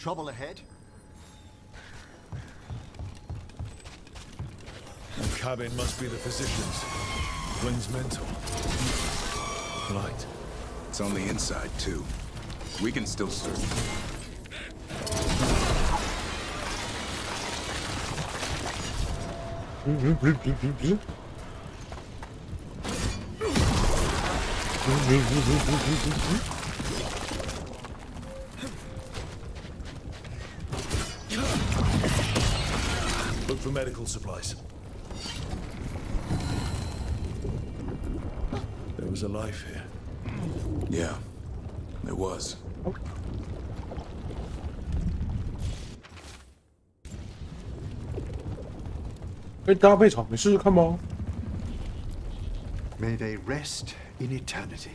Trouble ahead? The cabin must be the physician's. Fling's mental. Light. It's on the inside, too. We can still search. Look for medical supplies. There was a life here. Yeah, there was. 可以搭配场，你试试看吗？ May they rest in eternity.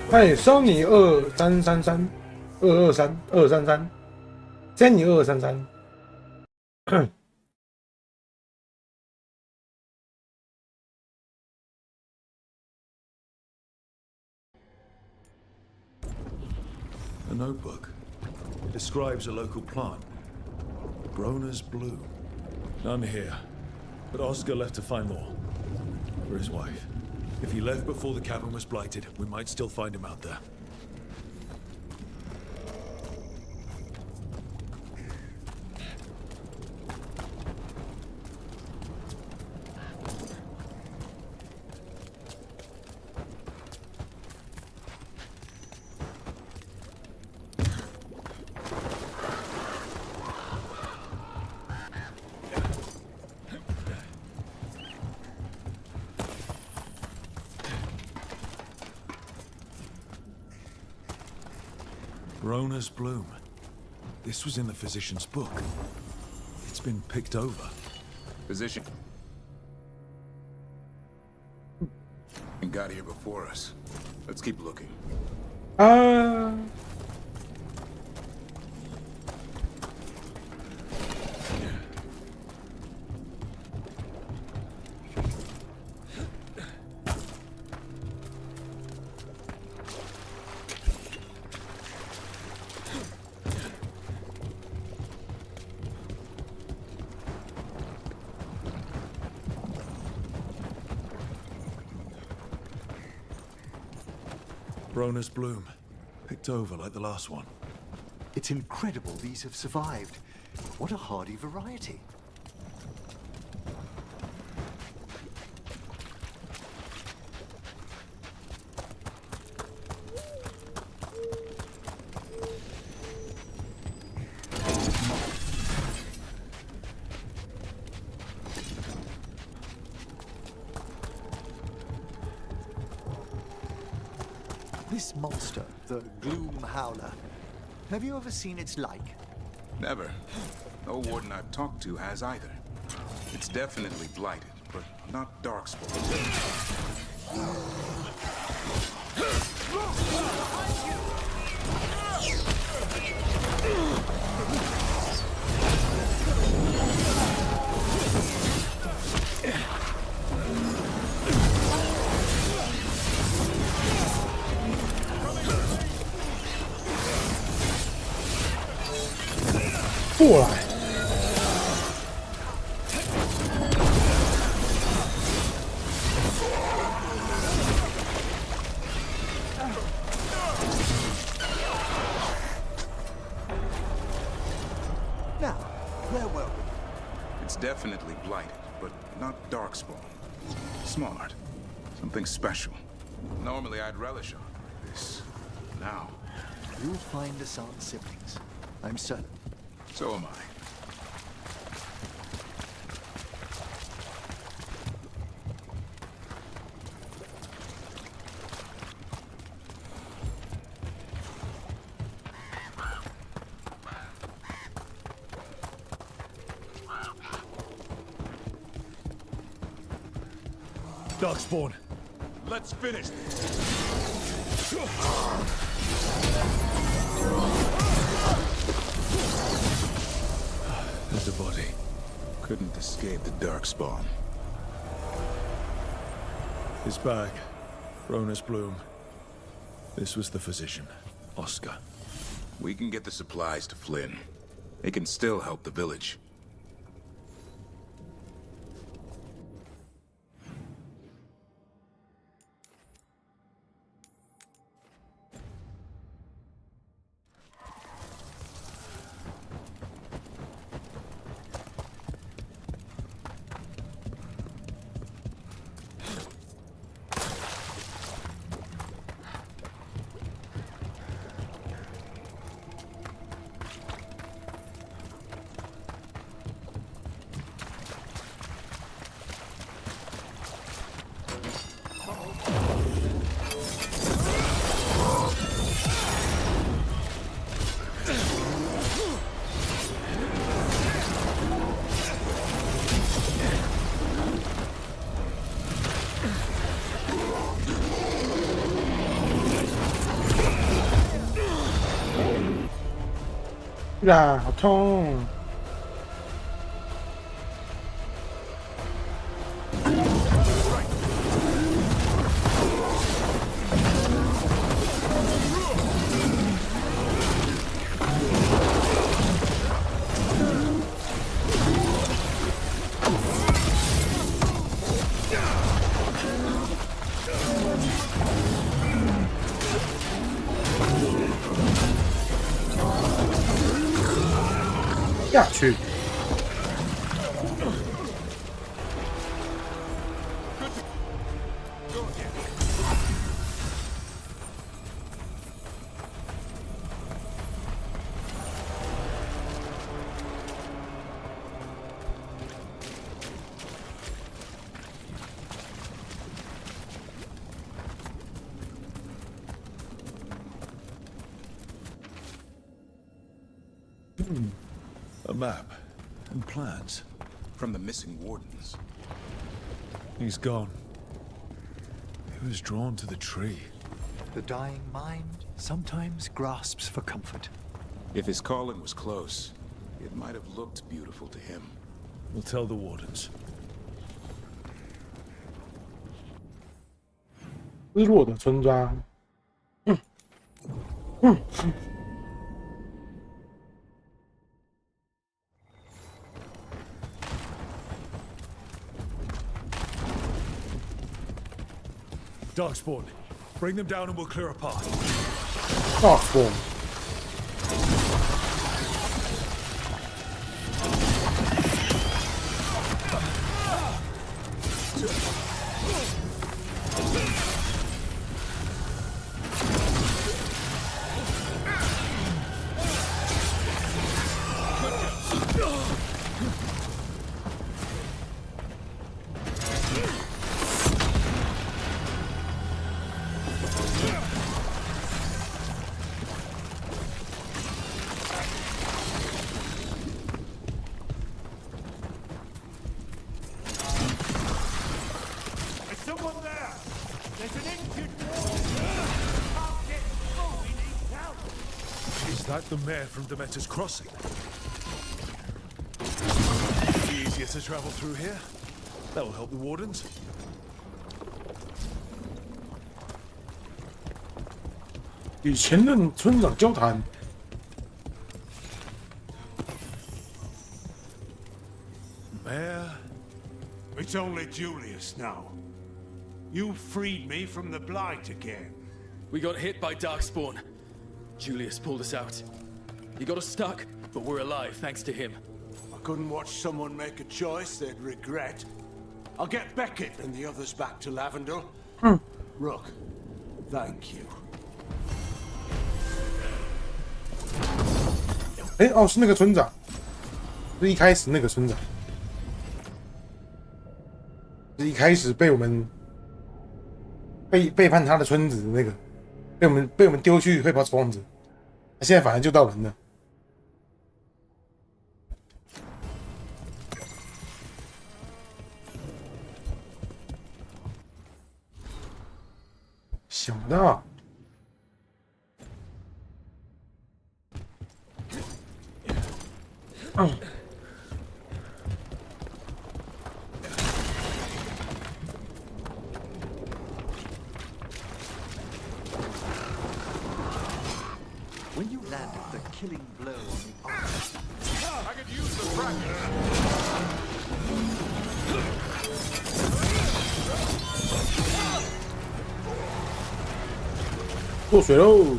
Hey, Sony 2333 233 Sony 2233 A notebook. It describes a local plant. Broner's bloom. None here. But Oscar left to find more. For his wife. If he left before the cabin was blighted, we might still find him out there. Broner's bloom. This was in the physician's book. It's been picked over. Physician. Got here before us. Let's keep looking. Broner's bloom. Picked over like the last one. It's incredible these have survived. What a hardy variety. This monster, the Gloom Howler, have you ever seen its like? Never. No warden I've talked to has either. It's definitely blighted, but not darkspawn. Now, where were we? It's definitely blighted, but not darkspawn. Smart. Something special. Normally I'd relish on this. Now, You'll find us on siblings. I'm certain. so am I. Darkspawn. Let's finish this. There's a body. Couldn't escape the darkspawn. His bag. Rona's bloom. This was the physician, Oscar. We can get the supplies to Flynn. It can still help the village.呀，好痛！下去。A map and plans. From the missing wardens. He's gone. He was drawn to the tree. The dying mind sometimes grasps for comfort. If his calling was close, it might have looked beautiful to him. We'll tell the wardens. 失落的村庄。Darkspawn, bring them down and we'll clear a path. Darkspawn。Is that the mayor from Demeter's Crossing? Easier to travel through here. That will help the wardens. 与前任村长交谈。Mayor? It's only Julius now. You freed me from the Blight again. We got hit by Darkspawn. Julius pulled us out. He got us stuck, but we're alive thanks to him. I couldn't watch someone make a choice they'd regret. I'll get Beckett and the others back to Lavendel. Rook, thank you. 哎，哦，是那个村长，是一开始那个村长，是一开始被我们背叛他的村子的那个，被我们丢去会跑庄子，他现在反而救到人了。想不到。killing blow on the arch. I could use the practice. 落水喽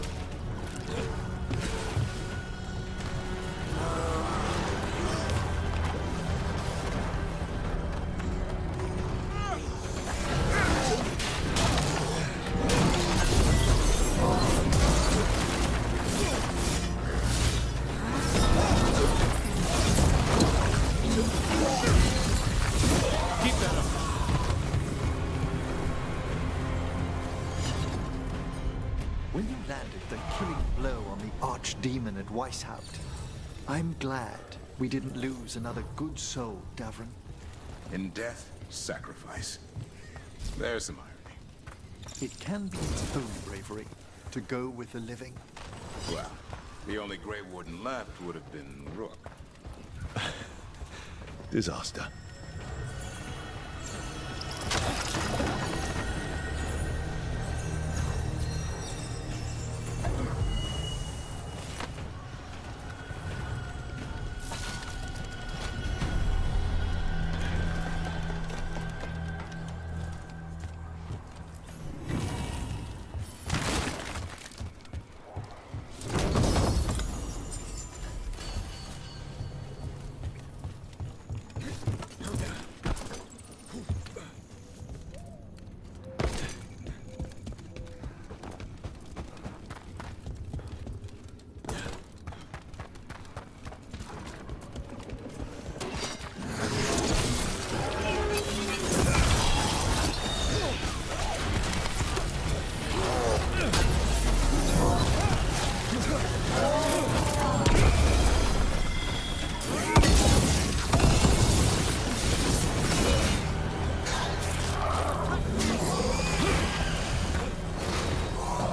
！Demon at Weishaupt. I'm glad we didn't lose another good soul, Davron. In death, sacrifice. There's some irony. It can be its own bravery to go with the living. Well, the only Grey Warden left would have been Rook. Disaster.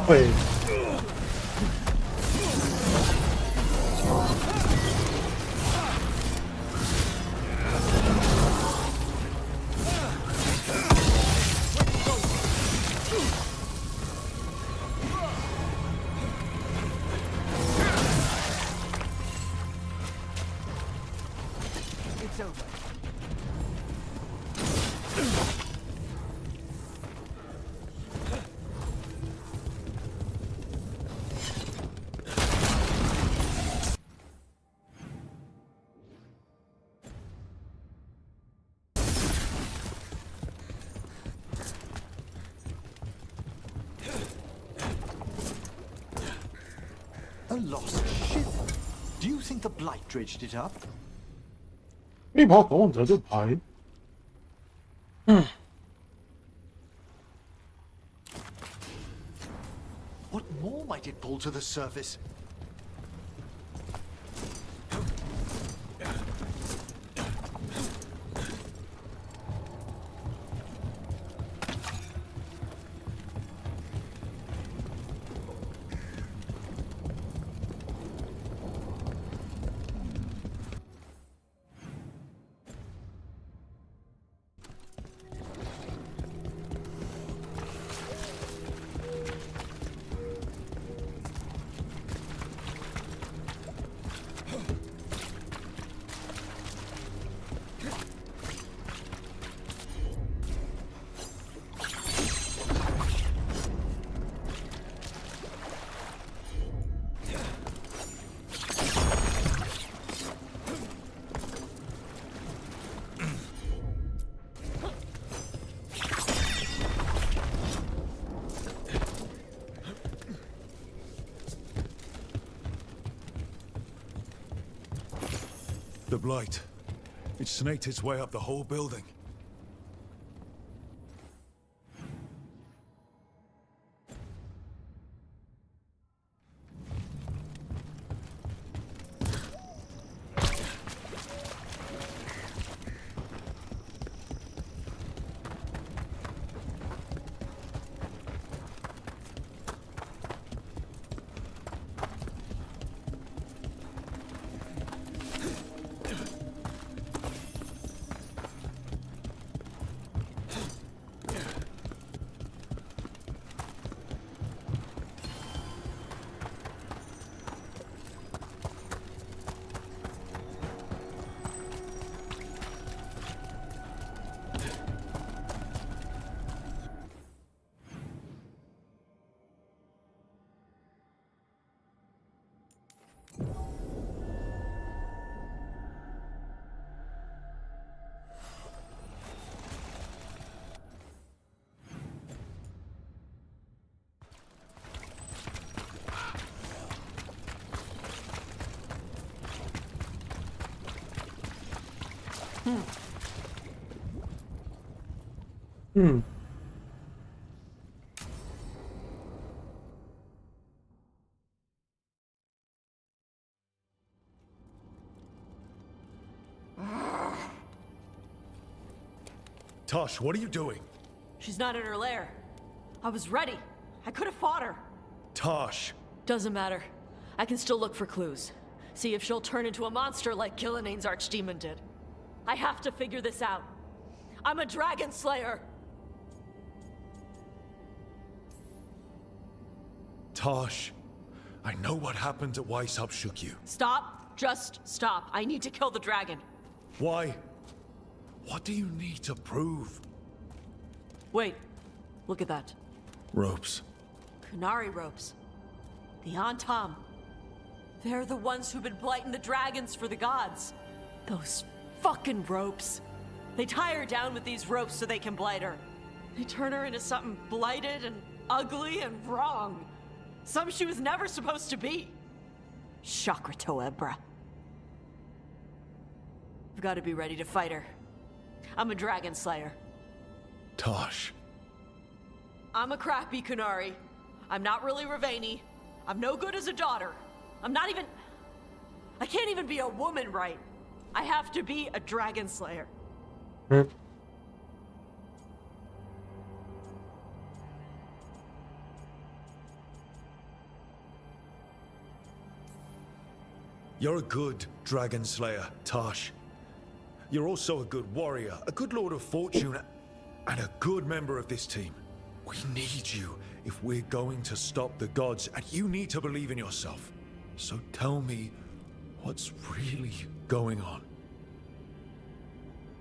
会。It's over. A lost ship. Do you think the Blight dredged it up? 一跑守望者就排。What more might it pull to the surface? The Blight. It snaked its way up the whole building. 嗯。Tosh, what are you doing? She's not in her lair. I was ready. I could have fought her. Tosh! Doesn't matter. I can still look for clues. See if she'll turn into a monster like Gillian's archdemon did. I have to figure this out. I'm a dragon slayer. Tosh, I know what happened at Weishaupt shook you. Stop. Just stop. I need to kill the dragon. Why? What do you need to prove? Wait. Look at that. Ropes. Kunari ropes. The Antam. They're the ones who've been blighting the dragons for the gods. Those fucking ropes. They tie her down with these ropes so they can blight her. They turn her into something blighted and ugly and wrong. Some she was never supposed to be. Chakra Toebra. I've got to be ready to fight her. I'm a dragon slayer. Tosh. I'm a crappy Kunari. I'm not really Ravani. I'm no good as a daughter. I'm not even... I can't even be a woman right. I have to be a dragon slayer. You're a good dragon slayer, Tosh. You're also a good warrior, a good lord of fortune, and a good member of this team. We need you if we're going to stop the gods, and you need to believe in yourself. So tell me, what's really going on?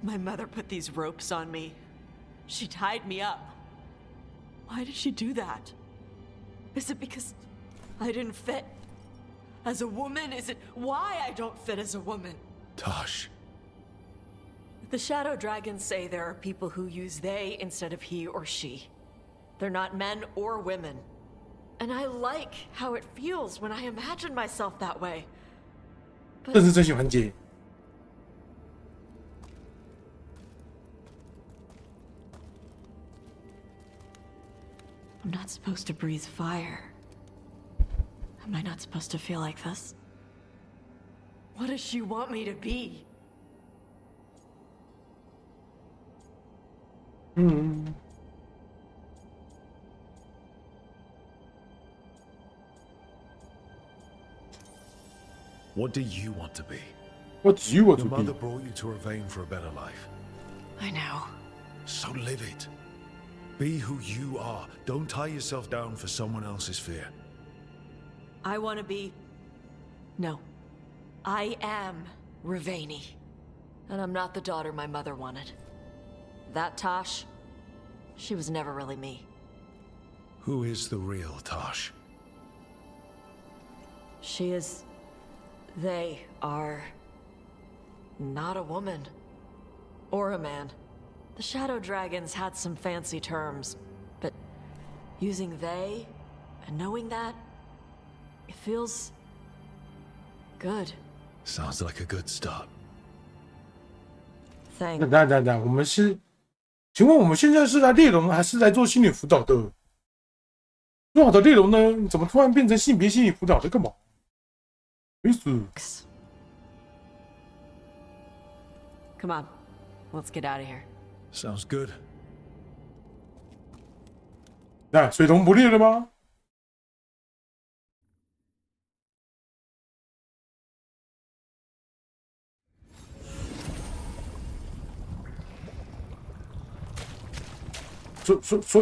My mother put these ropes on me. She tied me up. Why did she do that? Is it because I didn't fit as a woman? Is it why I don't fit as a woman? Tosh. The Shadow Dragons say there are people who use they instead of he or she. They're not men or women. And I like how it feels when I imagine myself that way. 这是真喜欢姐。I'm not supposed to breathe fire. Am I not supposed to feel like this? What does she want me to be? What do you want to be? What do you want Your to mother be? brought you to Ravane for a better life. I know. So live it. Be who you are. Don't tie yourself down for someone else's fear. I want to be... No. I am Ravani. And I'm not the daughter my mother wanted. That Tosh, she was never really me. Who is the real Tosh? She is... They are... not a woman. Or a man. The Shadow Dragons had some fancy terms, but using they and knowing that, it feels good. Sounds like a good start. Thank 等，我们是，请问我们现在是在猎龙还是在做心理辅导的？做好的猎龙呢？你怎么突然变成性别心理辅导的？干嘛？意思？ Come on, let's get out of here. Sounds good. 那水龙不猎了吗？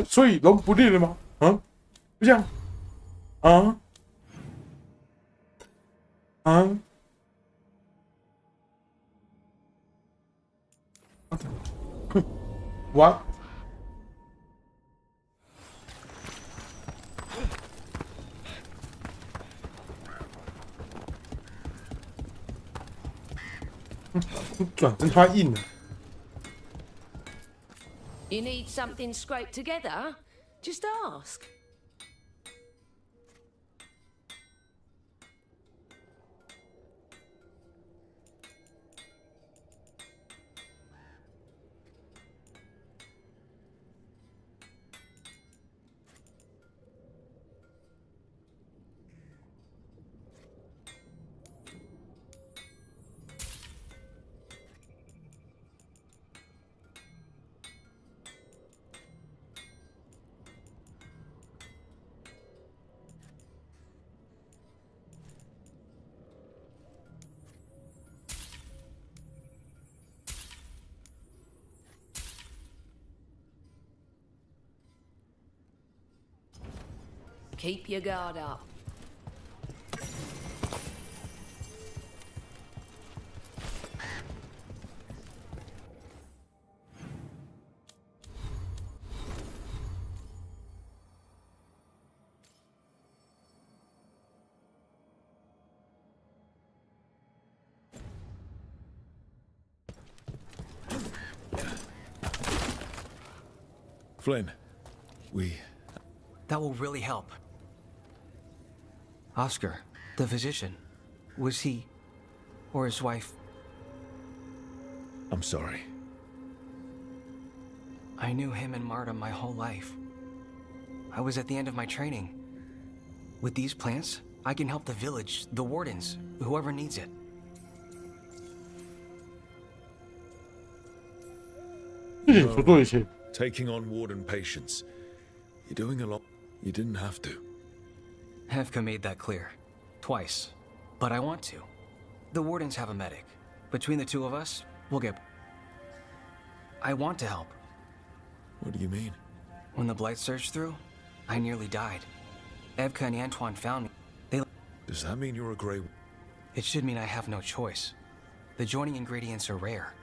所以龙不猎了吗？就这样？What？ 转真他妈硬了。 You need something scraped together? Just ask. Keep your guard up. Flynn, That will really help. Oscar, the physician, was he or his wife? I'm sorry. I knew him and Marta my whole life. I was at the end of my training. With these plants, I can help the village, the wardens, whoever needs it. Taking on warden patients. You're doing a lot. You didn't have to. Hevka made that clear. Twice. But I want to. The wardens have a medic. Between the two of us, we'll get... I want to help. What do you mean? When the blight surged through, I nearly died. Evka and Antoine found me. Does that mean you're a Grey... It should mean I have no choice. The joining ingredients are rare.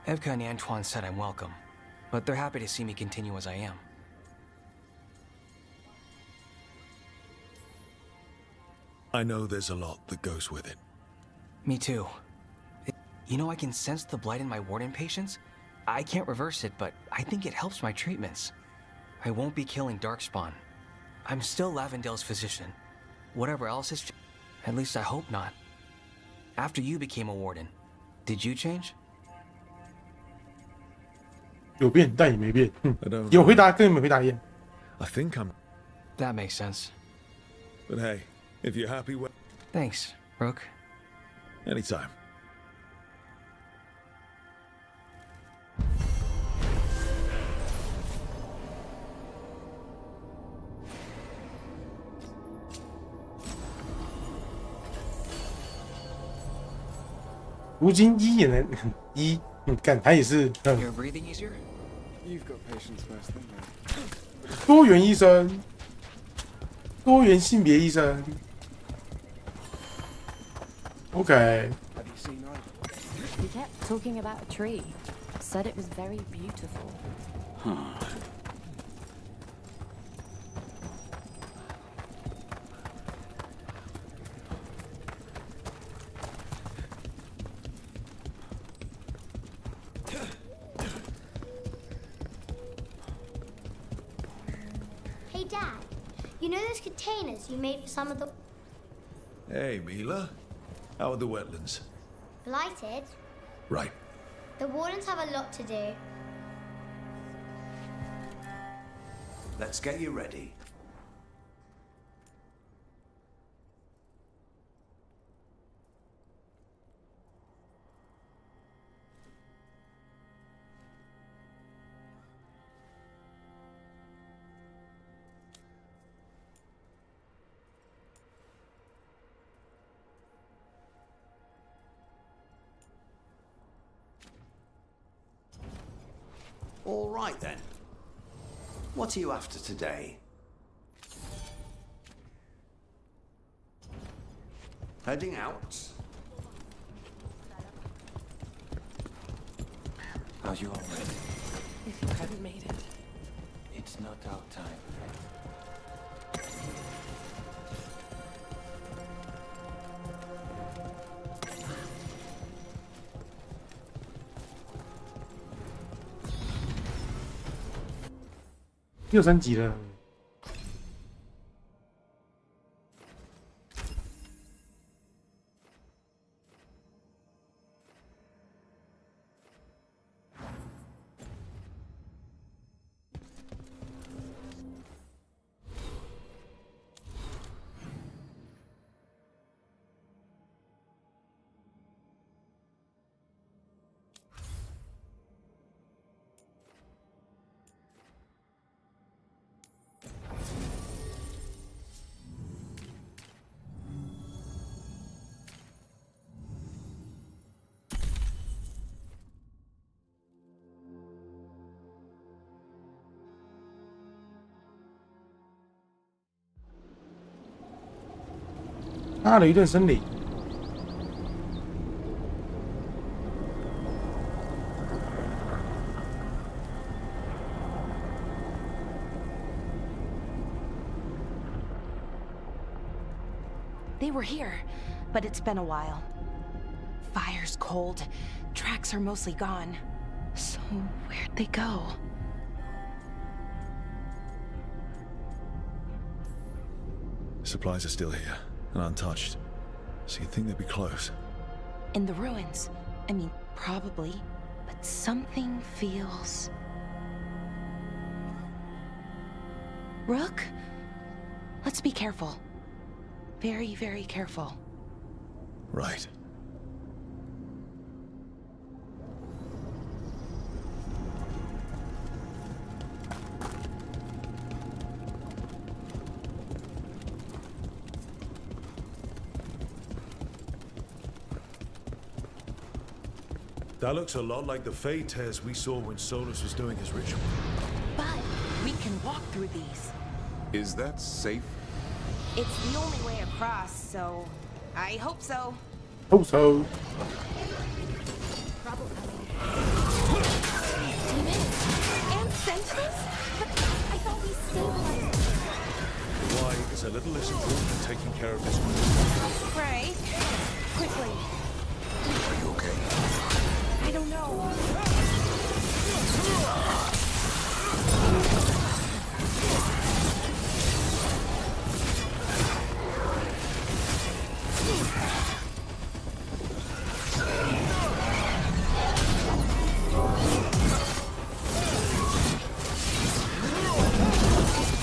Evka and Antoine said I'm welcome, but they're happy to see me continue as I am. I know there's a lot that goes with it. Me too. You know, I can sense the blight in my warden patients. I can't reverse it, but I think it helps my treatments. I won't be killing Darkspawn. I'm still Lavendale's physician. Whatever else is... At least I hope not. After you became a warden, did you change? 有变，但也没变。有回答跟没回答一样。I think I'm... That makes sense. But hey, if you're happy with... Thanks, Rook. Anytime. You're breathing easier? You've got patients first, didn't you? 多元医生，多元性别医生。Okay. Have you seen either? He kept talking about a tree. Said it was very beautiful. Huh. 'Hey Dad, you know those containers you made for some of the... Hey, Mila. How are the wetlands? Blighted? Right. The wardens have a lot to do. Let's get you ready. All right then. What are you after today? Heading out? Are you all ready? If you hadn't made it. It's not our time. Diêu 3集了。拉了一顿生理。They were here, but it's been a while. Fire's cold. Tracks are mostly gone. So where'd they go? Supplies are still here and untouched, so you'd think they'd be close. In the ruins. I mean, probably. But something feels... Rook? Let's be careful. Very, very careful. Right. That looks a lot like the Fade tears we saw when Solus was doing his ritual. But we can walk through these. Is that safe? It's the only way across, so I hope so. Hope so. Trouble coming. Demons and sentinels? But I thought we stabilized. Why is a little less important than taking care of this one? Right. Quickly. Are you okay? I don't know.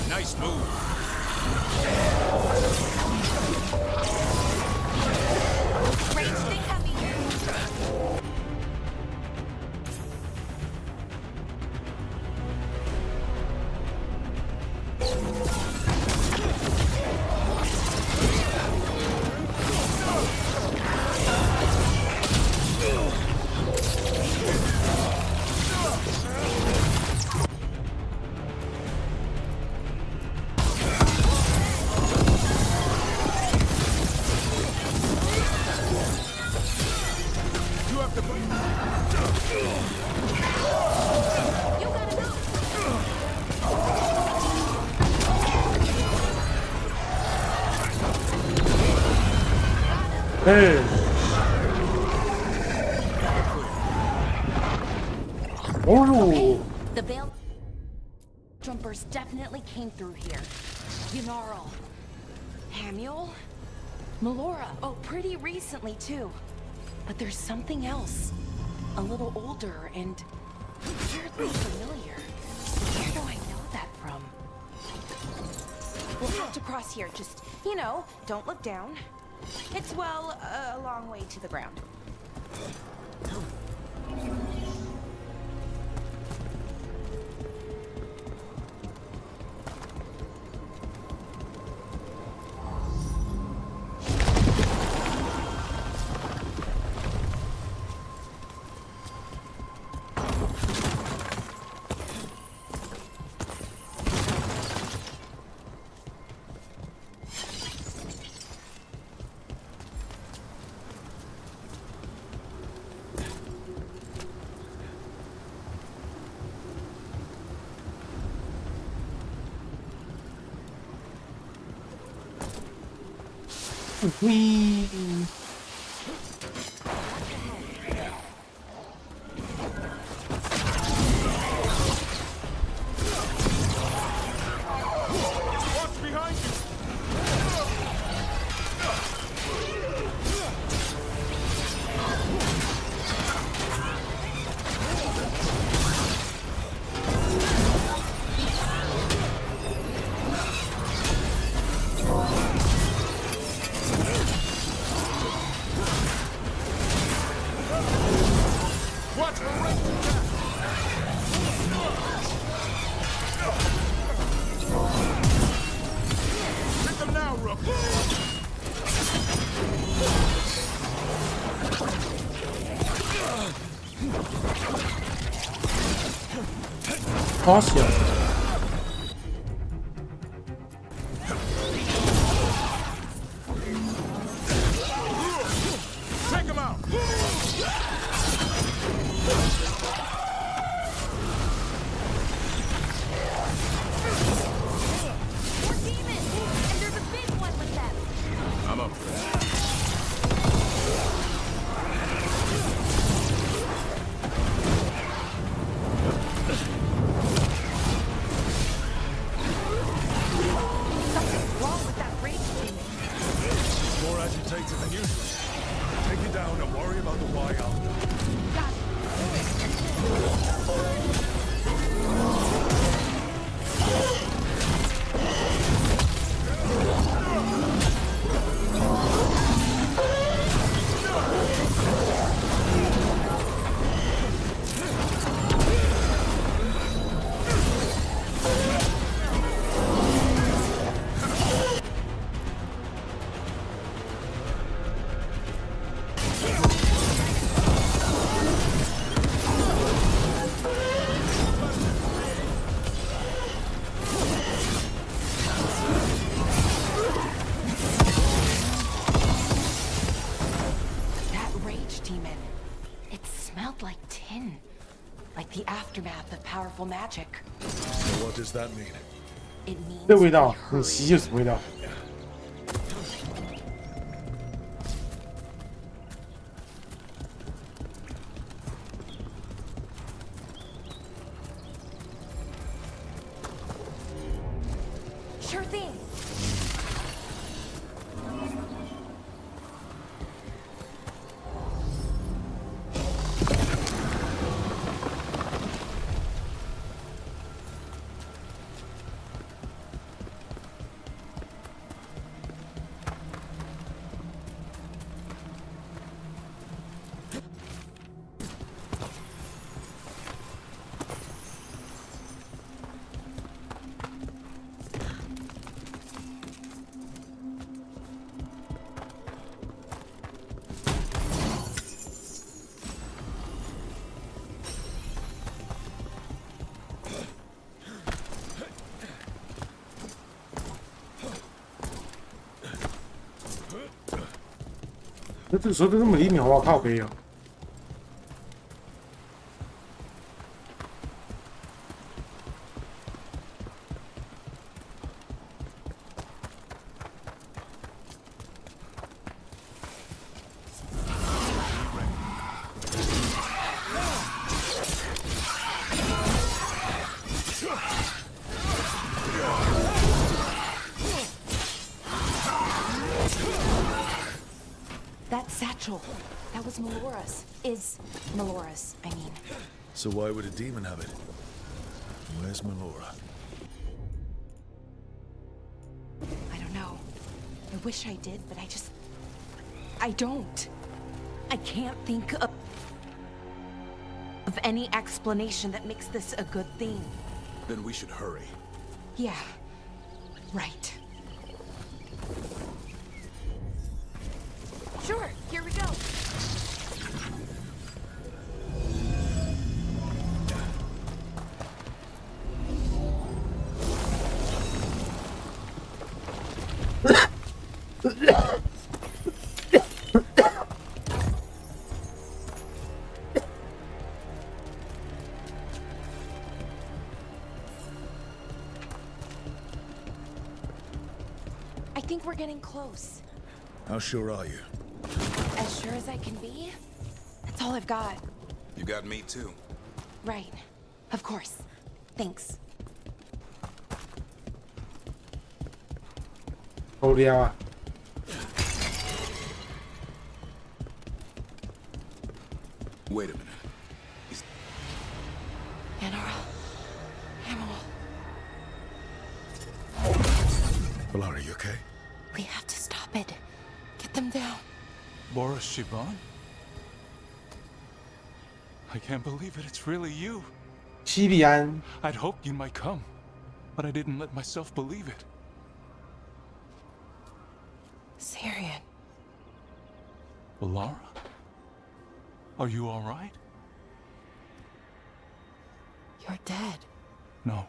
Nice move. Range thing heavy. Hey. Oh. The veil jumpers definitely came through here. Yunarl, Hamuel, Melora. Oh, pretty recently too. But there's something else. A little older and weirdly familiar. Where do I know that from? We'll have to cross here. Just, you know, don't look down. It's, well, a long way to the ground. Whee! Caution. powerful magic. So what does that mean? It means 这味道 we 很 hurry. 稀有，什么味道？ Sure thing. 那这时候都这么1秒，我靠背啊！That satchel. That was Melora's. Is Melora's, I mean. So why would a demon have it? Where's Melora? I don't know. I wish I did, but I don't. I can't think of any explanation that makes this a good thing. Then we should hurry. Yeah. Right. Sure, here we go. I think we're getting close. How sure are you? As sure as I can be. That's all I've got. You got me too. Right. Of course. Thanks. 好料啊！ Wait a minute. Melara, you okay? We have to stop it. Get them down. Boris Shiban? I can't believe it. It's really you. 西里安， I'd hoped you might come, but I didn't let myself believe it. Syrian. Melara? Are you all right? You're dead. No.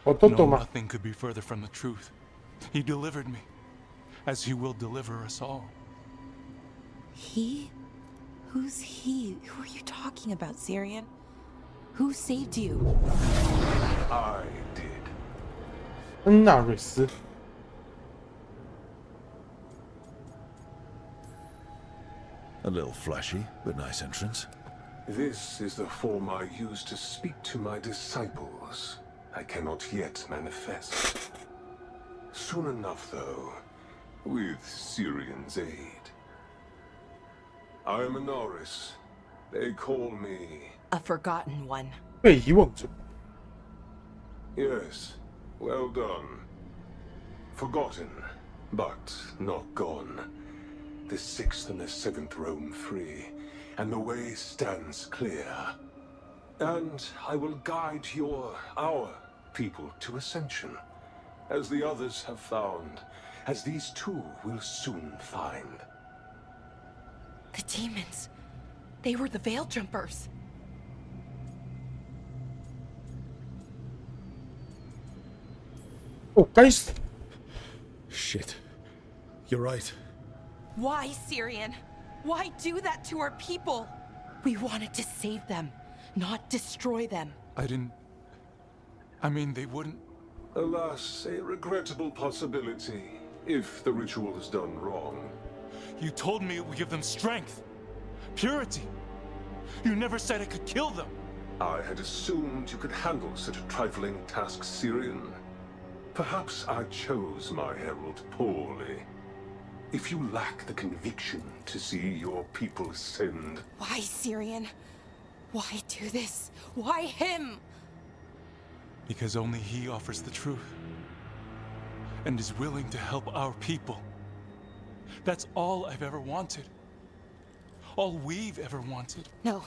我都 No, 懂吗？ nothing could be further from the truth. He delivered me, as he will deliver us all. He? Who's he? Who are you talking about, Syrian? Who saved you? I did. 恩纳瑞斯， A little flashy, but nice entrance. This is the form I use to speak to my disciples. I cannot yet manifest. Soon enough, though, with Syrian's aid. I am a Norris. They call me... A forgotten one. 被遗忘者。 Yes, well done. Forgotten, but not gone. The 6th and the 7th roam free, and the way stands clear. And I will guide our people to ascension, as the others have found, as these two will soon find. The demons. They were the veil jumpers. Oh, 该死！ Shit. You're right. Why, Syrian? Why do that to our people? We wanted to save them, not destroy them. I didn't I mean, they wouldn't... Alas, a regrettable possibility, if the ritual is done wrong. You told me it would give them strength, purity. You never said it could kill them. I had assumed you could handle such a trifling task, Syrian. Perhaps I chose my herald poorly. If you lack the conviction to see your people ascend... Why, Syrian? Why do this? Why him? Because only he offers the truth. And is willing to help our people. That's all I've ever wanted. All we've ever wanted. No.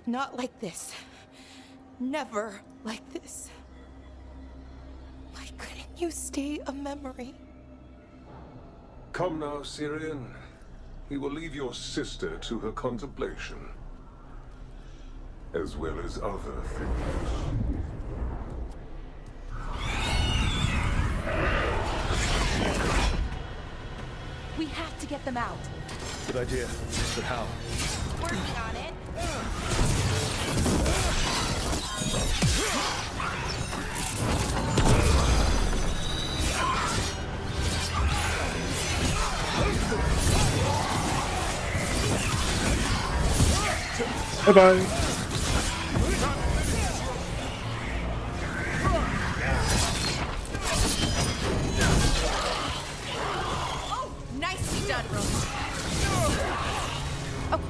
Not like this. Never like this. Why couldn't you stay a memory? Come now, Syrian. We will leave your sister to her contemplation. As well as other things. We have to get them out. Good idea. But how? Working on it. Bye-bye. Nicely done, Rose. Oh.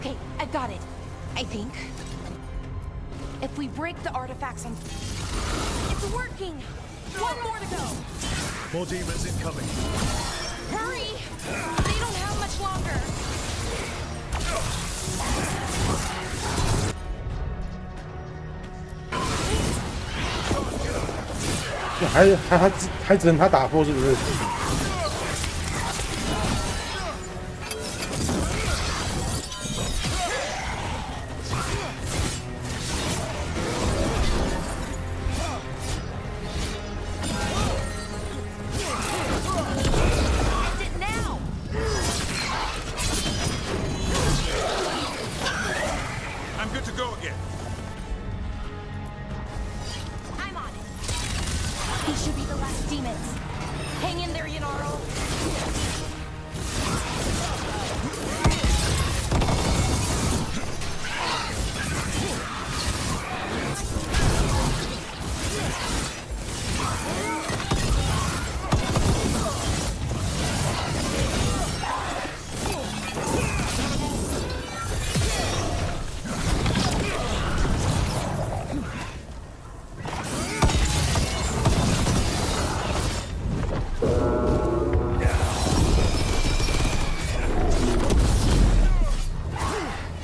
Okay, I've got it. I think. If we break the artifacts on... It's working! One more to go! More demons incoming. Hurry! They don't have much longer.还只能他打破是不是？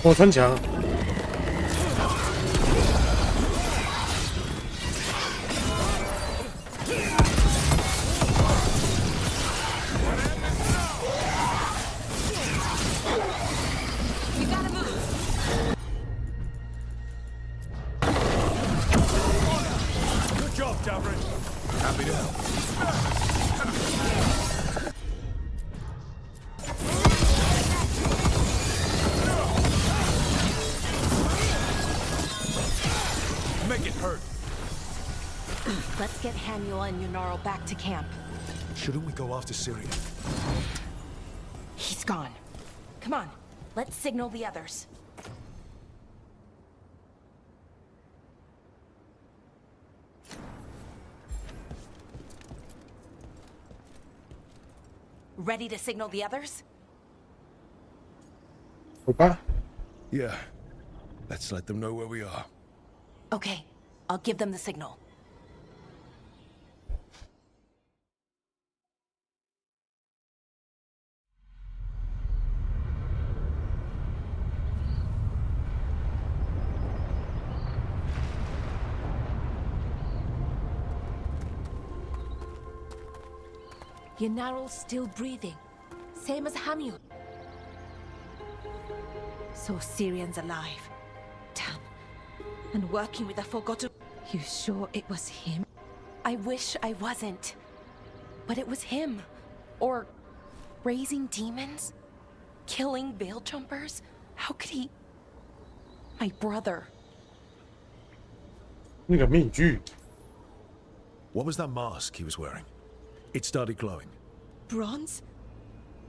我穿墙。Good job, Davrin. Happy to help. Make it hurt. Let's get Hamuel and Yunaro back to camp. Shouldn't we go after Syrian? He's gone. Come on, let's signal the others. Ready to signal the others? Okay. Yeah. Let's let them know where we are. Okay, I'll give them the signal. Yunaro's still breathing, same as Hamuel. So Syrian's alive. Damn. And working with a forgotten... You sure it was him? I wish I wasn't. But it was him. Or raising demons? Killing veil jumpers? How could he... My brother. 那个面具。 What was that mask he was wearing? It started glowing. Bronze?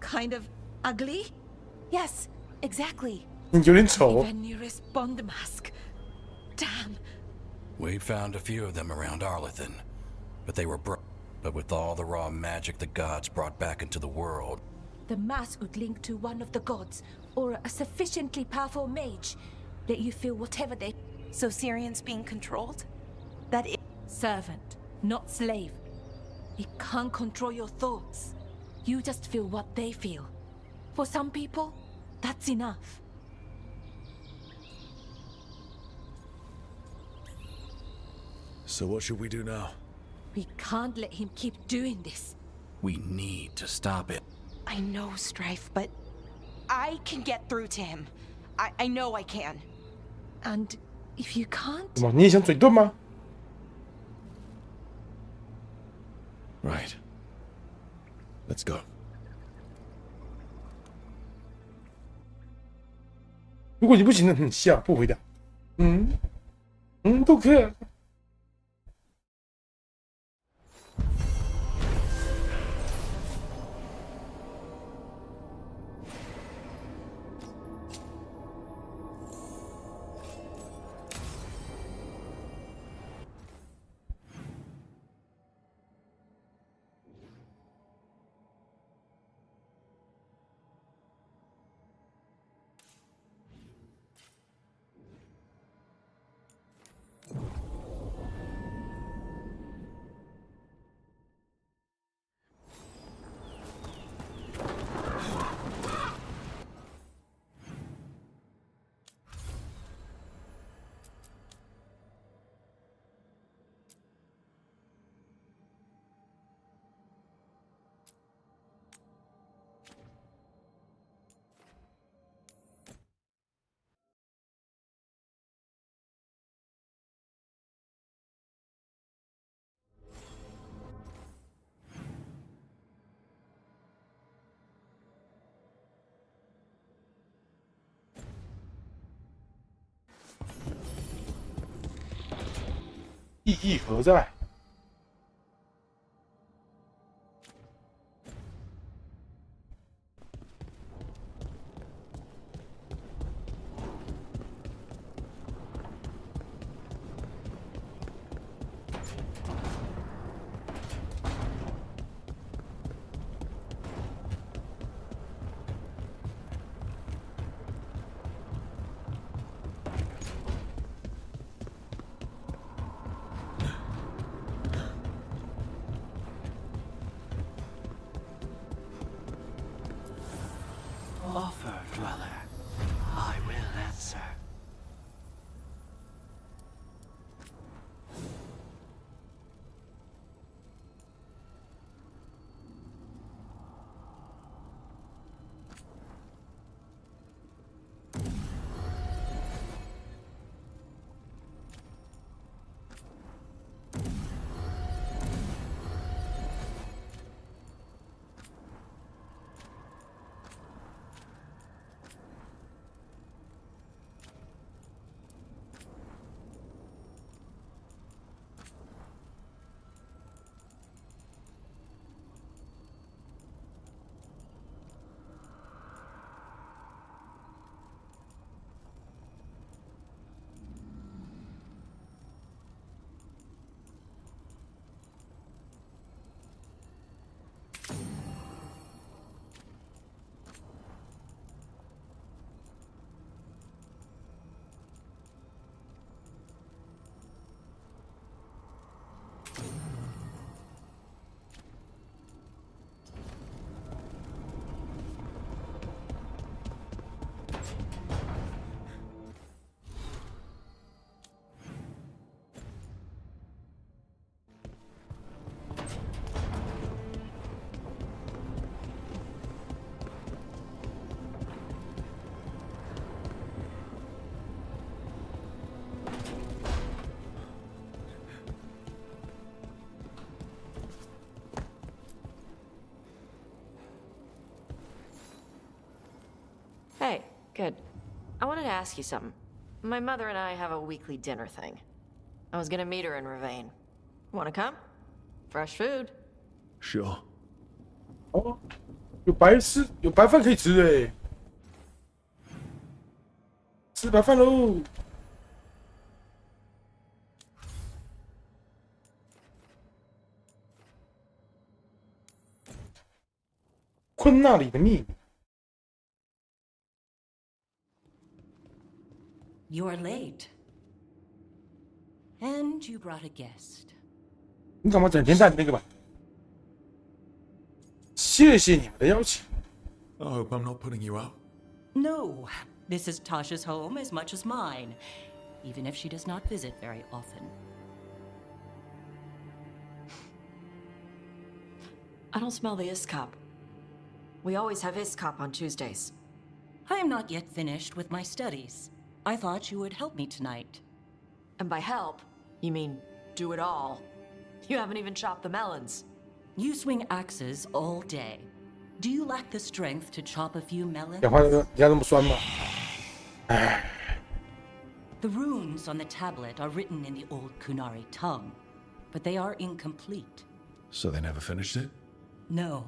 Kind of ugly? Yes, exactly. 有点丑。 Veneris Bond mask. Damn. We found a few of them around Arlethan, but they were But with all the raw magic the gods brought back into the world, The mask would link to one of the gods, or a sufficiently powerful mage. Let you feel whatever they... So Syrian's being controlled? That is... Servant, not slave. It can't control your thoughts. You just feel what they feel. For some people, that's enough. So what should we do now? We can't let him keep doing this. we need to stop it. I know, Strife, but I can get through to him. I know I can. And if you can't... 怎么，你也想嘴遁吗？ Right. Let's go. 如果你不行的，笑不回答。都可以。意义何在？Offer, dweller. I will answer. Hey, good. I wanted to ask you something. My mother and I have a weekly dinner thing. I was gonna meet her in Ravane. Wanna come? Fresh food. Sure. 哦，有白饭可以吃哎，吃白饭喽！昆那里的秘密。You're late. And you brought a guest. 你干嘛整天带那个吧？谢谢你们的邀请。I hope I'm not putting you out. No, this is Tasha's home as much as mine, even if she does not visit very often. I don't smell the Iskop. We always have Iskop on Tuesdays. I am not yet finished with my studies. I thought you would help me tonight. And by help, you mean do it all. You haven't even chopped the melons. You swing axes all day. Do you lack the strength to chop a few melons? 讲话你要那么酸吗？ The runes on the tablet are written in the old Kunari tongue, but they are incomplete. So they never finished it? No.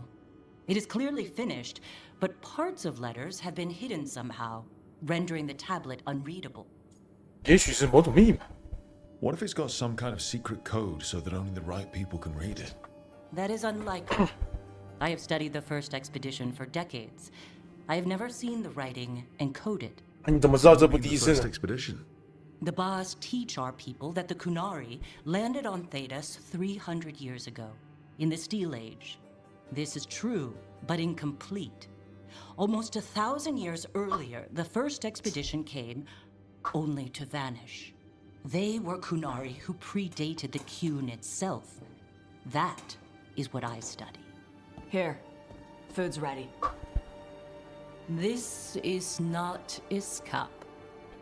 It is clearly finished, but parts of letters have been hidden somehow, rendering the tablet unreadable. 也许是某种密码。 What if it's got some kind of secret code so that only the right people can read it? That is unlikely. I have studied the first expedition for decades. I have never seen the writing encoded. 你怎么知道这不第一次呢？ Expedition. The Bas teach our people that the Kunari landed on Thedas 300 years ago, in the Steel Age. This is true, but incomplete. Almost 1,000 years earlier, the first expedition came, only to vanish. They were Kunari who predated the Qun itself. That is what I study. Here, food's ready. This is not Iskop.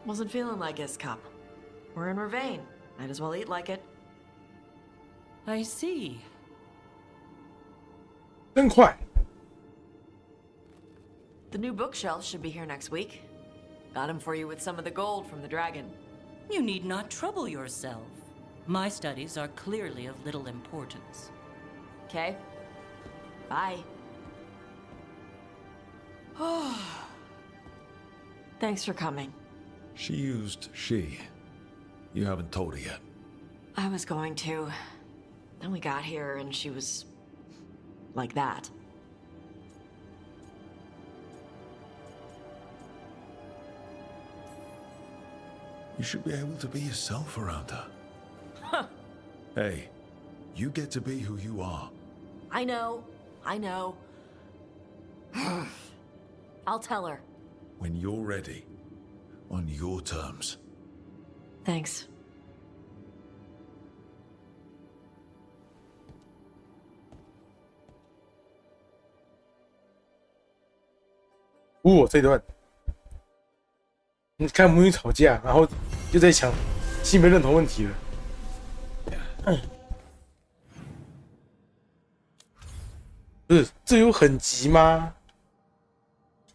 Wasn't feeling like Iskop. We're in Ravane. Might as well eat like it. I see. 真快。 The new bookshelf should be here next week. Got him for you with some of the gold from the dragon. You need not trouble yourself. My studies are clearly of little importance. Okay. Bye. Thanks for coming. She used she. You haven't told her yet. I was going to. Then we got here and she was like that. You should be able to be yourself around her. Huh. Hey, you get to be who you are. I know. I know. I'll tell her. When you're ready. On your terms. Thanks. 这段，你看母女吵架，然后就在抢性别认同问题了。不是，这有很急吗？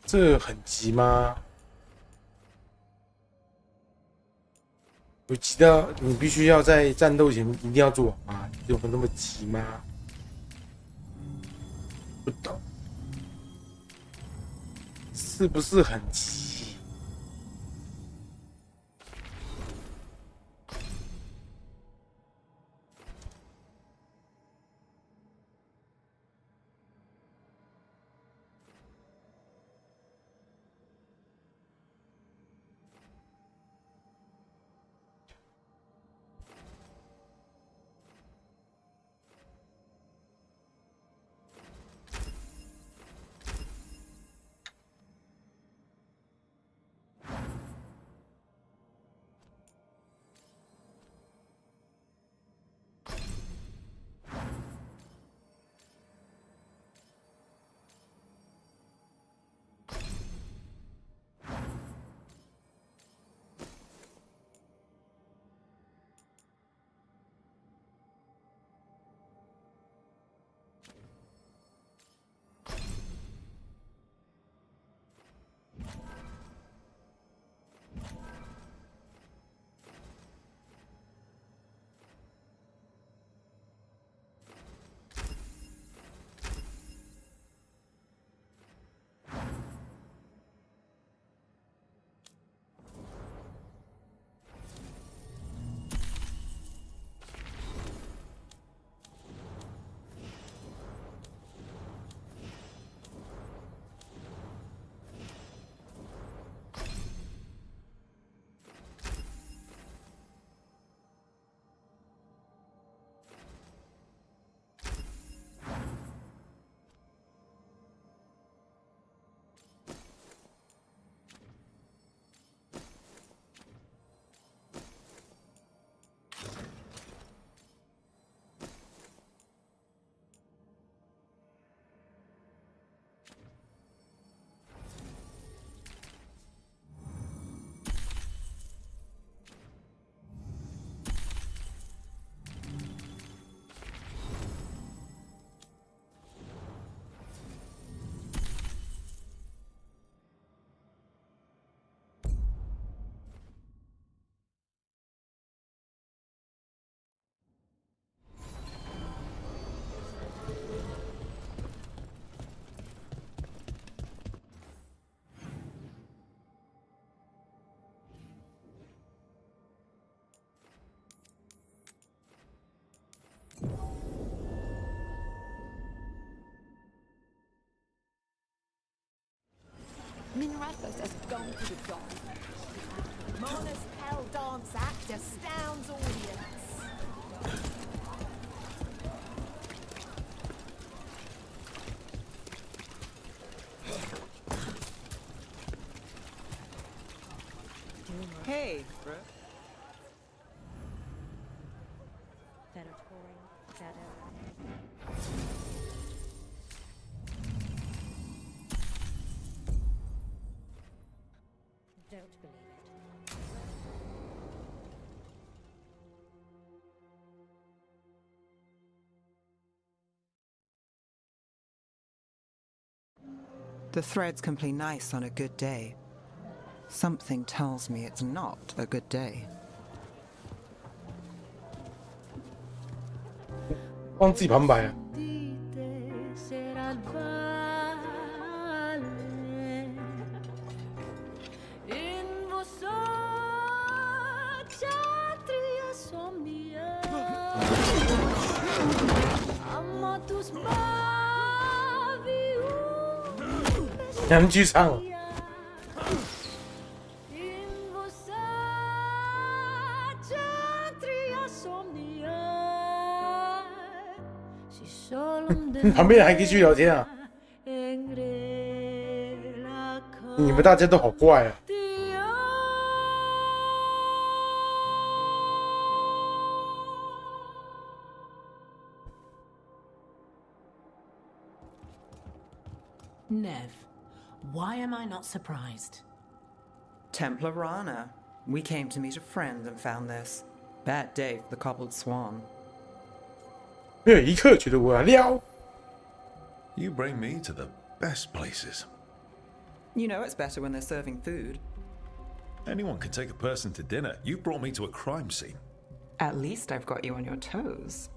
这很急吗？有急到你必须要在战斗前一定要做完吗？有那么急吗？不懂，是不是很急？ has gone to the dogs. Mona's Hell Dance Act astounds audience. Hey. Don't believe it. The threads can play nice on a good day. Something tells me it's not a good day. 帮自己旁白啊。 两句唱。 旁边人还可以继续聊天啊！你们大家都好怪啊！ Nev, why am I not surprised? Templar Rana. We came to meet a friend and found this. Bad day for the cobbled swan. 没有一刻觉得我要撩。 You bring me to the best places. You know it's better when they're serving food. Anyone can take a person to dinner. You brought me to a crime scene. At least I've got you on your toes.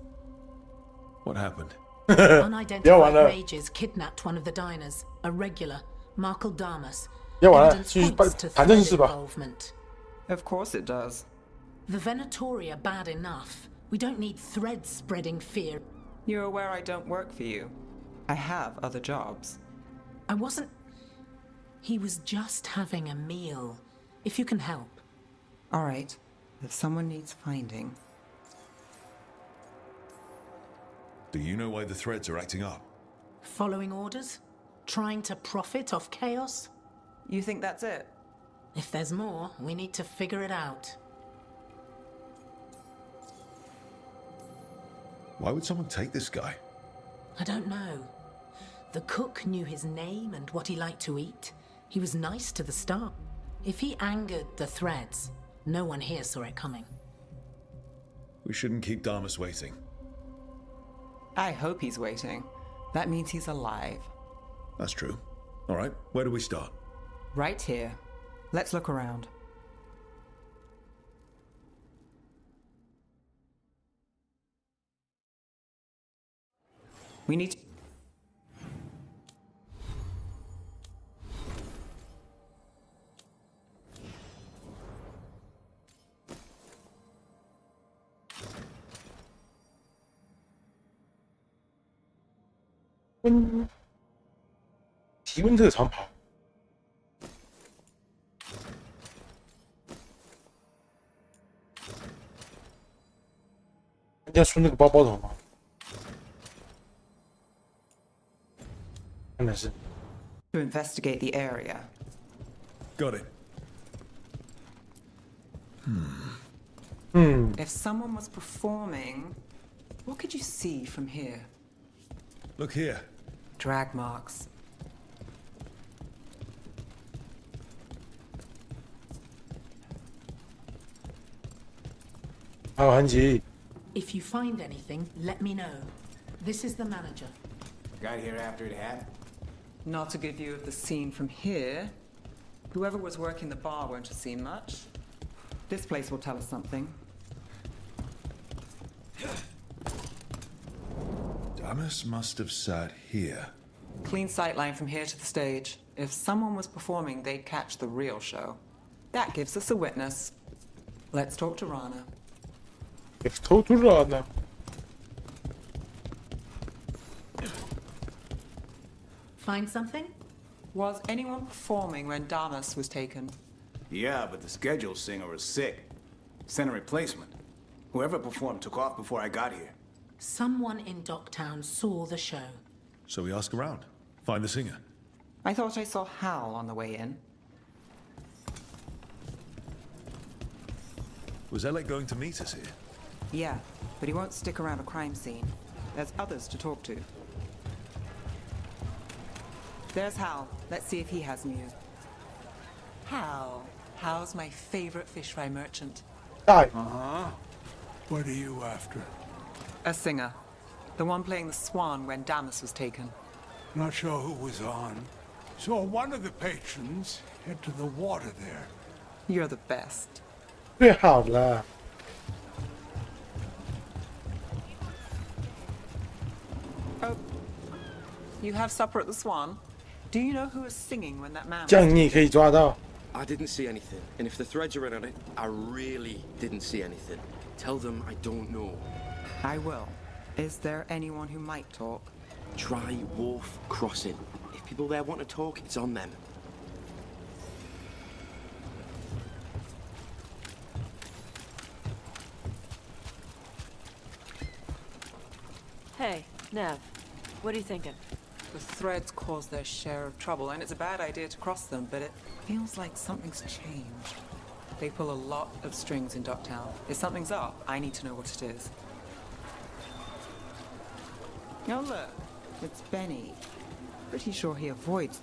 What happened? Unidentified mages kidnapped one of the diners, a regular, Markle Damas. 要完了， Evidence 继续 points to 谈正 thread 事吧。 involvement. Of course it does. The Venatori are bad enough. We don't need threads spreading fear. You're aware I don't work for you. I have other jobs. I wasn't... He was just having a meal. If you can help. All right. If someone needs finding... Do you know why the threads are acting up? Following orders? Trying to profit off chaos? You think that's it? If there's more, we need to figure it out. Why would someone take this guy? I don't know. The cook knew his name and what he liked to eat. He was nice to the start. If he angered the threads, no one here saw it coming. We shouldn't keep Damas waiting. I hope he's waiting. That means he's alive. That's true. All right, where do we start? Right here. Let's look around. We need to... 음,提温特长袍，人家出那个包包头吗？看来是。 To investigate the area. Got it. If someone was performing, what could you see from here? Look here. Drag marks. If you find anything, let me know. This is the manager. Got here after it happened. Not a good view of the scene from here. Whoever was working the bar won't have seen much. This place will tell us something. Damas must have sat here. Clean sightline from here to the stage. If someone was performing, they'd catch the real show. That gives us a witness. Let's talk to Rana. Let's talk to Rana. Find something? Was anyone performing when Damas was taken? Yeah, but the scheduled singer was sick. Sent a replacement. Whoever performed took off before I got here. Someone in Docktown saw the show. So we ask around. Find the singer. I thought I saw Hal on the way in. Was Alec going to meet us here? Yeah, but he won't stick around a crime scene. There's others to talk to. There's Hal. Let's see if he has news. Hal. Hal's my favorite fish fry merchant. Hi. Uh-huh. What are you after? A singer. The one playing the swan when Damas was taken. Not sure who was on. Saw one of the patrons head to the water there. You're the best. 最好了。 Oh, you have supper at the Swan? Do you know who was singing when that man? 这样你也可以抓到。 I didn't see anything, and if the threads are in on it, I really didn't see anything. Tell them I don't know. I will. Is there anyone who might talk? Try Wharf Crossing. If people there want to talk, it's on them. Hey, Nev, what are you thinking? The threads cause their share of trouble, and it's a bad idea to cross them, but it feels like something's changed. They pull a lot of strings in Docktown. If something's up, I need to know what it is. Oh, look. It's Benny. Pretty sure he avoids...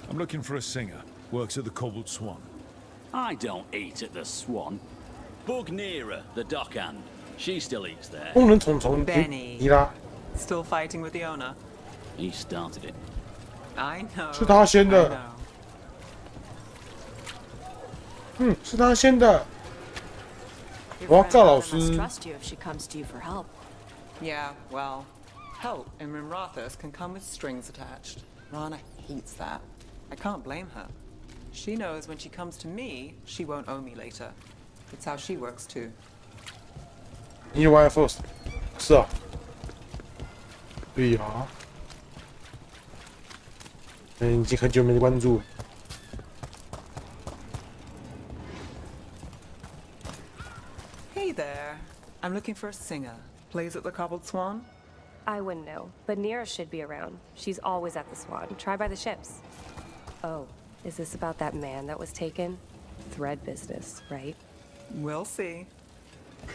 I'm looking for a singer. Works at the Cobbled Swan. I don't eat at the Swan. Bug Nearer, the dockhand. She still eats there. 功能虫虫 Benny. 尼拉 Still fighting with the owner? He started it. I know. 是他先 I 的。 know. 嗯，是他先的。 Your 我要 friend 告老 rather must 师。 trust you if she comes to you for help. Yeah, well, help in Rimrathus can come with strings attached. Rana hates that. I can't blame her. She knows when she comes to me, she won't owe me later. It's how she works too. 你玩 first 是啊。对呀。已经很久没关注。 Hey there. I'm looking for a singer. Plays at the Cobbled Swan? I wouldn't know, but Nira should be around. She's always at the Swan. Try by the ships. Oh, is this about that man that was taken? Thread business, right? We'll see.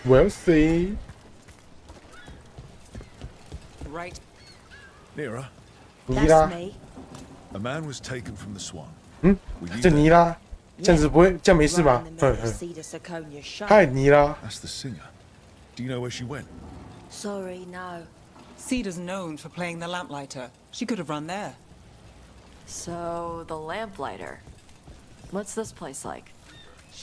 We'll see. Right. Nira. 尼拉。 A man was taken from the Swan. 嗯，这尼拉，这样子不会，这样没事吧？嗨，尼拉。 That's the singer. Do you know where she went? Sorry, no. Cedar's known for playing the lamplighter. She could have run there. So, the lamplighter. What's this place like?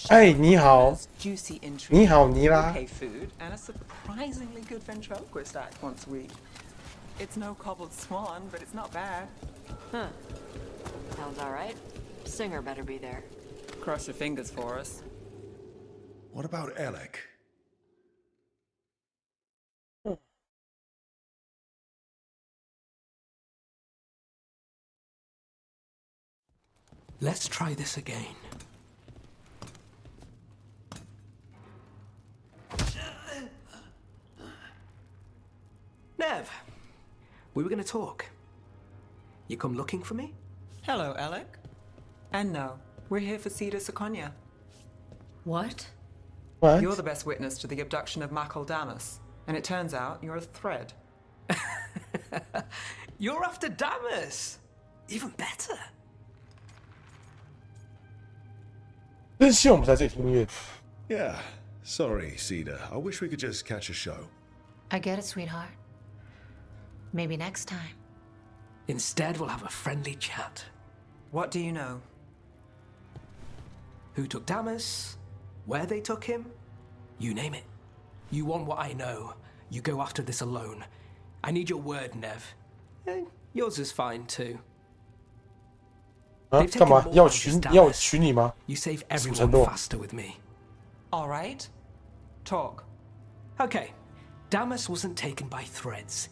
哎，你好。 Juicy intrigue. 你好，尼拉。 Okay food and a surprisingly good ventriloquist act once a week. It's no Cobbled Swan, but it's not bad. Huh. Sounds alright. Singer better be there. Cross your fingers for us. What about Alec? Let's try this again. Nev, we were going to talk. You come looking for me? Hello, Alec. And no, we're here for Cedar Seconia. What? What? You're the best witness to the abduction of Makal Damas, and it turns out you're a thread. You're after Damas! Even better. 真希望我们在这里听音乐。 Yeah. Sorry, Cedar. I wish we could just catch a show. I get it, sweetheart. Maybe next time. Instead, we'll have a friendly chat. What do you know? Who took Damas? Where they took him? You name it. You want what I know. You go after this alone. I need your word, Nev. Yours is fine too. 啊，干嘛？要我娶你吗？ You save 什么 everyone 程度？ faster with me. All right. Talk. Okay. Damas wasn't taken by threads.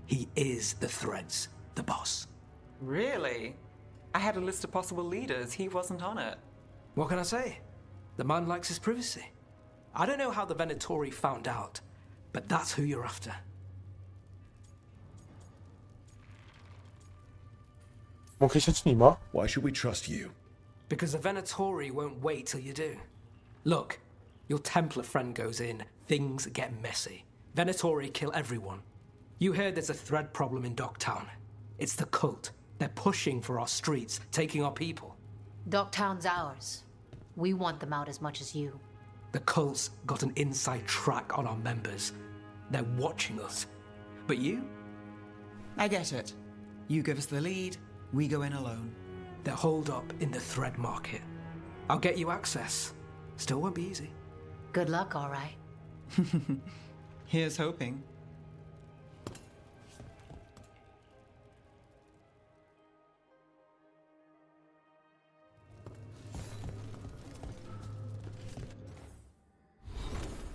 He is the threads, the boss. Really? I had a list of possible leaders. He wasn't on it. What can I say? The man likes his privacy. I don't know how the Venatori found out, but that's who you're after. 我可以相信你吗？ Why should we trust you? Because the Venatori won't wait till you do. Look, your Templar friend goes in, things get messy. Venatori kill everyone. You heard there's a thread problem in Docktown. It's the cult. They're pushing for our streets, taking our people. Docktown's ours. We want them out as much as you. The cult's got an inside track on our members. They're watching us. But you? I get it. You give us the lead, we go in alone. They're holed up in the thread market. I'll get you access. Still won't be easy. Good luck, all right. Here's hoping.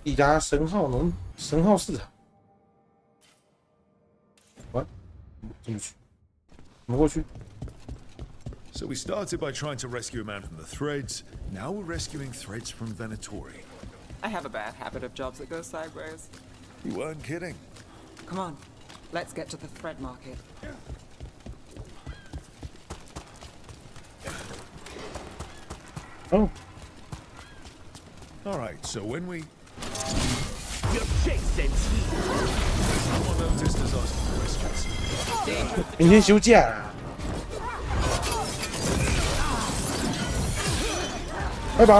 抵达神号市场。what？ 怎么去？怎么过去？ So we started by trying to rescue a man from the Threads. Now we're rescuing threads from Venatori. I have a bad habit of jobs that go sideways. You weren't kidding. Come on, let's get to the thread market. Oh. All right, so when we... Your chase ends here. Someone noticed us asking questions. 明天休假啊。拜拜。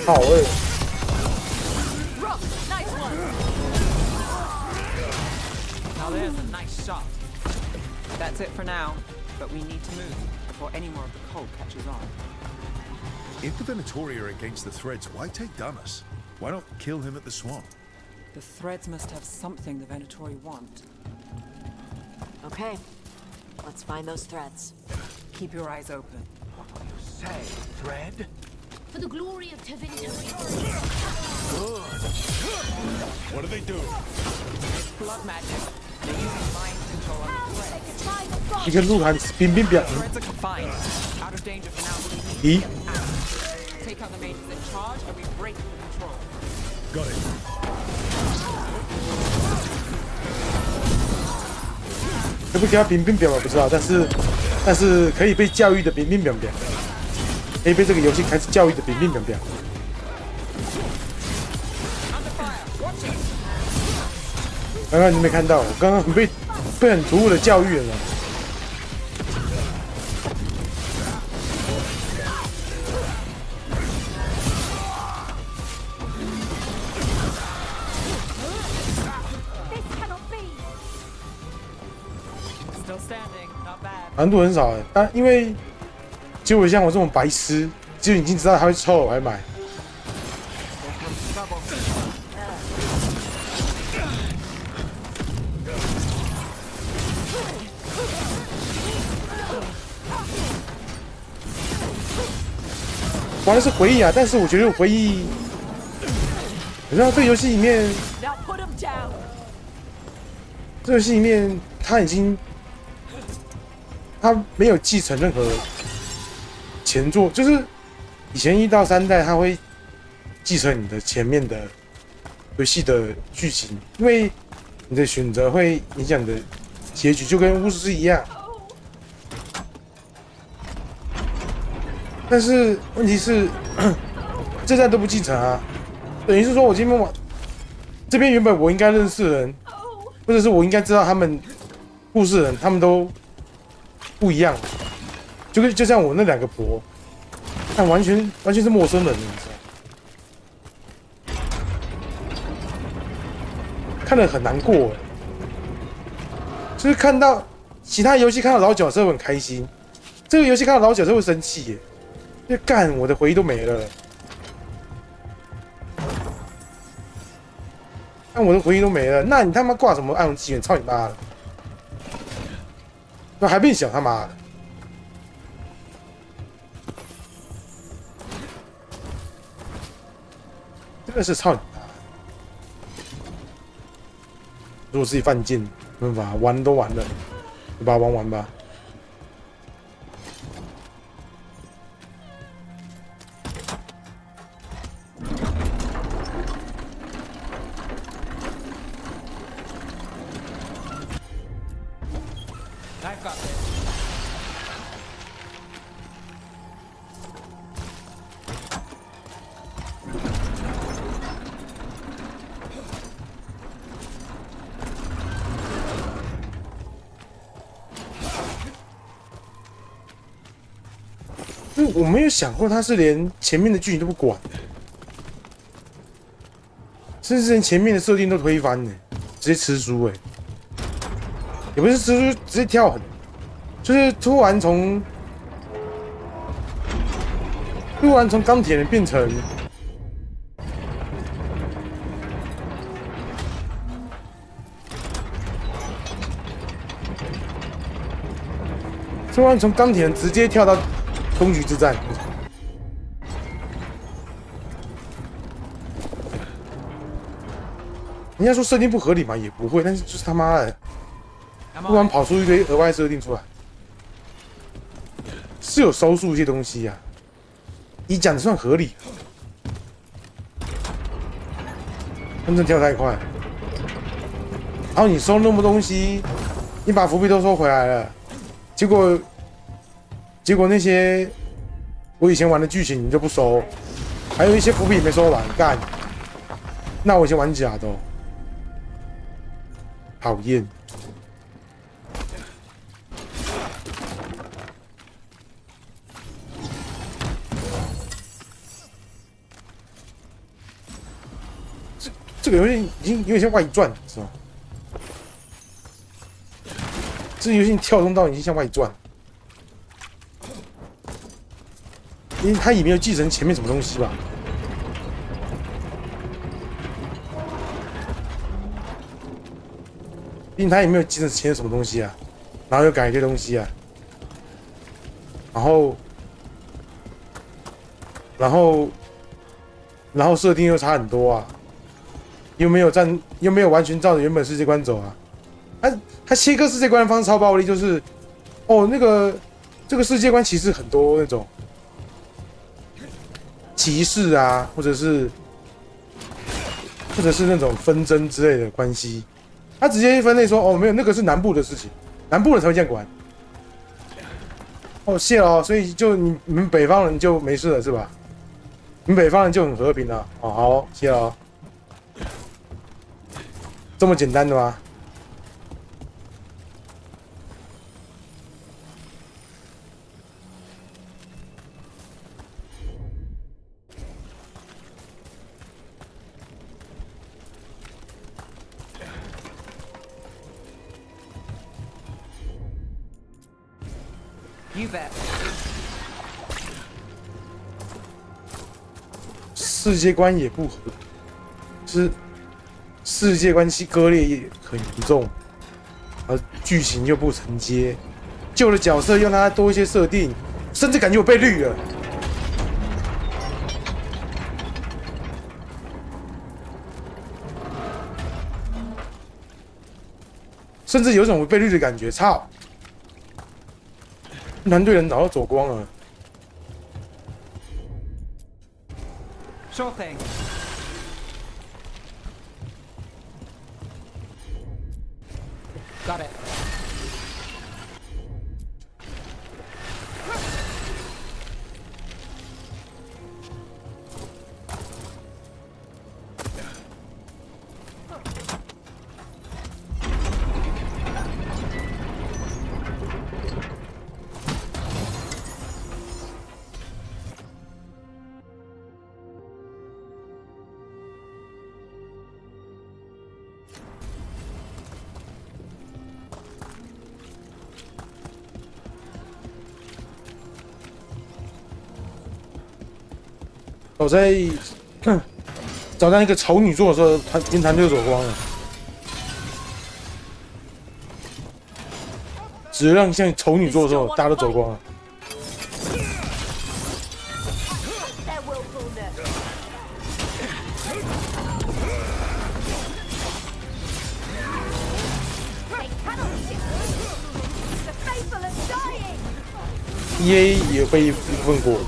好欸。Now there's a nice shot. That's it for now, but we need to move before any more of the cult catches on. If the Venatori are against the Threads, why take Damas? Why not kill him at the Swan? The Threads must have something the Venatori want. Okay, let's find those threads. Keep your eyes open. What will you say, Thread? For the glory of Tevinter. Good. What do they do? Blood magic. They're using mind control on the Threads. 一个鹿晗冰冰表。 Threads are confined. Out of danger for now, but we 咦？ need to get out. Take out the mages in charge, and we break the control. Got it. 可不可以叫冰冰表我不知道，但是可以被教育的冰冰表表，可以被这个游戏开始教育的冰冰表表。刚刚你没看到，我刚刚被很突兀的教育了。难度很少哎，但因为结果像我这种白痴，就已经知道他会抽，我还买。玩的是回忆啊，但是我觉得回忆，你知道这个游戏里面，这个游戏里面他已经。他没有继承任何前作，就是以前1到3代，他会继承你的前面的游戏的剧情，因为你的选择会影响你的结局，就跟巫师一样。但是问题是，这代都不继承啊，等于是说我这边这边原本我应该认识的人，或者是我应该知道他们故事的人，他们都。不一样，就像我那2个婆，但完全是陌生人，你知道？看得很难过哎，就是看到其他游戏看到老角色会很开心，这个游戏看到老角色会生气耶，就干我的回忆都没了，但我的回忆都没了，那你他妈挂什么暗龙纪元？操你妈的！那还变小他妈的！那是超难。如果自己犯贱，没办法，玩都玩了，就把它玩完吧。I've got this. 我没有想过他是连前面的剧情都不管的，甚至连前面的设定都推翻呢，直接吃书哎，也不是吃书，直接跳狠，就是突然从钢铁人变成钢铁人直接跳到东局之战。人家说设定不合理嘛，也不会，但是就是他妈的，突然跑出一堆额外设定出来，是有收束一些东西呀、你讲的算合理，真正跳太快，然后你收那么多东西，你把伏笔都收回来了，结果那些我以前玩的剧情你就不收，还有一些伏笔没收完，干，那我以前玩假的、哦，讨厌。这个游戏已经有点像外传，是吧？这游戏跳动到已经像外传，因为它也没有继承前面什么东西吧？毕竟它也没有继承前面什么东西啊，然后又改一些东西啊，然后设定又差很多啊。又没有完全照着原本世界观走啊！他切割世界观的方式超暴力，就是哦，这个世界观其实很多那种歧视啊，或者是那种纷争之类的关系，他直接分类说哦，没有，那个是南部的事情，南部人才会这样管。哦，谢了哦，所以就你们北方人就没事了是吧？你们北方人就很和平了。哦，好，谢了哦。这么简单的吗？世界观也不合，是世界关系割裂也很严重，而剧情又不承接，旧的角色又让他多一些设定，甚至感觉我被绿了。甚至有种被绿的感觉，操！团队人早就走光了。Sure thing. Got it.早在那个丑女座的时候，团队就走光了。只让像丑女座的时候，大家都走光了。EA 也有被问过。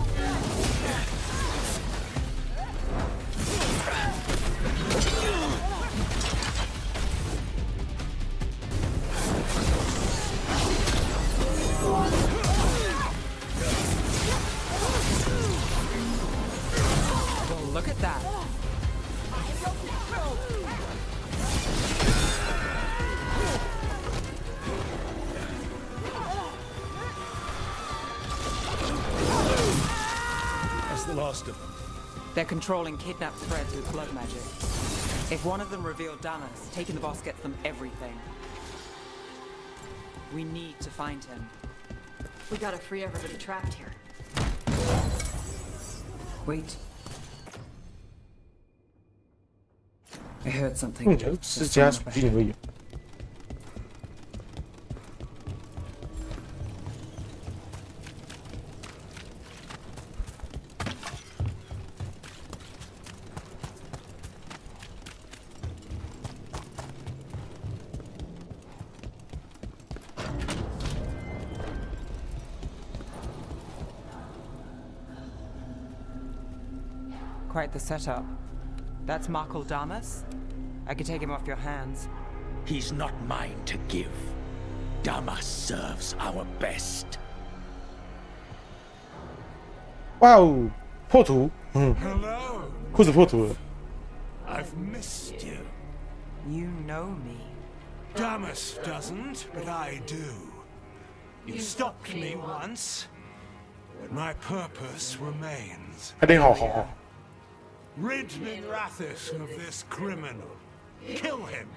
Look at that. That's the last of them. They're controlling kidnapped threads with blood magic. If one of them revealed Damas, taking the boss gets them everything. We need to find him. We gotta free everybody trapped here. Wait. I heard something. 是加属性而已。Quite the setup. That's Markle Damas? I could take him off your hands. He's not mine to give. Damas serves our best. 哇哦，破图，嗯， Hello. 裤子破图了。 I've missed you. You know me. Damas doesn't, but I do. You stopped me once, but my purpose remains. 还得好好好。 Rid Minrathus of this criminal. Kill him.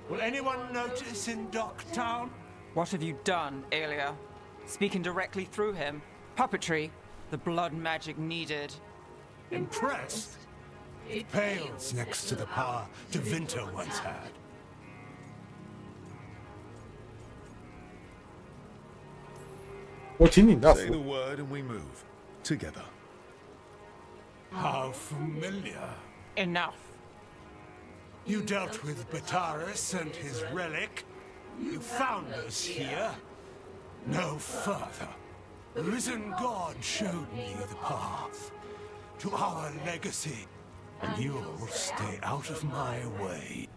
Will anyone notice in Docktown? What have you done, Aelia? Speaking directly through him? Puppetry? The blood magic needed. Impressed? It pales next to the power De Vinter once had. Say the word and we move. Together. How familiar. Enough. You dealt with Bataris and his relic. You found us here. No further. The risen God showed me the path to our legacy, and you'll stay out of my way.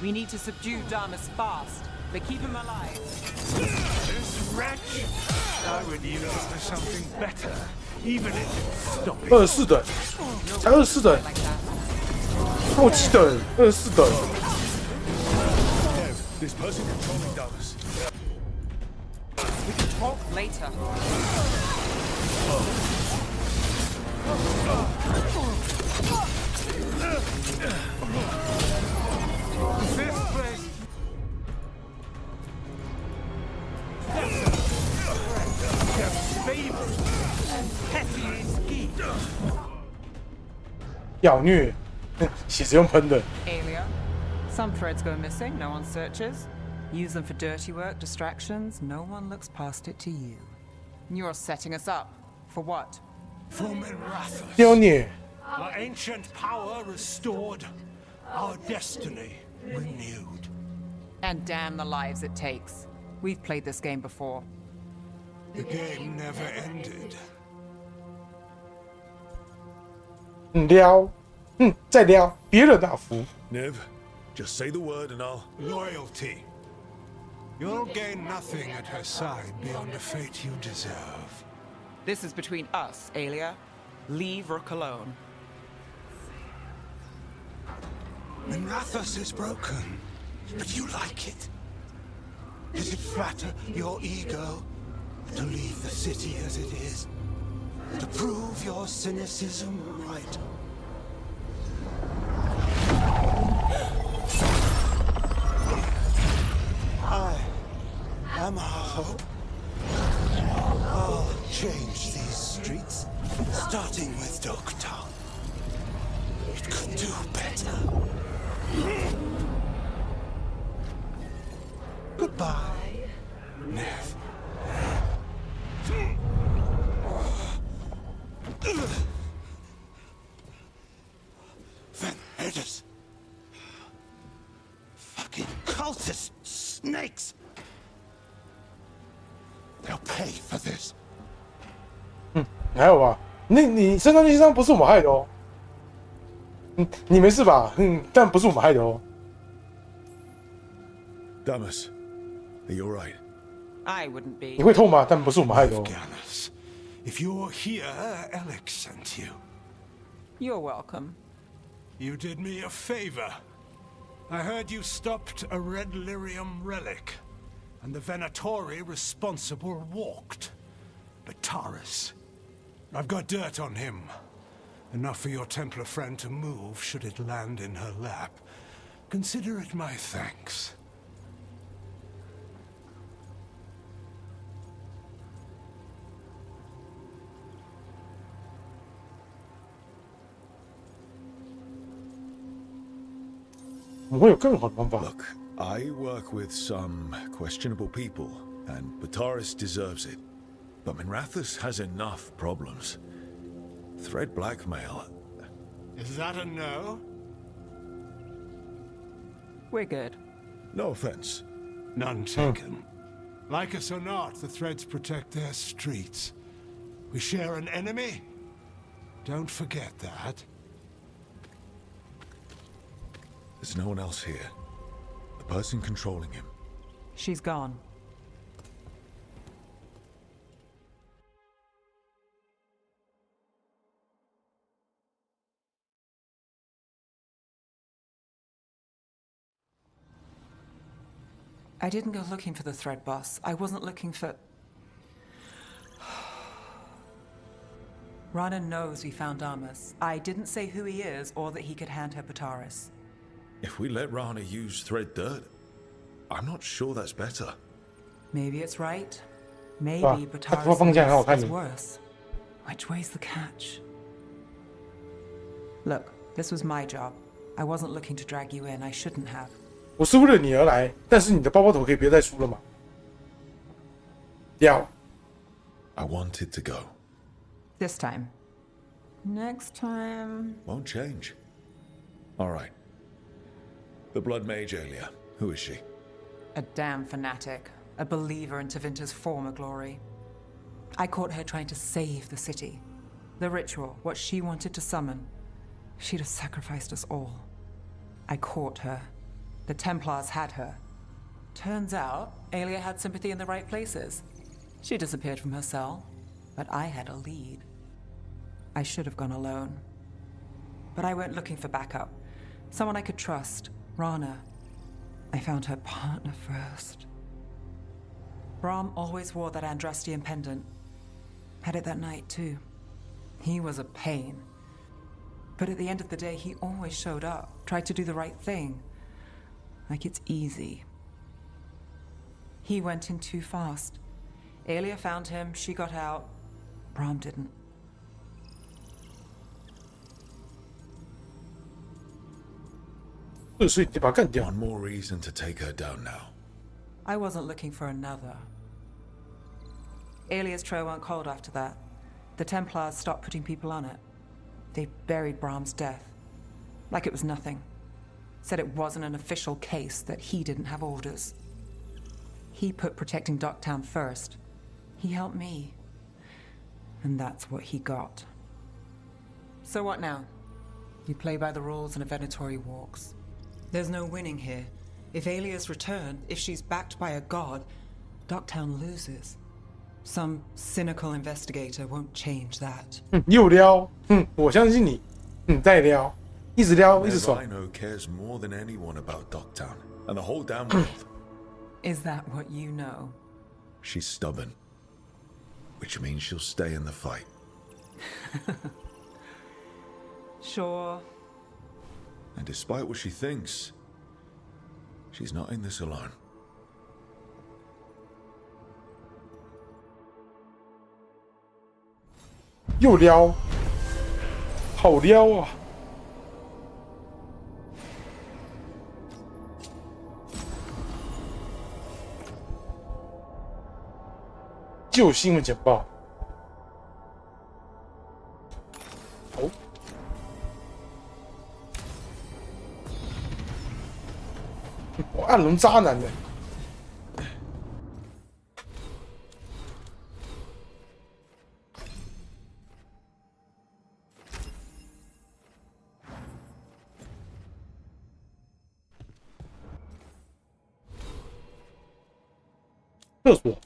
We need to subdue Damas fast, but keep him alive. This wretch! I would use it for something better, even if it's stopping. 24等，才24等，27等，24等。 Dev, this person controlling Damas. We can talk later. This place. Petty ski. 妖虐，血是用喷的。 Aelia, some threads go missing, no one searches. Use them for dirty work, distractions, no one looks past it to you. You're setting us up. For what? For Minrathus. 妖孽。 Our ancient power restored. Our destiny renewed. And damn the lives it takes. We've played this game before. The game never ended. 撩，再撩，别惹大福。 Niv, just say the word and I'll... Loyalty. You'll gain nothing at her side beyond a fate you deserve. This is between us, Aelia. Leave Rook alone. Minrathus is broken, but you like it. Does it flatter your ego to leave the city as it is? To prove your cynicism right? I am our hope. I'll change these streets, starting with Dogtown. It could do better. Goodbye, Nev. Van Herders. Fucking cultist snakes. pay for this. 还好吧？你身上那些伤不是我们害的哦。你没事吧？但不是我们害的哦。Damas, are you all right? I wouldn't be. 你会痛吗？但不是我们害的哦。Gallus, if you're here, Alex sent you. You're welcome. You did me a favor. I heard you stopped a red lyrium relic, and the Venatori responsible walked. Bataris. I've got dirt on him. Enough for your Templar friend to move should it land in her lap. Consider it my thanks. Look, I work with some questionable people, and Bataris deserves it. But Minrathous has enough problems. Thread blackmail. Is that a no? We're good. No offense. None taken. Like us or not, the Threads protect their streets. We share an enemy? Don't forget that. There's no one else here. The person controlling him. She's gone. I didn't go looking for the Thread boss. I wasn't looking for... Rana knows we found Damas. I didn't say who he is or that he could hand her Bataris. If we let Rana use Thread dirt, I'm not sure that's better. Maybe it's right. Maybe Bataris is worse. Which way's the catch? Look, this was my job. I wasn't looking to drag you in. I shouldn't have. 我是为了你而来，但是你的包包头可以别再输了吗？掉。I wanted to go. This time. Next time... Won't change. All right. The Blood Mage Alia. Who is she? A damn fanatic. A believer in Tevinter's former glory. I caught her trying to save the city. The ritual, what she wanted to summon. She'd have sacrificed us all. I caught her. The Templars had her. Turns out, Alia had sympathy in the right places. She disappeared from her cell, but I had a lead. I should have gone alone. But I went looking for backup. Someone I could trust. Rana. I found her partner first. Brahm always wore that Andrastian pendant. Had it that night, too. He was a pain. But at the end of the day, he always showed up, tried to do the right thing. Like it's easy. He went in too fast. Alia found him, she got out. Brahm didn't. One more reason to take her down now. I wasn't looking for another. Alia's trail went cold after that. The Templars stopped putting people on it. They buried Brahm's death. Like it was nothing. Said it wasn't an official case, that he didn't have orders. He put protecting Docktown first. He helped me. And that's what he got. So what now? You play by the rules and a Venatori walks. There's no winning here. If Alia's returned, if she's backed by a god, Docktown loses. Some cynical investigator won't change that. 又撩，我相信你，再撩，一直撩，一直爽。Rhino cares more than anyone about Docktown and the whole damn world. Is that what you know? She's stubborn, which means she'll stay in the fight. Sure. And despite what she thinks, she's not in this alone. 又撩，好撩啊！旧新闻简报。哦，我暗龙渣男的。厕所。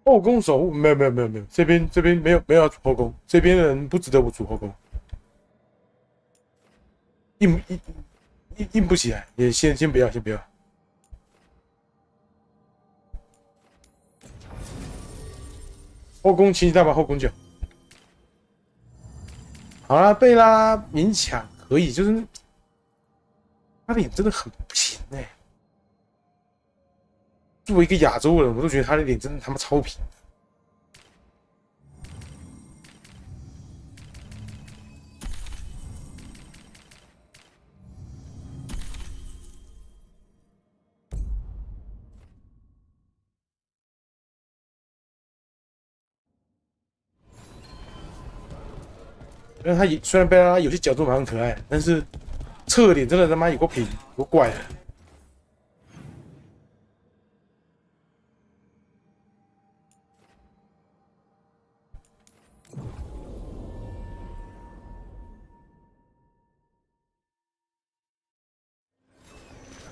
后宫守护没有，这边没有要主后宫，这边的人不值得我主后宫，硬不起来，也先不要，后宫请你大把后宫酒，好啦，贝拉勉强可以，就是他脸真的很不行哎。作为一个亚洲人，我都觉得他的脸真的他妈超平。虽然贝拉有些角度蛮可爱，但是侧脸真的他妈有够平，有够怪的。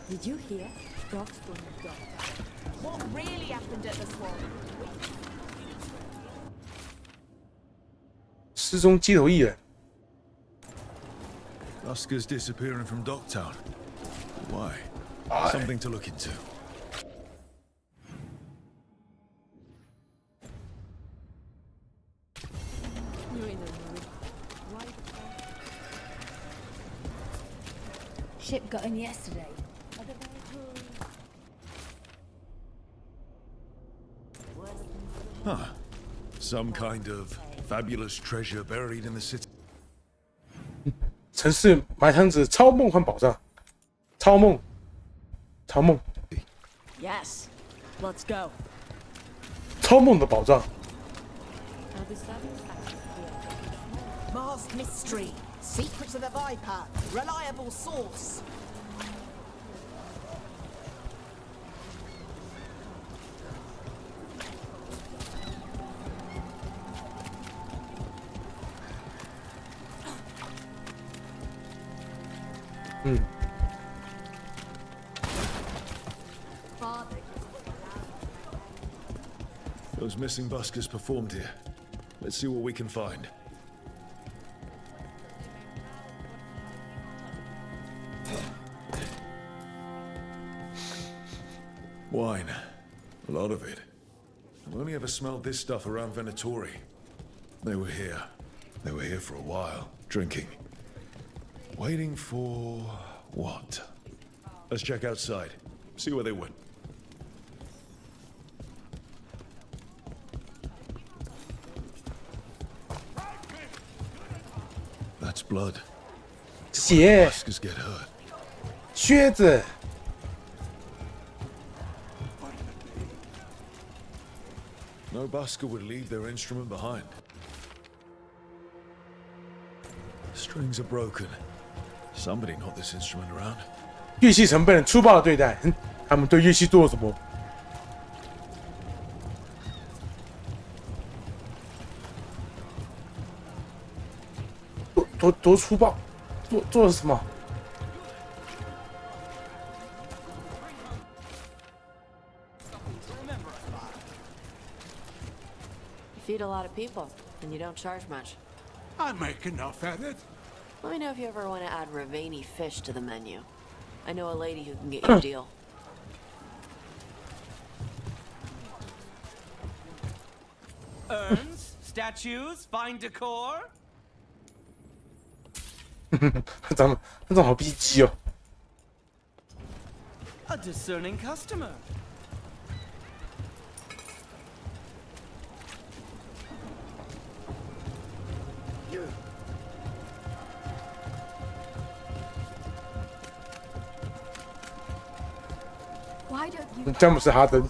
Did you hear? Dogs were gone. What really happened at the swamp? 失踪街头艺人。Oscar's disappearing from Docktown. Why? Something to look into. Ship got in yesterday. Huh. Some kind of fabulous treasure buried in the city. 城市埋藏着超梦幻宝藏，超梦。Yes, let's go. 超梦的宝藏。Masked mystery, secrets of the Viper, reliable source. Those missing buskers performed here. Let's see what we can find. Wine. A lot of it. I've only ever smelled this stuff around Venatori. They were here. They were here for a while, drinking. Waiting for what? Let's check outside. See where they went. That's blood. 血。 Buskers get hurt. 靴子。 No busker would leave their instrument behind. Strings are broken. Somebody knocked this instrument around. 乐器城被人粗暴的对待，他们对乐器做了什么？多粗暴，做了什么？ feed a lot of people, and you don't charge much. I make enough at it. Let me know if you ever want to add Ravani fish to the menu. I know a lady who can get you a deal. Urns, statues, fine decor. 他长得好逼鸡哦。 A discerning customer. Why don't you? 詹姆斯哈登。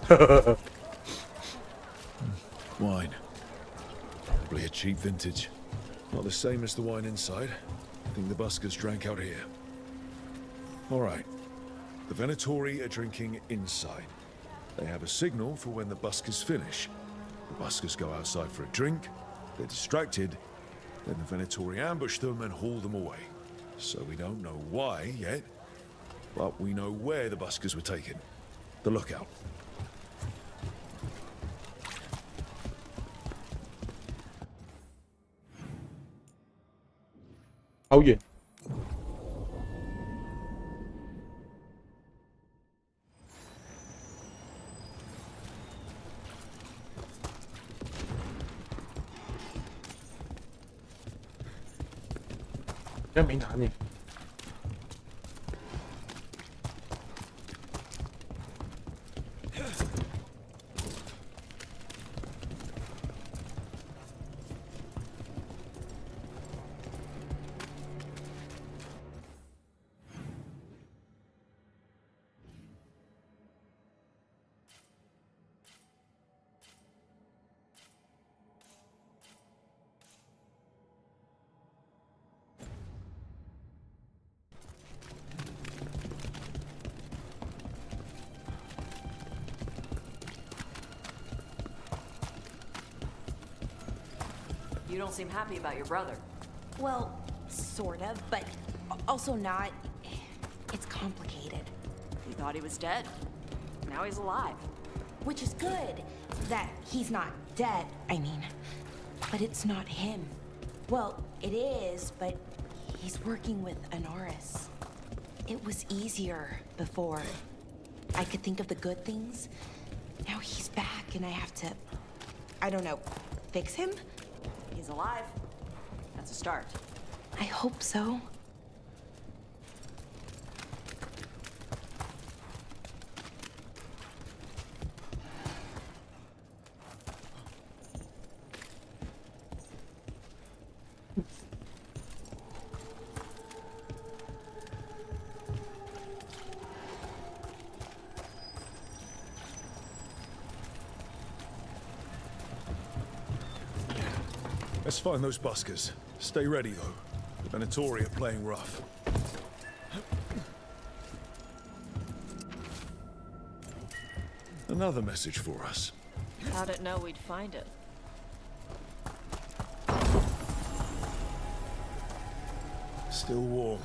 Wine. Probably a cheap vintage. Not the same as the wine inside. I think the buskers drank out here. All right. The Venatori are drinking inside. They have a signal for when the buskers finish. The buskers go outside for a drink. They're distracted. Then the Venatori ambush them and haul them away. So we don't know why yet, but we know where the buskers were taken. The lookout. Hảo远。在没拿呢。 You don't seem happy about your brother. Well, sort of, but also not. It's complicated. You thought he was dead. Now he's alive. Which is good, that he's not dead, I mean. But it's not him. Well, it is, but he's working with Anaris. It was easier before. I could think of the good things. Now he's back and I have to, I don't know, fix him? He's alive. That's a start. I hope so. Let's find those buskers. Stay ready, though. The Venatori are playing rough. Another message for us. How'd it know we'd find it? Still warm.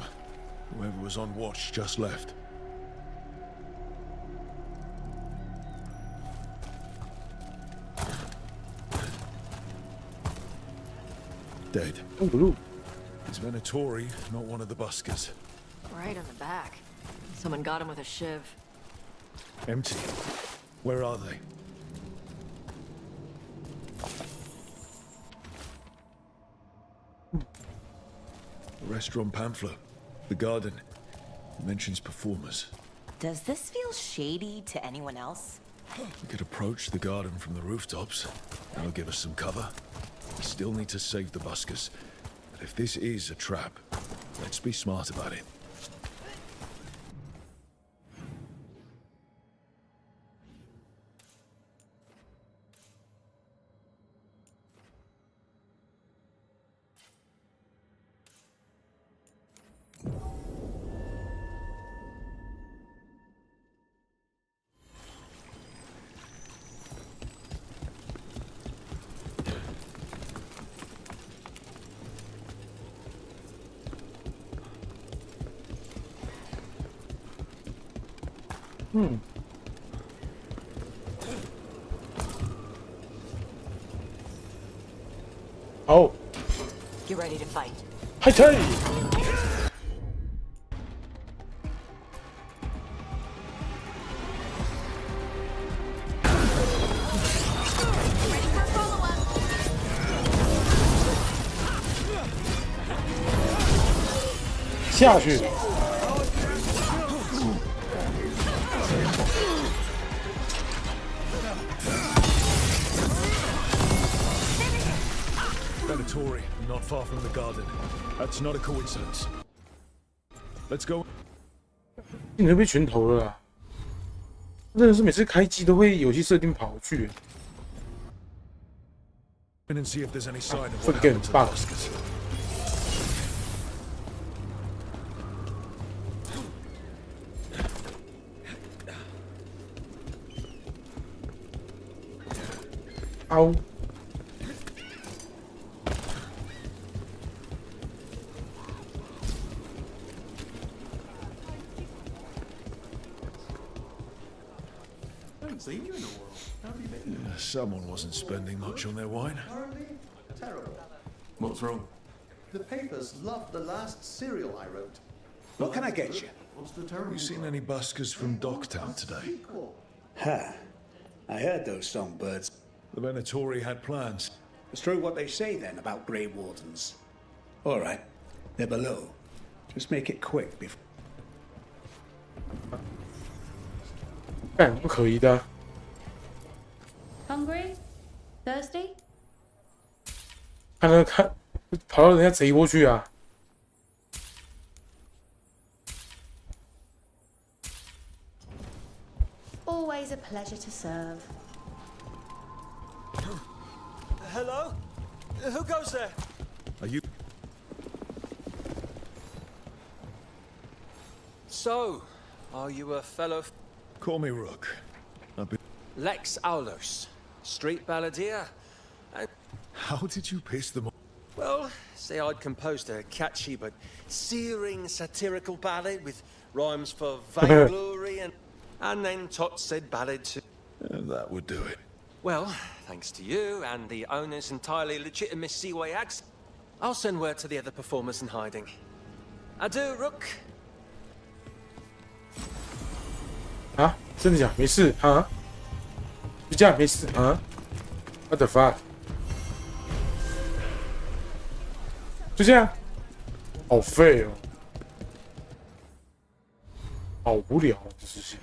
Whoever was on watch just left. Dead. Is Venatori not one of the buskers? Right on the back. Someone got him with a shiv. Empty. Where are they? The restaurant pamphlet. The garden. It mentions performers. Does this feel shady to anyone else? We could approach the garden from the rooftops. That'll give us some cover. We still need to save the buskers. But if this is a trap, let's be smart about it. 好 Get ready to fight. 嗨嗨！下去。Venatori, not far from the garden. That's not a coincidence. Let's go. 竟然被拳头了啦！真的是每次开机都会游戏设定跑去。 And see if there's any sign of what Fucking happened to the fuck. Buskers. 嗷！ Haven't seen you in a while. How have you been? Someone wasn't spending much on their wine. Currently, terrible. What's wrong? The papers loved the last serial I wrote. What can I get you? What's the terrible? You seen any buskers from Docktown today? Huh. I heard those songbirds. The Venatori had plans. It's true what they say then about Grey Wardens. All right. They're below. Just make it quick before... 干不可以的。 Hungry? Thirsty? 看那看，跑到人家贼过去啊！ Always a pleasure to serve. Hello? Who goes there? Are you? So, are you a fellow? Call me Rook. I've been... Lex Aulos, street balladeer. How did you piss them off? Well, say I'd composed a catchy but searing satirical ballad with rhymes for vainglory and then Tot said ballad too. That would do it. Well, thanks to you and the owner's entirely legitimate Seaway accent, I'll send word to the other performers in hiding. Adieu, Rook. 啊，真的假？没事啊？就这样没事啊 ？What the fuck？ 就这样，好废哦，好无聊这事情。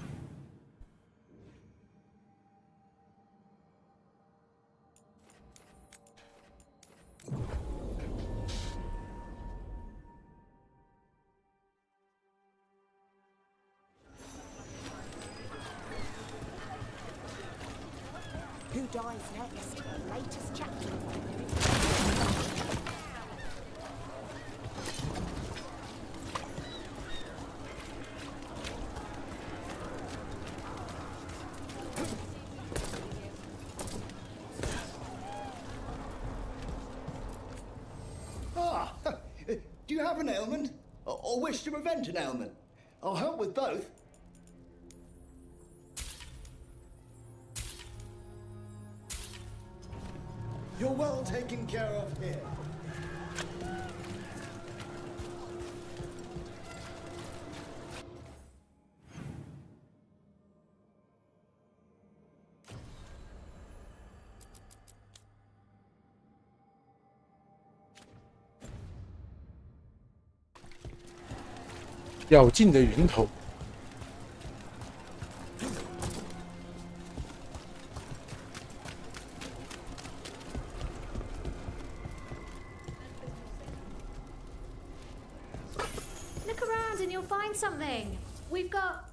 Who dies next? Latest chapter. Ah, do you have an ailment? Or wish to prevent an ailment? I'll help with both. You're well taken care of here.《咬尽的源头》。 Look around and you'll find something. We've got,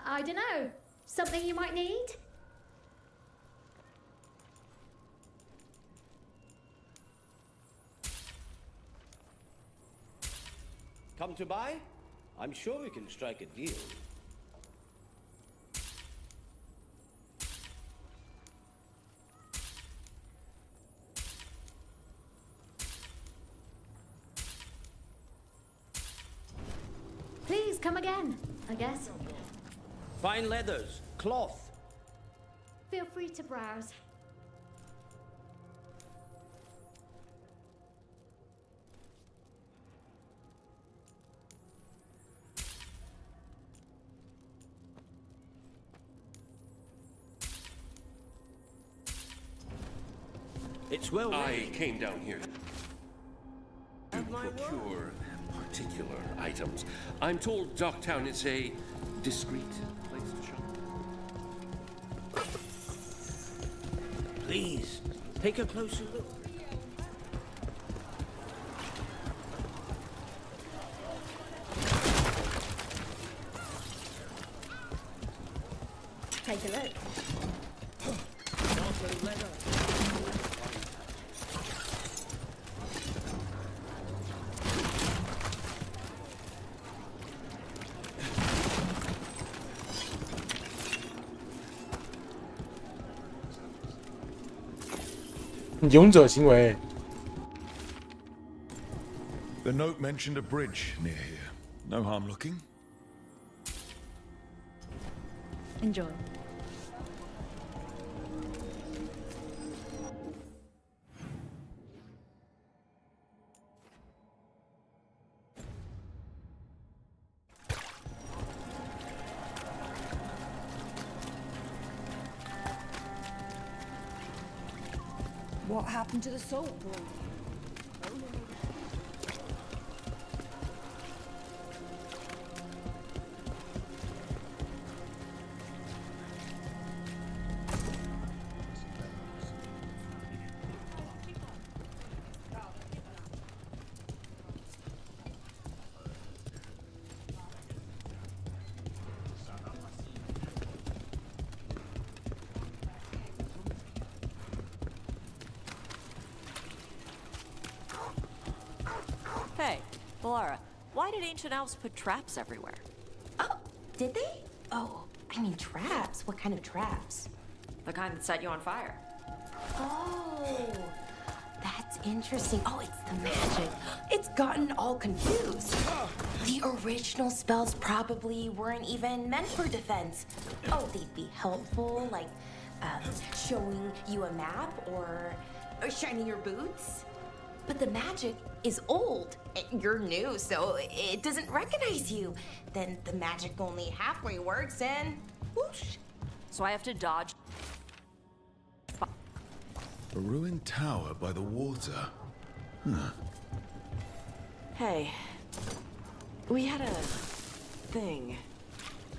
I don't know, something you might need? Come to buy? I'm sure we can strike a deal. Please come again, I guess. Fine leathers, cloth. Feel free to browse. It's well I made. came down here to procure particular items. I'm told Docktown is a discreet place to shop. Please, take a closer look. Take a look. The note mentioned a bridge near here. No harm looking. Enjoy. What happened to the salt boy? Hey, Laura, why did ancient elves put traps everywhere? Oh, did they? Oh, I mean traps. What kind of traps? The kind that set you on fire. Oh, that's interesting. Oh, it's the magic. It's gotten all confused. The original spells probably weren't even meant for defense. Oh, they'd be helpful, like showing you a map or shining your boots. But the magic is old. You're new, so it doesn't recognize you. Then the magic only halfway works and whoosh. So I have to dodge. A ruined tower by the water. Huh. Hey, we had a thing.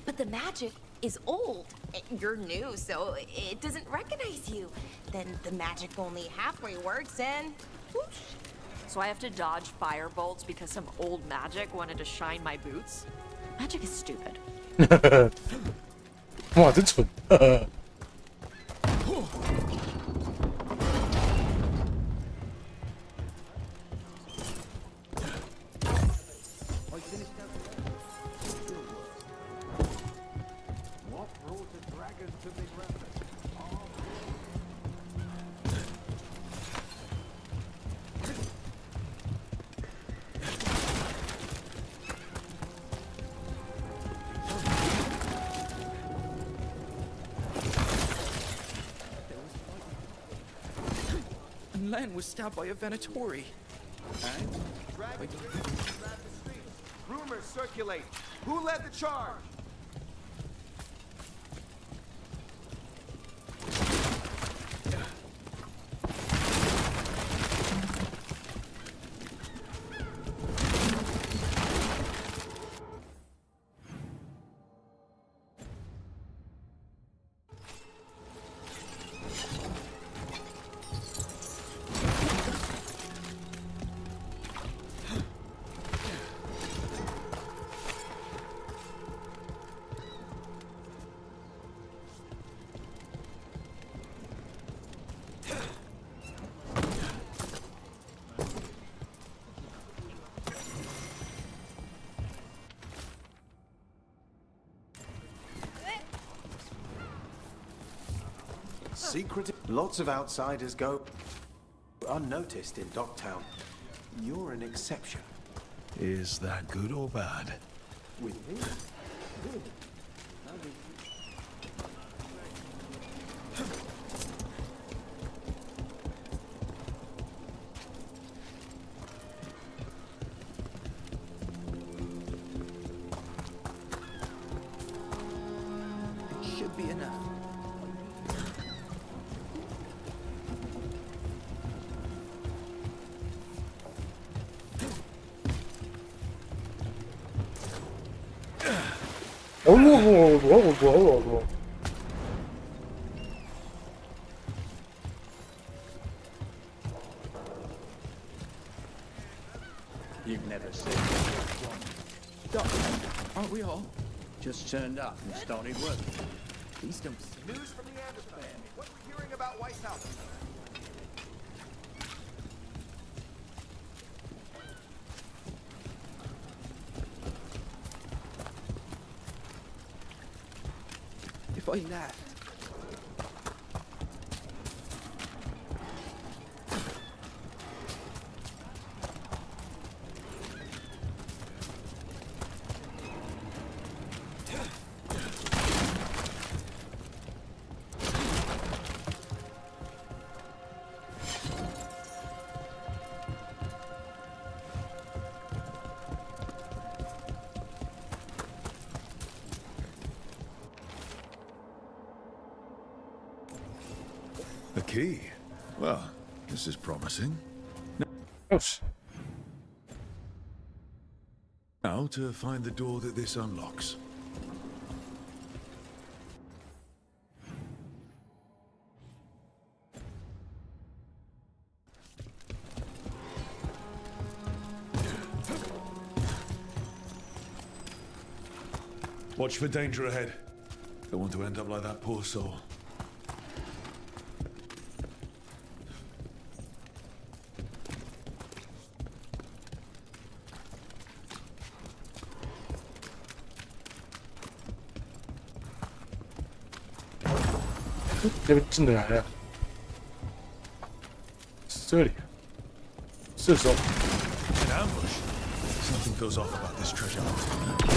But the magic is old. You're new, so it doesn't recognize you. Then the magic only halfway works and whoosh. So I have to dodge fire bolts because some old magic wanted to shine my boots? Magic is stupid. 哇，真蠢！Len was stabbed by a Venatori. Rumors circulate. Who led the charge? Secret. Lots of outsiders go unnoticed in Docktown. You're an exception. Is that good or bad? With me? Good. It should be enough. You've never seen one. Doctor, aren't we all? Just turned up and started working. These don't seem... News from the Amazon. What we're hearing about White House. If I left... A key. Well, this is promising. Now to find the door that this unlocks. Watch for danger ahead. Don't want to end up like that poor soul. Something feels off about this treasure hunt.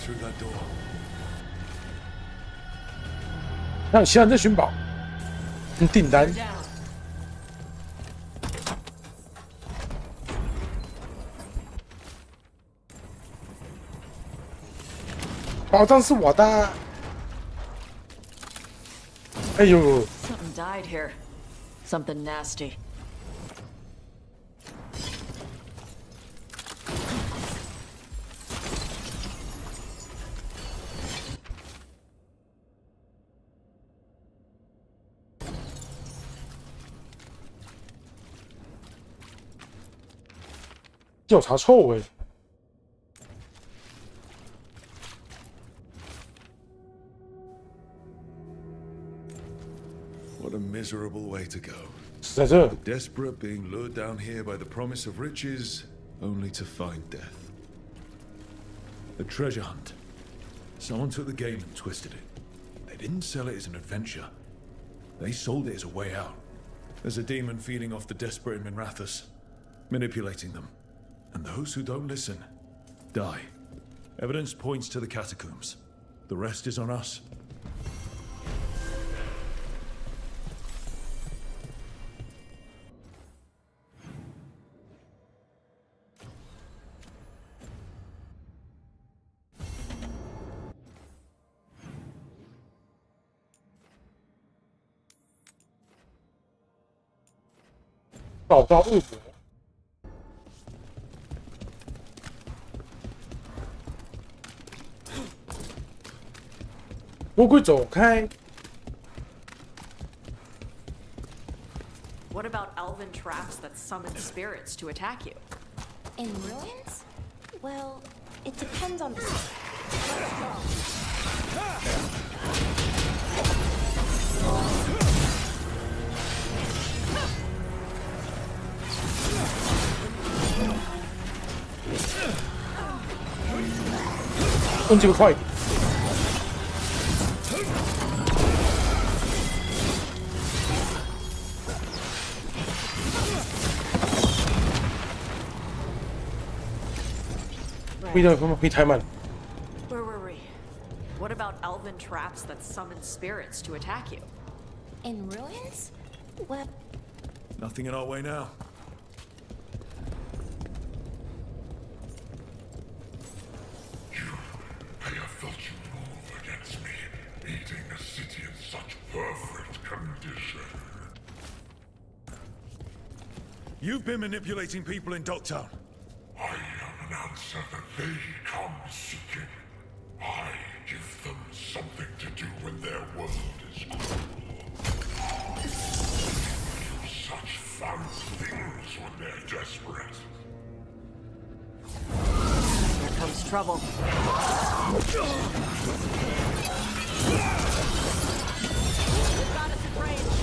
through that door. 让其他人在寻宝，订单。宝藏是我的。哎呦 Something died here. Something nasty. "调查臭味。What a miserable way to go. 是在这。 The desperate being lured down here by the promise of riches, only to find death. A treasure hunt. Someone took the game and twisted it. They didn't sell it as an adventure. They sold it as a way out. There's a demon feeding off the desperate in Minrathous, manipulating them. And those who don't listen, die. Evidence points to the catacombs. The rest is on us. 魔鬼走开！ What about elven traps that summon spirits to attack you? In ruins? Well, it depends on the. Let's go. 攻击会快一点。会太慢了。 Where were we? What about elven traps that summon spirits to attack you? In ruins? Well. Nothing in our way now. I have felt you move against me, eating a city in such perfect condition. You've been manipulating people in Dogtown. I am an answer that they come seeking. I give them something to do when their world is cruel. They do such fun things when they're desperate. Here comes trouble. We've got us in range.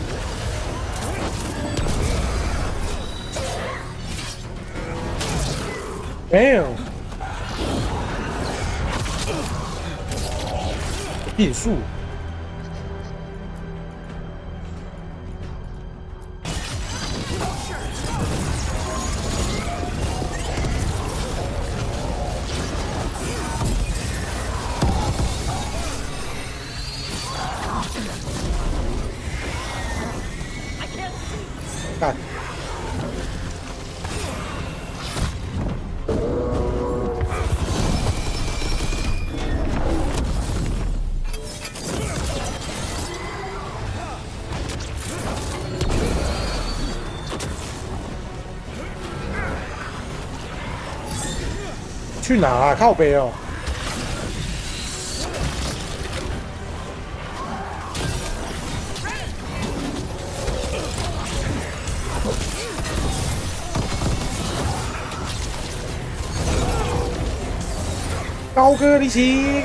Damn. 变速。干。 去哪啊？靠北哦！高歌离奇。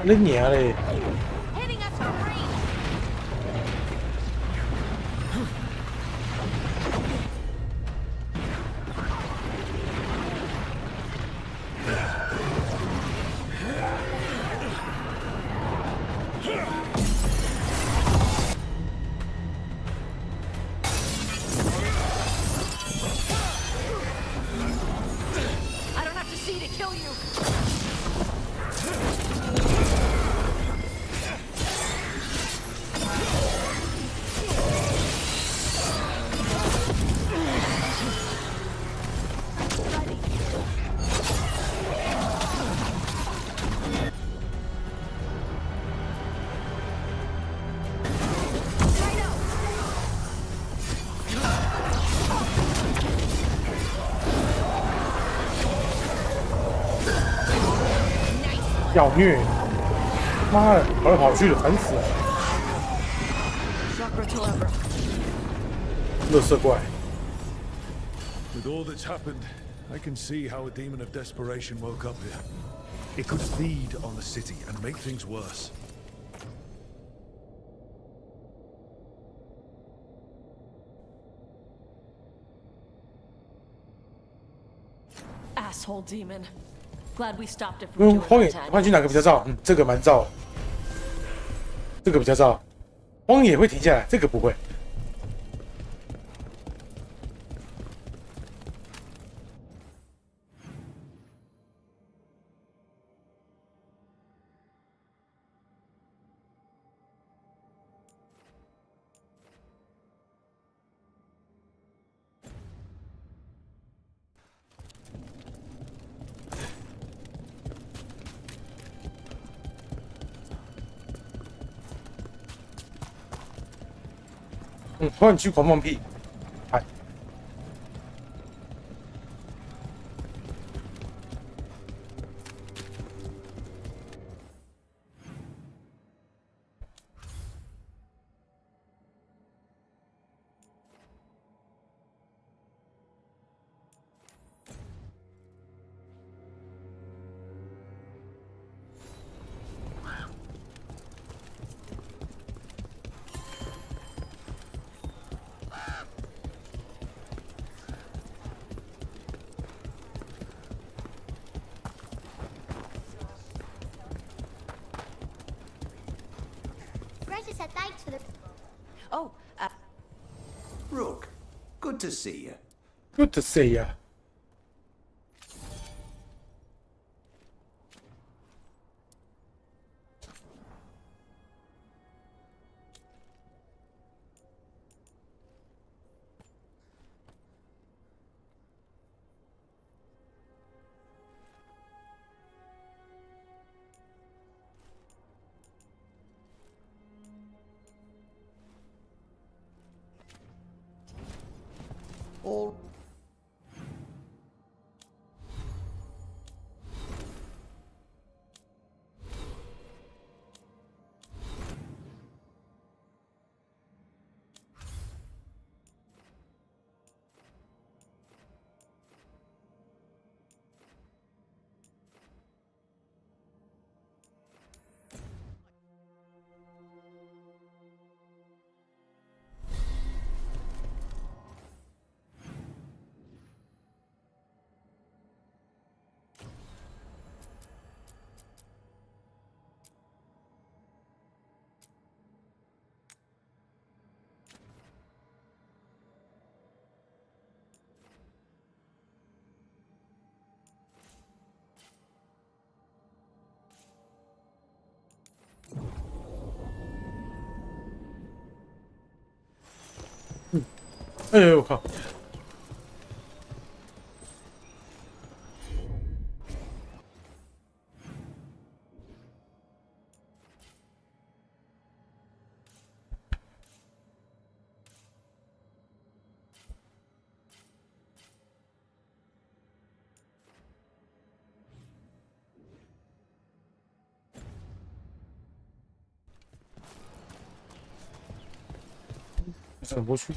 你娘嘞！ 要虐！妈的，跑来跑去的，烦死了！垃圾怪。 With all that's happened, I can see how a demon of desperation woke up here. It could feed on the city and make things worse. Asshole demon. Glad we stopped it from 荒 doing 野 that. 换去哪个比较燥？这个蛮燥，这个比较燥。荒野会停下来，这个不会。换去狂放屁。哎，Greta said thanks for the. Oh, Rook, good to see you. Good to see ya. 哎呦我靠！怎么过去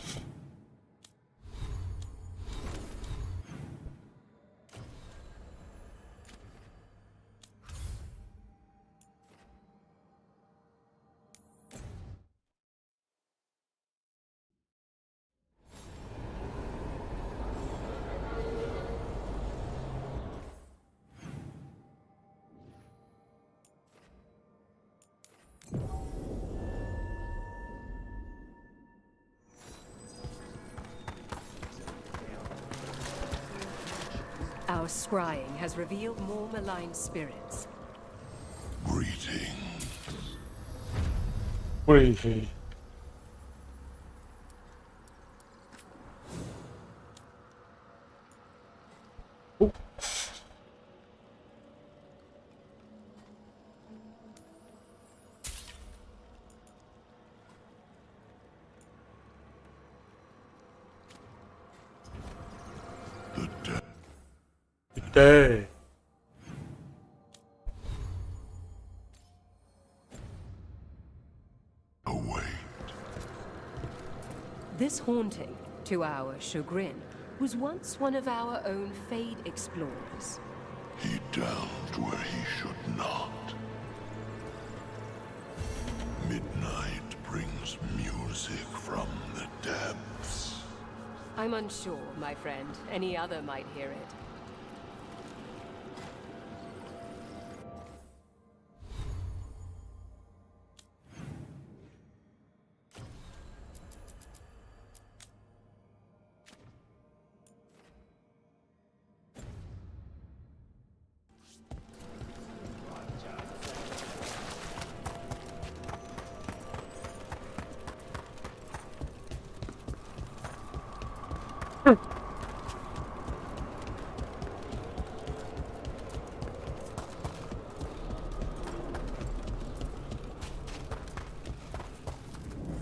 ？Our scrying has revealed more malign spirits. Greetings. Greetings. Day. Await. This haunting, to our chagrin, was once one of our own Fade explorers. He delved where he should not. Midnight brings music from the depths. I'm unsure, my friend. Any other might hear it.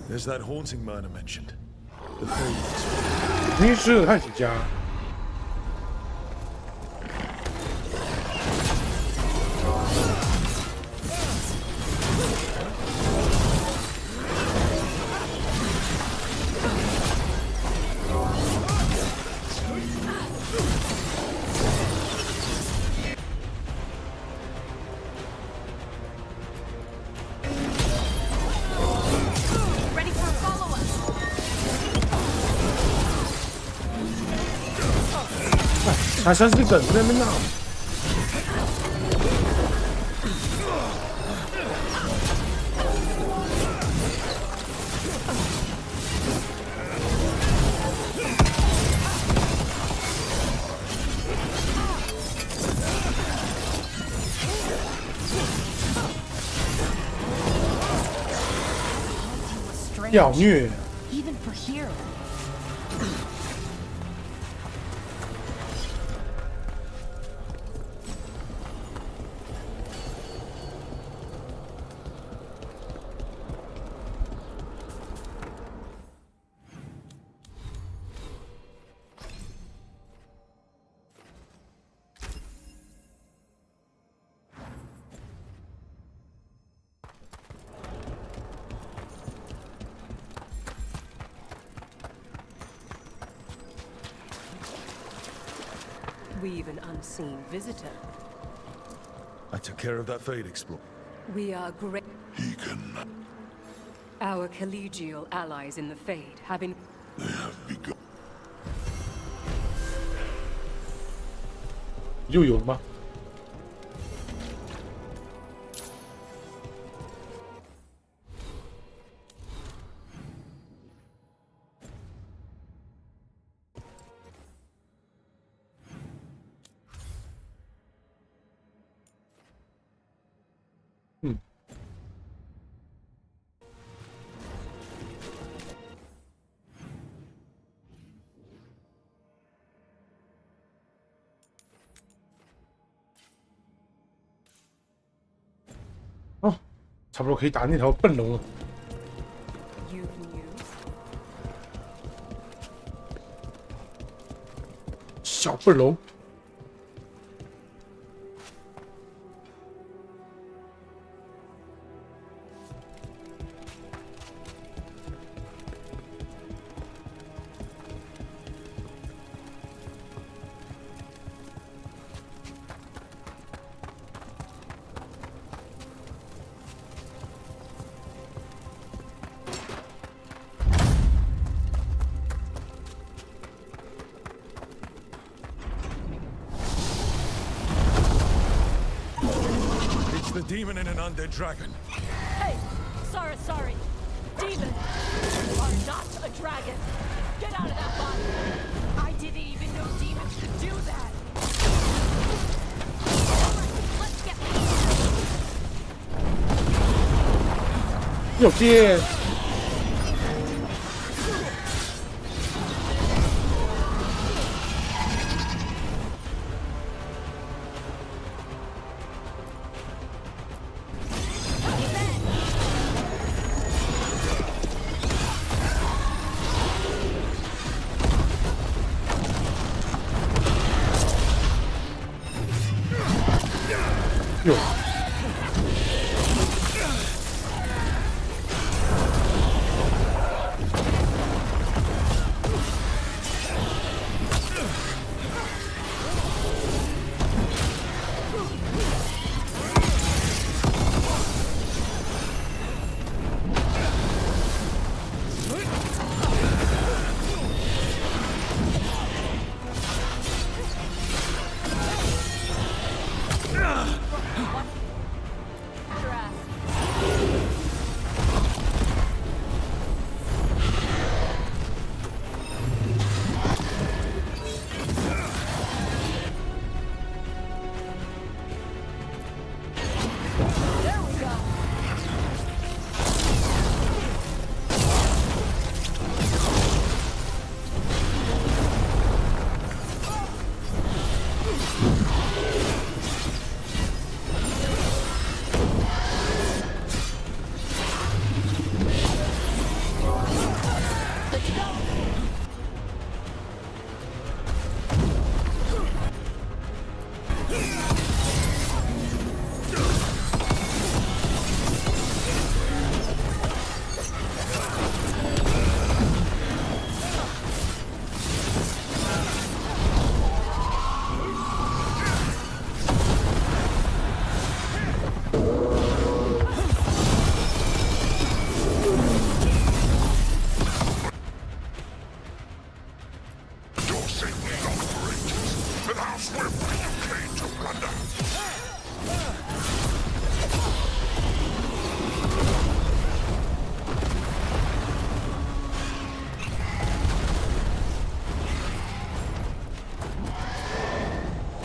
There's that haunting man I mentioned. The Fade. 灵使探险家。还像是梗在那边闹。屌虐。Even for here. We've an unseen visitor. I took care of that Fade explorer. We are great. He can. Our collegial allies in the Fade have been. They have begun. 又有吗？哦，差不多可以打那条笨龙了。小笨龙。The demon and an undead dragon. Hey! Sorry. Demon! You are not a dragon! Get out of that body! I didn't even know demons could do that! Alright, let's get... 有剑。哟。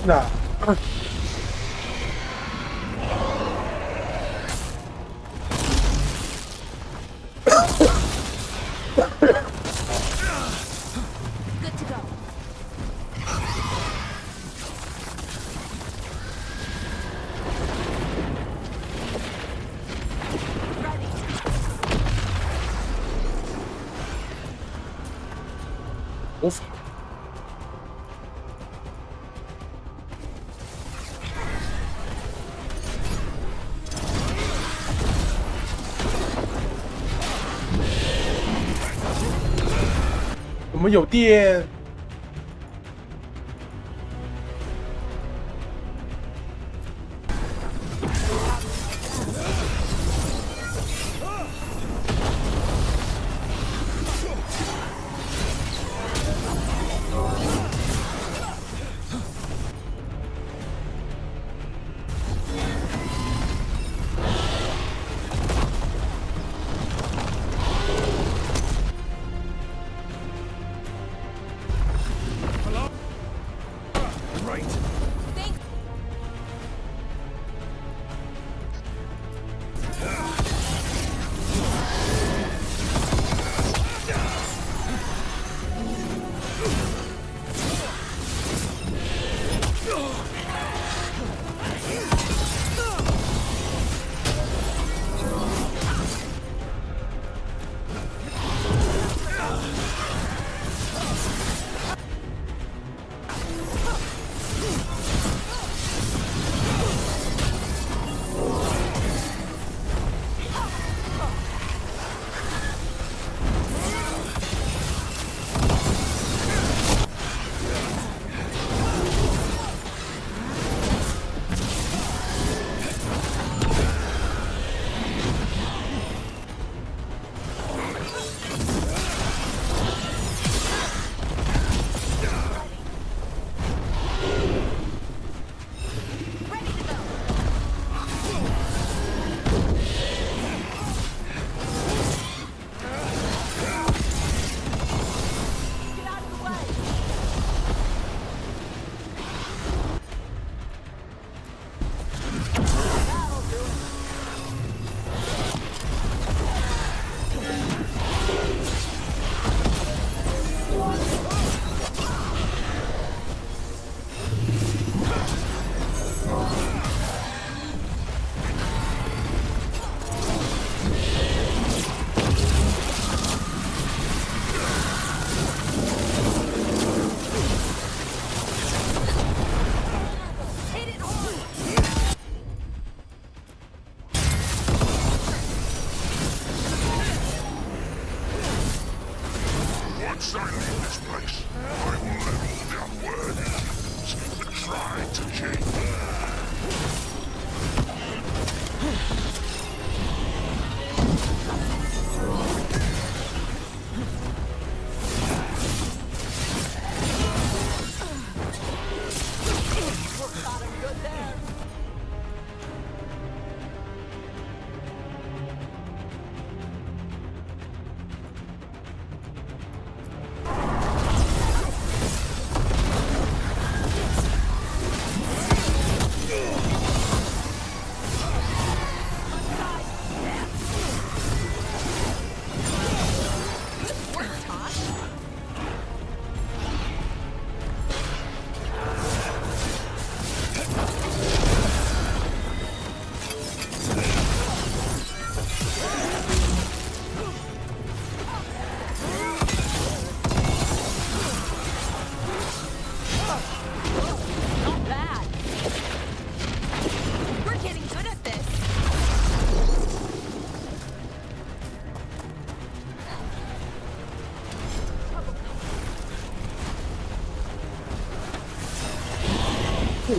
那。我们有电。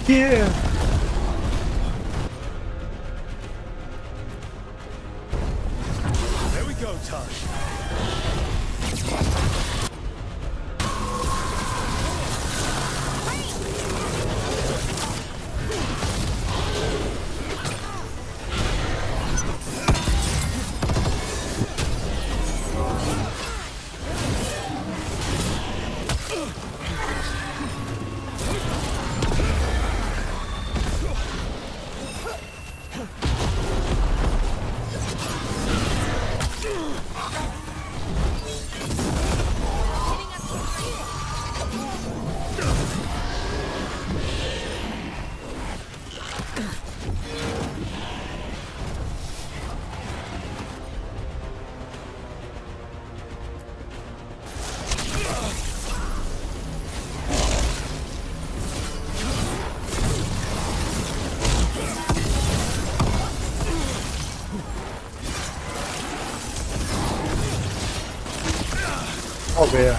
Yeah. There we go, Tosh. 靠背啊！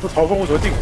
不嘲讽我怎么定？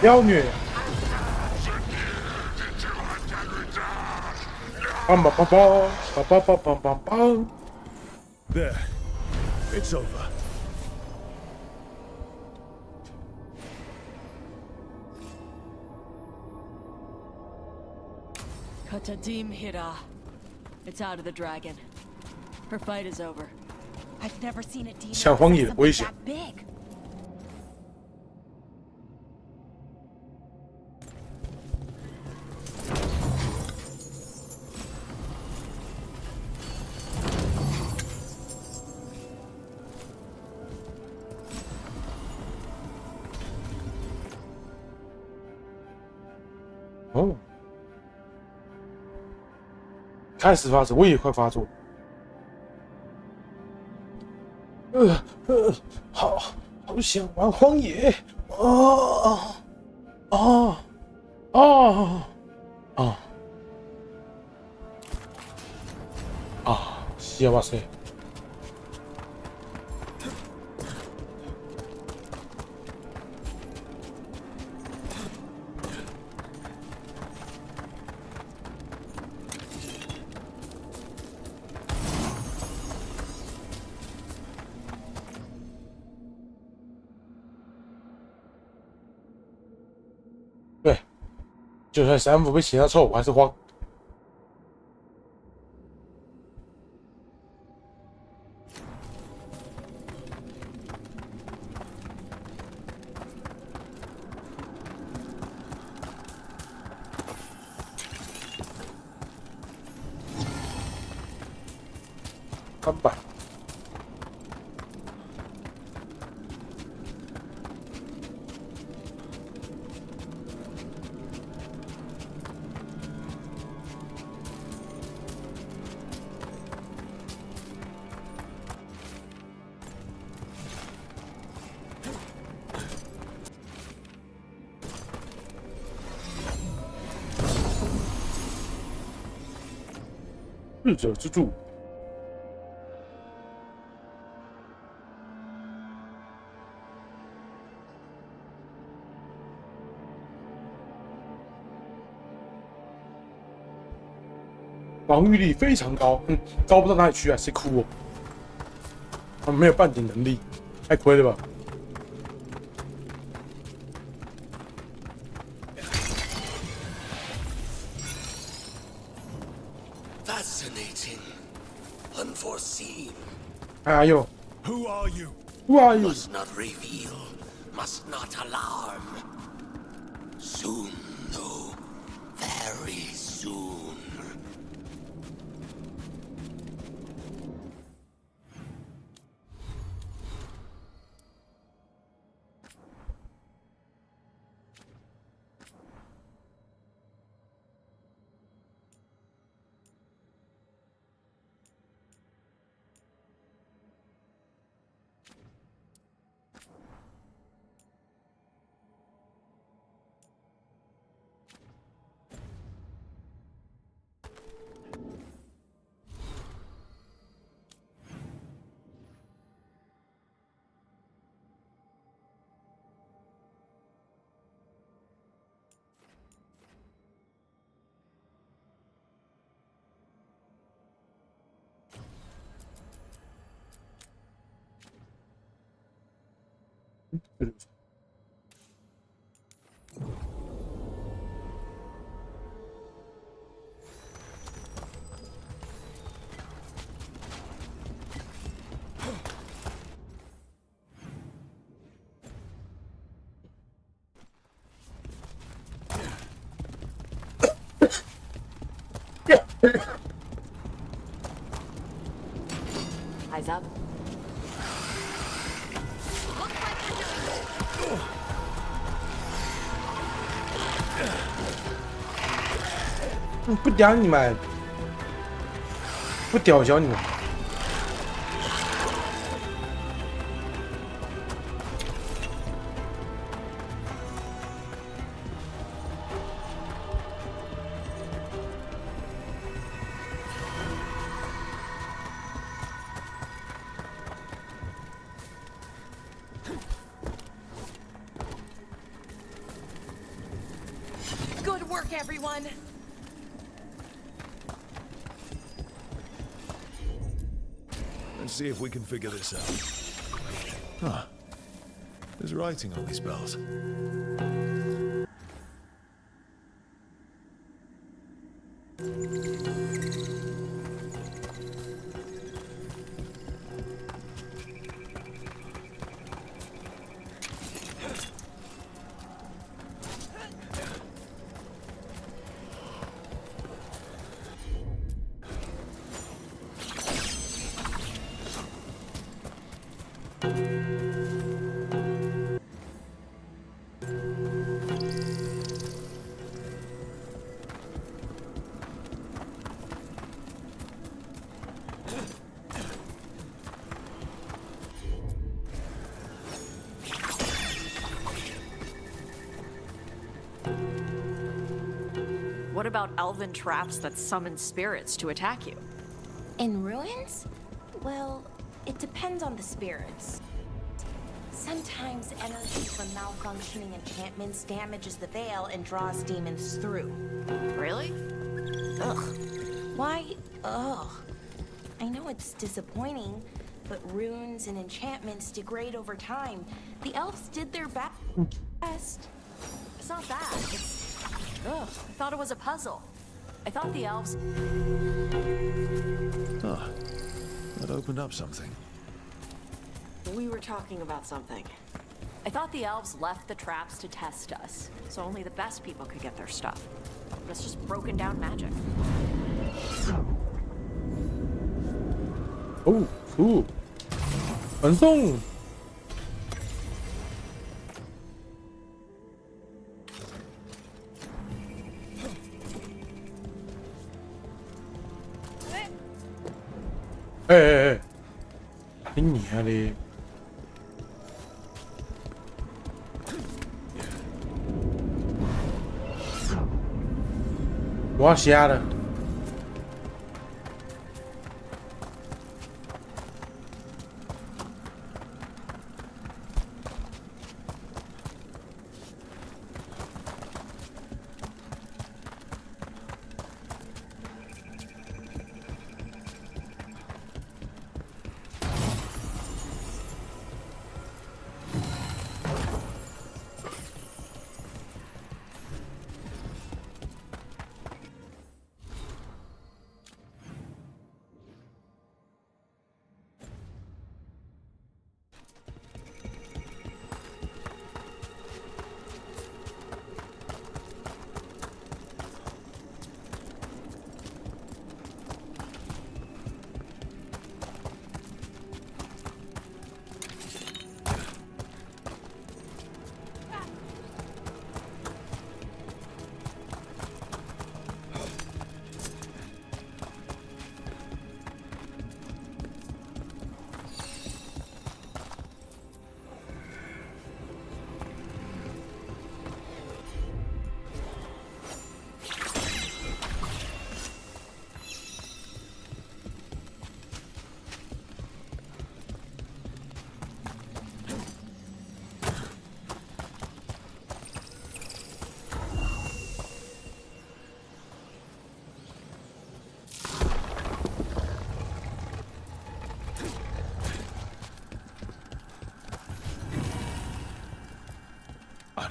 妖女，梆梆梆梆梆梆梆梆梆梆。There, it's over. Katadim Hira. It's out of the dragon. Her fight is over. I've never seen a demon 像荒野的危险。 that big. 哦，开始发作，我也快发作。好想玩荒野幸せ。对，就算三副被洗到臭，我还是慌。看板。 智者之柱，防御力非常高，高不到哪里去啊！谁哭哦？他们没有半点能力，太亏了吧！ Fascinating. Unforeseen. Who are you? Who are you? Must not reveal. Must not alarm. Soon, though. Very soon. Eyes up. 不屌你们，不屌小你们。Good work, everyone. Let's see if we can figure this out. Huh. There's writing on these bells. What about elven traps that summon spirits to attack you? In ruins? Well, it depends on the spirits. Sometimes energy from malfunctioning enchantments damages the veil and draws demons through. Really? Ugh. Why? Ugh. I know it's disappointing, but runes and enchantments degrade over time. The elves did their best. It's not that. It's... Ugh, I thought it was a puzzle. I thought the elves... Ah, that opened up something. We were talking about something. I thought the elves left the traps to test us, so only the best people could get their stuff. But it's just broken down magic. Oh, cool. 传送。哎，你娘的！我要瞎了。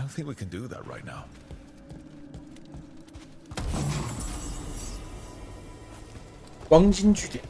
don't think we can do that right now. 黄金据点。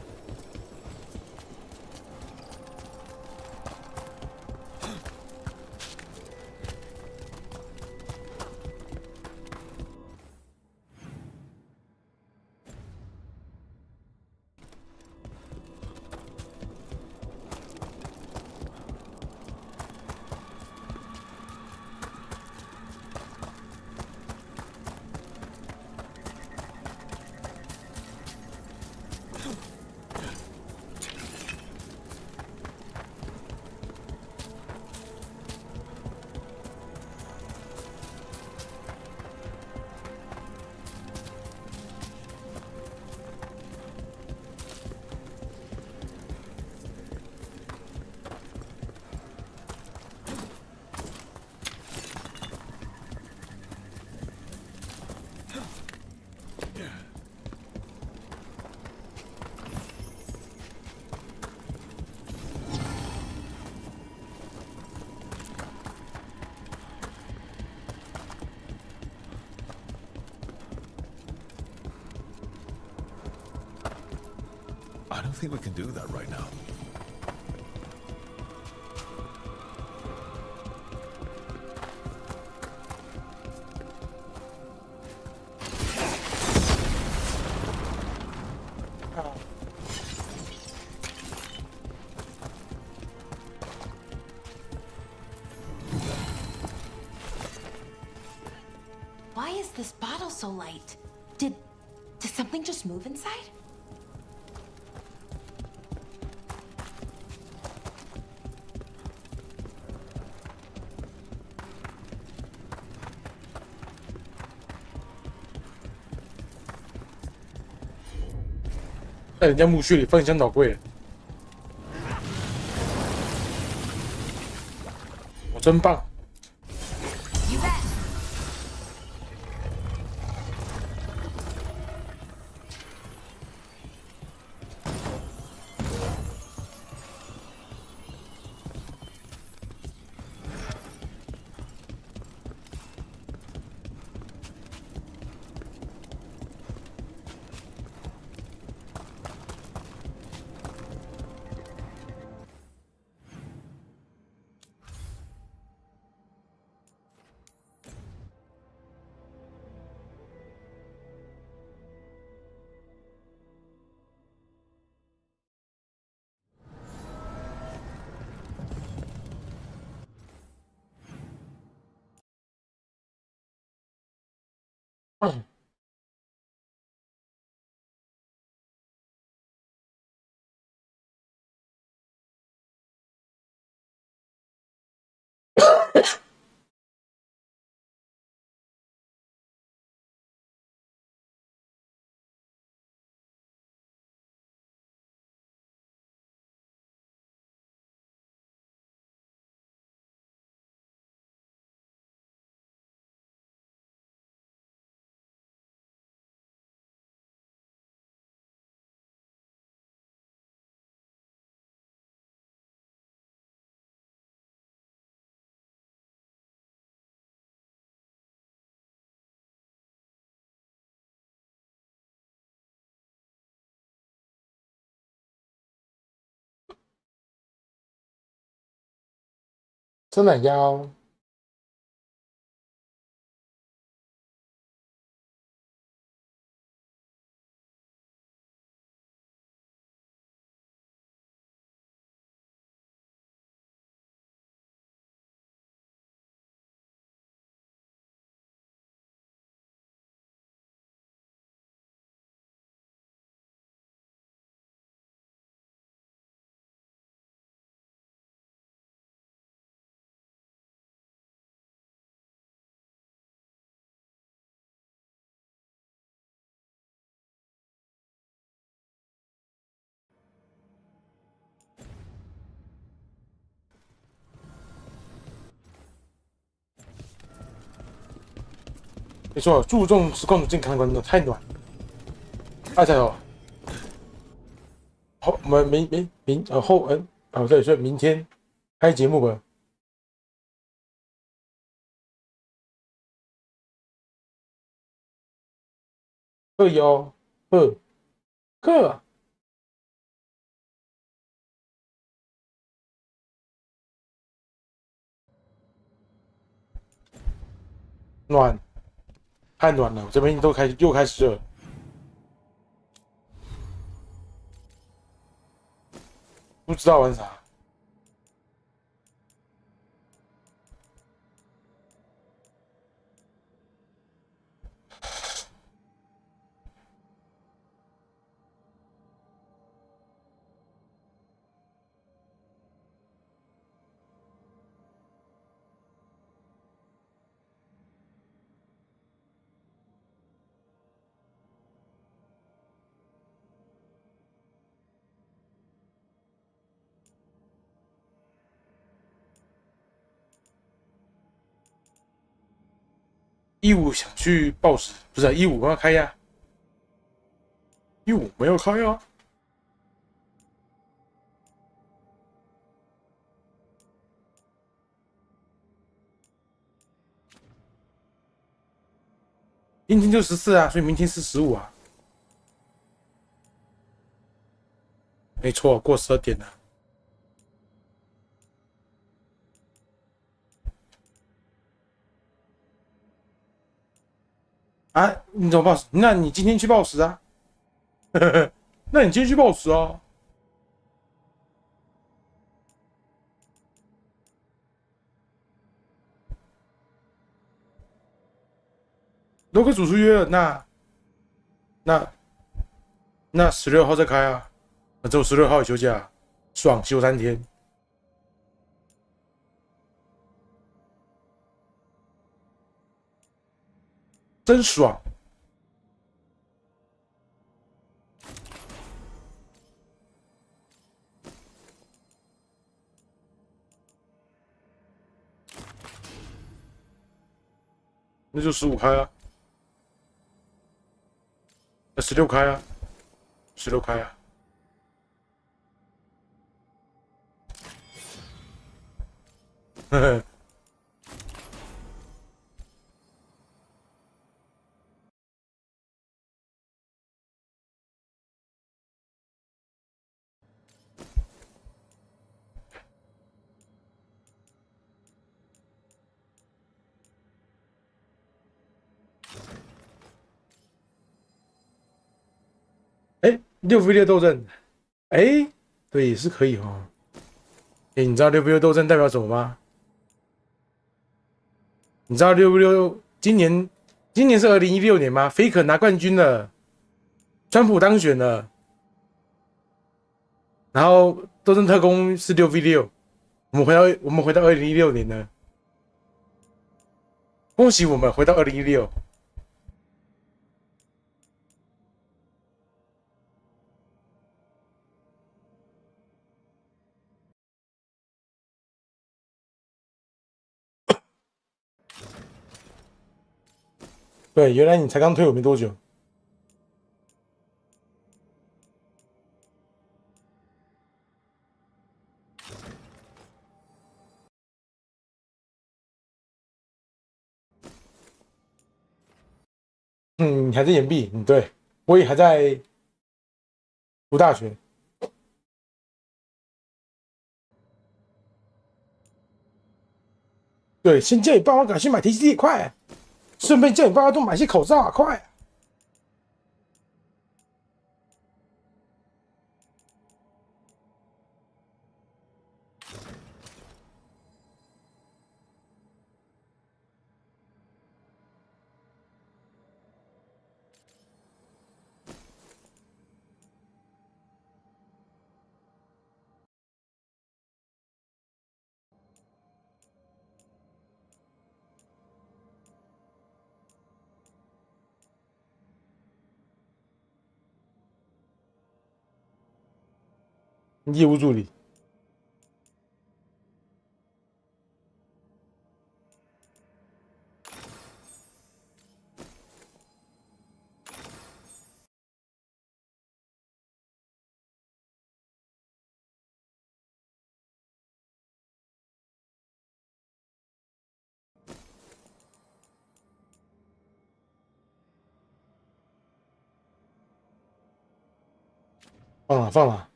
I don't think we can do that right now. Why is this bottle so light? Did something just move inside? 在人家墓穴里翻箱倒柜了，我真棒！真奶腰。没错，注重实况的健康观众太暖了。大家哦，后我们对，所以明天开节目吧。可以哦，可。暖，太暖了，我这边又开始热。不知道玩啥。15想去报时，不是15我要开呀，15没有开呀。今天就14啊，所以明天是15啊。没错，过12点了。啊，你怎么报时？那你今天去报时啊？那你今天去报时啊？都跟主厨约了，那16号再开啊？那只有16号有休假，爽，休3天，真爽。那就15开啊，16开啊，16开啊。呵呵。6v6斗阵，对，也是可以哦。你知道6v6斗阵代表什么吗？你知道6v6今年是2016年吗？Faker 拿冠军了，川普当选了，然后斗阵特工是6v6，我们回到2016年了，恭喜我们回到2016。对，原来你才刚退伍没多久。你还在延毕，对，我也还在读大学。对，先叫你爸妈赶去买 TCD，快！顺便叫你爸妈多买些口罩啊，快！业务助理。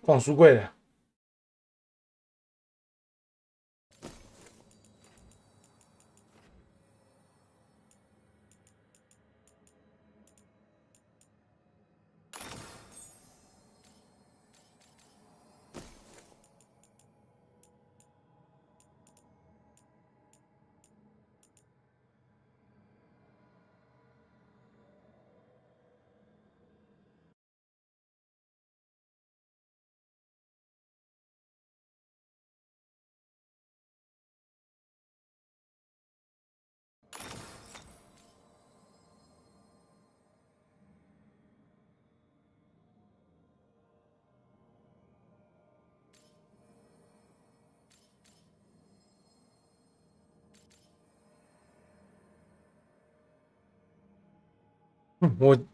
放书柜了。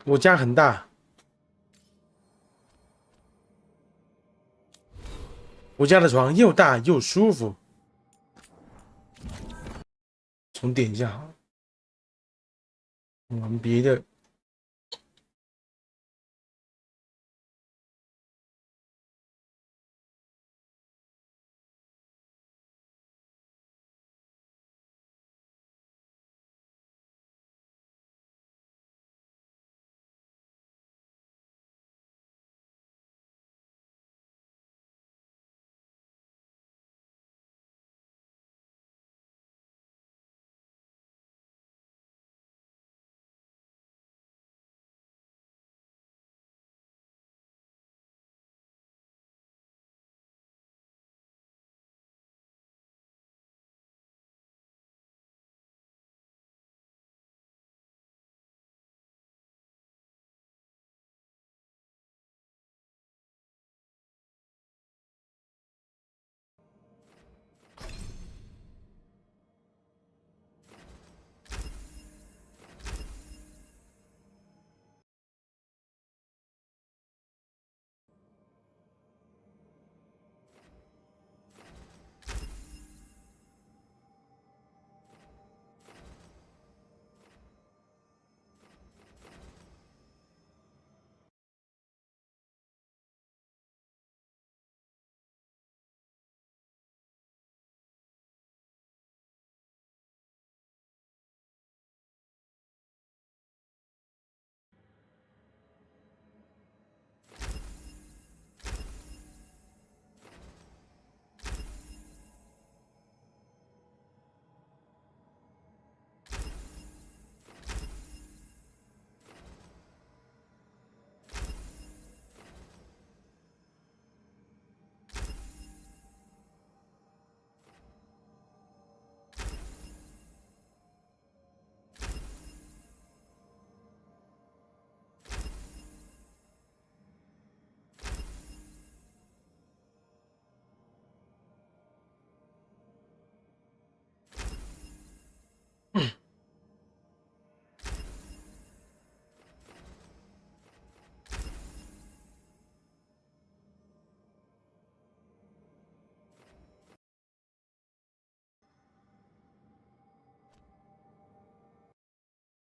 我家很大，我家的床又大又舒服。重点一下好了，我们别的。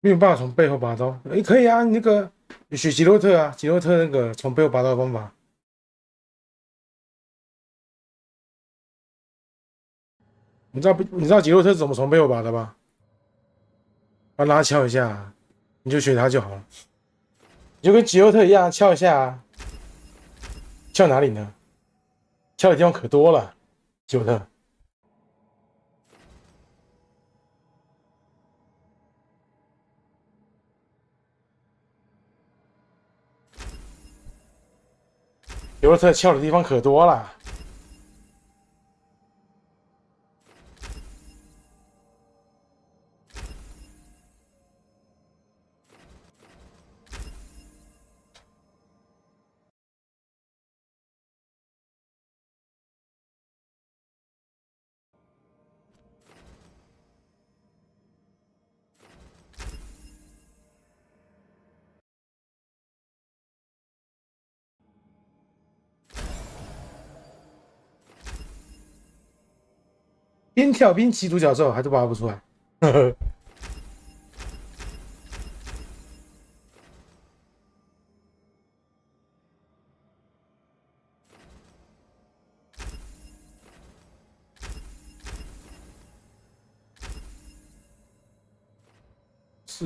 没有办法从背后拔刀，可以啊，你那个学吉洛特啊，吉洛特那个从背后拔刀的方法。你知道吉洛特是怎么从背后拔的吧？把他敲一下，你就学他就好了。你就跟吉洛特一样，敲一下啊。敲哪里呢？敲的地方可多了，吉洛特。吉洛特敲的地方可多了。边跳边骑独角兽，还是拔不出来。呵呵。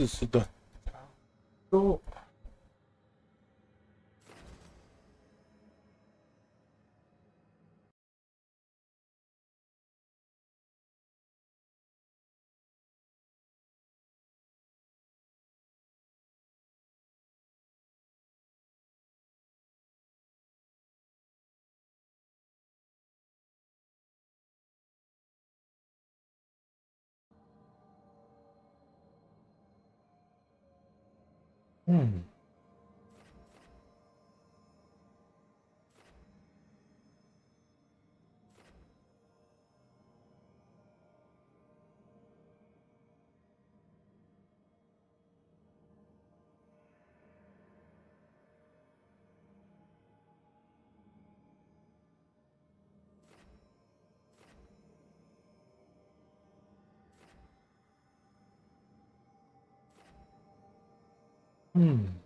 是的，都。嗯。嗯。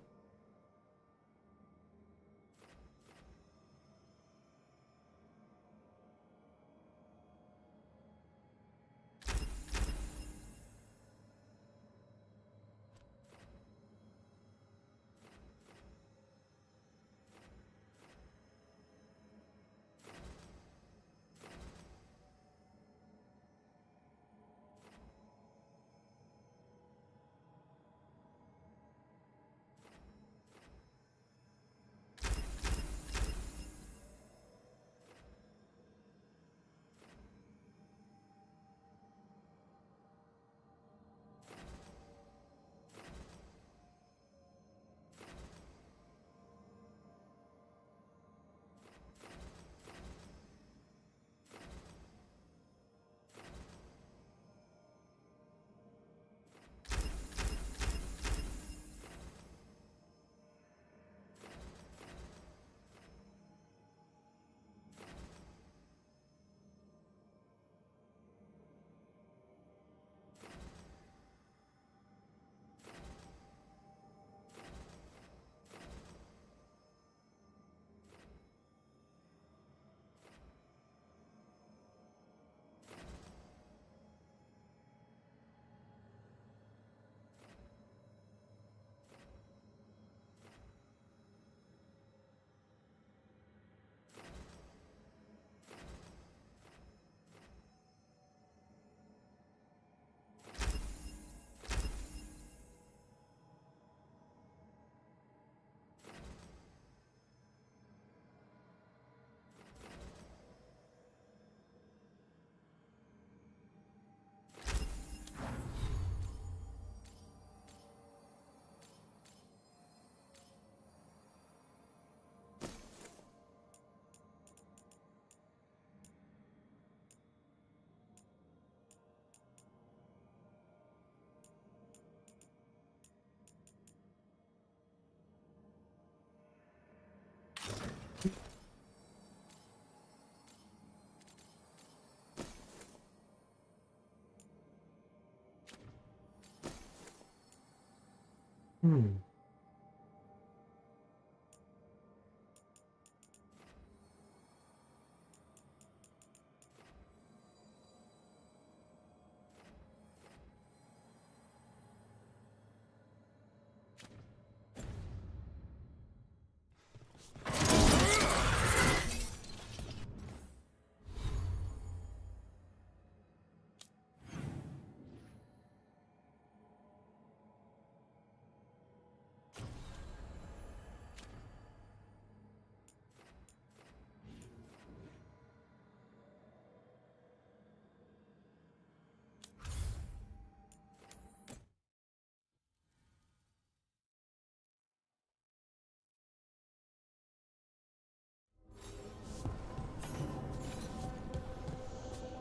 嗯。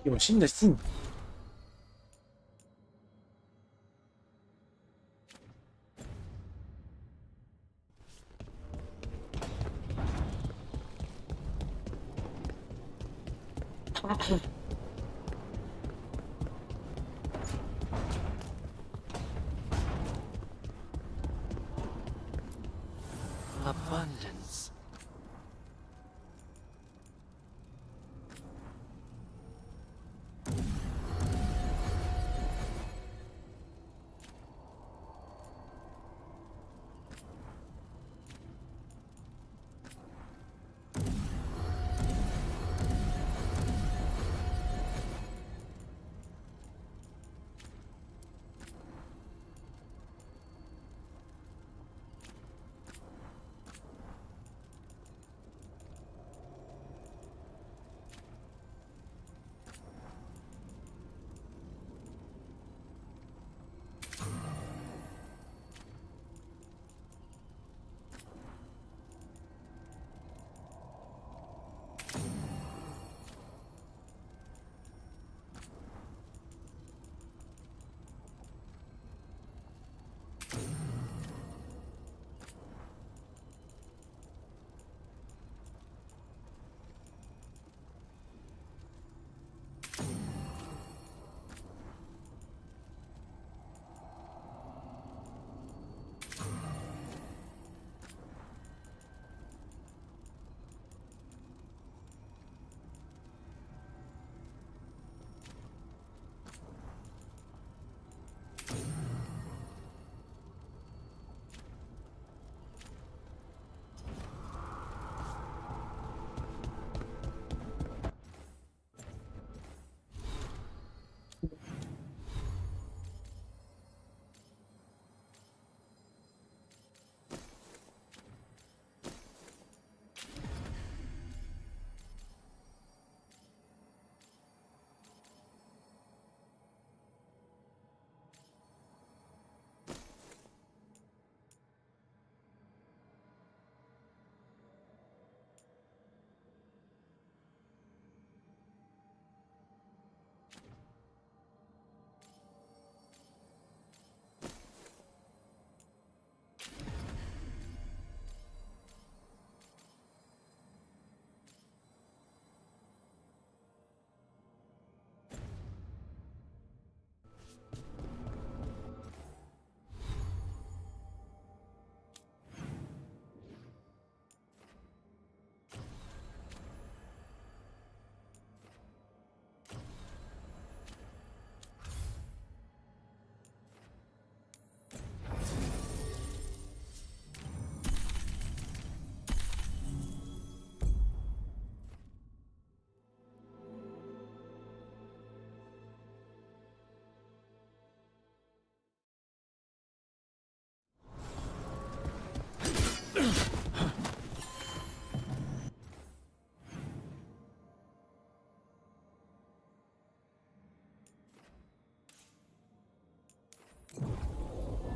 有新的信。Abundance.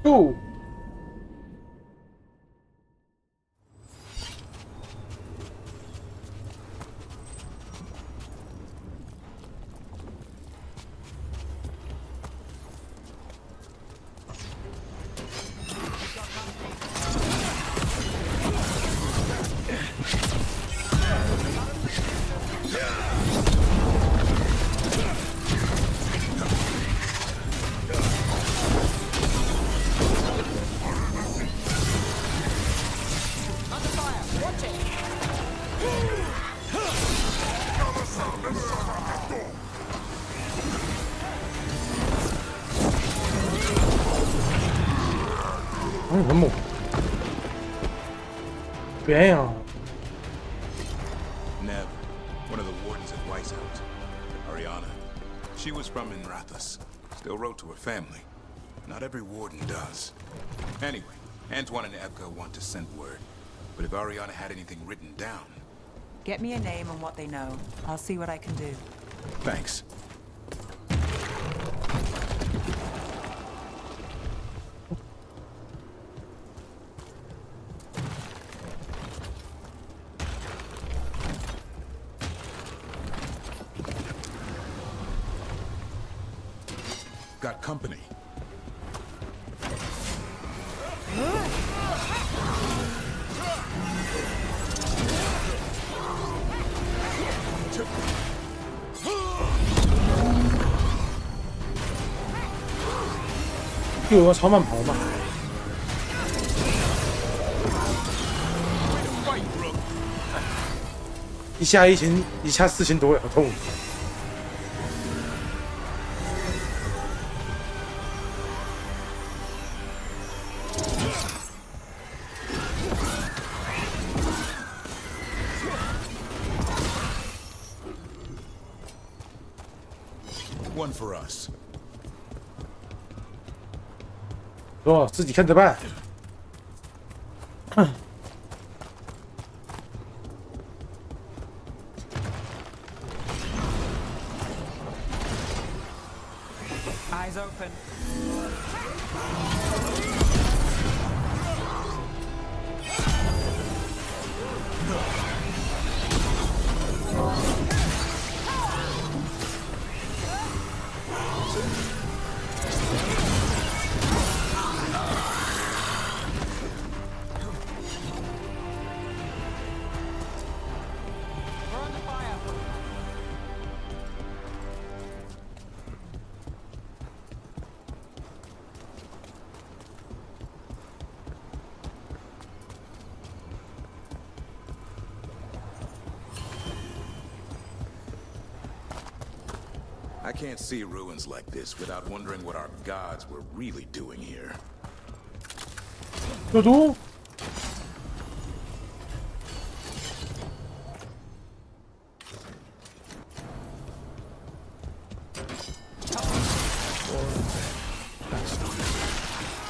Go。很猛，别呀！ Nev, one of the wardens at Weishaupt. Ariana. She was from Inrathus. Still wrote to her family. Not every warden does. Anyway, Antoine and Evka want to send word. But if Ariana had anything written down... Get me a name and what they know. I'll see what I can do. Thanks. Got company. Q 有个超慢跑嘛。一下1000，一下4000多，好痛。 One for us. 哦，自己看着办。Eyes open. I can't see ruins like this without wondering what our gods were really doing here. 有毒！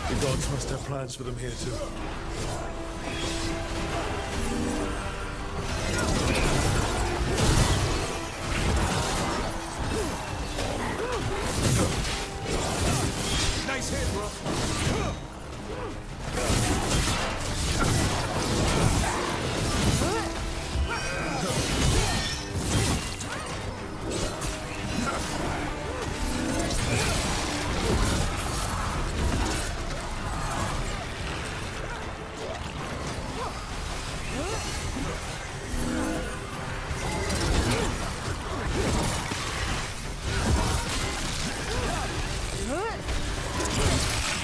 The gods must have plans for them here too. Nice hit, bro.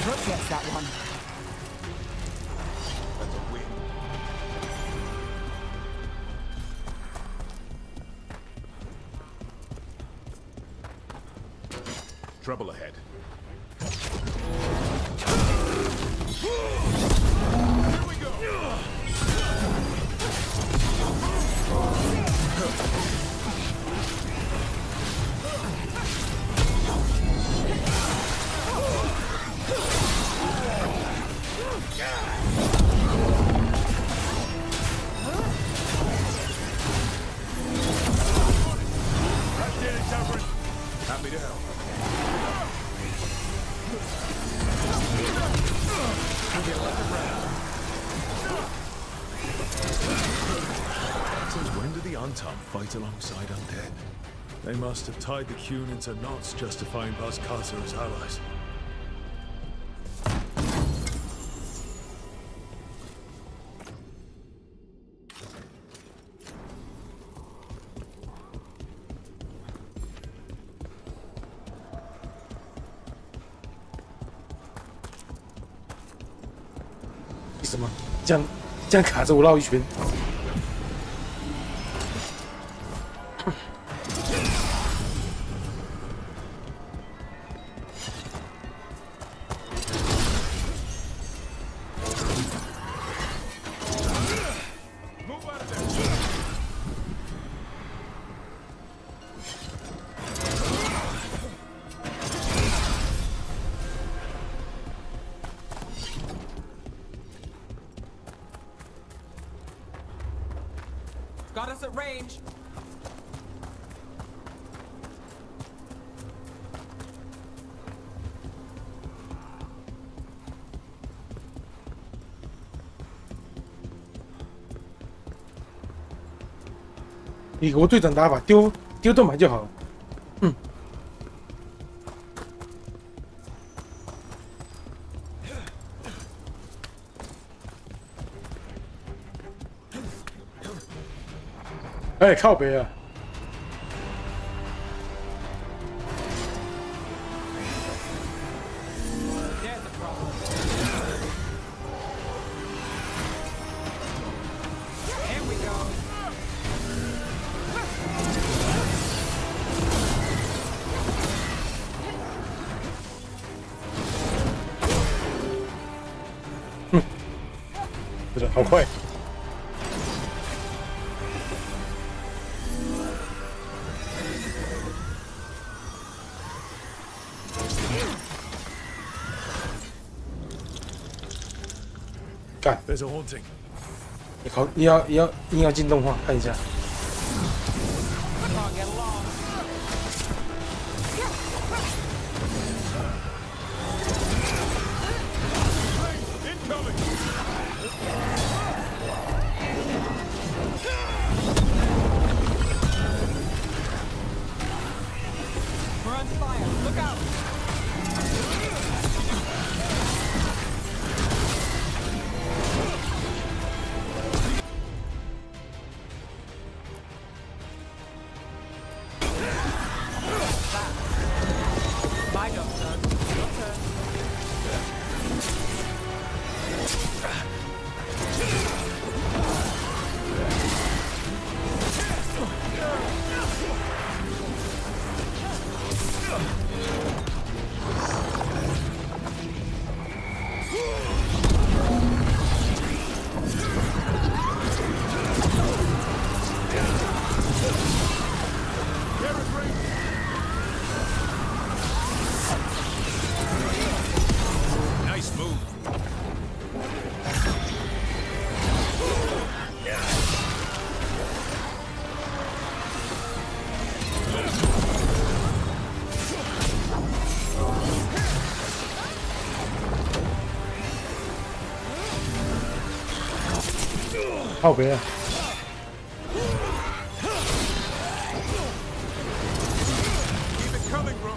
Brooke gets that one. That's a win. Trouble ahead. Here we go. Happy to help. Antum fight alongside undead. They must have tied the Qun into knots justifying Buzzcutter as allies. 什么？这样卡着我绕一圈。Got us at range.《美国队长》打法丢盾牌就好了。嗯。哎，靠北啊！哼，不是，好快！ 干 There's a haunting. 你硬要进动画看一下。We're on fire. Look out. My go, son. Your turn. Nice move. 靠北啊！ Keep it coming, bro.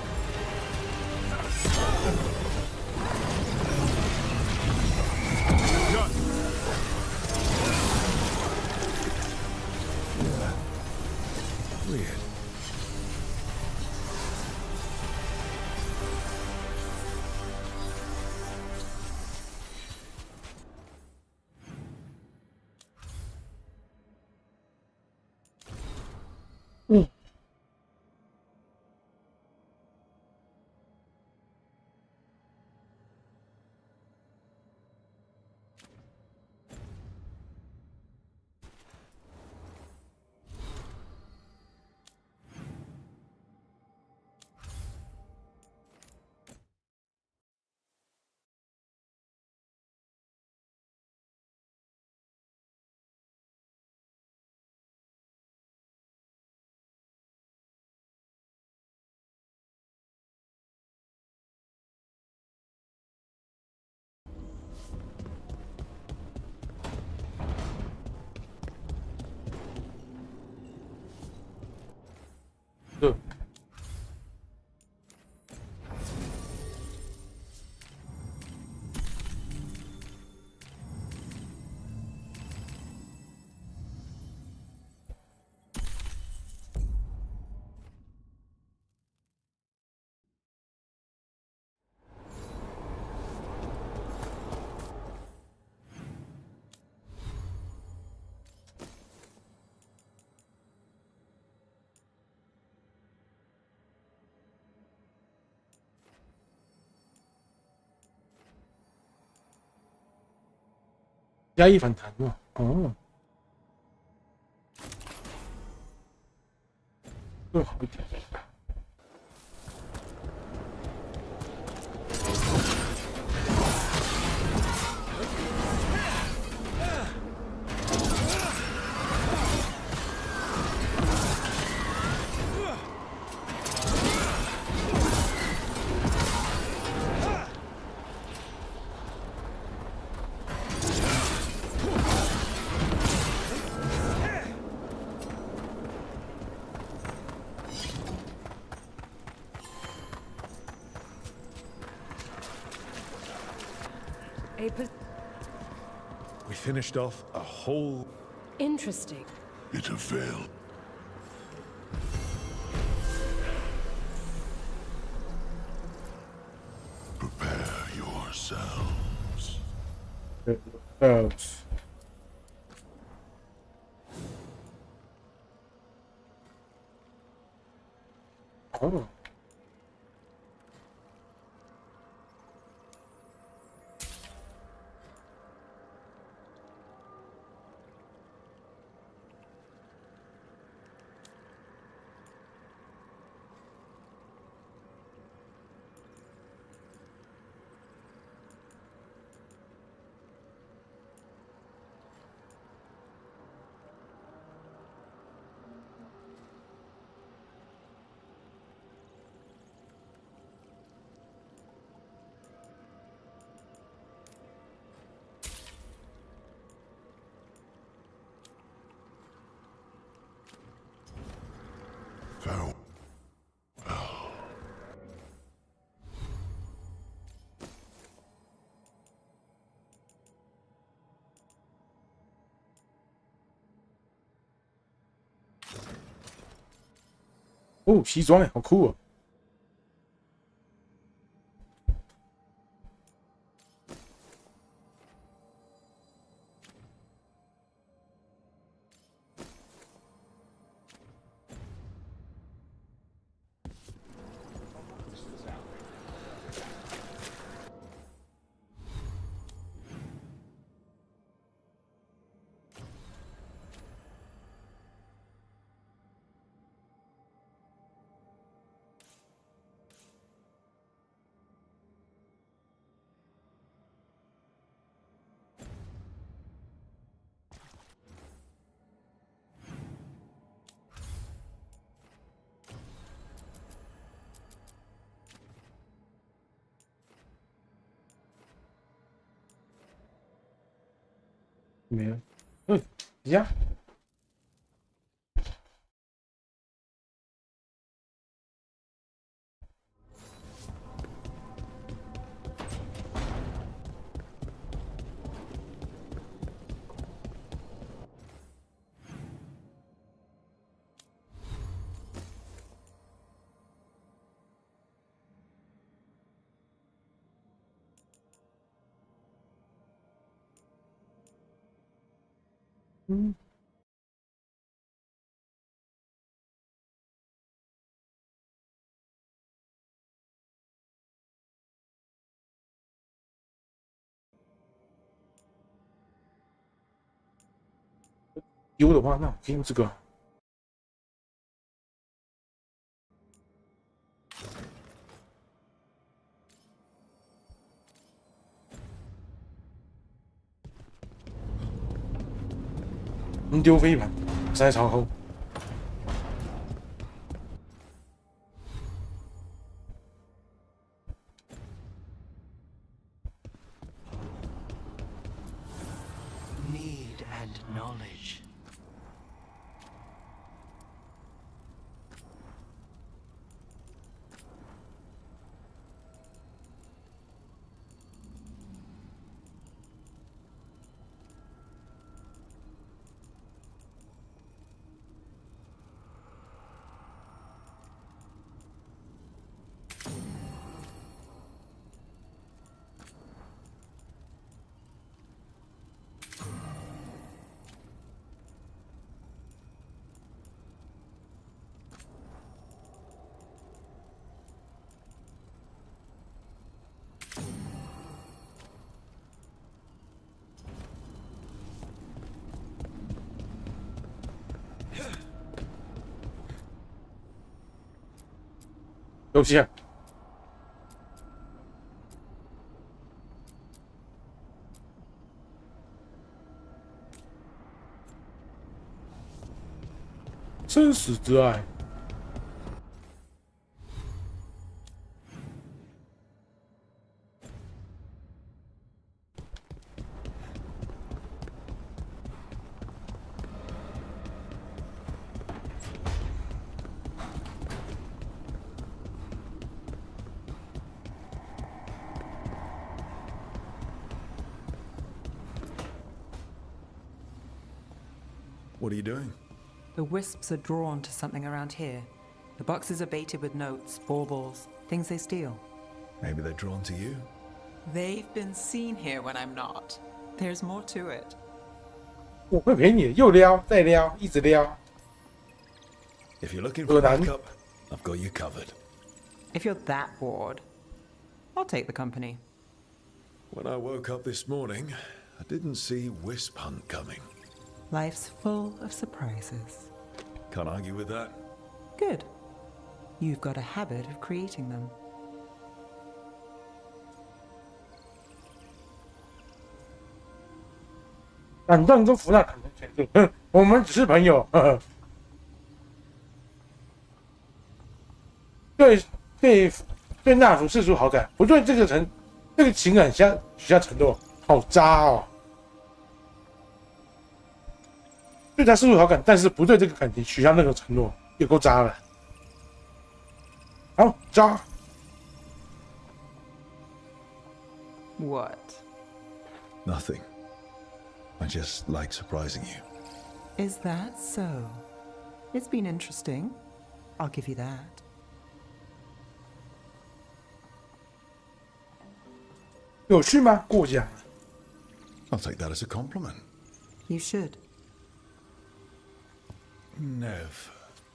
Done. Weird. 对。压抑反弹嘛，哦，会好一点。We finished off a whole... Interesting. It availed. Prepare yourselves. Oh. Farewell. 哦，西装哎，好酷哦！没有，呀。嗯。丢的话，那我可以用这个。丢飞盘，塞朝后。Need and knowledge. 游戏啊。生死之爱。What are you doing? The wisps are drawn to something around here. The boxes are baited with notes, baubles, things they steal. Maybe they're drawn to you. They've been seen here when I'm not. There's more to it. 我会陪你，又撩再撩，一直撩。 If you're looking for backup, I've got you covered. If you're that bored, I'll take the company. When I woke up this morning, I didn't see Wisp Hunt coming. Life's full of surprises. Can't argue with that. Good. You've got a habit of creating them. 胆战跟福纳坦诚前进，我们只是朋友。呵呵对纳福示出好感，不对这个情感许下承诺，好渣哦。对他示出好感，但是不对这个感情许下那个承诺，也够渣了。好渣。What? Nothing. I just like surprising you. Is that so? It's been interesting. I'll give you that. 有趣吗？过奖。I'll take that as a compliment. You should. Never.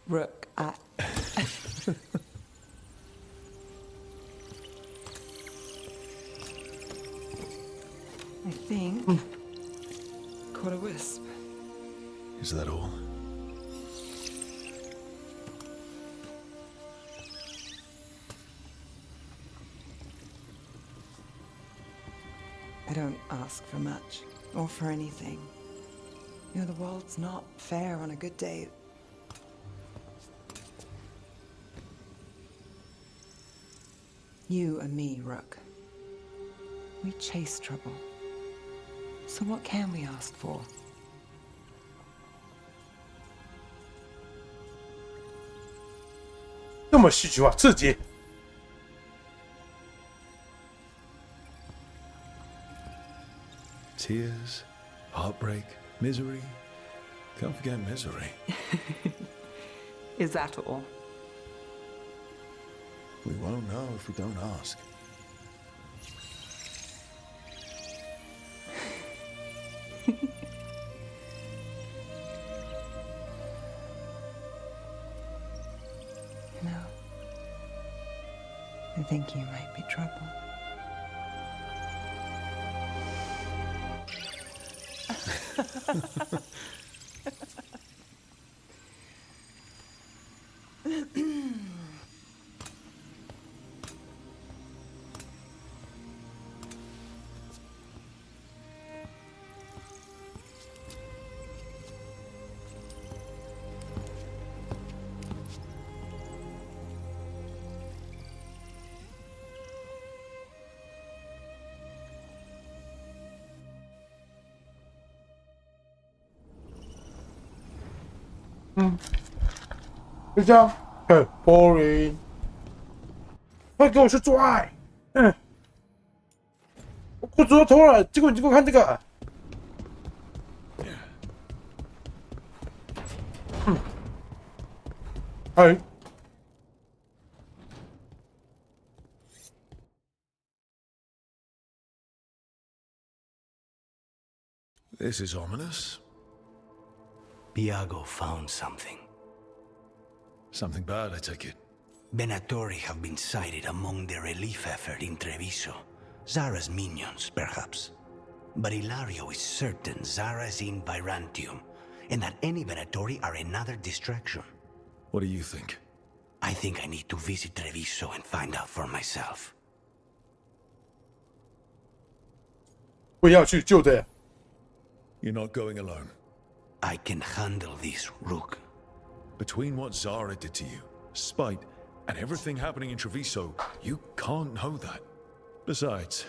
Rook, I think caught a wisp. Is that all? I don't ask for much, or for anything. You know, the world's not fair on a good day. You and me, Rook. We chase trouble. So what can we ask for? "这么戏剧化，刺激。Tears, heartbreak, misery. Can't forget misery. Is that all? We won't know if we don't ask. No. I think you might be trouble.嗯，就这样，很 boring。快给我去做爱！嗯，我裤子都脱了，结果你给我看这个。嗯，哎。This is ominous. Biago found something. Something bad, I take it. Venatori have been sighted among the relief effort in Treviso. Zara's minions, perhaps. But Ilario is certain Zara is in Byzantium, and that any Venatori are another distraction. What do you think? I think I need to visit Treviso and find out for myself. 我要去就对了。You're not going alone. I can handle this, Rook. Between what Zara did to you, spite, and everything happening in Treviso, you can't know that. Besides,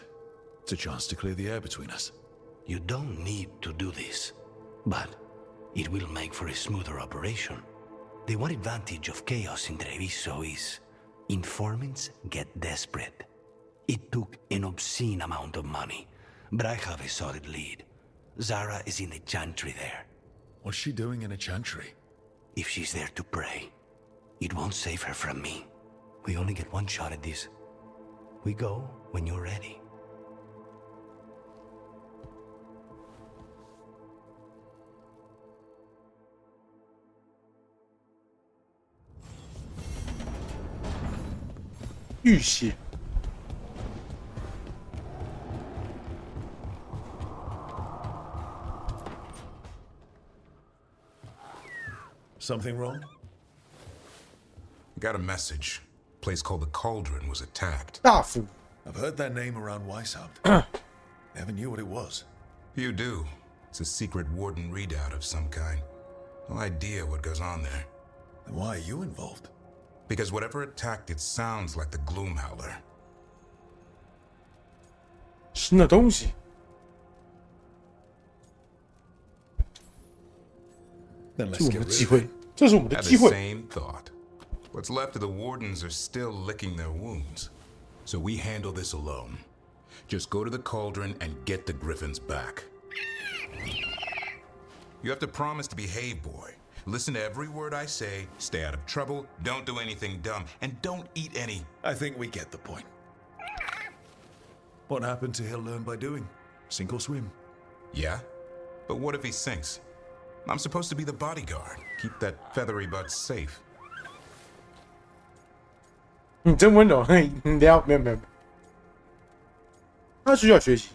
it's a chance to clear the air between us. You don't need to do this, but it will make for a smoother operation. The one advantage of chaos in Treviso is informants get desperate. It took an obscene amount of money, but I have a solid lead. Zara is in the chantry there. What's she doing in a chantry? If she's there to pray, it won't save her from me. We only get one shot at this. We go when you're ready. 浴血。Something wrong? Got a message. A place called the Cauldron was attacked. 大夫。 I've heard that name around Weishaupt. Never knew what it was. You do. It's a secret warden readout of some kind. No idea what goes on there. Then why are you involved? Because whatever attacked it sounds like the Gloom Howler. 新的东西。这是我们的机会，这是我们的 Had 机 the 会。 same thought. What's left of the wardens are still licking their wounds. So we handle this alone. Just go to the Cauldron and get the Griffins back. You have to promise to behave, boy. Listen to every word I say, stay out of trouble, don't do anything dumb, and don't eat any. I think we get the point. What happened to he'll learn by doing? Sink or swim? Yeah? But what if he sinks? I'm supposed to be the bodyguard. Keep that feathery butt safe. 你真温柔，嘿，没有。他需要学习。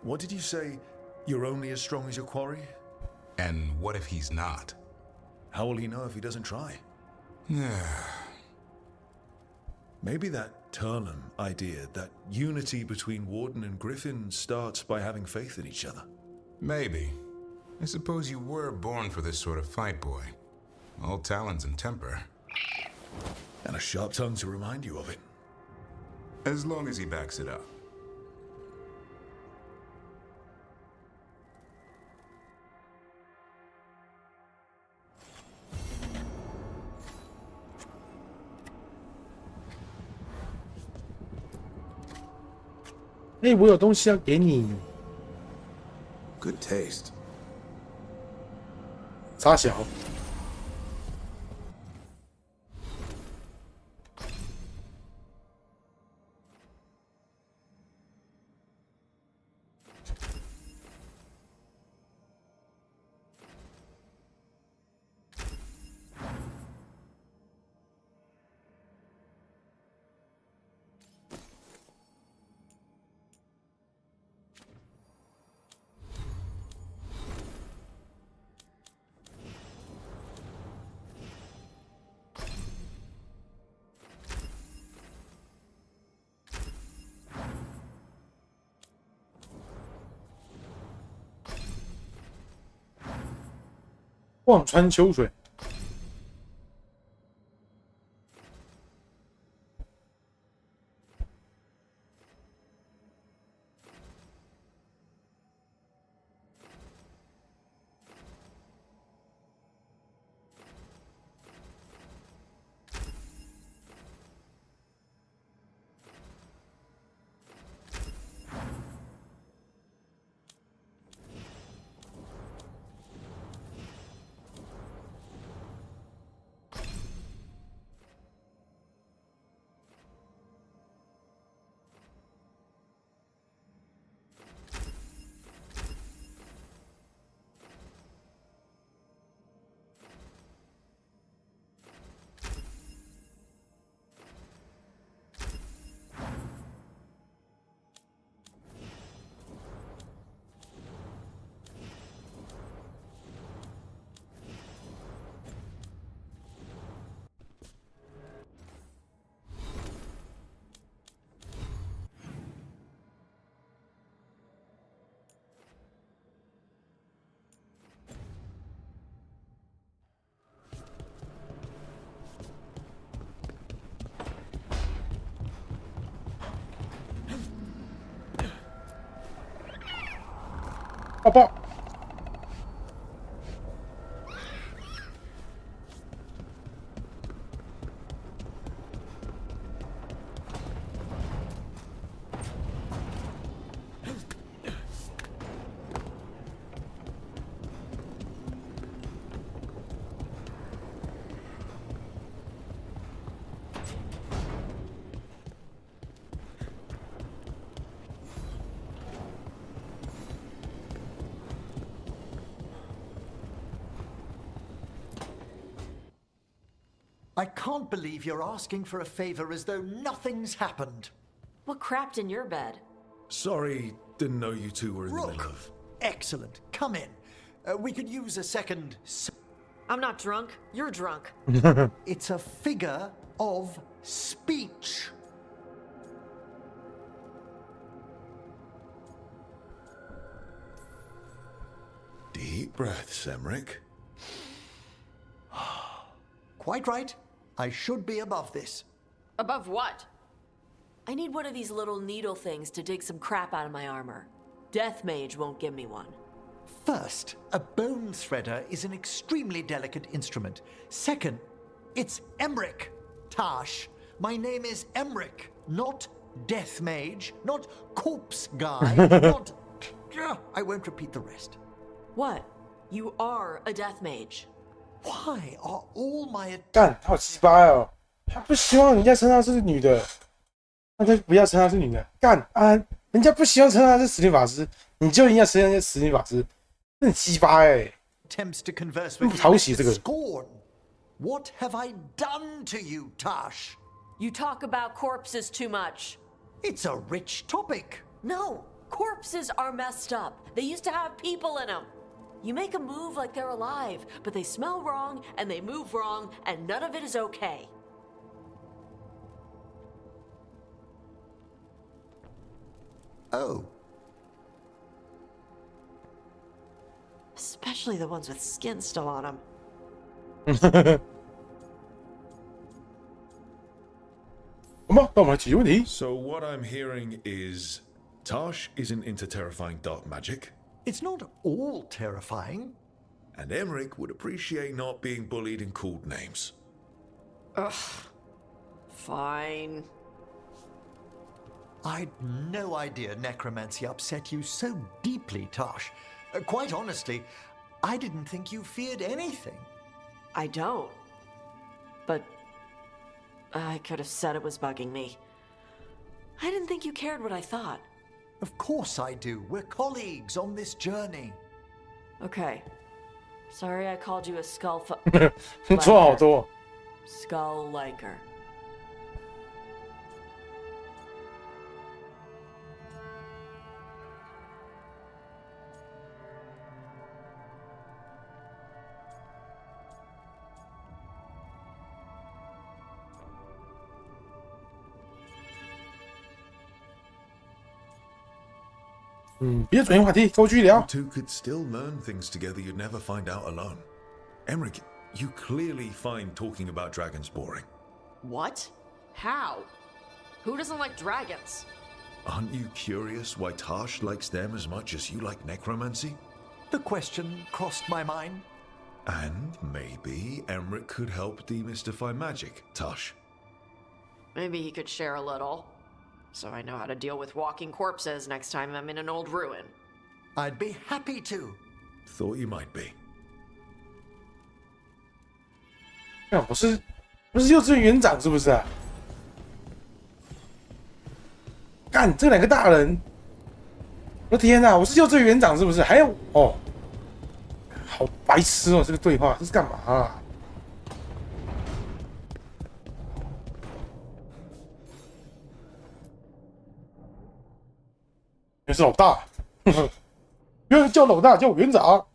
What did you say? You're only as strong as your quarry? And what if he's not? How will he know if he doesn't try? Maybe that Turnham idea, that unity between Warden and Griffin starts by having faith in each other. Maybe. I suppose you were born for this sort of fight, boy. All talons and temper. And a sharp tongue to remind you of it. As long as he backs it up. Hey, 我有东西要给你。 Good taste. 傻小。望穿秋水。抱抱。I can't believe you're asking for a favor as though nothing's happened. What crapped in your bed? Sorry, didn't know you two were in the middle of... Excellent. Come in. We could use a second... I'm not drunk. You're drunk. It's a figure of speech. Deep breaths, Emmerich. Quite right. I should be above this. Above what? I need one of these little needle things to dig some crap out of my armor. Death Mage won't give me one. First, a bone threader is an extremely delicate instrument. Second, it's Emmerich. Tash, my name is Emmerich, not Death Mage, not Corpse Guy, not... I won't repeat the rest. What? You are a Death Mage. Why are all my... 干，他好鸡巴哦！他不希望人家称他是女的，那就不要称他是女的。干啊！人家不希望称他是死灵法师，你就应该称他是死灵法师，那很鸡巴哎！ Attempts to converse 不 with 讨喜这个。 scorn. What have I done to you, Tash? You talk about corpses too much. It's a rich topic. No, corpses are messed up. They used to have people in them. You make them move like they're alive, but they smell wrong and they move wrong, and none of it is okay. Oh. Especially the ones with skin still on them. So what I'm hearing is Tash isn't into terrifying dark magic. It's not all terrifying. And Emmerich would appreciate not being bullied and called names. Ugh. Fine. I'd no idea necromancy upset you so deeply, Tash. Quite honestly, I didn't think you feared anything. I don't. But I could have said it was bugging me. I didn't think you cared what I thought. Of course I do. We're colleagues on this journey. Okay. Sorry I called you a skull Skull liker. You two could still learn things together you'd never find out alone. Emmerich, you clearly find talking about dragons boring. What? How? Who doesn't like dragons? Aren't you curious why Tash likes them as much as you like necromancy? The question crossed my mind. And maybe Emmerich could help demystify magic, Tash. Maybe he could share a little. So I know how to deal with walking corpses next time I'm in an old ruin. I'd be happy to. Thought you might be. 不是幼稚园园长是不是啊？干，这两个大人！我的天哪，我是幼稚园园长是不是？还有哦，好白痴哦，这个对话这是干嘛啊？原来是老大，原来叫老大，叫我园长。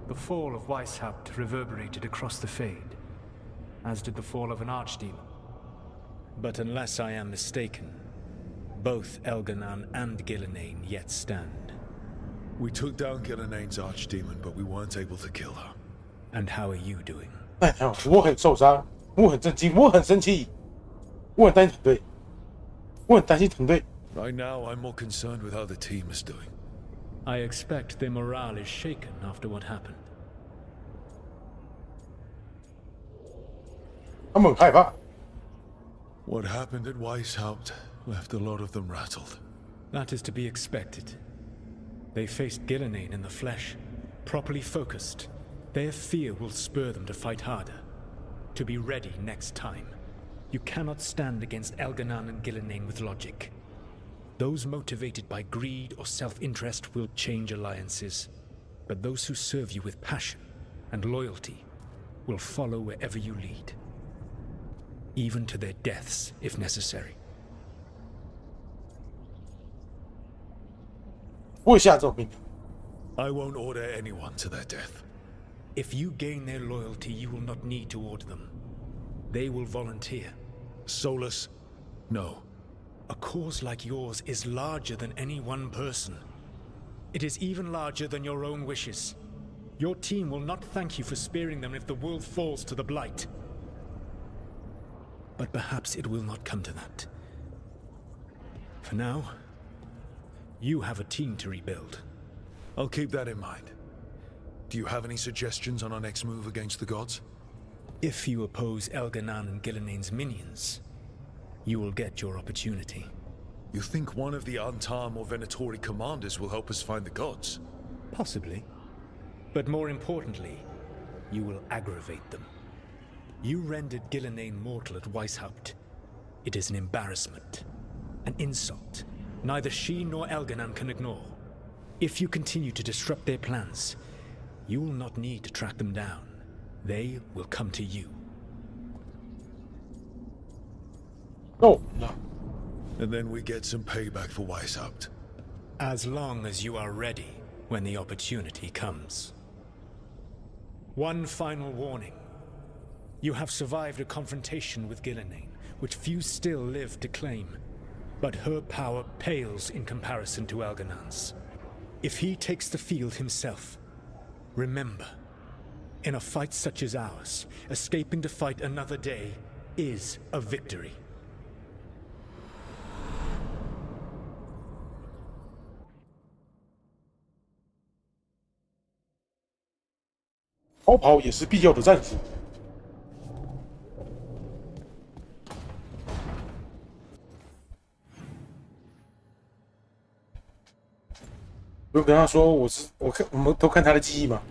The fall of Weishaupt reverberated across the Fade, as did the fall of an archdemon. But unless I am mistaken, both Elganan and Gillenane yet stand. We took down Gillenane's archdemon, but we weren't able to kill her. And how are you doing? 哎，我很受伤，我很震惊，我很生气，我很担心团队，我很担心团队。Right now, I'm more concerned with how the team is doing. I expect their morale is shaken after what happened. 他们很害怕。What happened at Weishaupt left a lot of them rattled. That is to be expected. They faced Gillenane in the flesh. Properly focused, their fear will spur them to fight harder. To be ready next time. You cannot stand against Elganan and Gillenane with logic. Those motivated by greed or self-interest will change alliances. But those who serve you with passion and loyalty will follow wherever you lead. Even to their deaths, if necessary. 我下这种命令。I won't order anyone to their death. If you gain their loyalty, you will not need to order them. They will volunteer. Solus, no. A cause like yours is larger than any one person. It is even larger than your own wishes. Your team will not thank you for sparing them if the world falls to the Blight. But perhaps it will not come to that. For now, you have a team to rebuild. I'll keep that in mind. Do you have any suggestions on our next move against the gods? If you oppose Elganan and Gillenane's minions, you will get your opportunity. You think one of the Antam or Venatori commanders will help us find the gods? Possibly. But more importantly, you will aggravate them. You rendered Gillenane mortal at Weishaupt. It is an embarrassment, an insult, neither she nor Elganan can ignore. If you continue to disrupt their plans, you will not need to track them down. They will come to you. Oh, no. And then we get some payback for Weishaupt. As long as you are ready when the opportunity comes. One final warning. You have survived a confrontation with Gillenane, which few still live to claim. But her power pales in comparison to Elganan's. If he takes the field himself, remember, in a fight such as ours, escaping to fight another day is a victory. 逃跑也是必要的战术。不用跟他说我们都看他的记忆嘛。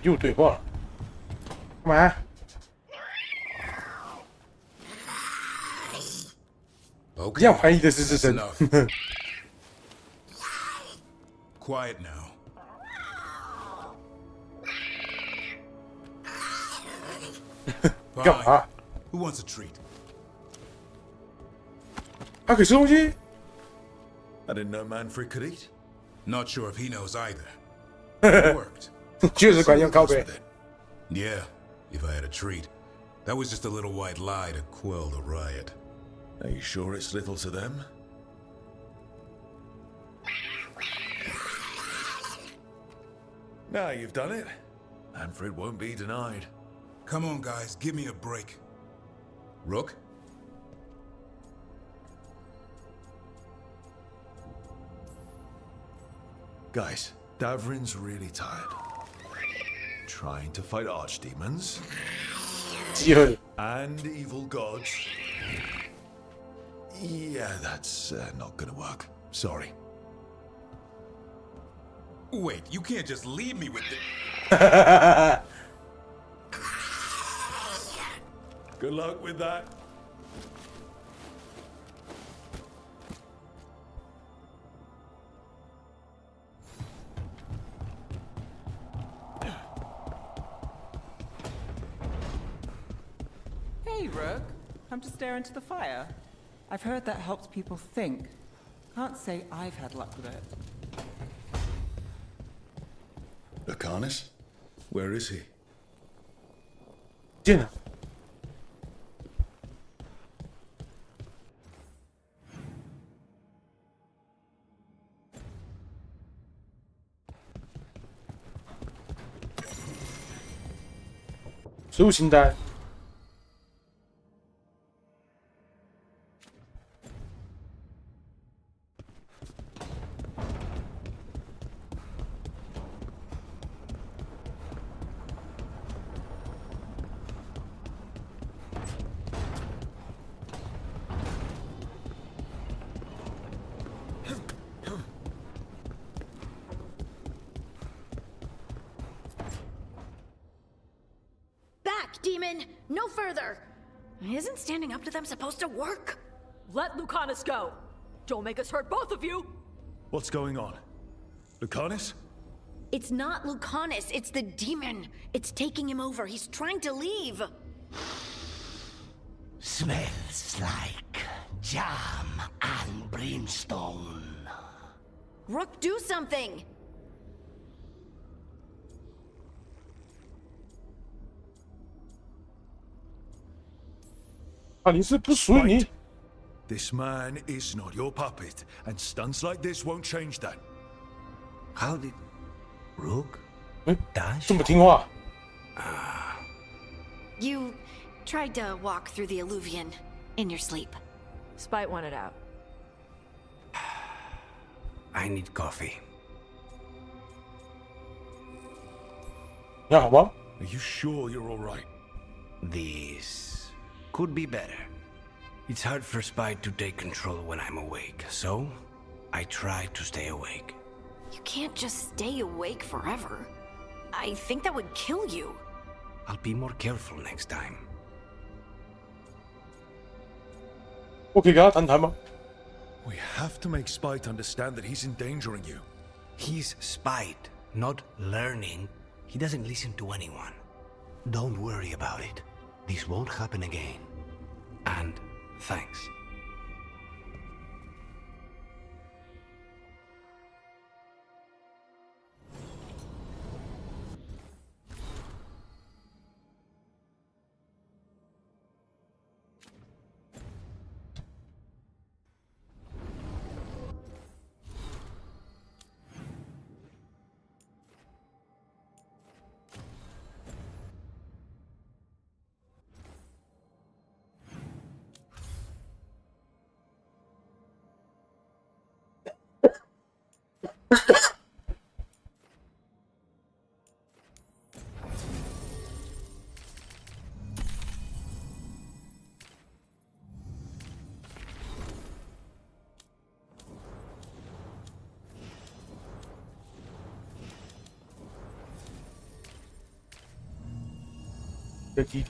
又对话了，干嘛？ Okay. 一样怀疑的是自身。Quiet now. Fine. Who wants a treat? 他可以吃东西。I didn't know Manfred could eat. Not sure if he knows either. It worked. 确实管用靠背。 Yeah, if I had a treat. That was just a little white lie to quell the riot. Are you sure it's little to them? Now you've done it. Manfred won't be denied. Come on, guys, give me a break. Rook? Guys, Davrin's really tired. Trying to fight archdemons. And evil gods. Yeah, that's not gonna work. Sorry. Wait, you can't just leave me with it. Good luck with that. Hey, Rook. Come to stare into the fire. I've heard that helps people think. Can't say I've had luck with it. Lucanus? Where is he? 见了。食物清单。Demon! No further! Isn't standing up to them supposed to work? Let Lucanus go! Don't make us hurt both of you! What's going on? Lucanus? It's not Lucanus, it's the demon. It's taking him over. He's trying to leave. Smells like jam and brimstone. Rook, do something! 啊，你是不属于你。 This man is not your puppet, and stunts like this won't change that. How did Rook? 这么听话？ You tried to walk through the Alluvion in your sleep. Spite wanted out. I need coffee. 你好吗？ Are you sure you're all right? This could be better. It's hard for Spite to take control when I'm awake, so I try to stay awake. You can't just stay awake forever. I think that would kill you. I'll be more careful next time. 我可以跟他谈谈吗？ We have to make Spite understand that he's endangering you. He's Spite, not learning. He doesn't listen to anyone. Don't worry about it. This won't happen again. And thanks. Aqui.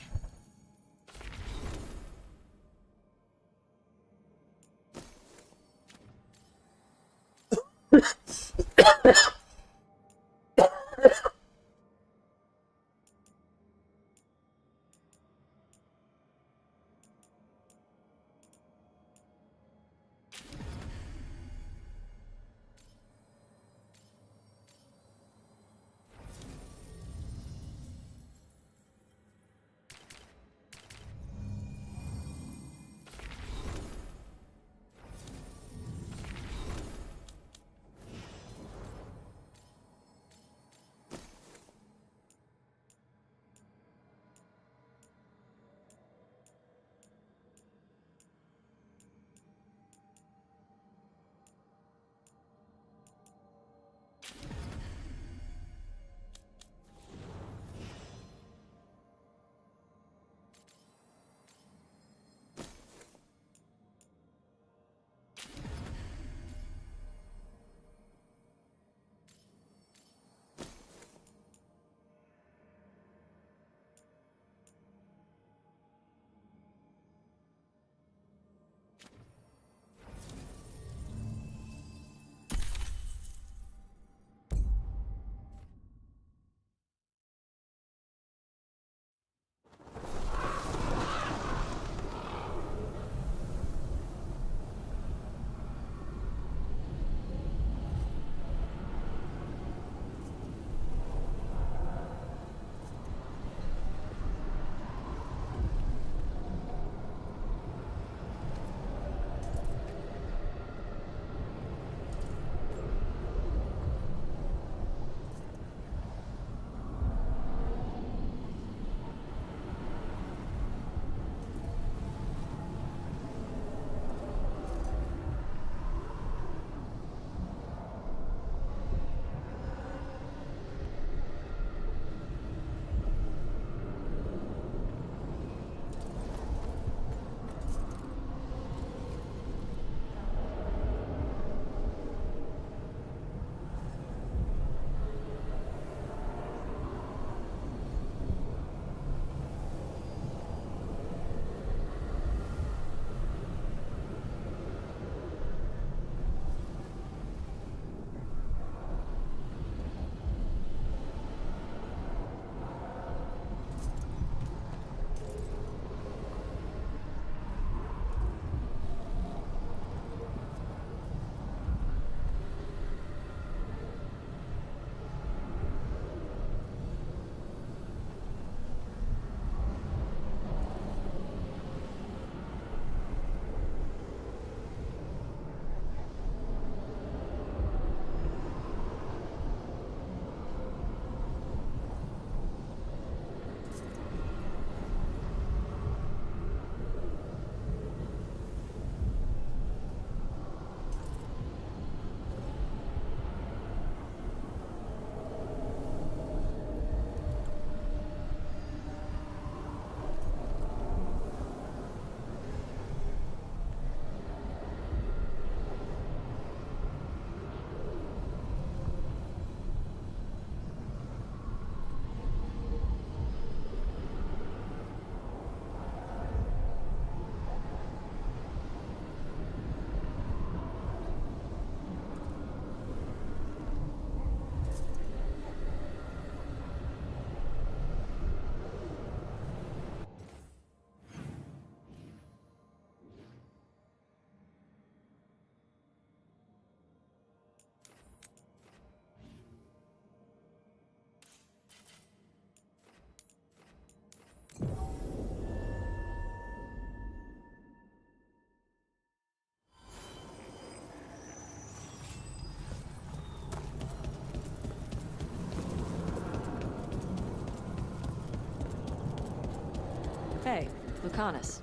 Hey, Lucanus.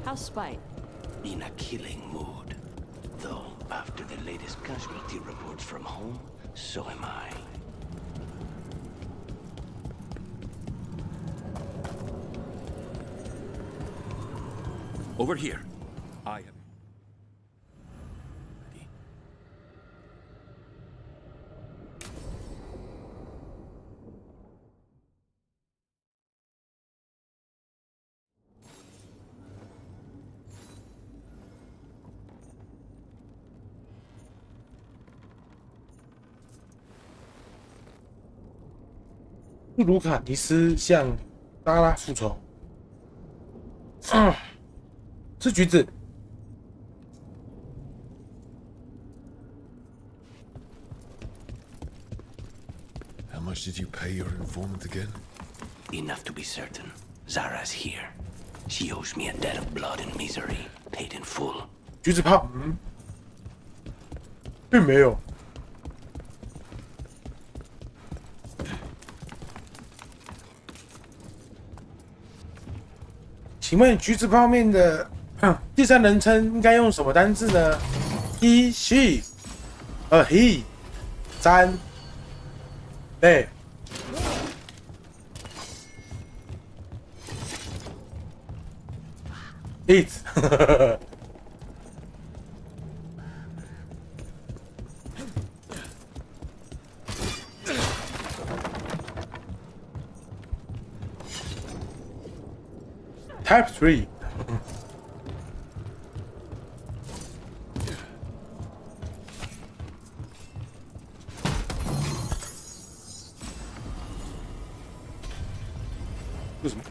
How's Spite? In a killing mood. Though, after the latest casualty reports from home, so am I. Over here. I am. 卢卡尼斯向达拉复仇。吃橘子。How much did you pay your informant again? Enough to be certain. Zara's here. She owes me a debt of blood and misery, paid in full. 橘子炮，并没有。请问橘子泡面的第三人称应该用什么单字呢 ？He, she, he, 3，对。It ，Type 3。为什么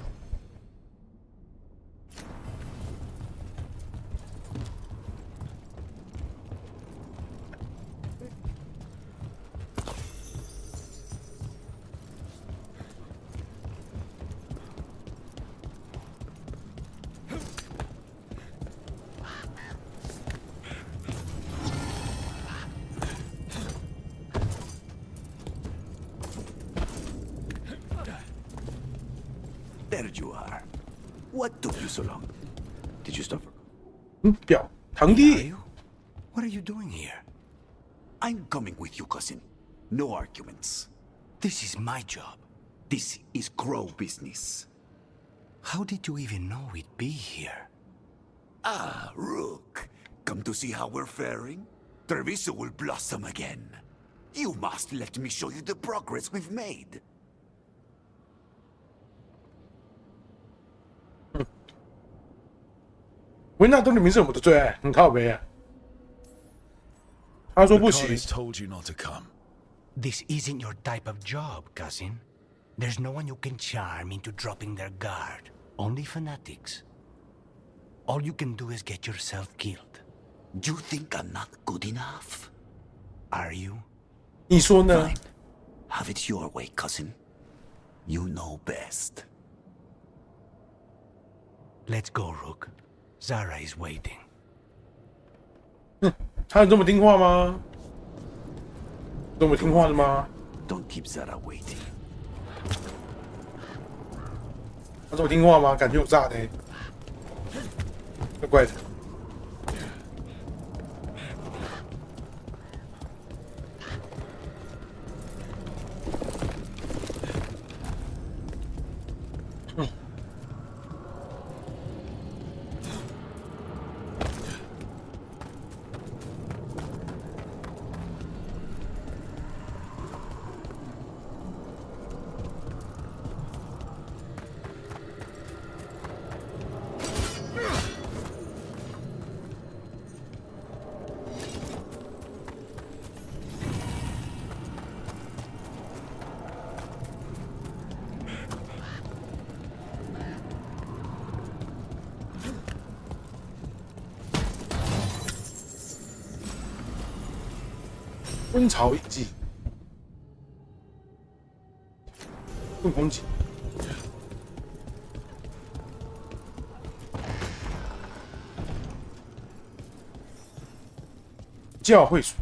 ？There you are. What took you so long? Did you stop? 表堂弟。What are you doing here? I'm coming with you, cousin. No arguments. This is my job. This is Crow business. How did you even know we'd be here? Ah, Rook. Come to see how we're faring? Treviso will blossom again. You must let me show you the progress we've made. 维纳多的名是我们的最爱，很靠北啊。他说不行。told you not to come. This isn't your type of job, cousin. There's no one you can charm into dropping their guard. Only fanatics. All you can do is get yourself killed. You think I'm not good enough? Are you? 你说呢 Fine. Have it your way, cousin. You know best. Let's go, Rook. Zara is waiting. 他有这么听话吗？这么听话的吗？ Don't keep Zara waiting. 他这么听话吗？感觉有炸的，怪怪的。温巢一击，混攻击，教会所，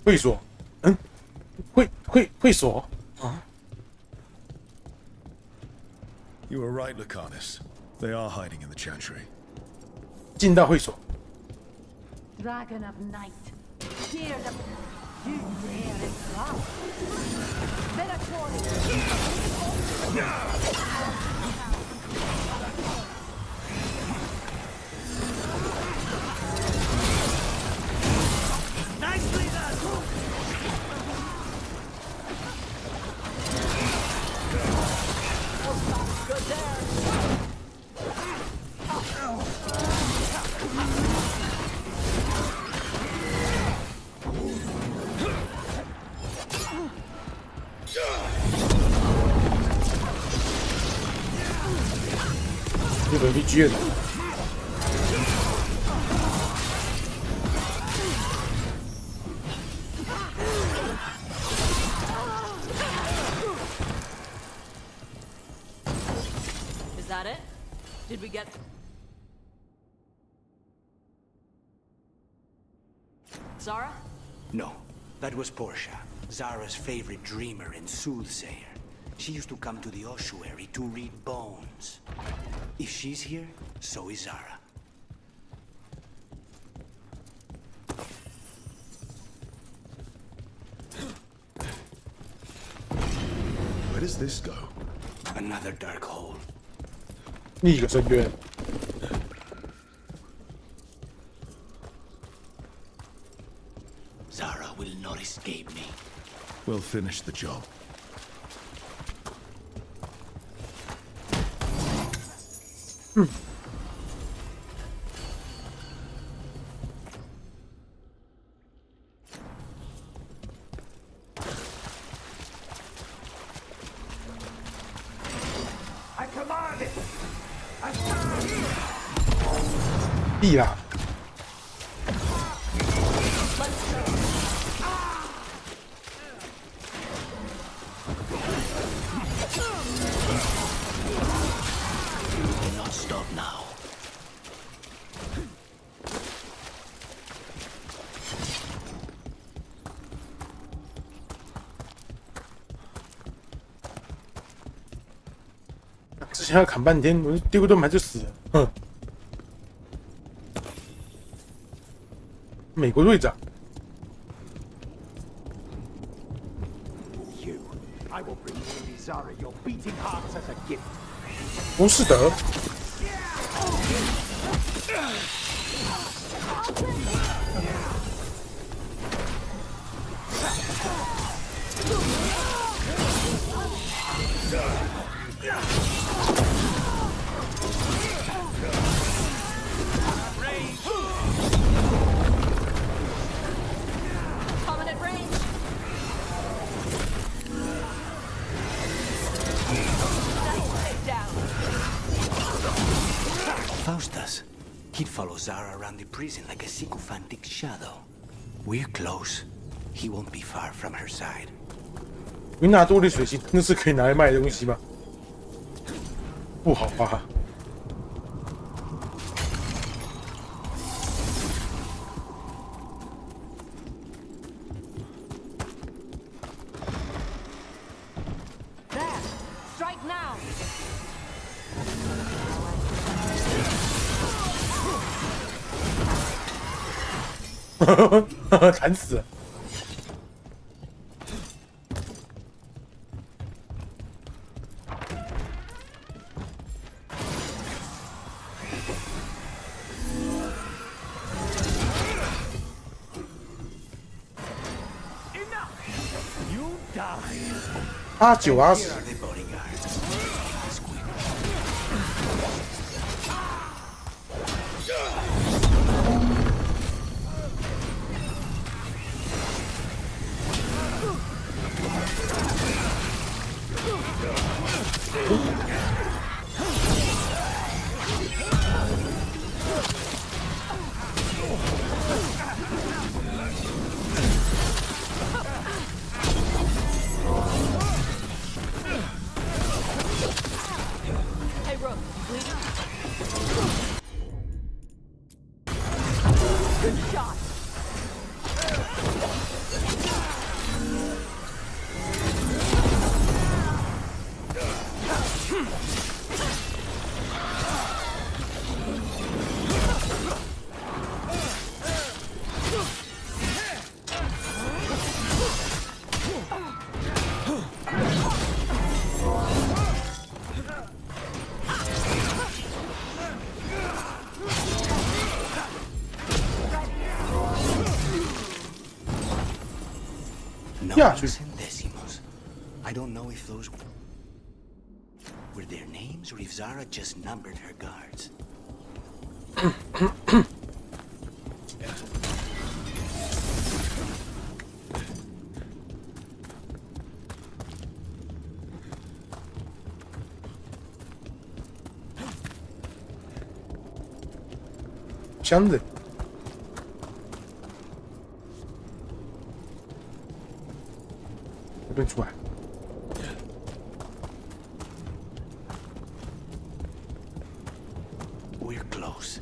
会所，会所啊！ You were right, Lucanus. They are hiding in the chantry. 进到会所。 Dragon of night, fear the you dare and drop. Nicely done! Good there. RPG 的。 Is that it? Did we get... Zara? No, that was Portia, Zara's favorite dreamer and soothsayer. She used to come to the ossuary to read bones. If she's here, so is Zara. Where does this go? Another dark hole. 另一个深渊。 Zara will not escape me. We'll finish the job. I command it! 必啦。 Not stop now. "之前要砍半天，我丢个盾牌就死了。哼，美国队长。 You, I will bring Lady Zara your beating hearts as a gift. 不是的。 Coming at range. Faustus. He'd follow Zara around the prison like a sycophantic shadow. We're close. He won't be far from her side. 云拿多粒水晶，那是可以拿来卖的东西吗？不好吧？ There. Strike now. 惨死了！ You die. 阿九阿十。 Hey, Rook, bleeding? Good shot. Nones and Decimos. I don't know if those were their names or if Zara just numbered her guards. 箱子，这边出来。We're close.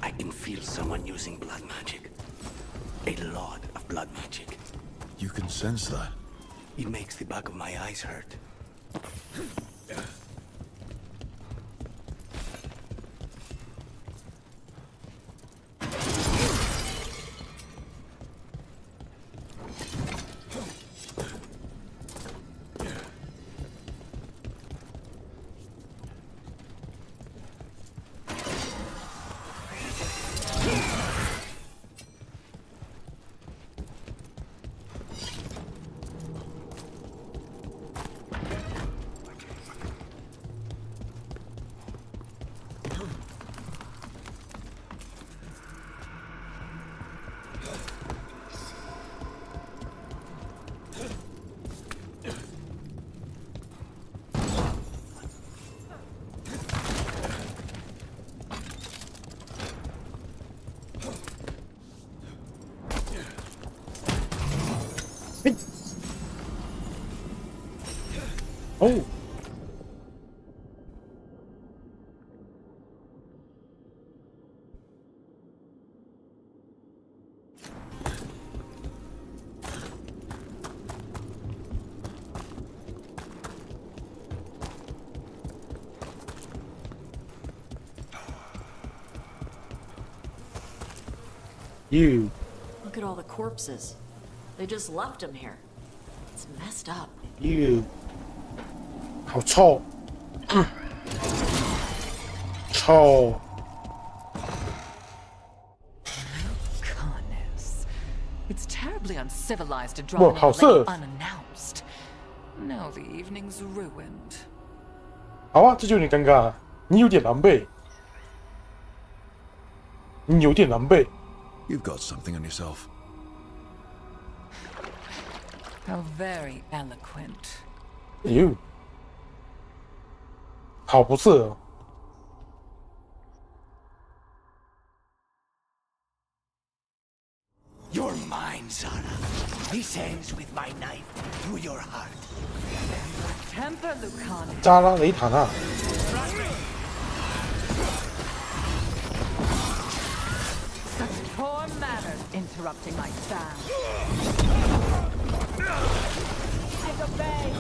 I can feel someone using blood magic. A lot of blood magic. You can sense that. It makes the back of my eyes hurt. Oh. You. Look at all the corpses. They just left them here. It's messed up. You. 好臭，臭。 It's terribly uncivilized to 哇， drop 好 in 色。 unannounced. Now the evening's ruined. 好啊，这就有点尴尬了，你有点狼狈，你有点狼狈。 You've got something on yourself. How very eloquent. 哎呦，好不色哦。 You're mine, Zara. This ends with my knife through your heart. Temper, Lucana. 扎拉雷塔纳。 Such poor manners interrupting my stand. Disobey.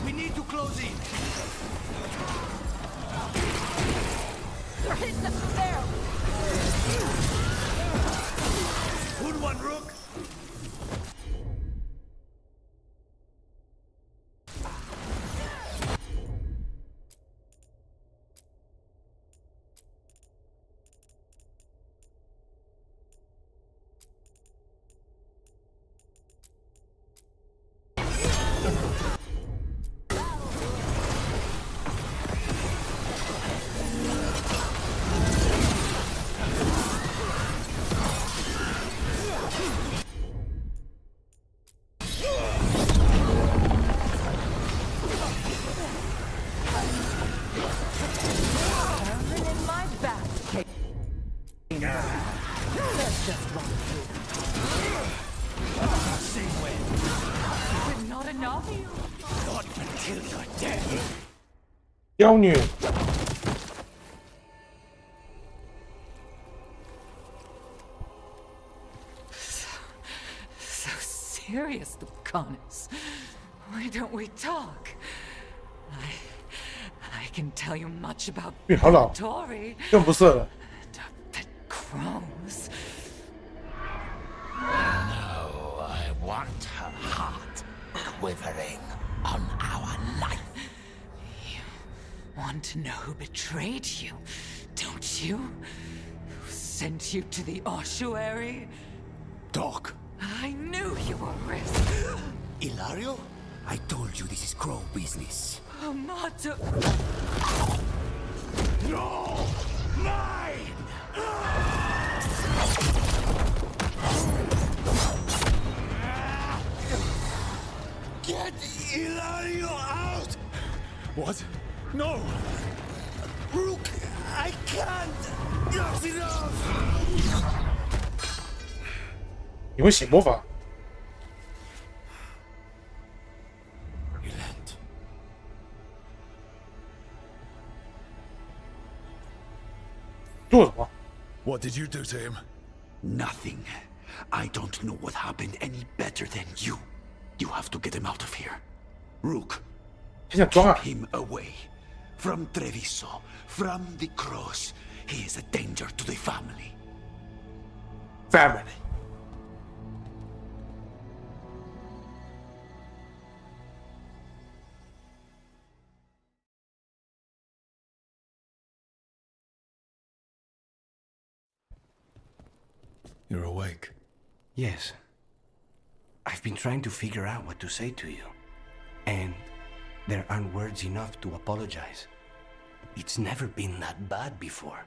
We need to close in. There. Good one, Rook. Let's just run through. See when. But not enough. Not until you're dead. 妖女。 So serious, Lucanus. Why don't we talk? I can tell you much about 好老， Tori. 更不色了。 Crows. No, I want her heart quivering on our life. You want to know who betrayed you, don't you? Who sent you to the ossuary? Doc. I knew you were risk. Ilario? I told you this is crow business. Amato. No! Mine! Get Ilario out! What? No! Rook, I can't! That's enough! 你会写魔法？ 做什么？ What did you do to him? Nothing. I don't know what happened any better than you. You have to get him out of here. Rook, keep him away. From Treviso, from the cross. He is a danger to the family. Family. You're awake. Yes. I've been trying to figure out what to say to you. And there aren't words enough to apologize. It's never been that bad before.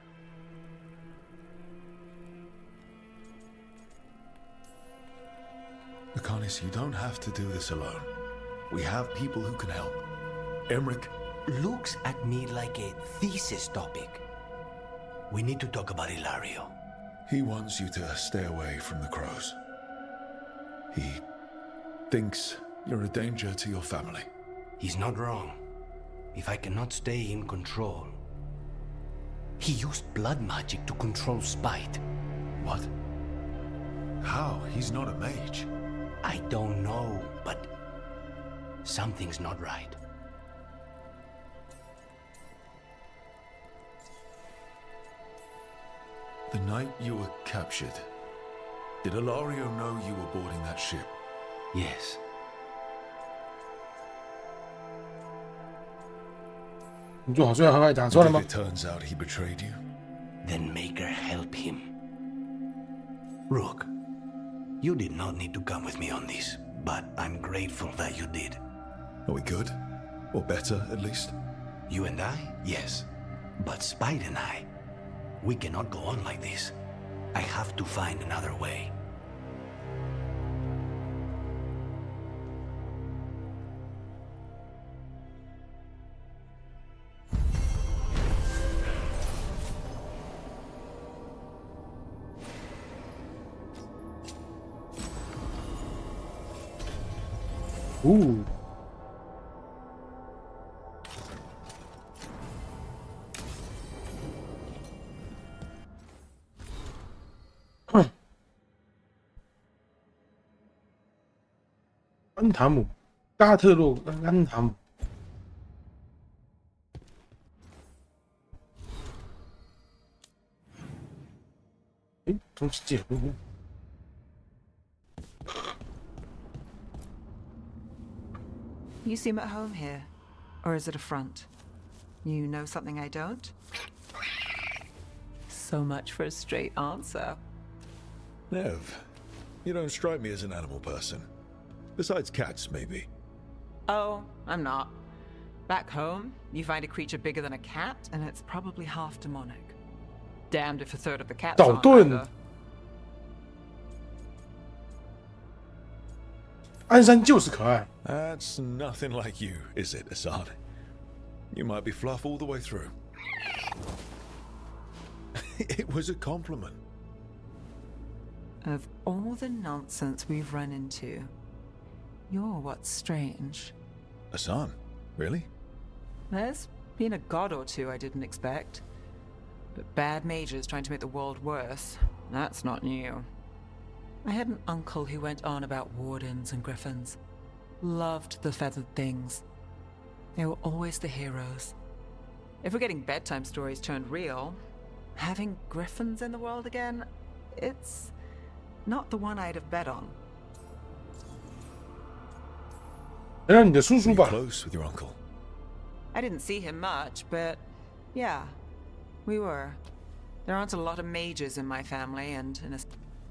Lucanus, you don't have to do this alone. We have people who can help. Emmerich looks at me like a thesis topic. We need to talk about Ilario. He wants you to stay away from the crows. He thinks you're a danger to your family. He's not wrong. If I cannot stay in control... He used blood magic to control spite. What? How? He's not a mage. I don't know, but... something's not right. The night you were captured, did Ilario know you were boarding that ship? Yes. If it turns out he betrayed you? Then make her help him. Rook, you did not need to come with me on this, but I'm grateful that you did. Are we good? Or better, at least? You and I? Yes. But Spite and I, we cannot go on like this. I have to find another way. Ooh.安塔姆，加特洛安塔姆。哎，东西借。You seem at home here. Or is it a front? You know something I don't? So much for a straight answer. Nev, you don't strike me as an animal person. Besides cats, maybe. Oh, I'm not. Back home, you find a creature bigger than a cat, and it's probably half demonic. Damned if a third of the cats aren't either. 鞍山就是可爱。 That's nothing like you, is it, Assad? You might be fluff all the way through. It was a compliment. Of all the nonsense we've run into, you're what's strange. A son? Really? There's been a god or two I didn't expect. But bad mages trying to make the world worse, that's not new. I had an uncle who went on about wardens and griffins. Loved the feathered things. They were always the heroes. If we're getting bedtime stories turned real, having griffins in the world again, it's not the one I'd have bet on. 原来你的叔叔吧 Close with your uncle. I didn't see him much, but yeah, we were. There aren't a lot of mages in my family, and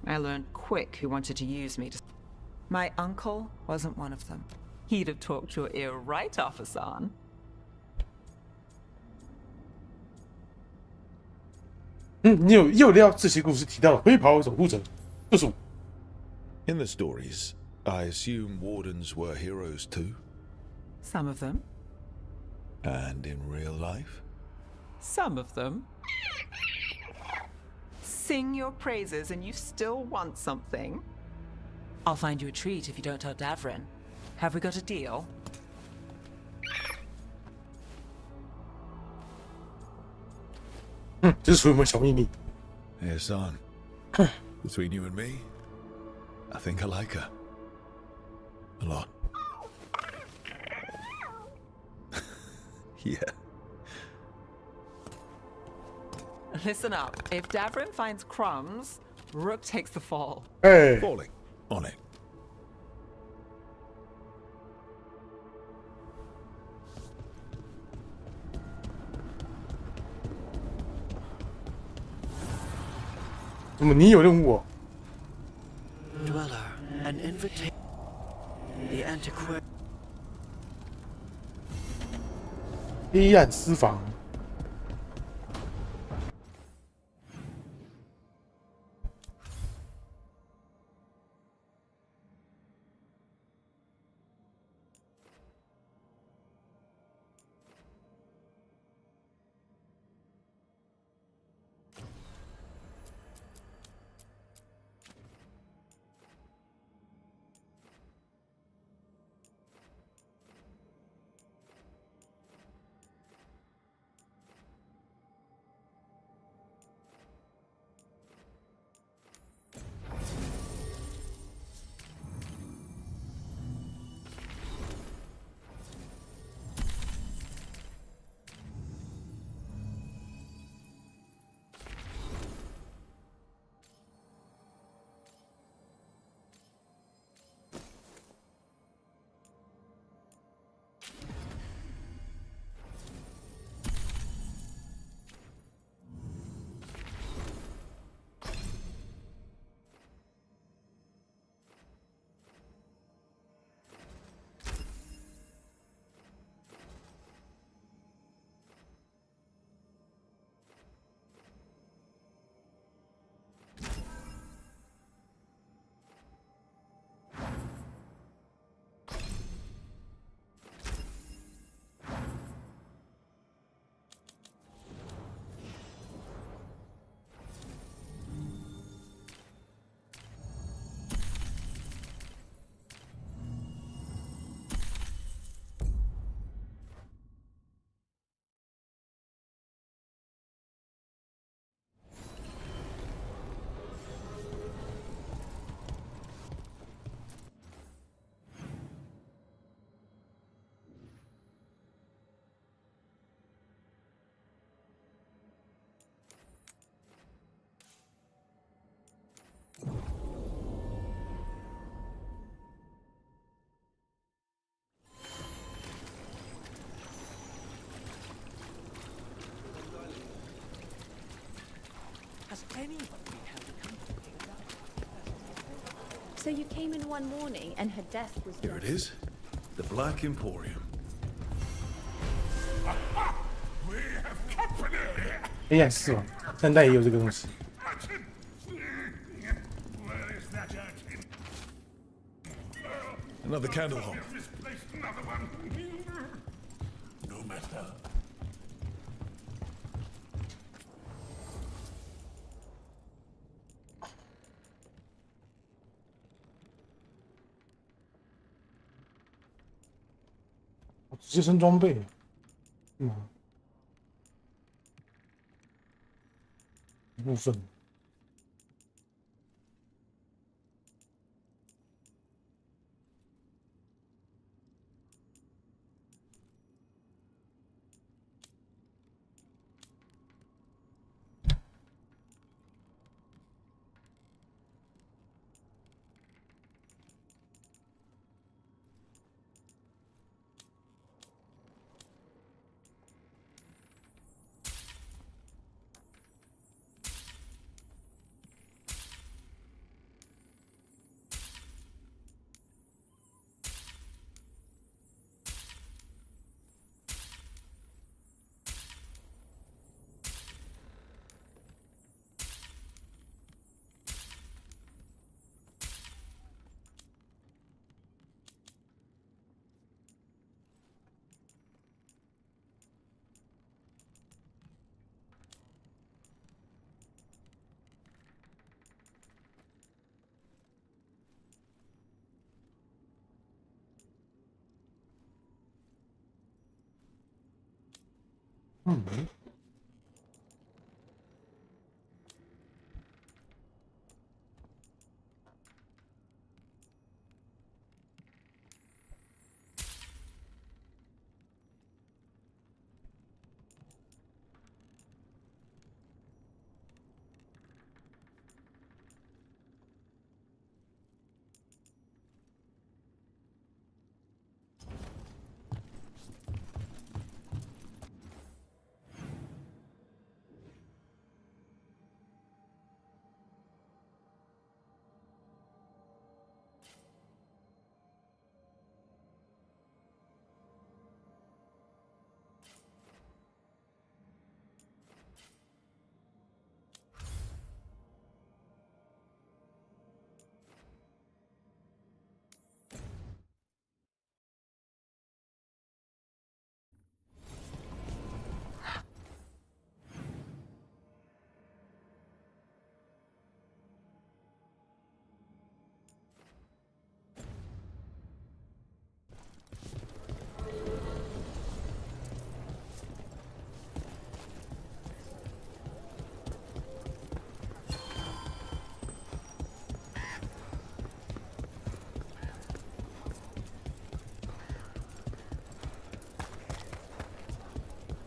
I learned quick who wanted to use me to... My uncle wasn't one of them. He'd have talked your ear right off, Hassan. 你有料这些故事提到了飞袍守护者，就是我。In the stories, I assume wardens were heroes too? Some of them. And in real life? Some of them. Sing your praises and you still want something? I'll find you a treat if you don't tell Davrin. Have we got a deal? Hey, son. Between you and me, I think I like her. A lot. Yeah. Listen up. If Davrin finds crumbs, Rook takes the fall. Hey. Falling. On it. Dweller, an invitation. The antiquary. 黑暗私房。Has anybody held a company? So you came in one morning and her death was... Here it is. The Black Emporium. We have company! 黑暗私房，3代也有这个东西。 Where is that urchin? Another candle hole. Misplaced another one. No matter. 直接升装备。部分。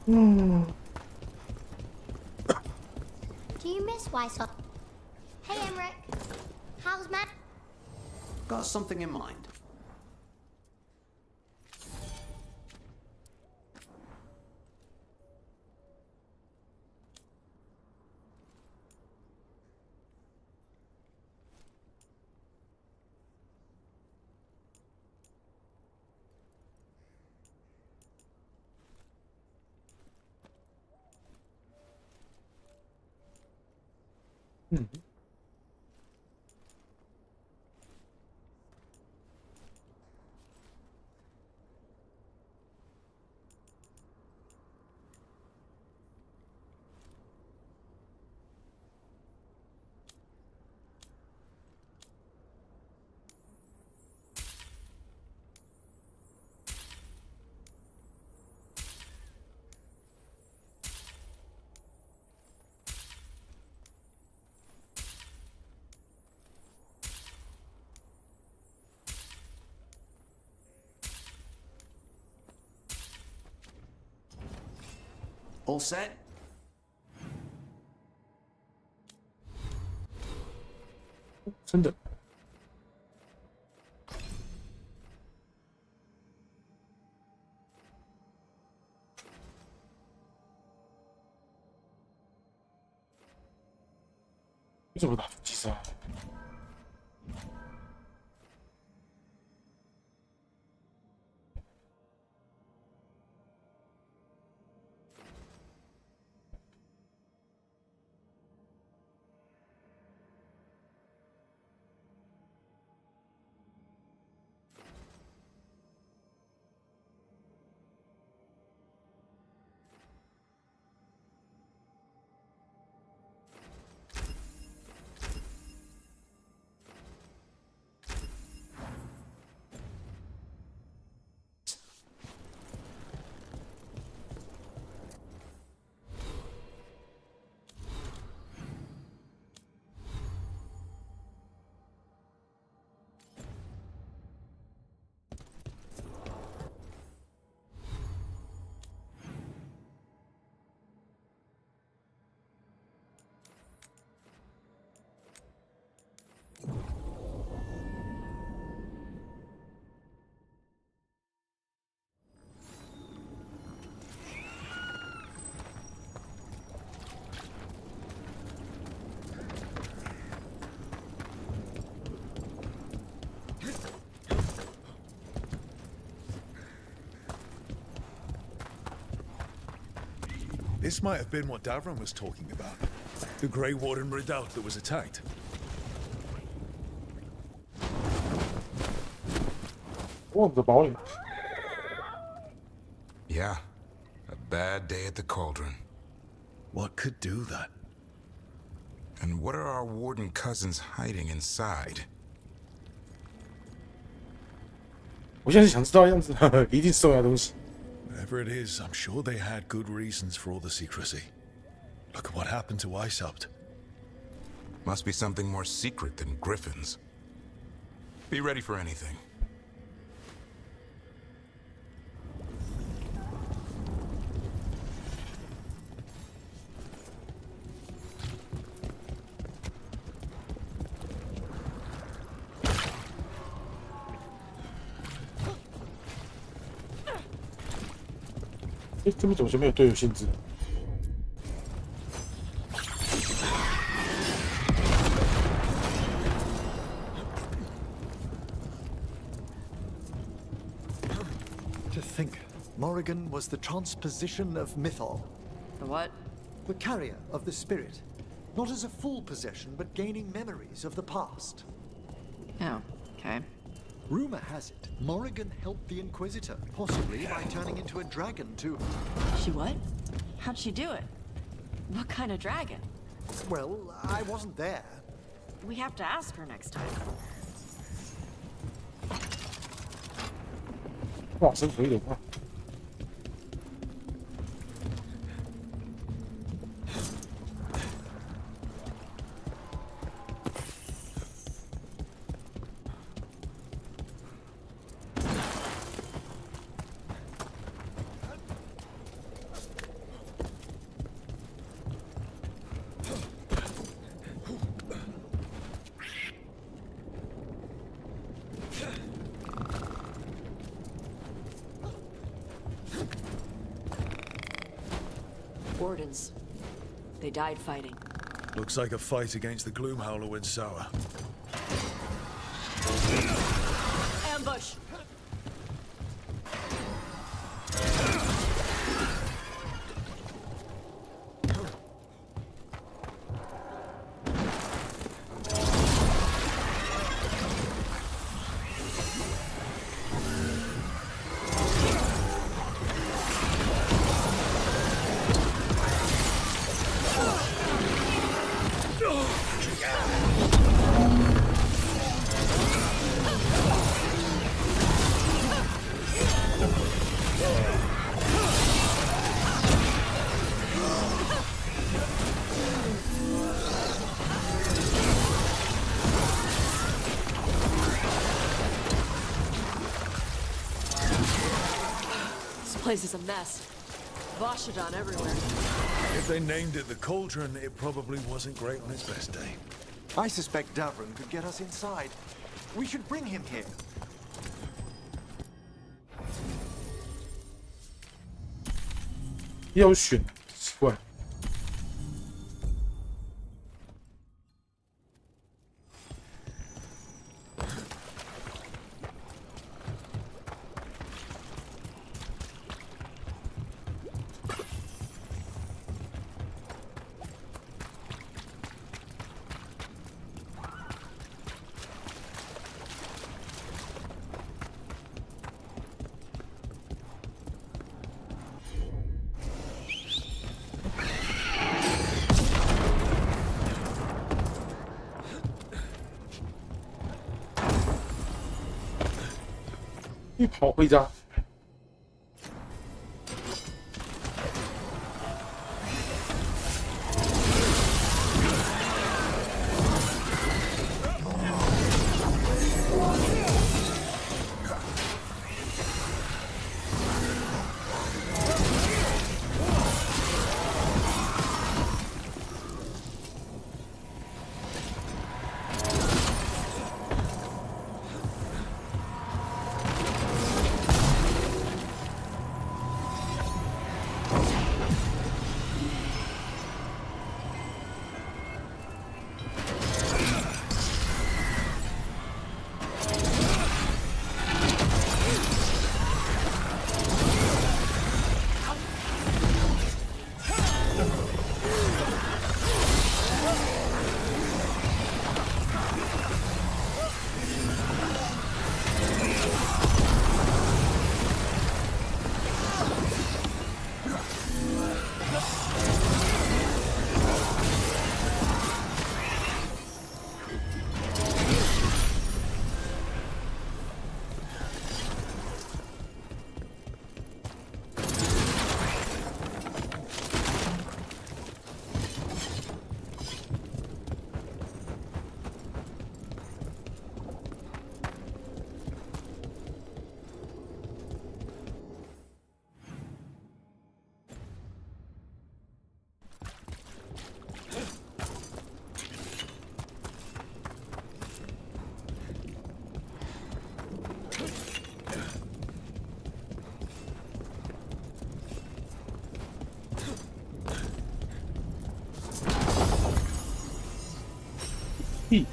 Do you miss Weishaupt? Hey, Emmerich. How's Matt? Got something in mind. All set? 真的。为什么打出击杀？ This might have been what Davron was talking about. The Grey Warden redoubt that was attacked. Oh, the ball. Yeah. A bad day at the cauldron. What could do that? And what are our warden cousins hiding inside? 我现在想知道样子，一定是重要的东西。 Whatever it is, I'm sure they had good reasons for all the secrecy. Look at what happened to Icehopt. Must be something more secret than griffins. Be ready for anything. Eh, 这边怎么就没有队友限制？ To think, Morrigan was the transposition of Mythol. The what? The carrier of the spirit. Not as a full possession, but gaining memories of the past. Oh, okay. Rumor has it, Morrigan helped the Inquisitor, possibly by turning into a dragon too. She what? How'd she do it? What kind of dragon? Well, I wasn't there. We have to ask her next time. 哇，生回流啊！ Wardens. They died fighting. Looks like a fight against the Gloomhowler went sour. Ambush! This place is a mess. Vashidon everywhere. If they named it the Cauldron, it probably wasn't great on its best day. I suspect Davron could get us inside. We should bring him here. 要选，奇怪。一跑回家。屁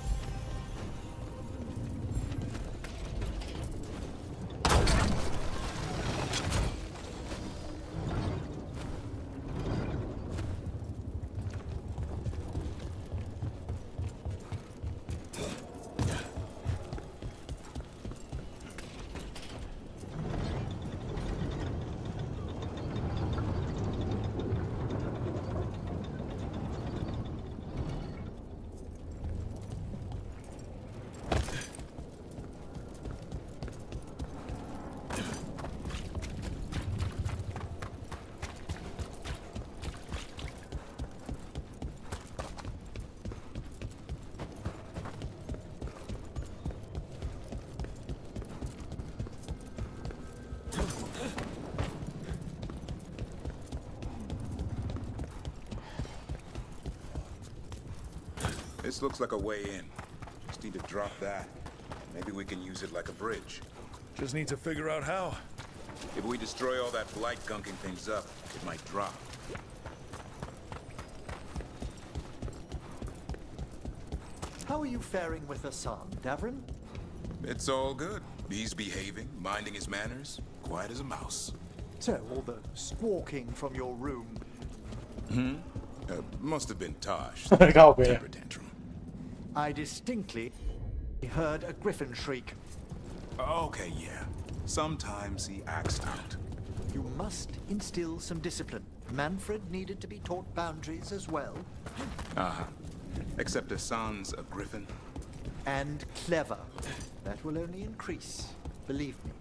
！This looks like a way in. Just need to drop that. Maybe we can use it like a bridge. Just need to figure out how. If we destroy all that blight gunking things up, it might drop. How are you faring with Hassan, Davrin? It's all good. He's behaving, minding his manners, quiet as a mouse. So, all the squawking from your room. Must have been Tosh. Go away. Temper tantrum. I distinctly heard a griffin shriek. Okay, yeah. Sometimes he acts out. You must instill some discipline. Manfred needed to be taught boundaries as well. Uh-huh. Except Hassan's a griffin. And clever. That will only increase, believe me.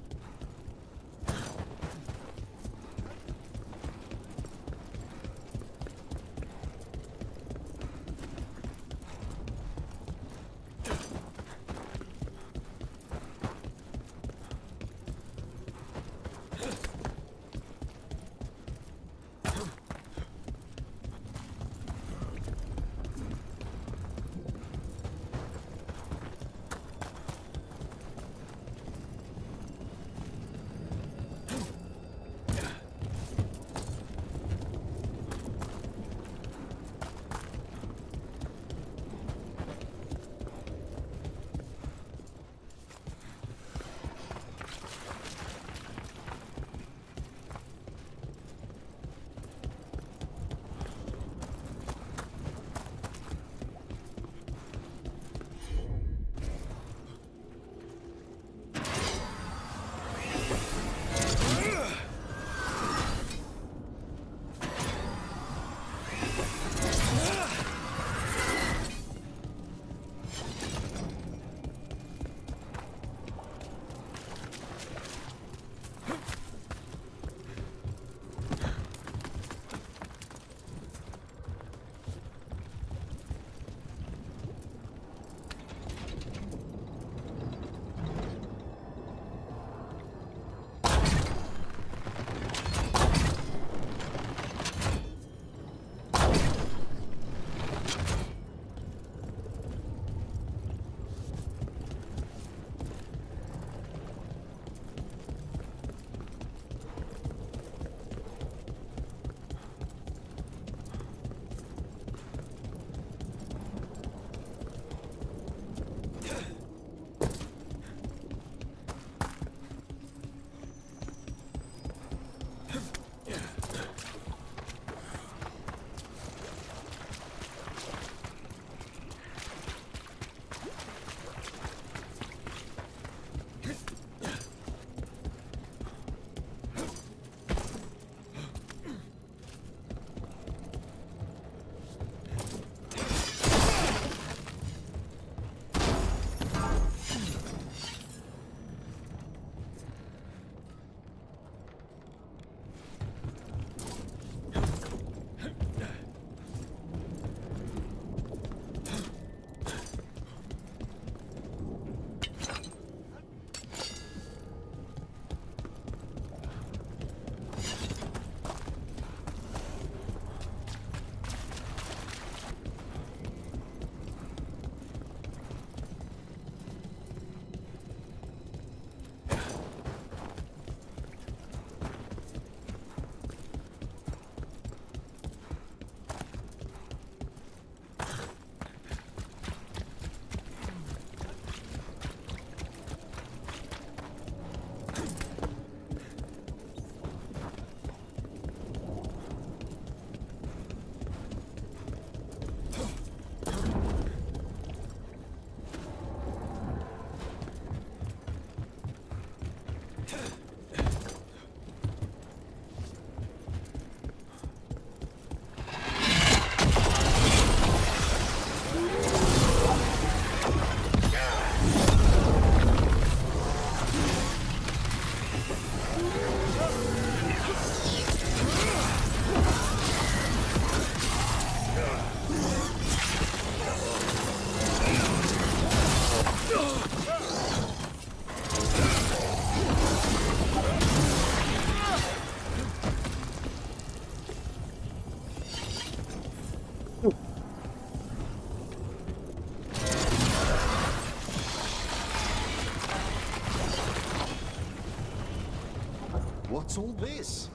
What's all this?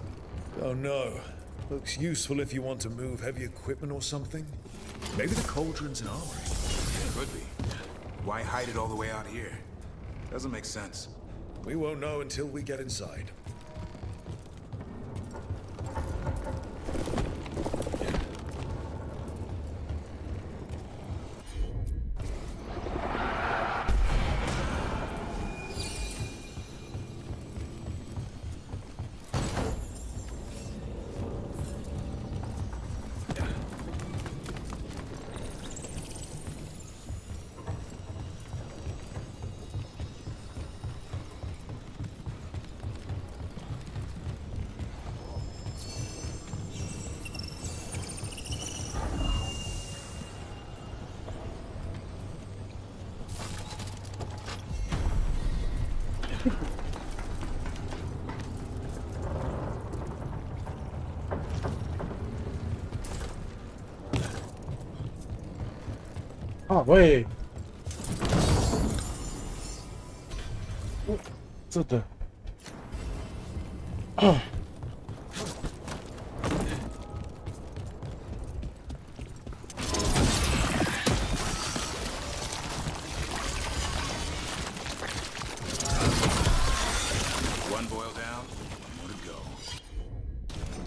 Oh no. Looks useful if you want to move heavy equipment or something. Maybe the cauldron's an armory. Could be. Why hide it all the way out here? Doesn't make sense. We won't know until we get inside. Ah,喂，这的，One boil down, more to go.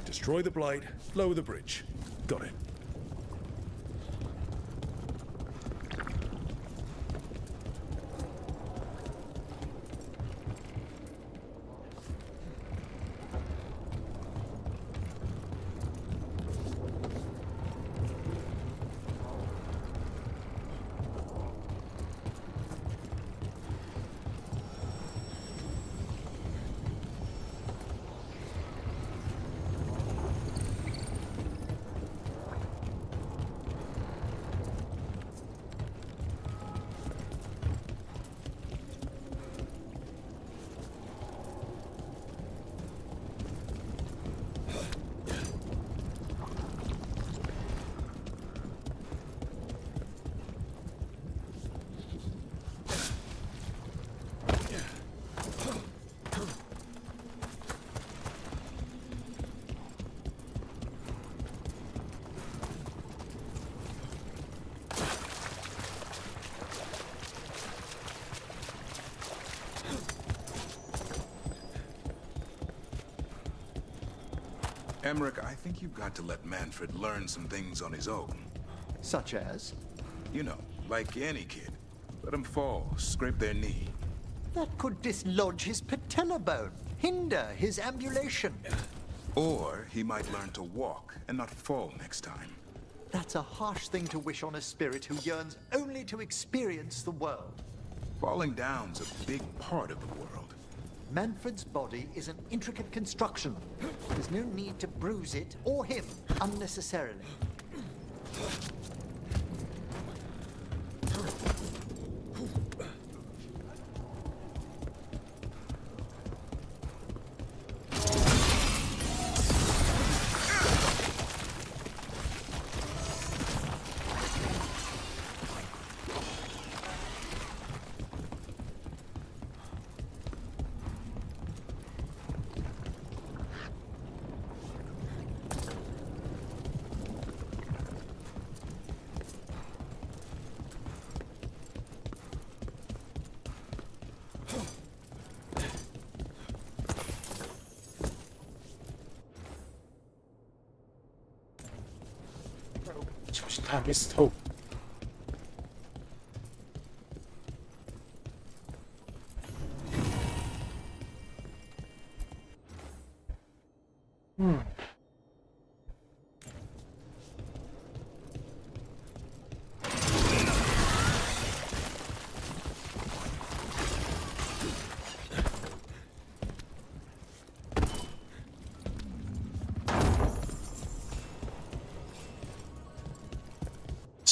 Destroy the blight, lower the bridge. Got it. Emmerich, I think you've got to let Manfred learn some things on his own. Such as? You know, like any kid. Let him fall, scrape their knee. That could dislodge his patella bone, hinder his ambulation. Or he might learn to walk and not fall next time. That's a harsh thing to wish on a spirit who yearns only to experience the world. Falling down's a big part of the world. Manfred's body is an intricate construction. There's no need to bruise it, or him, unnecessarily. I missed hope.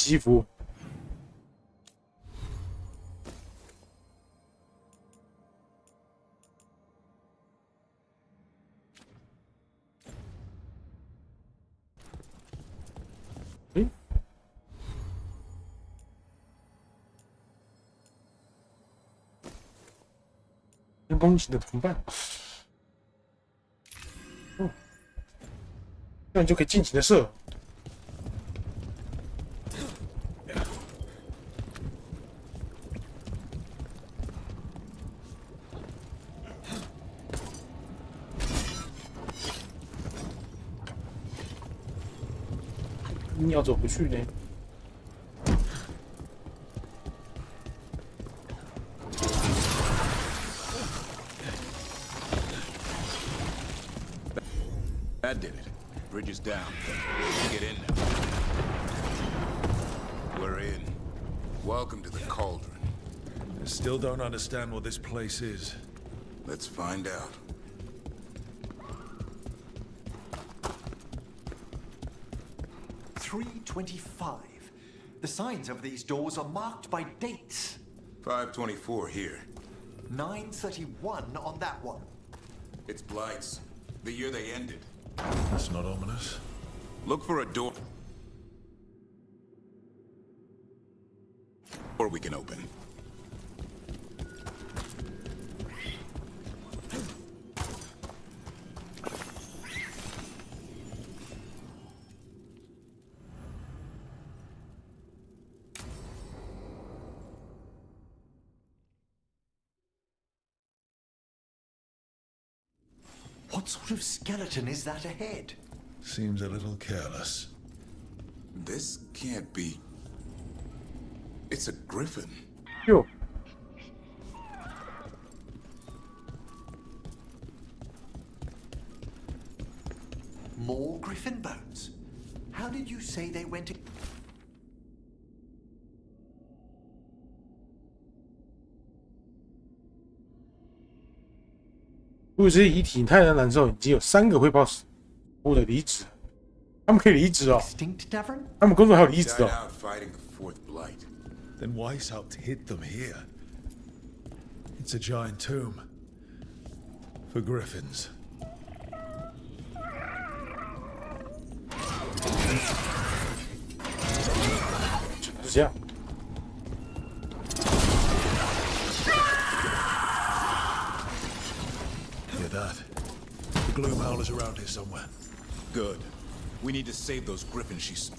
祈福。跟攻击的同伴。那你就可以尽情的射。你要走不去呢？ That did it. Bridge is down. Get in now. We're in. Welcome to the Cauldron. I still don't understand what this place is. Let's find out. $325. The signs over these doors are marked by dates. 524 here. 931 on that one. It's Blight's. The year they ended. That's not ominous. Look for a door. Or we can open. What sort of skeleton is that ahead? Seems a little careless. This can't be... It's a griffin. Yo. More griffin bones? How did you say they went to... 如果是遗体太阳燃烧，已经有3个汇报食物的离职，他们可以离职哦。他们工作还有离职哦。 Then Weiss helped hid them here. It's a giant tomb. For griffins. 就是这样。 Hear that? The gloom howler's around here somewhere. Good. We need to save those griffins she stole.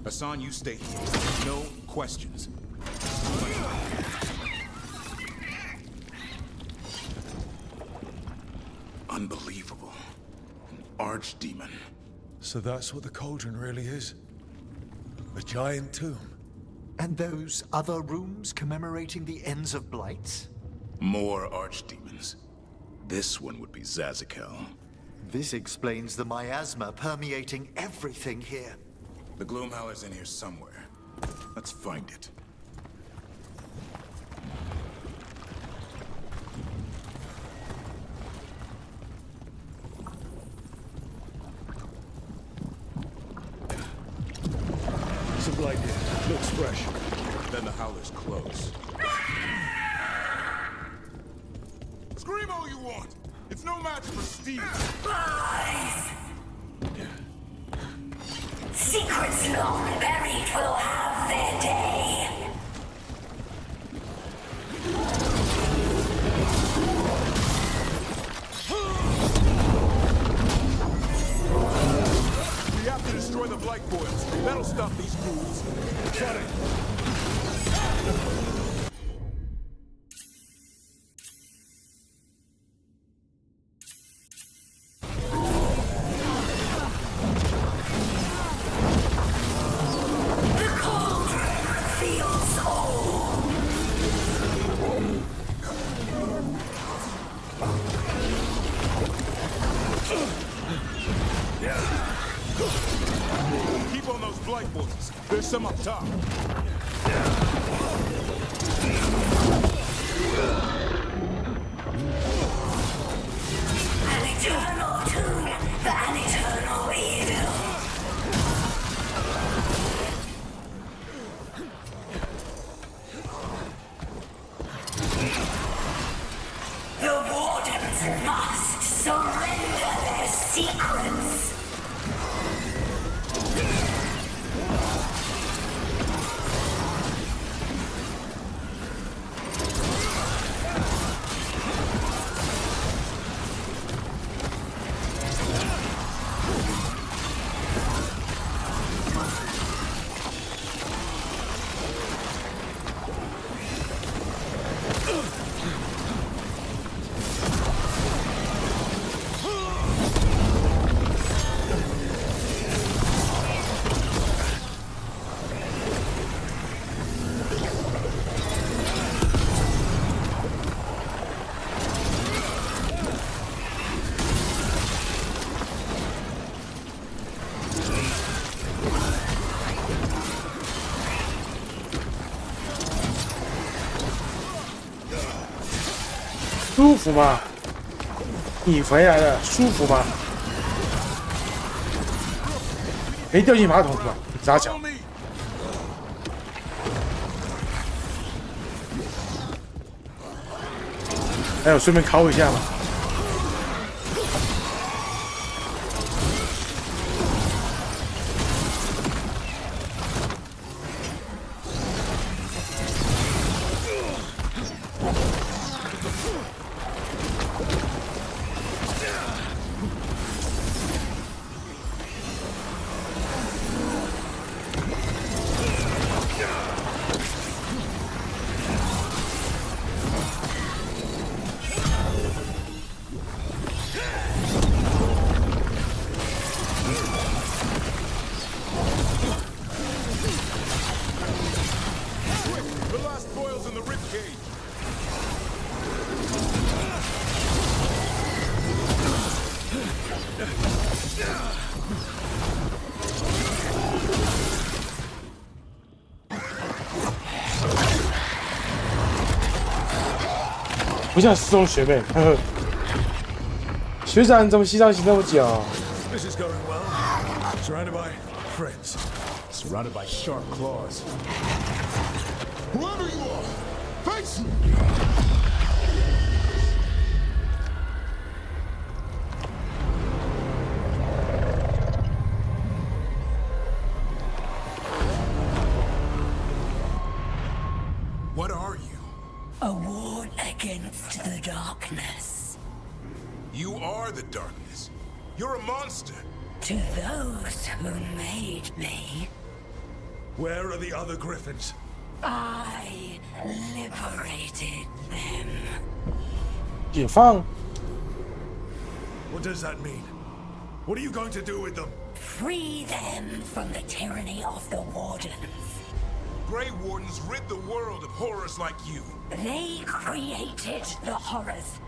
Hassan, you stay here. No questions. Unbelievable. An archdemon. So that's what the cauldron really is? A giant tomb? And those other rooms commemorating the ends of blights? More archdemons. This one would be Zazakel. This explains the miasma permeating everything here. The Gloomhowler's in here somewhere. Let's find it. There's a light here. Looks fresh. Then the Howler's close. Scream all you want! It's no match for Steve! Lies! Secrets long buried will have their day. We have to destroy the Blight Boils. That'll stop these ghouls. Got it. Keep on those Blight Boils. There's some up top. An eternal tomb for an eternal evil. The Wardens must surrender their secrets. 舒服吗？你回来了，舒服吗？没掉进马桶是吧？傻小。还有顺便敲一下嘛。不像失踪学妹，呵呵。学长怎么洗澡洗那么久 This is going well. Surrounded by friends. Surrounded by sharp claws. Whoever you are, face me! What are you? A ward against the darkness. You are the darkness. You're a monster. To those who made me, Where are the other griffins? I liberated them. 解放 What does that mean? What are you going to do with them? Free them from the tyranny of the wardens. Grey Wardens rid the world of horrors like you. They created the horrors.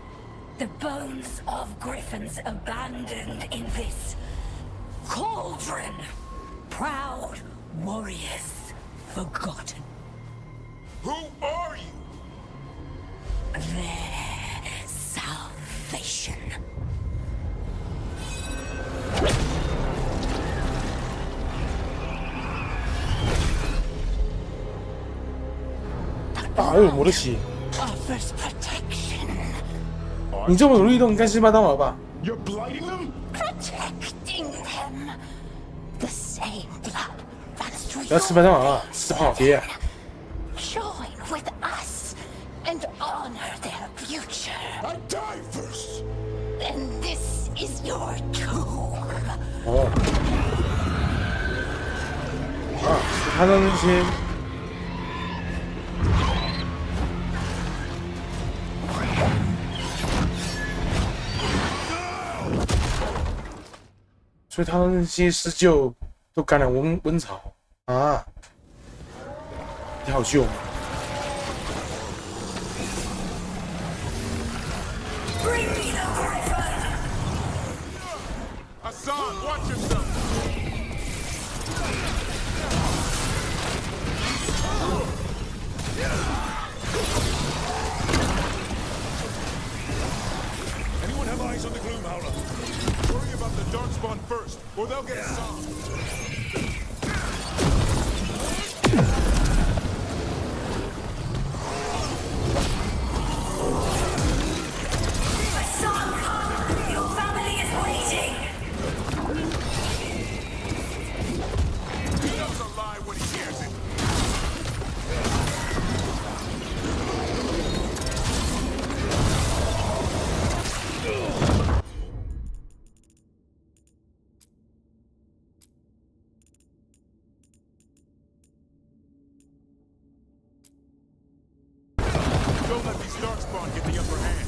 The bones of griffins abandoned in this cauldron. Proud warriors forgotten. Who are you? Their salvation. 大恶魔的血， Offers protection. 你这么努力都应该是麦当劳吧？ You're blighting them? Protecting them. The same blood runs 不要吃麦当劳啊，吃胖老爹啊！ Join with us and honor their future. I die first! And this is your tomb. 哦，啊，是他的那些。 所以他的那些施救都感染温潮啊，你好救吗？ Bring me the griffin. Hassan, watch yourself. Anyone have eyes on the gloom howler? Worry about the darkspawn first, or they'll get Hassan. Son, your family is waiting. He knows a lie when he hears it. Don't let these darkspawn get the upper hand.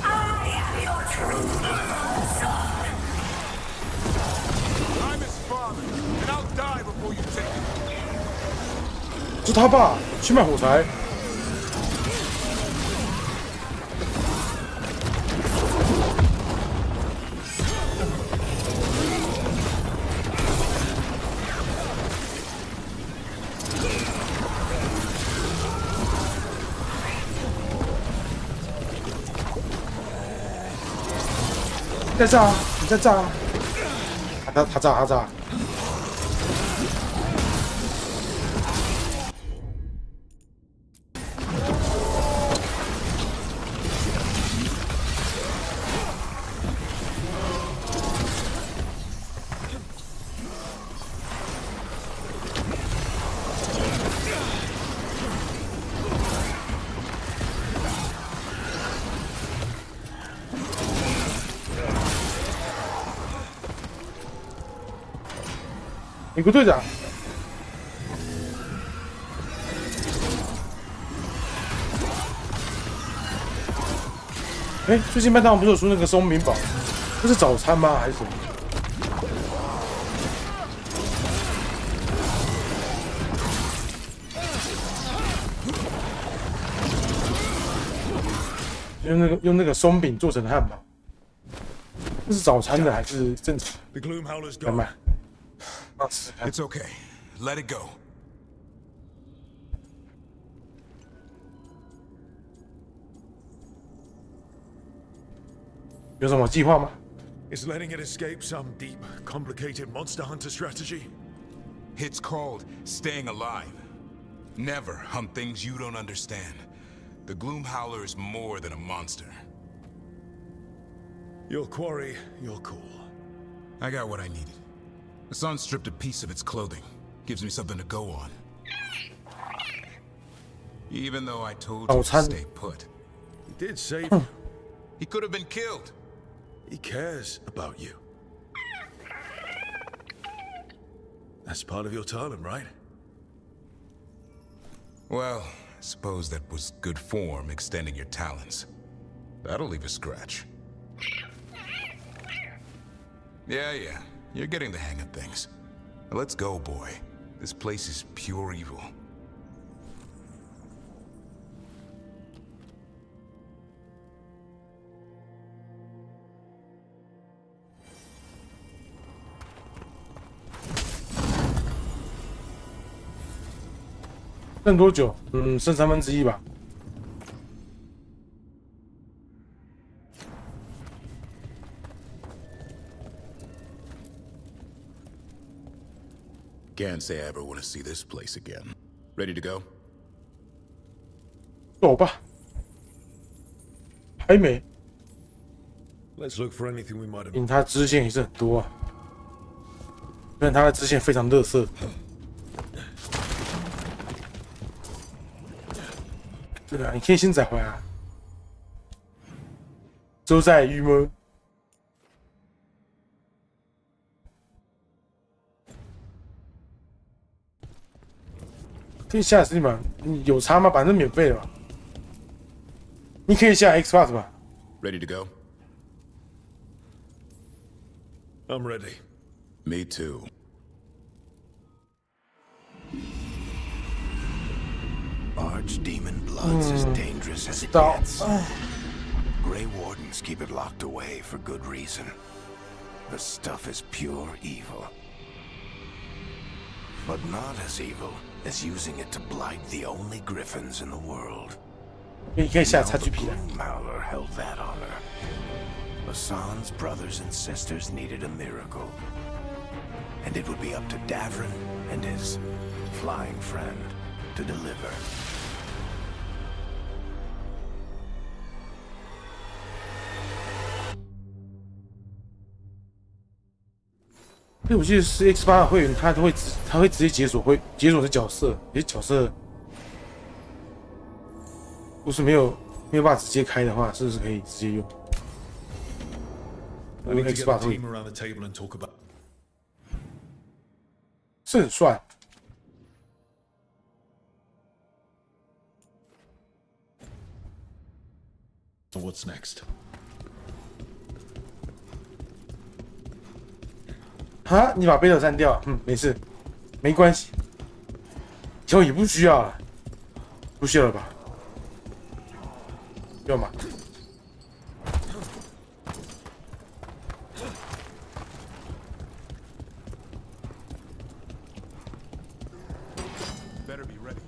I am your true son. I'm his father, and I'll die before you take it. 是他爸去卖火柴。在这啊，你在这啊，他炸。美国队长，哎，最近麦当劳不是有出那个松饼堡？这是早餐吗？还是什么？用那个松饼做成的汉堡，这是早餐的还是正常？慢慢。It's okay. Let it go. 有什么计划吗？ Is letting it escape some deep, complicated monster hunter strategy? It's called staying alive. Never hunt things you don't understand. The Gloom Howler is more than a monster. Your quarry, your call. I got what I needed. The sun stripped a piece of its clothing. Gives me something to go on. Even though I told you to stay put. He did save you. He could have been killed. He cares about you. That's part of your talent, right? Well, I suppose that was good form, extending your talons. That'll leave a scratch. Yeah. You're getting the hang of things. Now let's go, boy. This place is pure evil. "剩多久？剩1/3吧。Can't say I ever want to see this place again. Ready to go? 走吧。还没。Let's look for anything we might have. 他支线也是很多啊，虽然他的支线非常垃圾。对啊，你可以先载回来。周在郁闷。可以下 Steam 吗？有差吗？反正免费的吧。你可以下 Xbox 吧。Ready to go? I'm ready. Me too. Archdemon Blood's as dangerous as it gets. Grey Wardens keep it locked away for good reason. The stuff is pure evil. But not as evil as using it to blight the only griffins in the world. 你可以下XGP 的。Mauler held that honor. Hassan's brothers and sisters needed a miracle. And it would be up to Davrin and his flying friend to deliver. 我记得是 X8 的会员，他会直接解锁的角色，有些角色不是没有办法直接开的话，是不是可以直接用？We need to get the team around the table and talk about. 是很帅。So what's next? 哈，你把贝勒删掉，没事，没关系，以后也不需要了，不需要了吧？要吗？ Better be ready.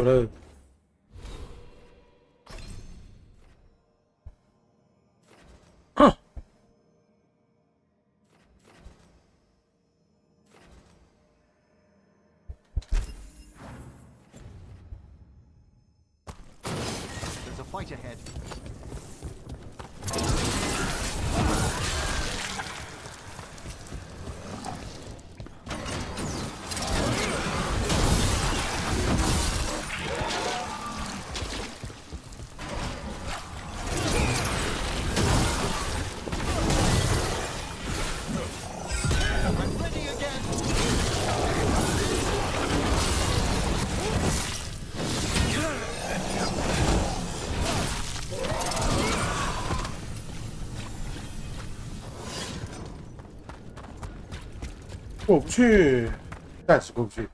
久了。哼。There's a fight ahead. I'm ready again. 过不去，暂时过不去。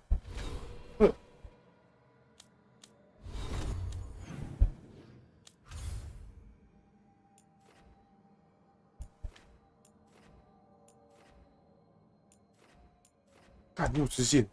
干没有直线。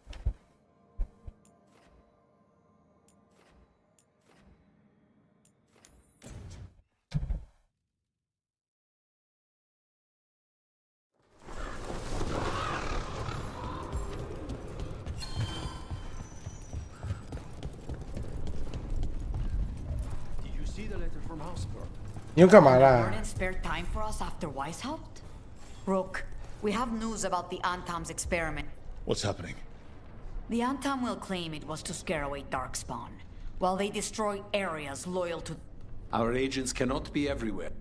你又干嘛啦？ Didn't spare time for us after Weishaupt? Rook, we have news about the Antam's experiment. What's happening? The Antam will claim it was to scare away Darkspawn, while they destroy areas loyal to... Our agents cannot be everywhere.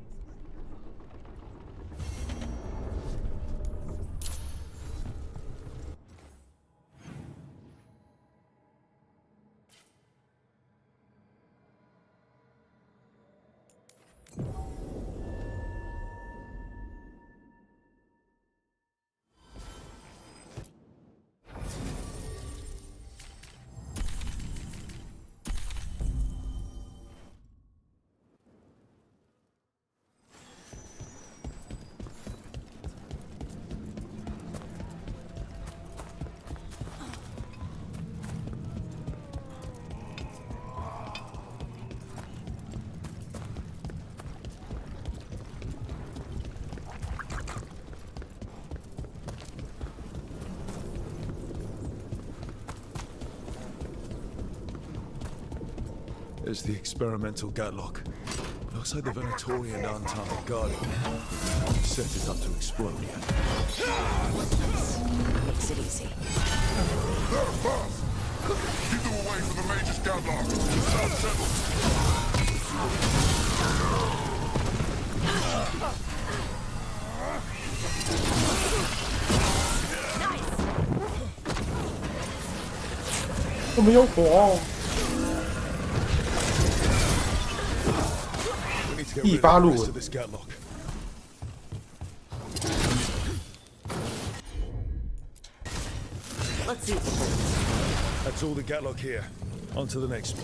There's the experimental Gatlock. Looks like the Venatorian Antam guarding it. Set it up to explode. Makes it easy. They're fast! Keep them away from the major Gatlock. South settled.我没有火。第八路。 Let's see. That's all the Gatlock here. On to the next one.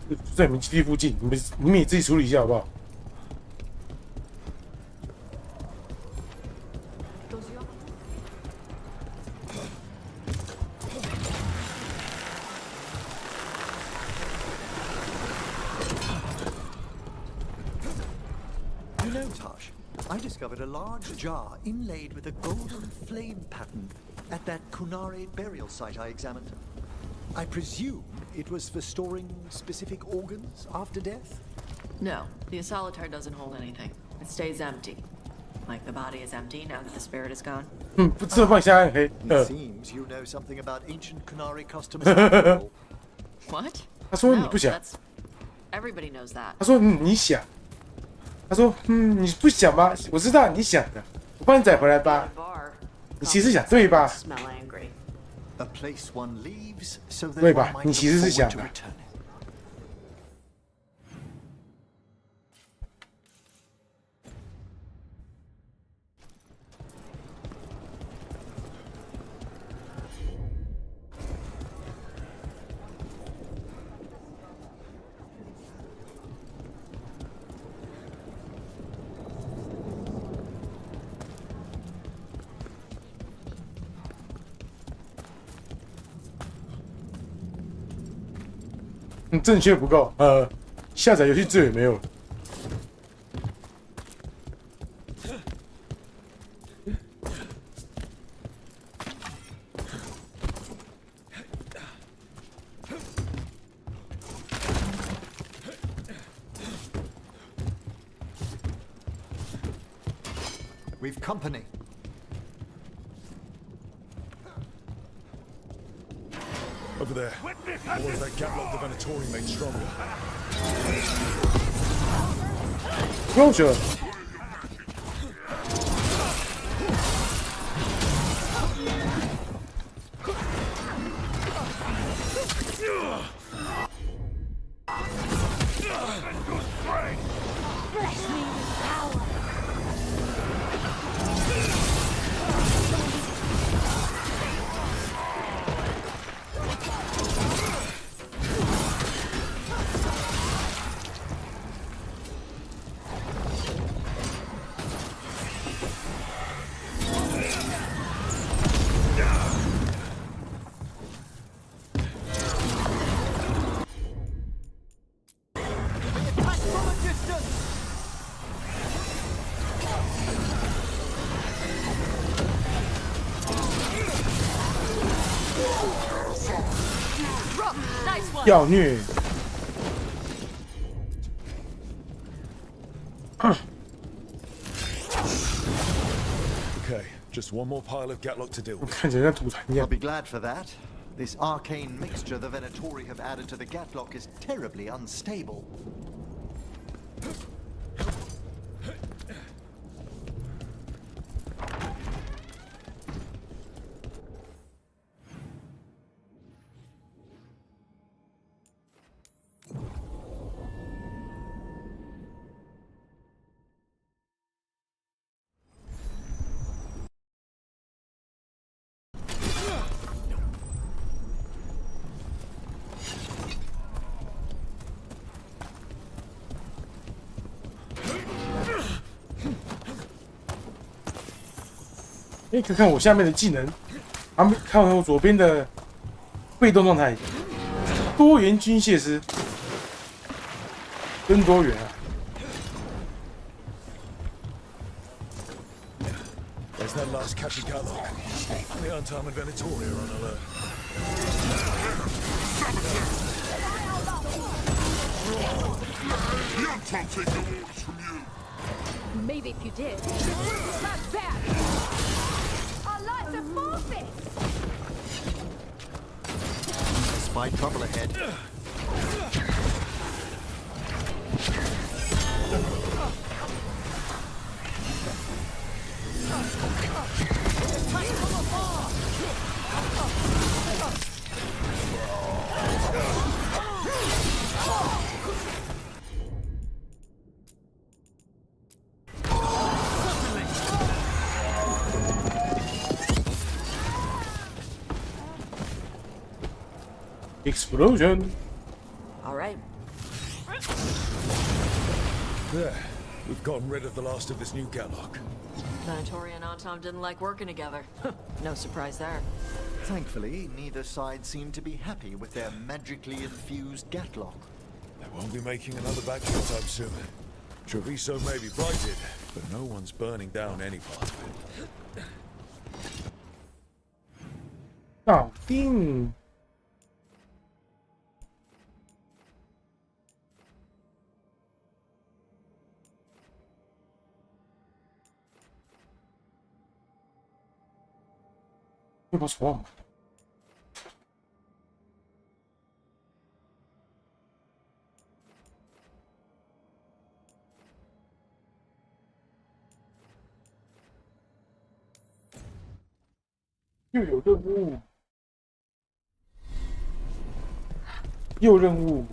就在你们基地附近，你们也自己处理一下好不好？ You know, Tosh, I discovered a large jar inlaid with a golden flame pattern at that Kunare burial site I examined. I presume it was for storing specific organs after death? No, the Asolitar doesn't hold anything. It stays empty. Like the body is empty now that the spirit is gone. 不知道放下暗黑。 It seems you know something about ancient Kunare customs. after all. What? 他说你 No, 不想， that's... Everybody knows that. 他说你想，他说你不想吗？我知道你想的，我帮你载回来吧。你其实想对吧？ Smell angry. A place one leaves so that 对 one 吧？ might 你 look 其实是 forward 想 to 的。 returning. 正确不够，下载游戏资源没有。We've company. Over there. Or is that Gatlock the Venatori made stronger? Roger. Bless me with power. 要虐。Okay, just one more pile of Gatlock to deal with. 看起来像土痰一样 I'll。be glad for that. This arcane mixture the Venatori have added to the Gatlock is terribly unstable. 看看我下面的技能，看看我左边的被动状态，多元军械师，真多元啊！ There's that last catchy Gatlock. The untimely Venatori are on alert. The Untom take no orders from you. Maybe if you did. That's bad. Our lives are forfeit. Spy trouble ahead. Explosion. All right. There. We've gotten rid of the last of this new Gatlock. Venatori and Antom didn't like working together. No surprise there. Thankfully, neither side seemed to be happy with their magically infused Gatlock. They won't be making another batch anytime soon. Treviso may be blighted, but no one's burning down any part of it. 搞定。 又把手忘了。又有任务，又任务。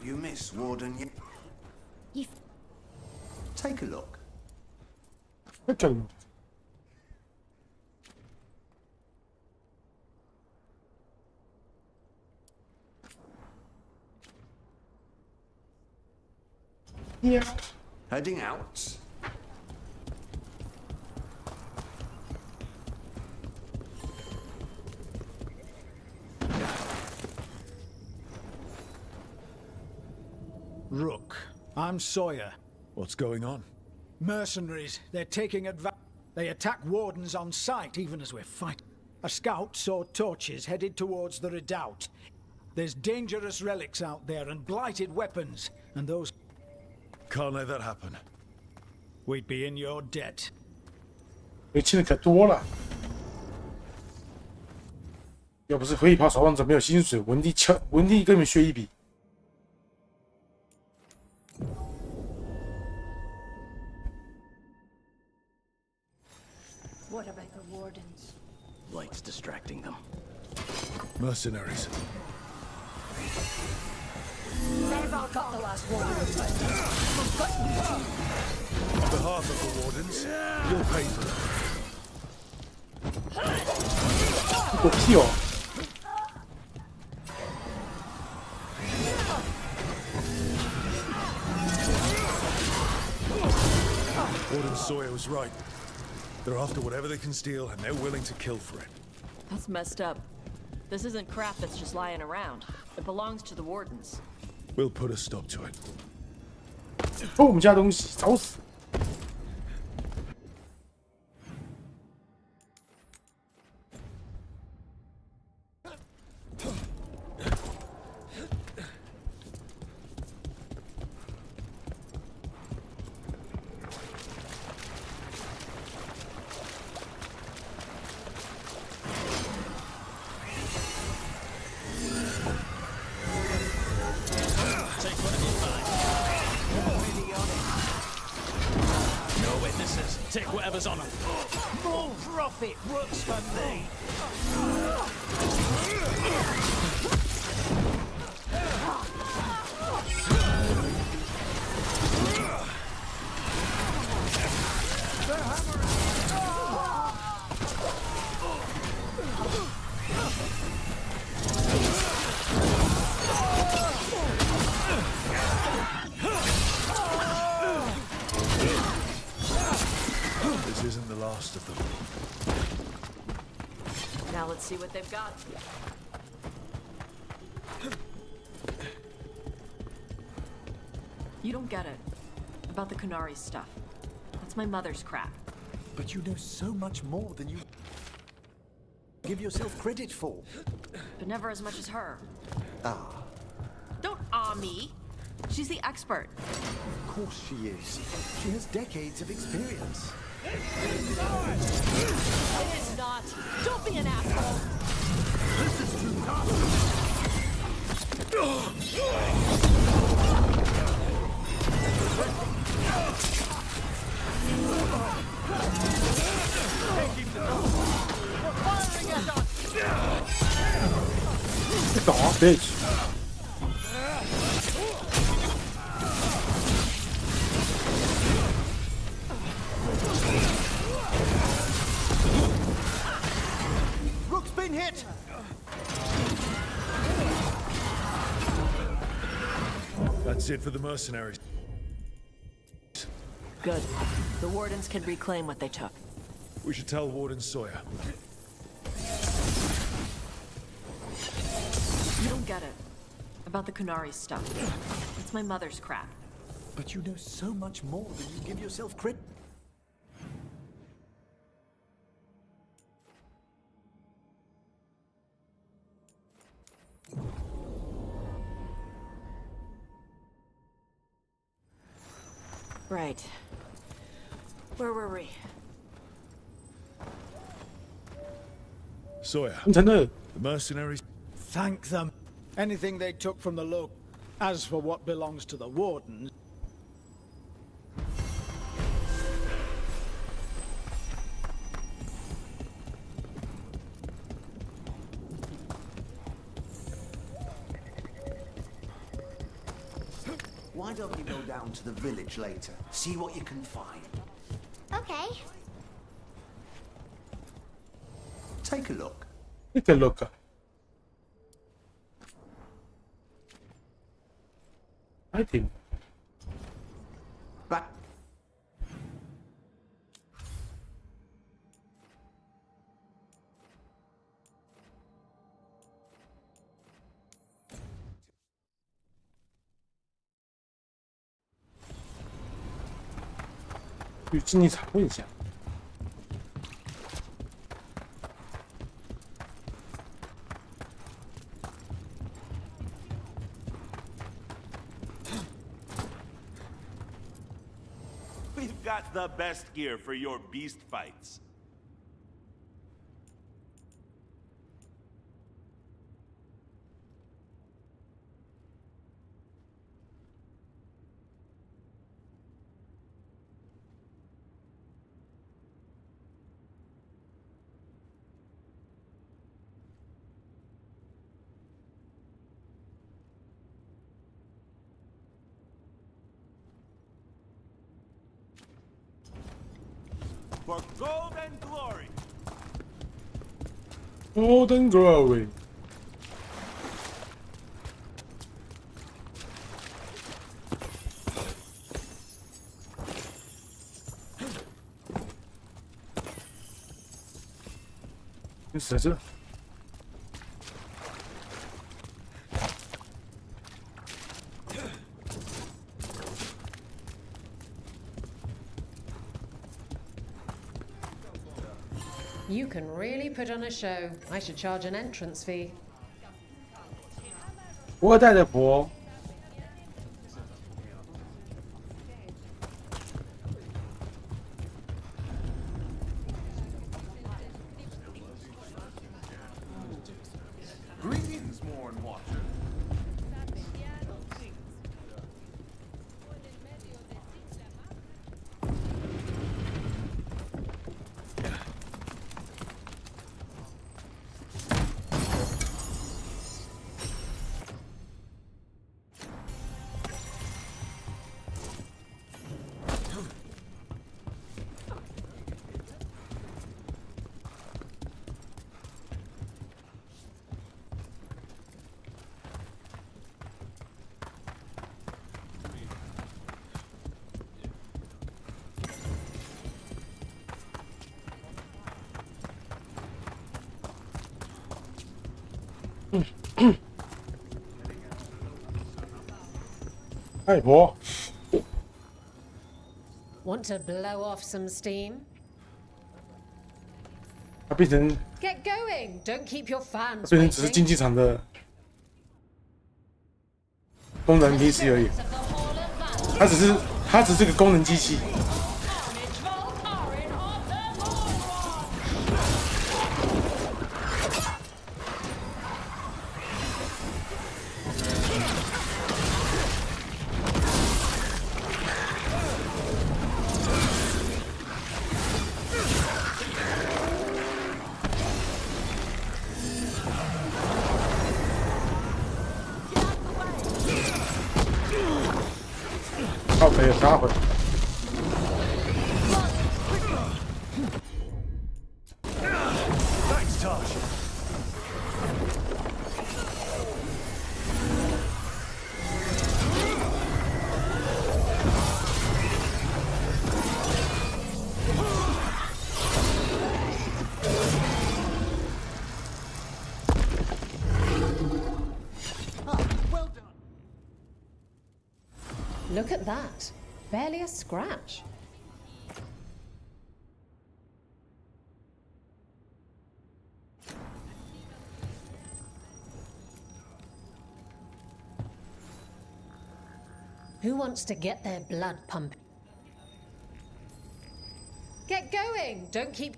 You miss Warden. You. Take a look. Okay. Yeah. Heading out. Rook, I'm Sawyer. What's going on? Mercenaries, they're taking advantage. They attack wardens on sight even as we're fighting. A scout saw torches headed towards the redoubt. There's dangerous relics out there and blighted weapons, and those... Can't let that happen. We'd be in your debt. 被欠的可多了。要不是回忆跑守望者没有薪水，文帝根本削一笔。What about the wardens? Light's distracting them. Mercenaries. They've all got the last warden. On behalf of the wardens, you'll pay for them. 狗屁哦！ Warden Sawyer was right. They're after whatever they can steal, and they're willing to kill for it. That's messed up. This isn't crap that's just lying around. It belongs to the wardens. We'll put a stop to it. 偷我们家东西，找死！ Take whatever's on them. More profit works for me. This isn't the last of them. Now let's see what they've got. You don't get it. About the Kunari stuff. That's my mother's crap. But you know so much more than you give yourself credit for. But never as much as her. Ah. Don't me. She's the expert. Of course she is. She has decades of experience. It is not. Don't be an asshole. This is too tough. Get off, bitch. Rook's been hit. That's it for the mercenaries. Good. The wardens can reclaim what they took. We should tell Warden Sawyer. You don't get it. About the Kunari stuff. It's my mother's crap. But you know so much more than you give yourself credit. Right. Where were we? Sawyer. The mercenaries. Thank them. Anything they took from the local. As for what belongs to the wardens. Why don't you go down to the village later? See what you can find. Okay. Take a look. Take a look. I think. But 去竞技场问一下。We've got the best gear for your beast fights. For gold and glory. Golden Glory。你死这。You can really put on a show. I should charge an entrance fee. 我带的婆。Greetings, Morn Watcher.哎婆。 Want to blow off some steam? 它变成 Get going! Don't keep your fans 变成只是竞 waiting. 技场的功能 NPC 而已。它只是个功能机器。 靠北有啥回？ Thanks, Tosh. Look at that. Barely a scratch. Who wants to get their blood pumping? Get going! Don't keep...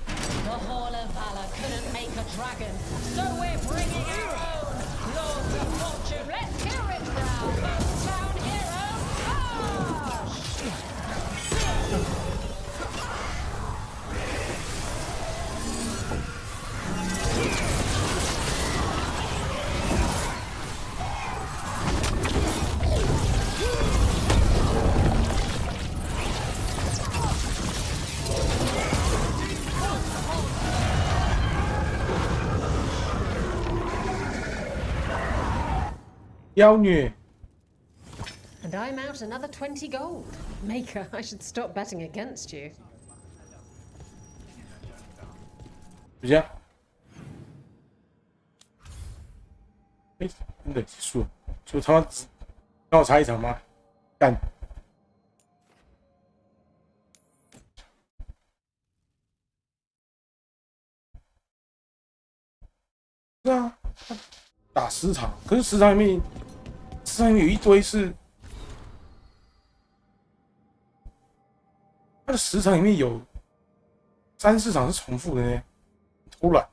The Hall of Valor couldn't make a dragon, so we're bringing our own! Lords of Fortune, let's hear it now! Hometown hero,妖虐。And I'm out another 20 gold. Maker, I should stop betting against you. 就这样。哎，真的结束了，就他妈让我查一场吗？干！是啊，打10场，可是10场里面有一堆是，他的10场里面有3、4场是重复的呢，偷懒。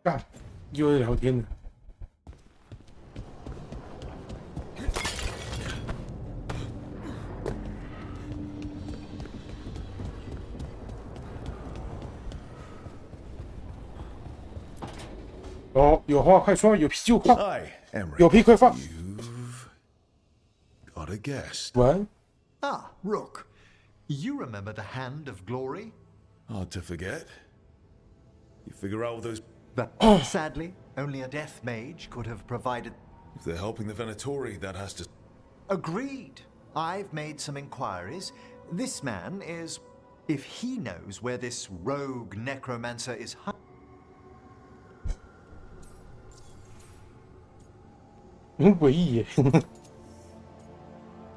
干，又在聊天呢。哦，有话快说，有屁就放，有屁快放。Got a guest. What? Ah, Rook. You remember the Hand of Glory? Hard to forget. You figure out those... But sadly, only a death mage could have provided... If they're helping the Venatori, that has to... Agreed. I've made some inquiries. This man is... If he knows where this rogue necromancer is hiding...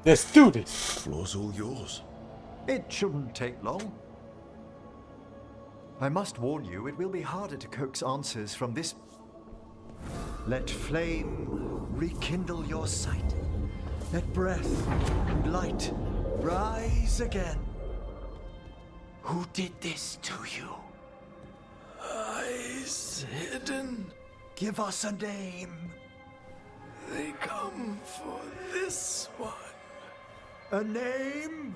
Let's do this. Floor's all yours. It shouldn't take long. I must warn you, it will be harder to coax answers from this. Let flame rekindle your sight. Let breath and light rise again. Who did this to you? Eyes hidden. Give us a name. They come for this one. A name?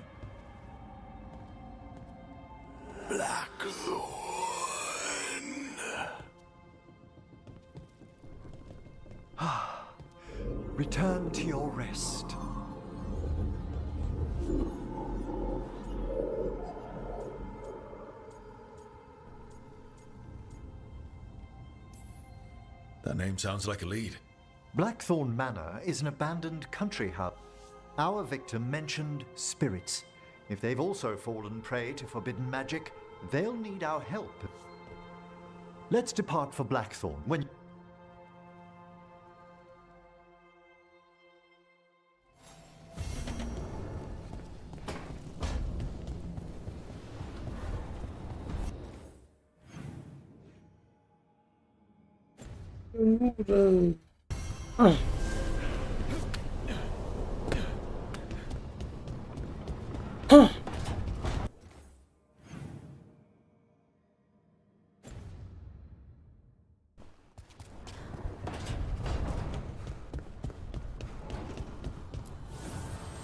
Blackthorn. Return to your rest. That name sounds like a lead. Blackthorn Manor is an abandoned country hub. Our victim mentioned spirits. If they've also fallen prey to forbidden magic, they'll need our help. Let's depart for Blackthorn when...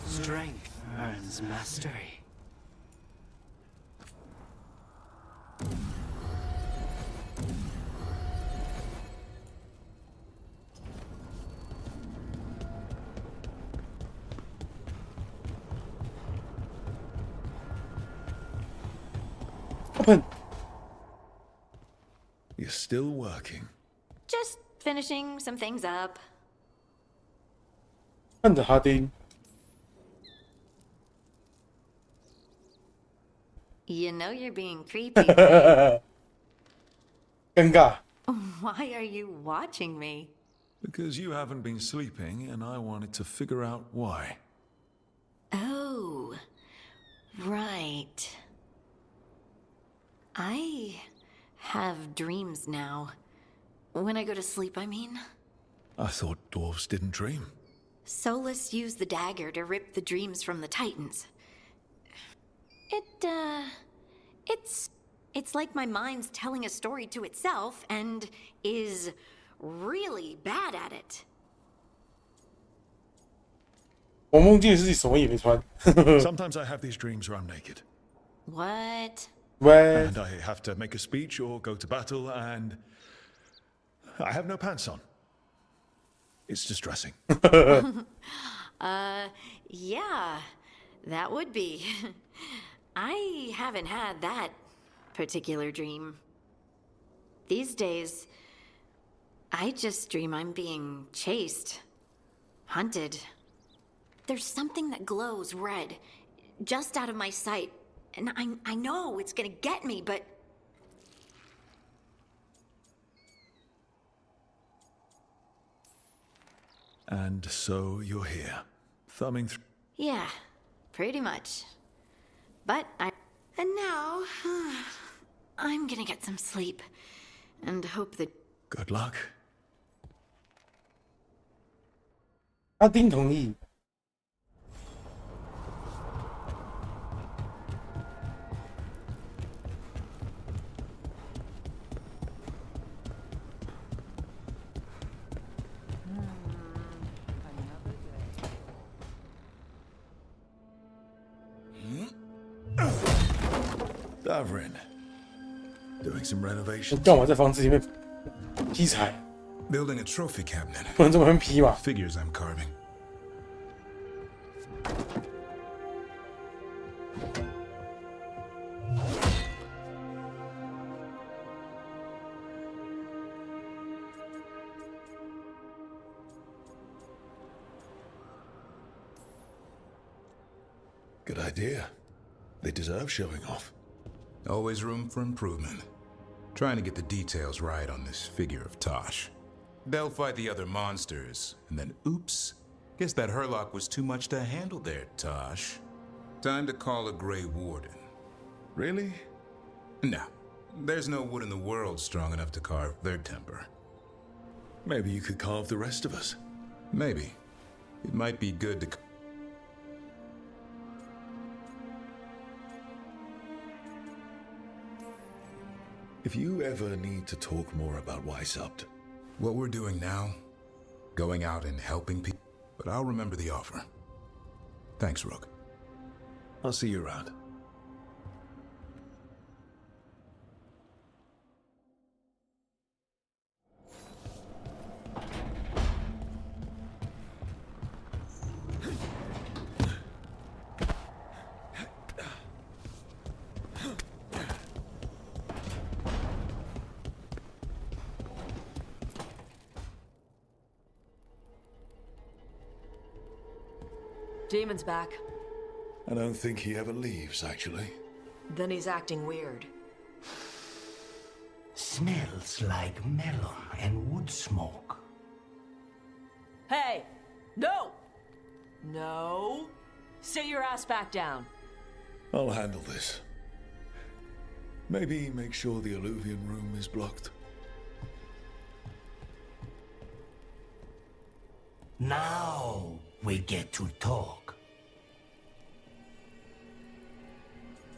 Strength earns mastery. Open. You're still working. Just finishing some things up. 看着哈丁。You know you're being creepy. Right? 尴尬。 Why are you watching me? Because you haven't been sleeping, and I wanted to figure out why. Oh, right. I have dreams now. When I go to sleep, I mean. I thought dwarves didn't dream. Solus used the dagger to rip the dreams from the Titans. It's It's like my mind's telling a story to itself and is really bad at it. 我梦见自己什么也没穿。Sometimes I have these dreams where I'm naked. What? And I have to make a speech or go to battle, and I have no pants on. It's distressing. Yeah, that would be. I haven't had that particular dream. These days, I just dream I'm being chased, hunted. There's something that glows red, just out of my sight, and I know it's gonna get me, but... And so you're here, thumbing through. Yeah, pretty much. But And now, I'm gonna get some sleep, and hope that... Good luck. 阿丁同意。Davrin, doing some renovations. 干嘛在房子里面劈柴？ Building a trophy cabinet. 不能这么偏劈嘛？ Figures I'm carving. Good idea. They deserve showing off. Always room for improvement. Trying to get the details right on this figure of Tosh. They'll fight the other monsters, and then oops. Guess that Herlock was too much to handle there, Tosh. Time to call a Grey Warden. Really? No. There's no wood in the world strong enough to carve their temper. Maybe you could carve the rest of us. Maybe. It might be good to... If you ever need to talk more about Weishaupt. What we're doing now, going out and helping people, but I'll remember the offer. Thanks, Rook. I'll see you around. Demon's back. I don't think he ever leaves, actually. Then he's acting weird. Smells like melon and wood smoke. Hey! No! No! Sit your ass back down. I'll handle this. Maybe make sure the alluvian room is blocked. Now we get to talk.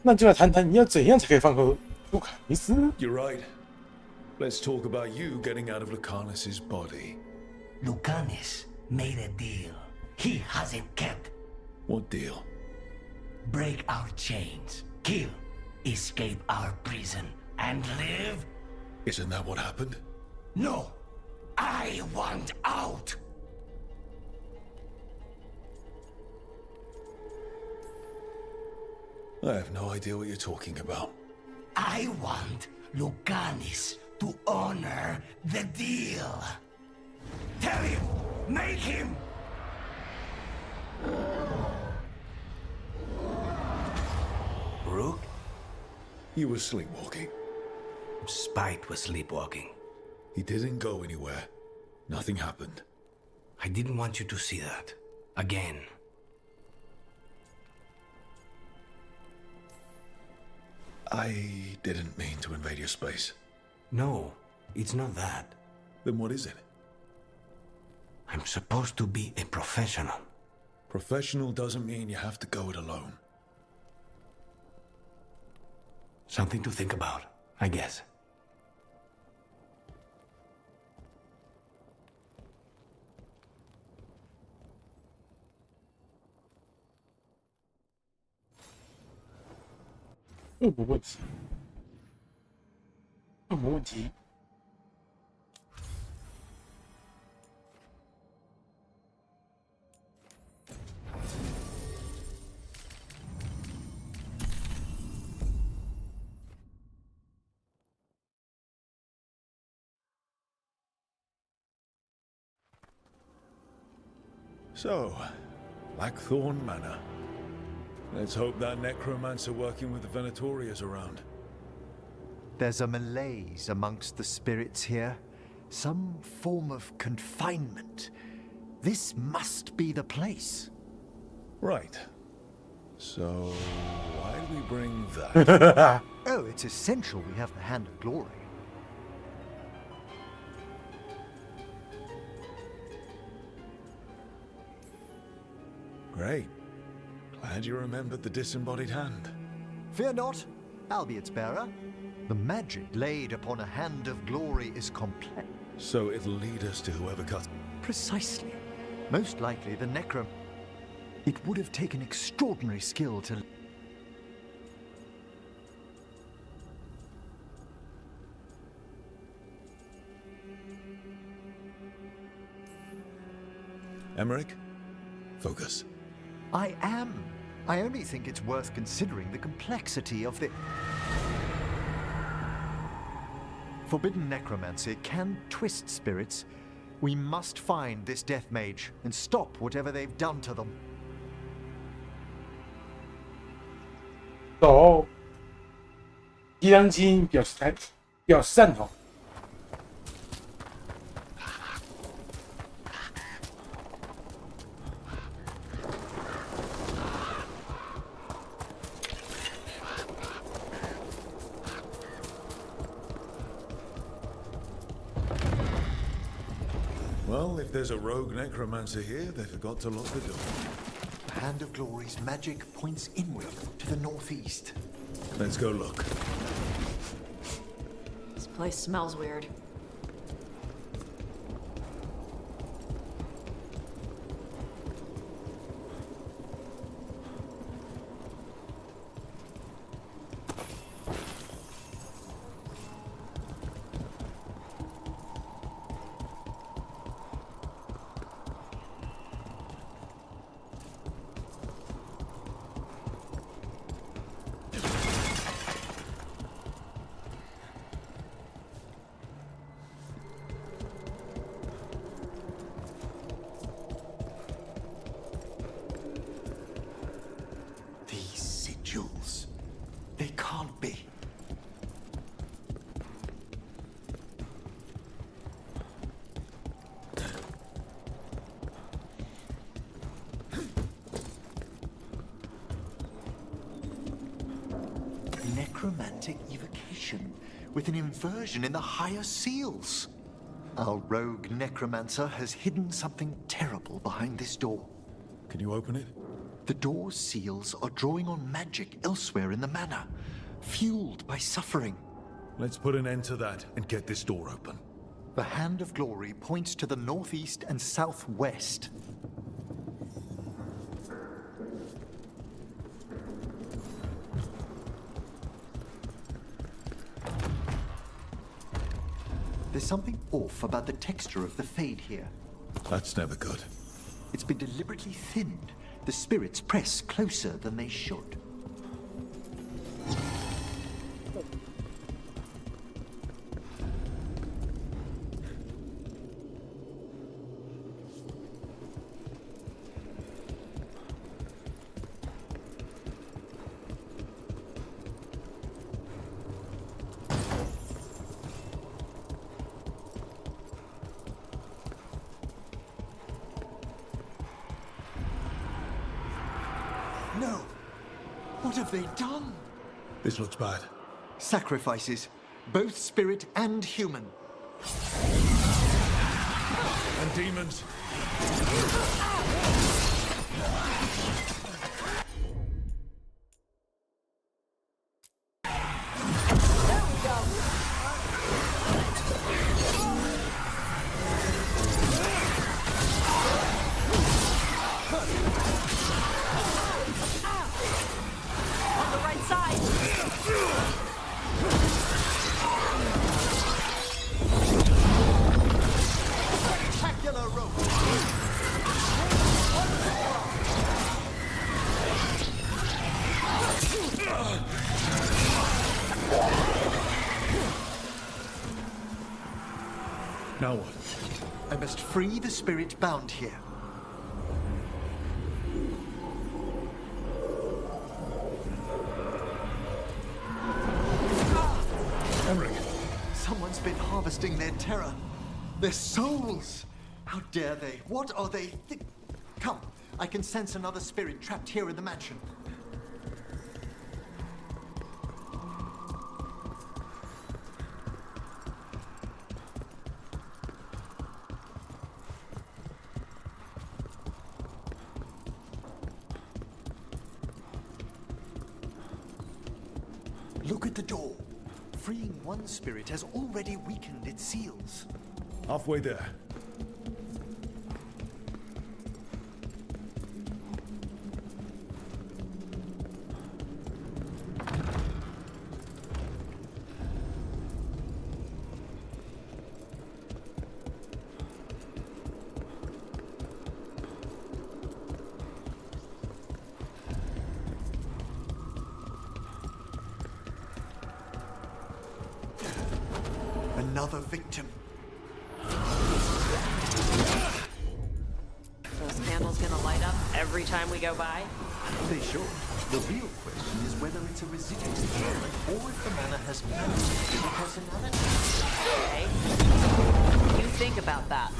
那就来谈谈你要怎样才可以放过卢卡尼斯。 You're right. Let's talk about you getting out of Lucanus's body. Lucanus made a deal he hasn't kept. What deal? Break our chains, kill, escape our prison, and live? Isn't that what happened? No, I want out. I have no idea what you're talking about. I want Lucanus to honor the deal. Tell him! Make him! Rook? You were sleepwalking. Spite was sleepwalking. He didn't go anywhere. Nothing happened. I didn't want you to see that. Again. I didn't mean to invade your space. No, it's not that. Then what is it? I'm supposed to be a professional. Professional doesn't mean you have to go it alone. Something to think about, I guess. So, Blackthorn Manor. Let's hope that necromancer working with the Venatori is around. There's a malaise amongst the spirits here. Some form of confinement. This must be the place. Right. So, why do we bring that? Oh, it's essential we have the Hand of Glory. Great. Glad you remembered the disembodied hand. Fear not, I'll be its bearer. The magic laid upon a Hand of Glory is complex. So it'll lead us to whoever cut. Precisely. Most likely the Necrom. It would have taken extraordinary skill to... Emmerich? Focus. I am. I only think it's worth considering the complexity of the... Forbidden necromancy can twist spirits. We must find this death mage and stop whatever they've done to them. So, 吉良金表善哦。Well, if there's a rogue necromancer here, they forgot to lock the door. The Hand of Glory's magic points inward to the northeast. Let's go look. This place smells weird. They can't be. Necromantic evocation with an inversion in the higher seals. Our rogue necromancer has hidden something terrible behind this door. Can you open it? The door's seals are drawing on magic elsewhere in the manor, fueled by suffering. Let's put an end to that and get this door open. The Hand of Glory points to the northeast and southwest. There's something off about the texture of the fade here. That's never good. It's been deliberately thinned. The spirits press closer than they should. No! What have they done? This looks bad. Sacrifices, both spirit and human. And demons. Now what? I must free the spirit bound here. Emmerich. Someone's been harvesting their terror. Their souls. How dare they? What are they? Come, I can sense another spirit trapped here in the mansion. Look at the door. Freeing one spirit has already weakened its seals. Halfway there. Another victim. Those candles gonna light up every time we go by? They should. The real question is whether it's a residual element or if the manor has manifested a personality. Okay. You think about that.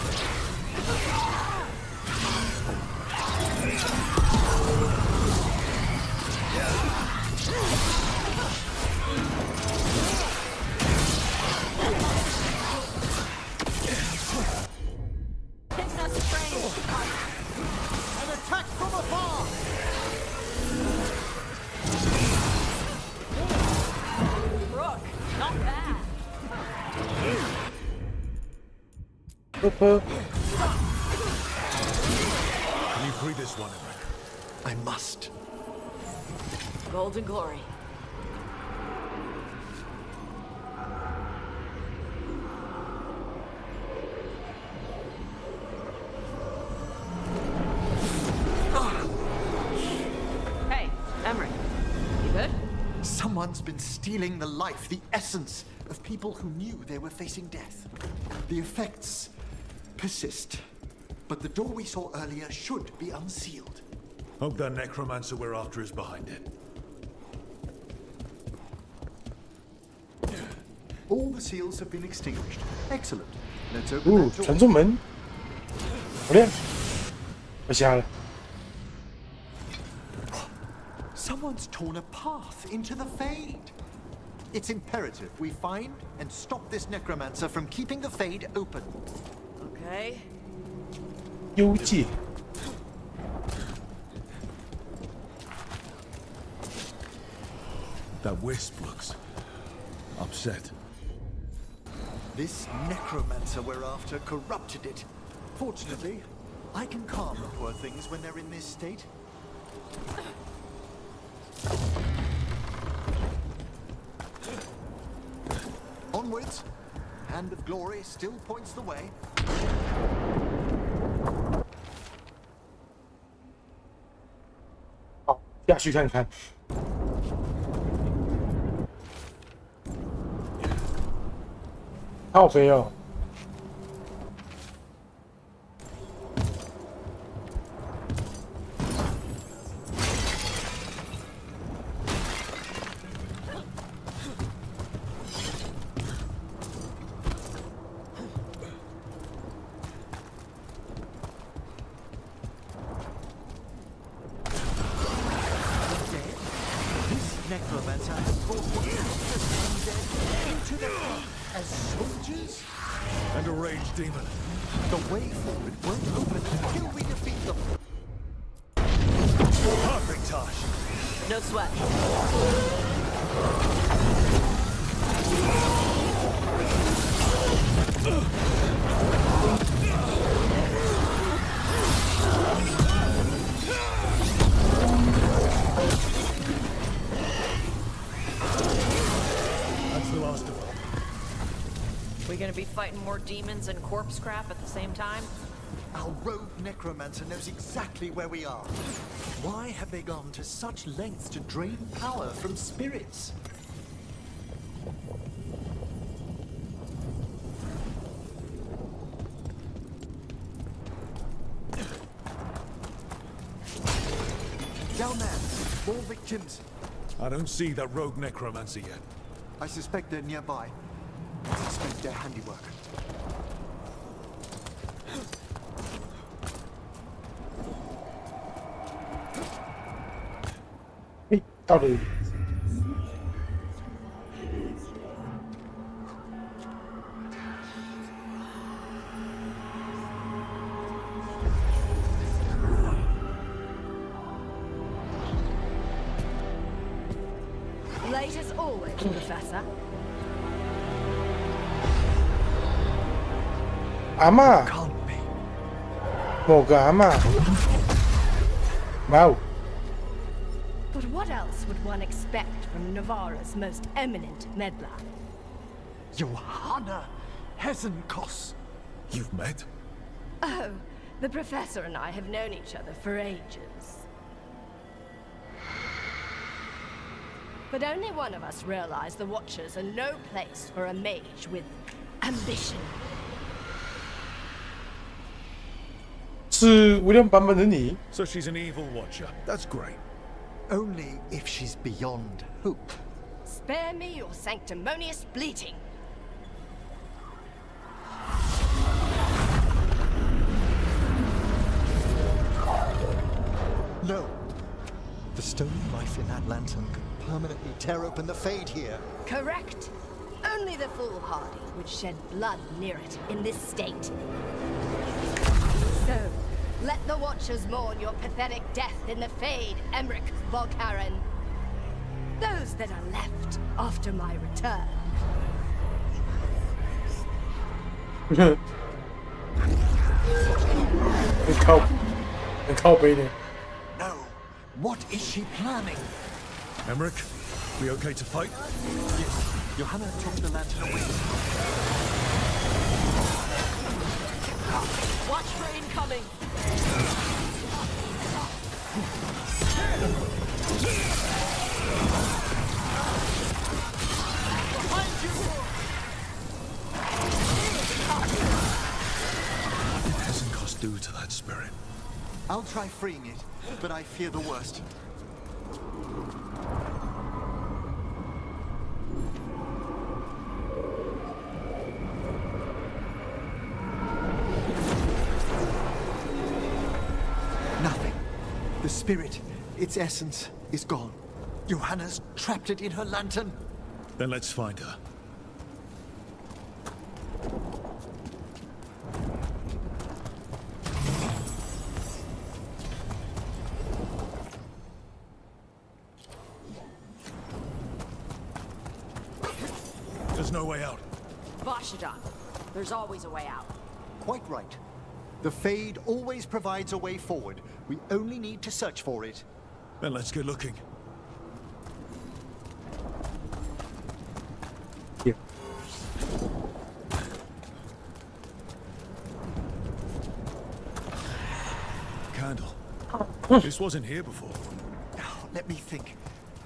An attack from afar! Brooke, not bad. Can you free this one, Emmerich? I must. Golden glory. Hey, Emmerich. You good? Someone's been stealing the life, the essence of people who knew they were facing death. The effects persist, but the door we saw earlier should be unsealed. Hope that necromancer we're after is behind it. All the seals have been extinguished. Excellent. Let's open that door. 传送门，好亮，我瞎了。 Someone's torn a path into the Fade. It's imperative we find and stop this necromancer from keeping the Fade open. Okay. 幽界。 That wisp looks upset. This necromancer we're after corrupted it. Fortunately, I can calm the poor things when they're in this state. Onwards. Hand of Glory still points the way. 好，下去看看。 好肥哦！And a rage demon. The way forward won't open until we defeat them. Perfect, Tosh. No sweat. That's the last of them. We gonna be fighting more demons and corpse crap at the same time? Our rogue necromancer knows exactly where we are. Why have they gone to such lengths to drain power from spirits? Our man. More victims. I don't see that rogue necromancer yet. I suspect they're nearby. I suspect their handiwork. 到了。Late as always, Professor. 阿嬷，某个阿嬷，哇哦！ But what else would one expect from Navarra's most eminent meddler? Johanna Hesenkos. You've met? Oh, the Professor and I have known each other for ages. But only one of us realized the Watchers are no place for a mage with ambition. 是威廉版本的你。 So she's an evil watcher. That's great. Only if she's beyond hope. Spare me your sanctimonious bleating. No. The stony life in that lantern could permanently tear open the Fade here. Correct. Only the foolhardy would shed blood near it in this state. So, let the Watchers mourn your pathetic death in the Fade, Emmerich Volkaren. Those that are left after my return. No. What is she planning? Emmerich, we okay to fight? Yes. Johanna took the lantern away. Watch for incoming. Behind you. What doesn't cost do to that spirit? I'll try freeing it, but I fear the worst. Nothing. The spirit, its essence, is gone. Johanna's trapped it in her lantern. Then let's find her. There's no way out. Vashadan, there's always a way out. Quite right. The Fade always provides a way forward. We only need to search for it. Then let's get looking. Here. Candle. This wasn't here before. Let me think.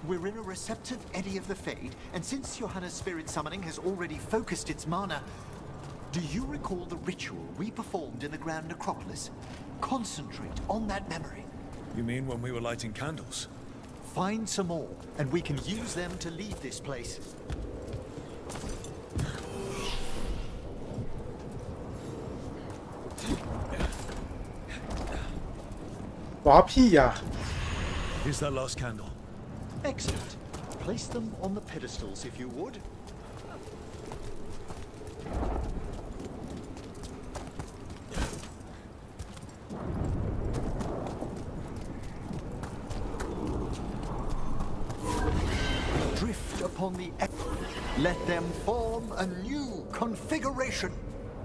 We're in a receptive eddy of the Fade, and since Johanna's spirit summoning has already focused its mana, do you recall the ritual we performed in the Grand Necropolis? Concentrate on that memory. You mean when we were lighting candles? Find some more, and we can use them to leave this place. Here's that last candle. Excellent. Place them on the pedestals if you would. Drift upon the... Let them form a new configuration.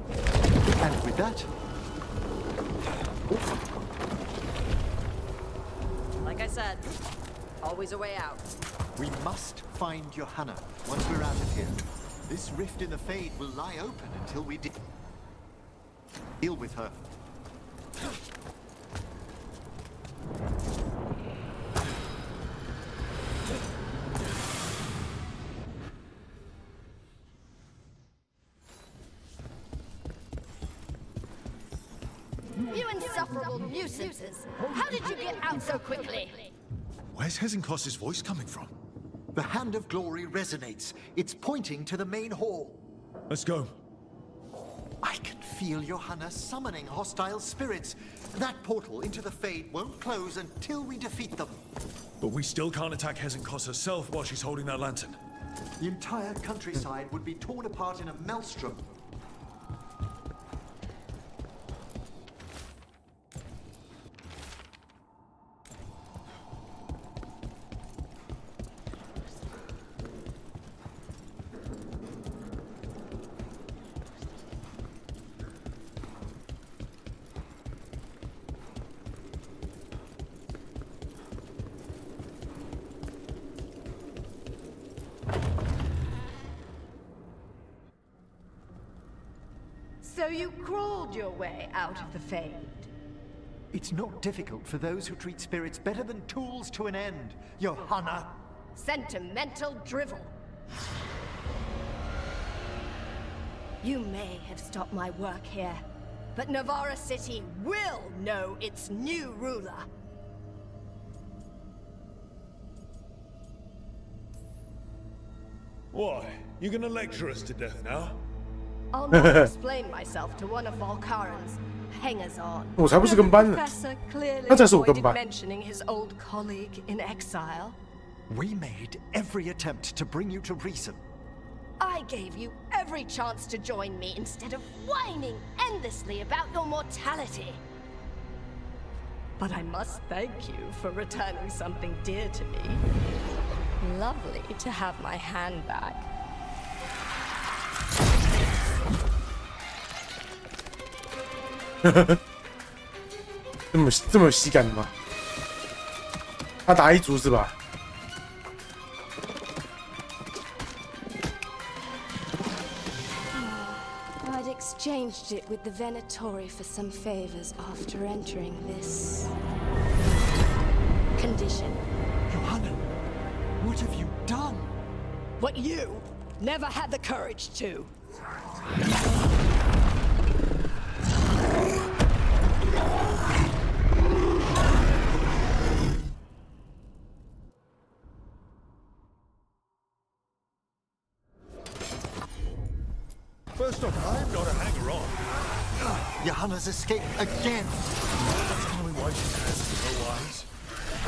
And with that... Like I said, always a way out. We must find Johanna once we're out of here. This rift in the Fade will lie open until we deal with her. You insufferable nuisances! How did you get out so quickly? Where's Hezenkos's voice coming from? The Hand of Glory resonates. It's pointing to the main hall. Let's go. I can feel Johanna summoning hostile spirits. That portal into the Fade won't close until we defeat them. But we still can't attack Hezenkos herself while she's holding that lantern. The entire countryside would be torn apart in a maelstrom. So you crawled your way out of the Fade? It's not difficult for those who treat spirits better than tools to an end, Johanna. Sentimental drivel. You may have stopped my work here, but Navarra City will know its new ruler. Why? You gonna lecture us to death now? I'll not explain myself to one of Volkaren's hangers-on. 我才不是跟班呢， Professor clearly 那才是我跟 avoided 班。 mentioning his old colleague in exile. We made every attempt to bring you to reason. I gave you every chance to join me instead of whining endlessly about your mortality. But I must thank you for returning something dear to me. Lovely to have my hand back. 这么有喜感的吗？他打一族是吧？ I'd exchanged it with the Venatori for some favors after entering this condition. Johanna, what have you done? What you never had the courage to. First off, I'm not a hanger-on. Johanna's escaped again. Tell me why she has no eyes.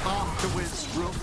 Afterwards, Rook.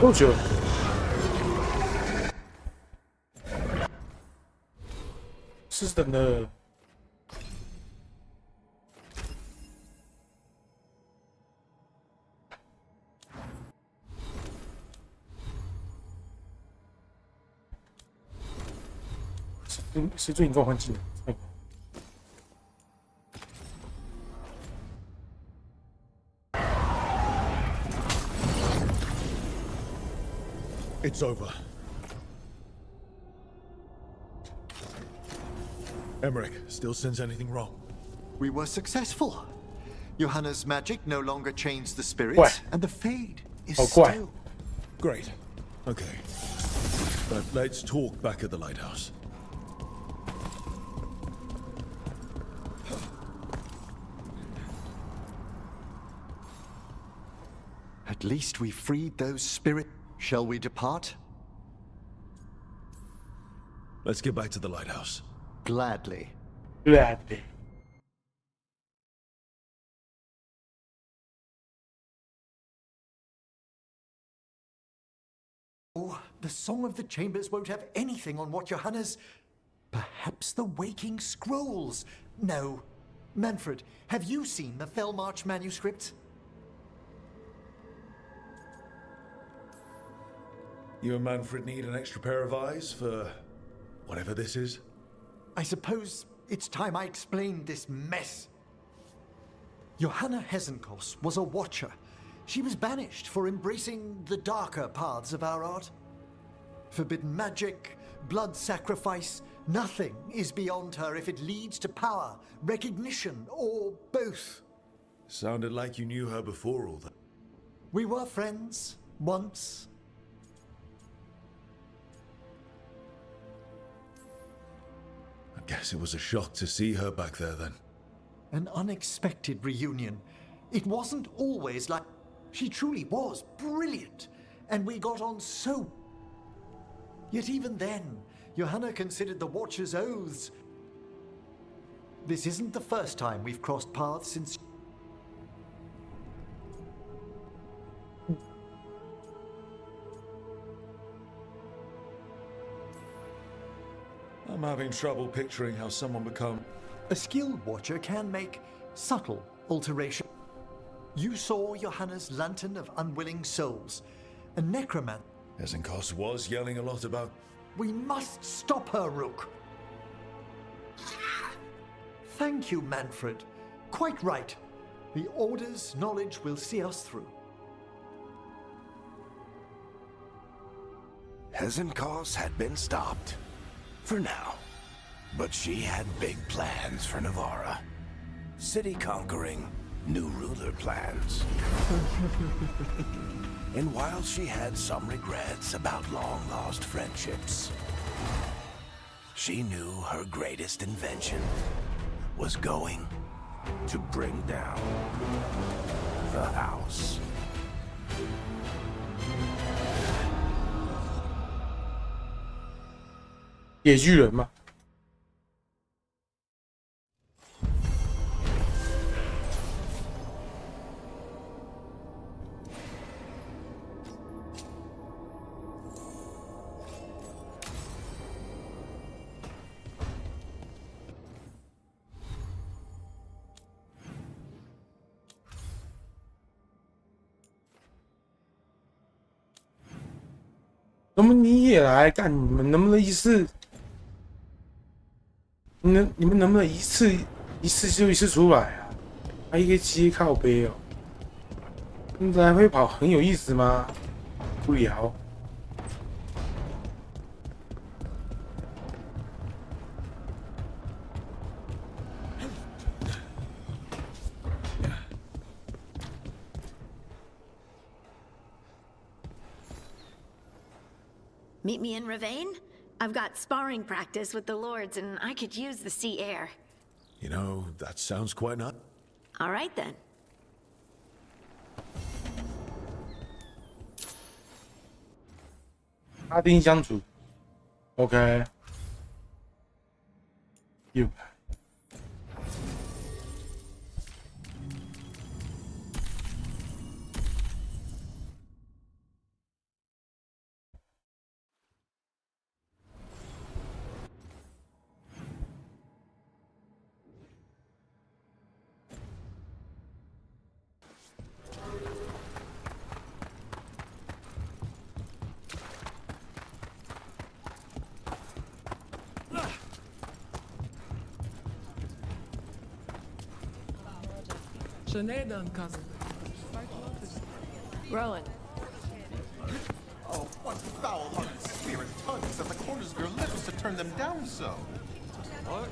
多久？是等了。谁最严重环境？ It's over. Emmerich still sense anything wrong? We were successful. Johanna's magic no longer chains the spirits, What? and the Fade is Oh, what? still... Great. Okay. But let's talk back at the lighthouse. At least we freed those spirits. Shall we depart? Let's get back to the lighthouse. Gladly. Gladly. Oh, the Song of the Chambers won't have anything on what Johanna's... Perhaps the Waking Scrolls? No. Manfred, have you seen the Fellmarch manuscript? You and Manfred need an extra pair of eyes for whatever this is? I suppose it's time I explained this mess. Johanna Hesenkos was a watcher. She was banished for embracing the darker paths of our art. Forbidden magic, blood sacrifice, nothing is beyond her if it leads to power, recognition, or both. Sounded like you knew her before all that. We were friends, once. I guess it was a shock to see her back there then. An unexpected reunion. It wasn't always like... She truly was brilliant, and we got on so... Yet even then, Johanna considered the Watcher's oaths. This isn't the first time we've crossed paths since... I'm having trouble picturing how someone becomes... A skilled Watcher can make subtle alterations. You saw Johanna's Lantern of Unwilling Souls, a necromancer. Hesenkos was yelling a lot about... We must stop her, Rook. Thank you, Manfred. Quite right. The Order's knowledge will see us through. Hesenkos had been stopped. For now. But she had big plans for Navarra. City conquering, new ruler plans. And while she had some regrets about long-lost friendships, she knew her greatest invention was going to bring down the house. 野巨人嘛。能不能你也来干？你们能不能一次？你们能不能一次就一次出来啊？还一个接靠背哦，你来回跑很有意思吗？无聊。Meet me in Ravane? I've got sparring practice with the lords, and I could use the sea air. You know, that sounds quite nice. All right, then. 拉丁相处 ，OK。又。Sinead done, cousin. Rowan. Oh, what foul-hearted spirit tugs at the corners of your lips to turn them down so? What?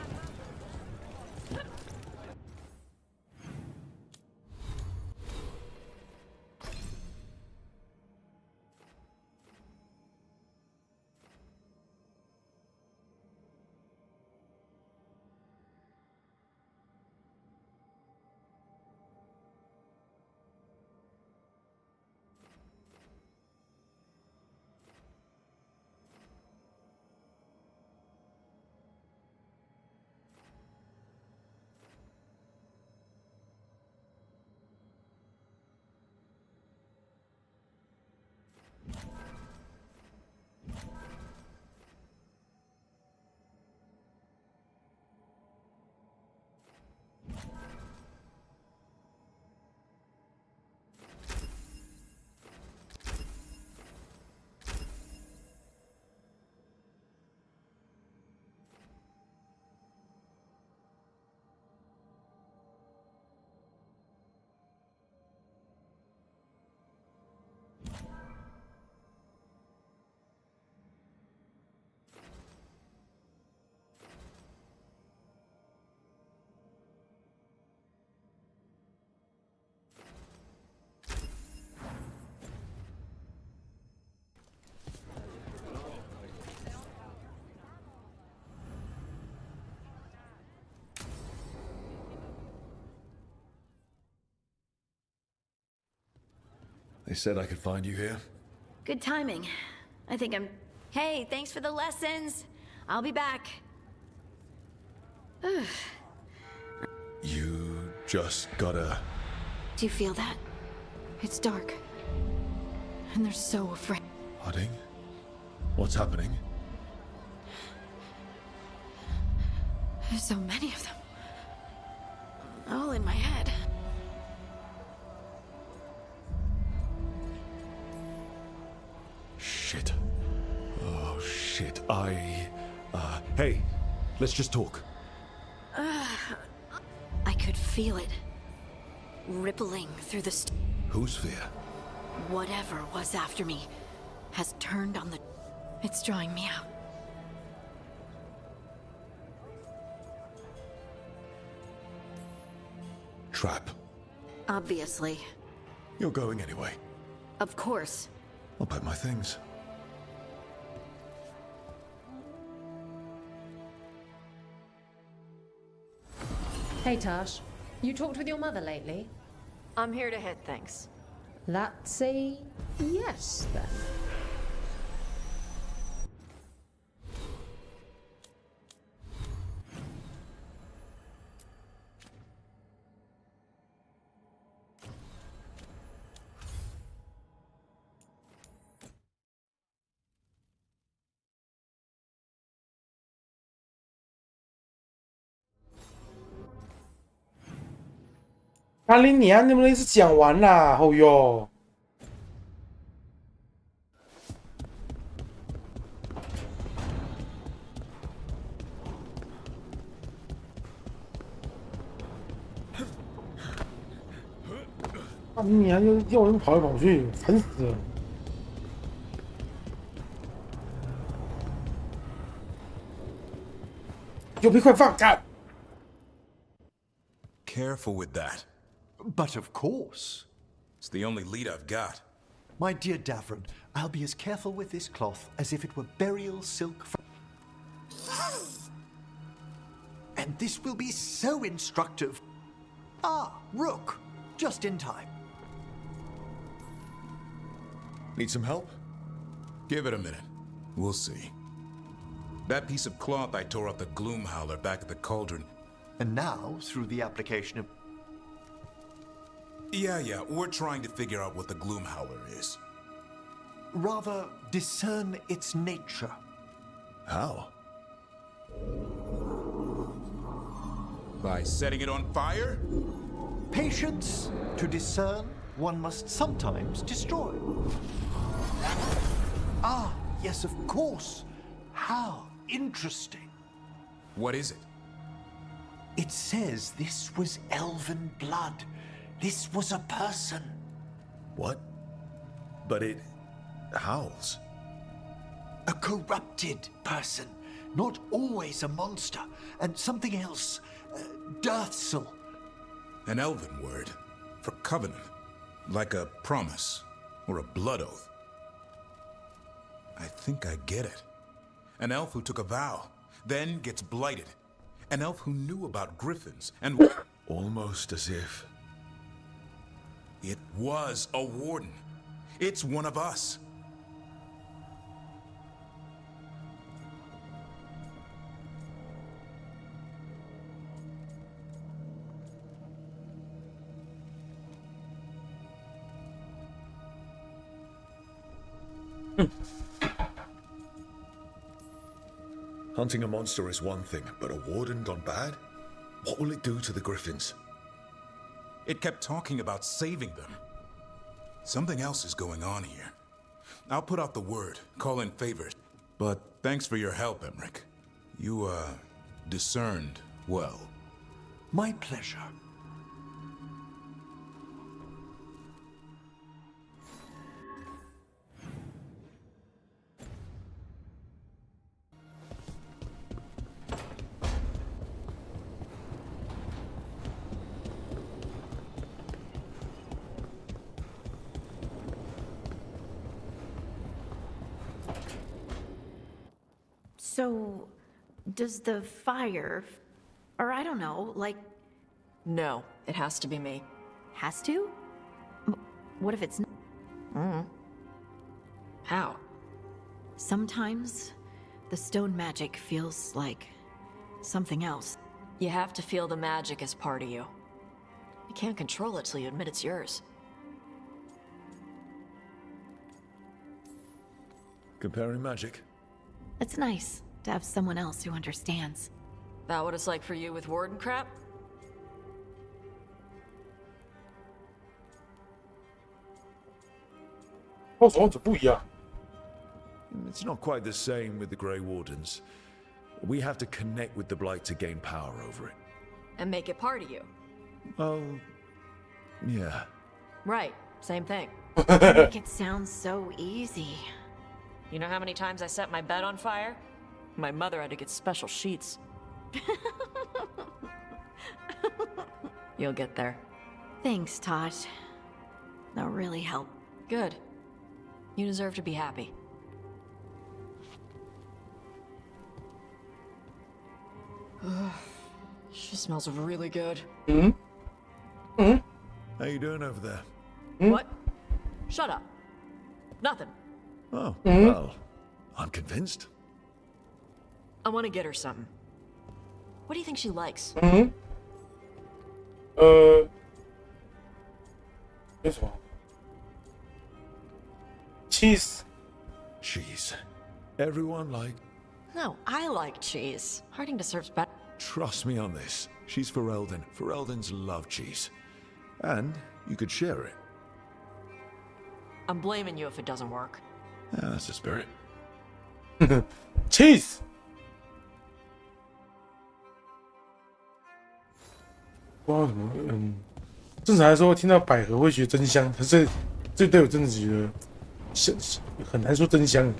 They said I could find you here. Good timing. I think I'm... Hey, thanks for the lessons. I'll be back. You just gotta... Do you feel that? It's dark. And they're so afraid. Harding? What's happening? There's so many of them. All in my head. Shit. Oh, shit. Hey, let's just talk. I could feel it. Rippling through the Whose fear? Whatever was after me has turned on the... It's drawing me out. Trap. Obviously. You're going anyway. Of course. I'll pack my things. Hey, Tash. You talked with your mother lately? I'm here to hit things. That's a yes, then.阿林，你能不能一次讲完啦？哦哟！阿林，你还要人跑来跑去，烦死了！有屁快放开！ Careful with that. But of course. It's the only lead I've got. My dear Davron, I'll be as careful with this cloth as if it were burial silk from... And this will be so instructive. Ah, Rook, just in time. Need some help? Give it a minute. We'll see. That piece of cloth I tore off the Gloom Howler back at the cauldron. And now, through the application of... Yeah, we're trying to figure out what the Gloom Howler is. Rather, discern its nature. How? By setting it on fire? Patience. To discern, one must sometimes destroy. Ah, yes, of course. How interesting. What is it? It says this was elven blood. This was a person. What? But it howls. A corrupted person. Not always a monster. And something else. Dirthsel. An elven word for covenant. Like a promise or a blood oath. I think I get it. An elf who took a vow, then gets blighted. An elf who knew about griffins and... Almost as if... It was a warden. It's one of us. Hunting a monster is one thing, but a warden gone bad? What will it do to the griffins? It kept talking about saving them. Something else is going on here. I'll put out the word, call in favors. But thanks for your help, Emmerich. You, discerned well. My pleasure. So, does the fire, or I don't know, like... No, it has to be me. Has to? What if it's not? How? Sometimes the stone magic feels like something else. You have to feel the magic as part of you. You can't control it till you admit it's yours. Comparing magic. It's nice to have someone else who understands. That what it's like for you with warden crap? It's not quite the same with the Grey Wardens. We have to connect with the Blight to gain power over it. And make it part of you. Oh, yeah. Right, same thing. Make it sound so easy. You know how many times I set my bed on fire? My mother had to get special sheets. You'll get there. Thanks, Tosh. That'll really help. Good. You deserve to be happy. She smells really good. How you doing over there? What? Shut up. Nothing. Oh, well, I'm convinced. I want to get her something. What do you think she likes? This one. Cheese. Cheese. Everyone like... No, I like cheese. Harding deserves better. Trust me on this. She's Ferelden. Fereldens love cheese. And you could share it. I'm blaming you if it doesn't work. Yeah, that's the spirit. Cheese. 不知道怎么，正常来说，听到百合会觉得真香，可是这对我真的觉得很难说真香。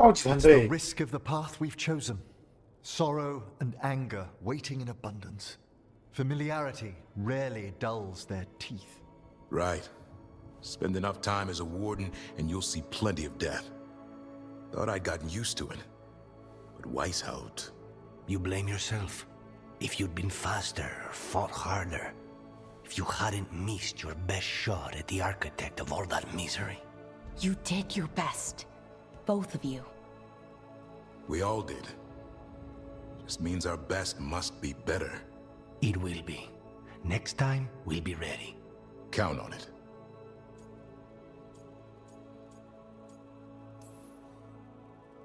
It's the risk of the path we've chosen. Sorrow and anger waiting in abundance. Familiarity rarely dulls their teeth. Right. Spend enough time as a warden and you'll see plenty of death. Thought I'd gotten used to it. But Weishaupt... You blame yourself. If you'd been faster or fought harder. If you hadn't missed your best shot at the architect of all that misery. You did your best. Both of you. We all did. Just means our best must be better. It will be. Next time, we'll be ready. Count on it.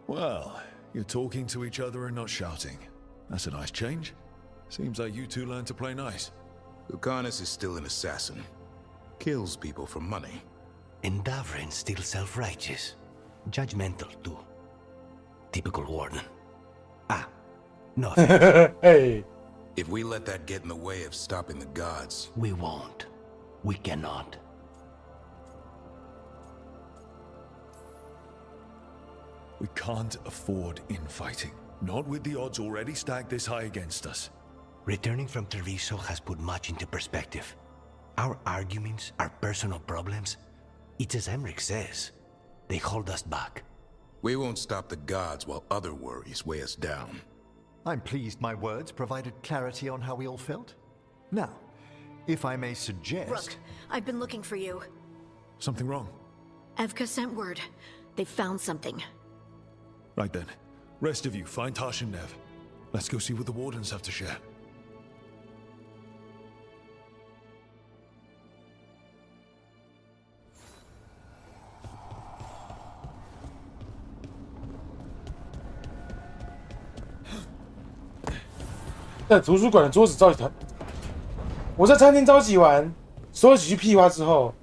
Well, you're talking to each other and not shouting. That's a nice change. Seems like you two learned to play nice. Lucanus is still an assassin. Kills people for money. And Davrin's still self-righteous. Judgmental, too. Typical warden. Ah, no. Hey. If we let that get in the way of stopping the gods... We won't. We cannot. We can't afford infighting. Not with the odds already stacked this high against us. Returning from Treviso has put much into perspective. Our arguments, our personal problems, it's as Emmerich says. They hold us back. We won't stop the gods while other worries weigh us down. I'm pleased my words provided clarity on how we all felt. Now, if I may suggest... Rook, I've been looking for you. Something wrong? Evka sent word. They found something. Right then. Rest of you, find Tash and Nev. Let's go see what the Wardens have to share. 在图书馆的桌子召集团，我在餐厅召集完所有几句屁话之后，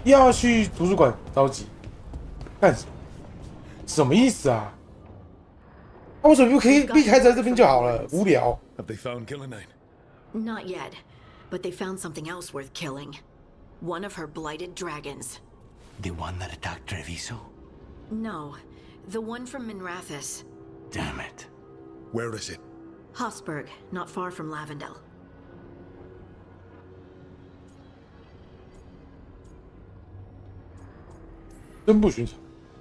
又要去图书馆召集，干什么意思啊？那为什么不可以避开在这边就好了？无聊。Have they found Killinane? Not yet, but they found something else worth killing. One of her blighted dragons. The one that attacked Treviso? No, the one from Minrathous. Damn it. Where is it? Hosberg, not far from Lavendel.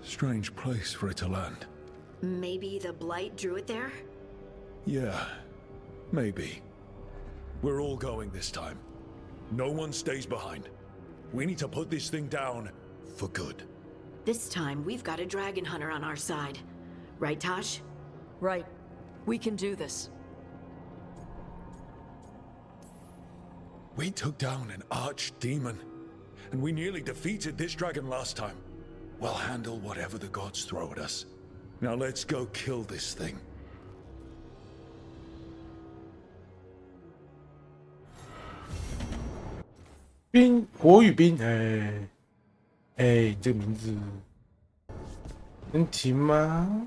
Strange place for it to land. Maybe the blight drew it there? Yeah, maybe. We're all going this time. No one stays behind. We need to put this thing down for good. This time, we've got a dragon hunter on our side. Right, Tosh? Right. We can do this. We took down an archdemon, and we nearly defeated this dragon last time. We'll handle whatever the gods throw at us. Now let's go kill this thing.冰火与冰，这个名字能停吗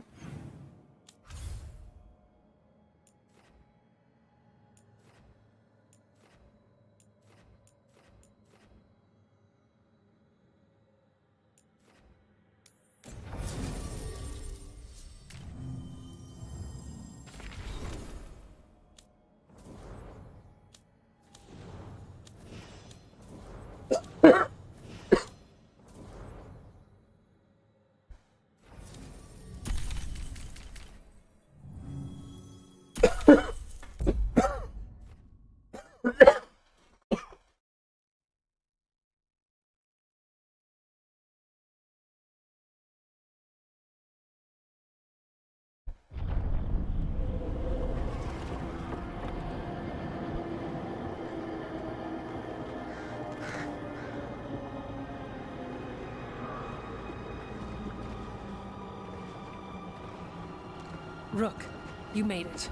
？Rook, you made it.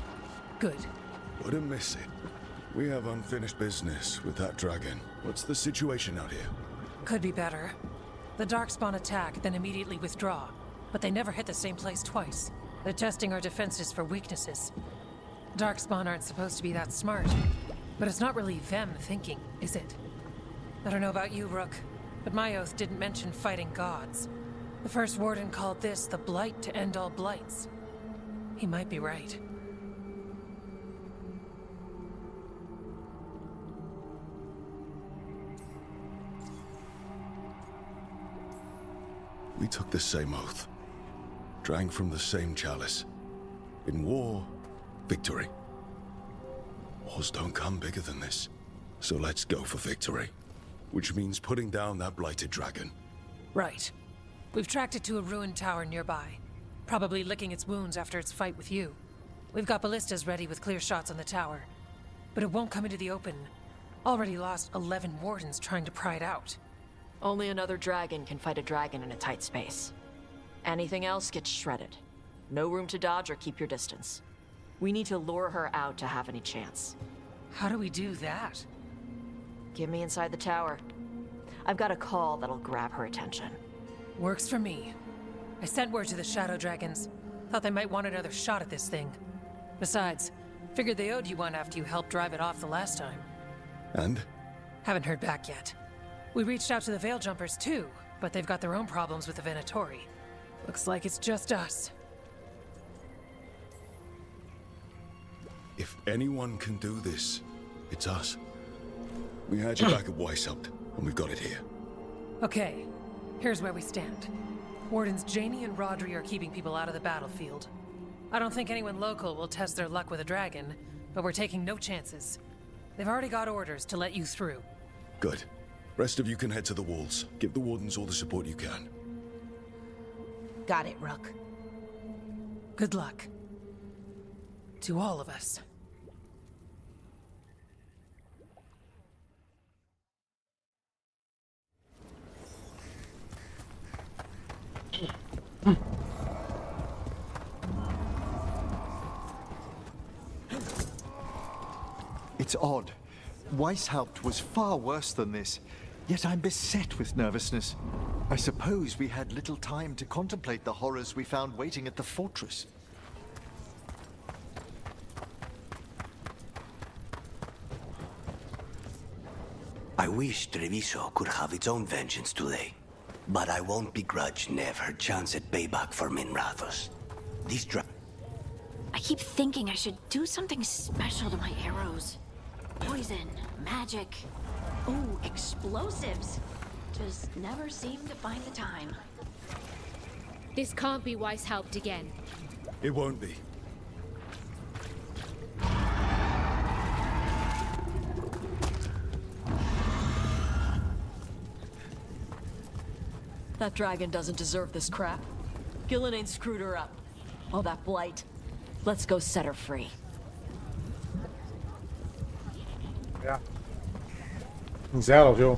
Good. Wouldn't miss it. We have unfinished business with that dragon. What's the situation out here? Could be better. The Darkspawn attack, then immediately withdraw. But they never hit the same place twice. They're testing our defenses for weaknesses. Darkspawn aren't supposed to be that smart. But it's not really them thinking, is it? I don't know about you, Rook, but my oath didn't mention fighting gods. The first warden called this the blight to end all blights. He might be right. We took the same oath. Drank from the same chalice. In war, victory. Wars don't come bigger than this. So let's go for victory. Which means putting down that blighted dragon. Right. We've tracked it to a ruined tower nearby. Probably licking its wounds after its fight with you. We've got ballistas ready with clear shots on the tower. But it won't come into the open. Already lost 11 wardens trying to pry it out. Only another dragon can fight a dragon in a tight space. Anything else gets shredded. No room to dodge or keep your distance. We need to lure her out to have any chance. How do we do that? Get me inside the tower. I've got a call that'll grab her attention. Works for me. I sent word to the Shadow Dragons. Thought they might want another shot at this thing. Besides, figured they owed you one after you helped drive it off the last time. And? Haven't heard back yet. We reached out to the Veil Jumpers too, but they've got their own problems with the Venatori. Looks like it's just us. If anyone can do this, it's us. We had you back at Weishaupt, and we've got it here. Okay, here's where we stand. Wardens Janie and Rodri are keeping people out of the battlefield. I don't think anyone local will test their luck with a dragon, but we're taking no chances. They've already got orders to let you through. Good. Rest of you can head to the walls. Give the wardens all the support you can. Got it, Rook. Good luck. To all of us. It's odd. Weishaupt was far worse than this, yet I'm beset with nervousness. I suppose we had little time to contemplate the horrors we found waiting at the fortress. I wish Treviso could have its own vengeance today. But I won't begrudge Nev her chance at payback for Minrathos. These I keep thinking I should do something special to my arrows. Poison, magic, ooh, explosives. Just never seem to find the time. This can't be Weishaupt again. It won't be. That dragon doesn't deserve this crap. Gillenane screwed her up. Oh, that blight. Let's go set her free. Yeah. 你谁啊，老兄？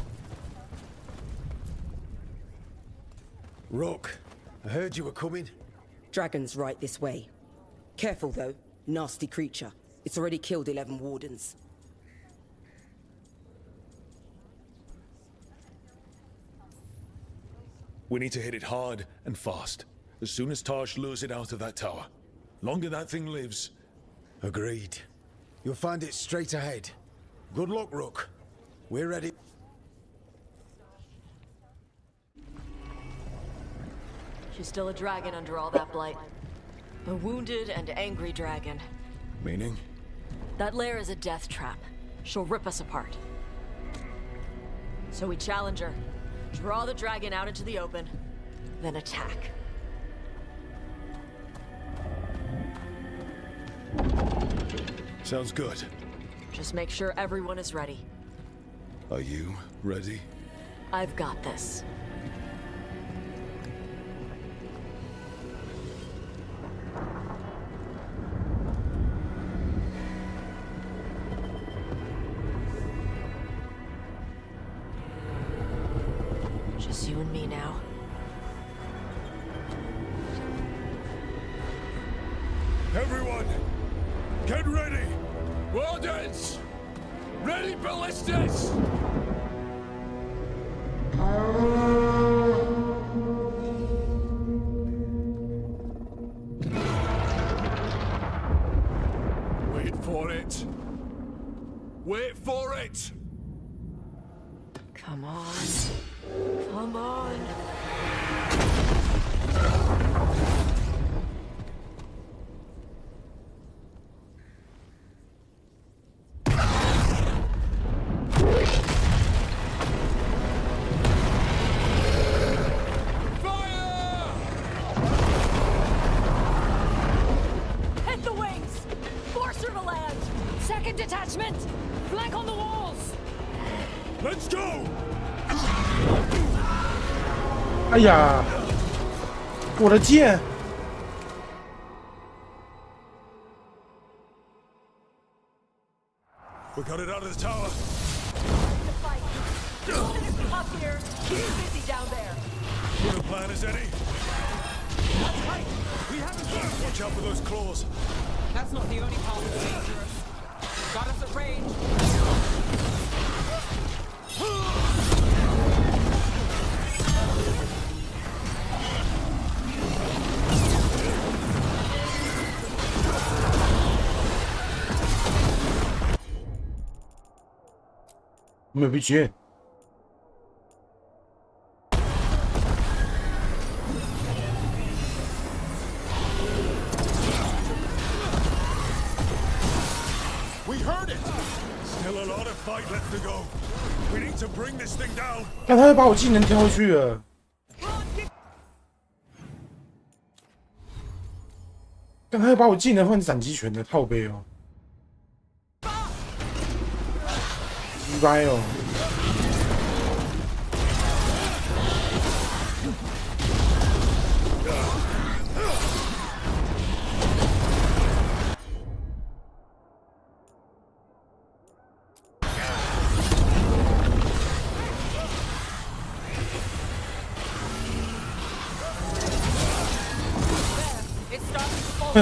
Rock, I heard you were coming. Dragon's right this way. Careful though, nasty creature. It's already killed 11 wardens. We need to hit it hard and fast. As soon as Tarsh lures it out of that tower. Longer that thing lives. Agreed. You'll find it straight ahead. Good luck, Rook. We're ready. She's still a dragon under all that blight. A wounded and angry dragon. Meaning? That lair is a death trap. She'll rip us apart. So we challenge her, draw the dragon out into the open, then attack. Sounds good. Just make sure everyone is ready. Are you ready? I've got this. Just you and me now. Everyone, get ready! Wardens! Ready ballistas! Wait for it! Wait for it! Come on. Come on. Hit the wings! Force her to land! Second detachment! Flank on the walls! Let's go! 哎呀，我的剑！ We got it out of the tower. Up here. Keep busy down there. Good a plan as any. That's right. We haven't. Watch out for those claws. That's not the only part that's dangerous. Got us at range.没有被决。 We heard it. Still a lot of fight left to go. We need to bring this thing down. 看他又把我技能调回去了。刚才又把我技能换斩击拳的靠背哦。应该哦。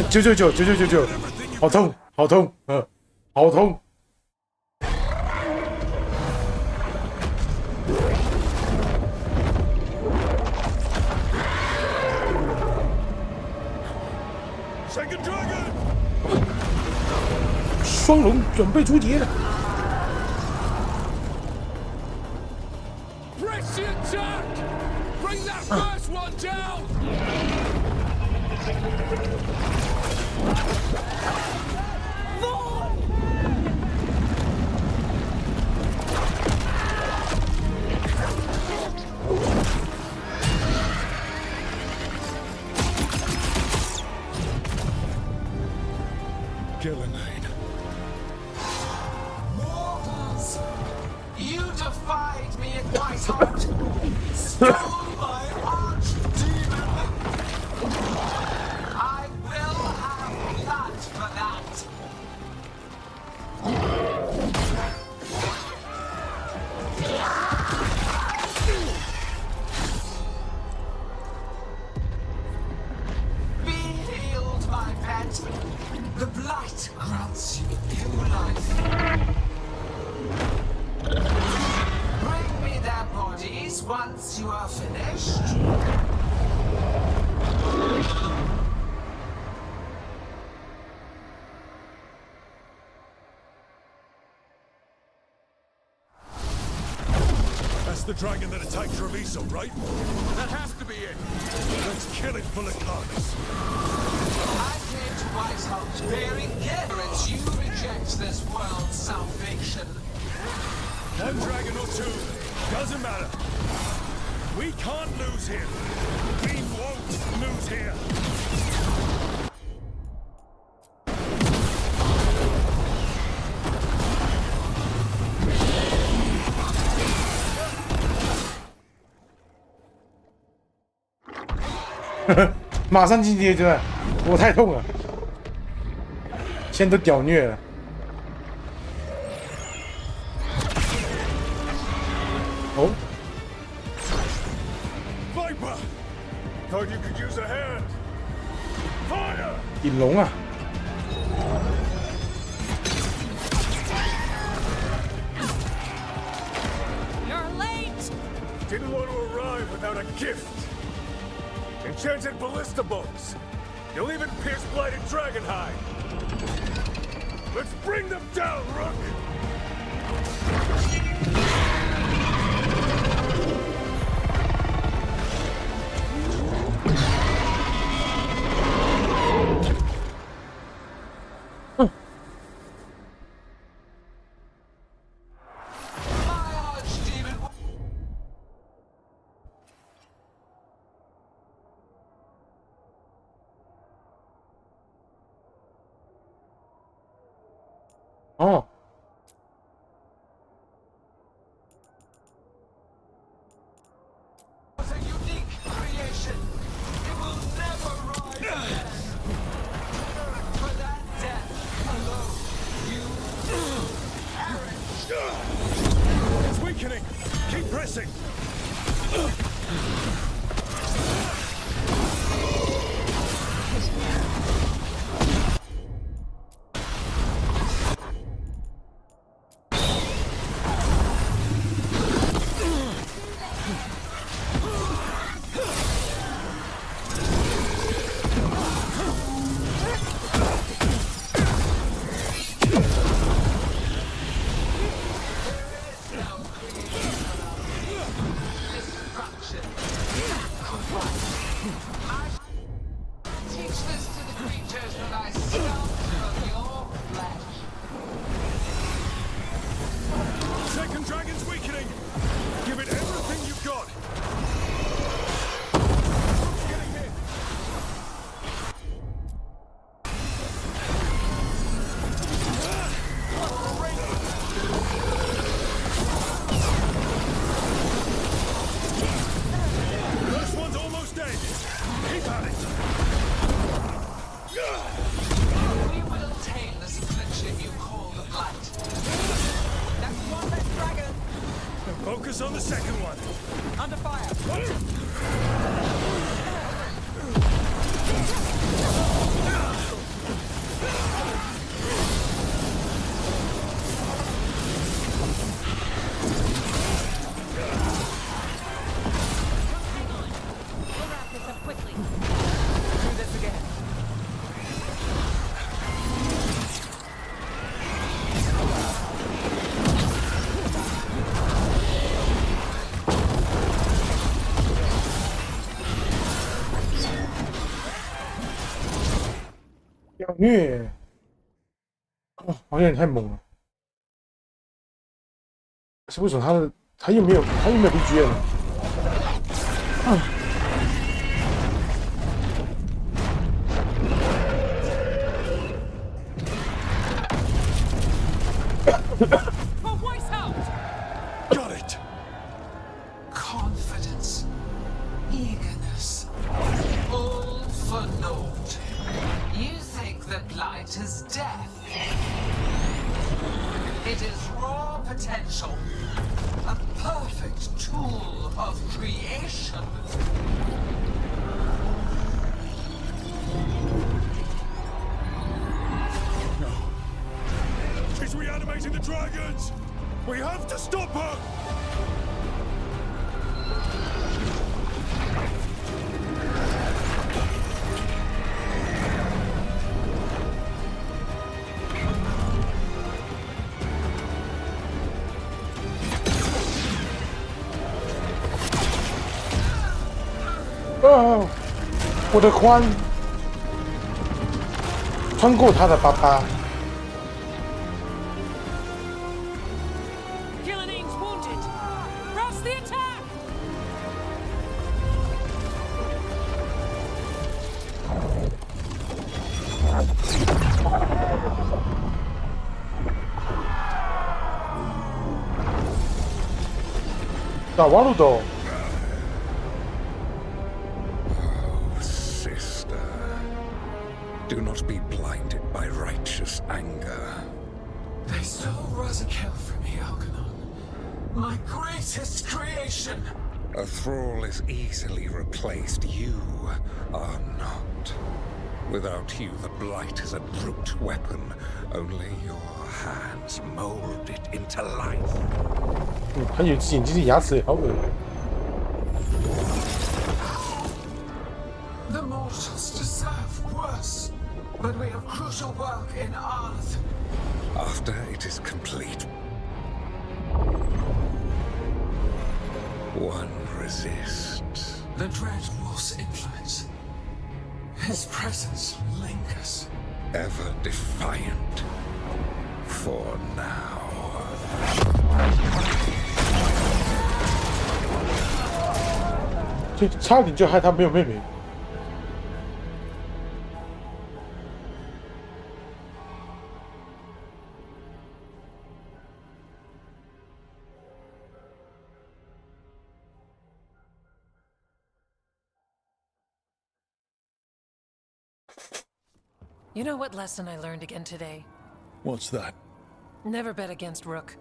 999，好痛，好痛，好痛！双龙准备出击了。Mortals, you defied me at Whiteheart, stole my archdemon. I will have blood for that. Be healed, my pet. The blight grants you new life. Bring me their bodies once you are finished. That's the dragon that attacked Treviso, right? That has to be it. Let's kill it full of carcass. I came to Whiteheart bearing ignorance. You reject this world's salvation. One dragon or two, doesn't matter. We can't lose here. We won't lose here. 马上进阶段，我太痛了，现在都屌虐了。哦 Viper! Thought you could use a hand. Fire! 引龙啊！ You're late! Didn't want to arrive without a gift. Enchanted ballista bolts. You'll even pierce blighted dragonhide. Let's bring them down, Rook! My archdemon. Oh. Was a unique creation. It will never rise again. For that death alone, you perish. It's weakening. Keep pressing. Teach this to the creatures that I sculpt from your flesh. Second dragon's weakening. Give it everything you've got. Getting hit. First one's almost dead. Keep at it. We will tame this affliction you call the blight. That's one less dragon. Focus on the second one. Under fire. We'll wrap this up quickly. Do this again. 虐，哦，好像有点太猛了。是为什么他又没有 BGM 呢？Got it. Confidence, eagerness, all for naught. You think that blight is death? It is raw potential, a perfect tool of creation. She's reanimating the dragons! We have to stop her! Oh, 我的髋穿过他的爸爸。Gillening's wounded. Press the attack. 打完了都。 Do not be blinded by righteous anger. They stole Rosakill from me, Algernon. My greatest creation. A thrall is easily replaced. You are not. Without you, the blight is a brute weapon. Only your hands mold it into life. 还有眼睛的牙齿好恶。 The mortals deserve worse. But we have crucial work in Arth. After it is complete, one resists. The Dread Wolf's influence. His presence lingers. Ever defiant. For now. 就差点就害他没有妹妹。 You know what lesson I learned again today? What's that? Never bet against Rook.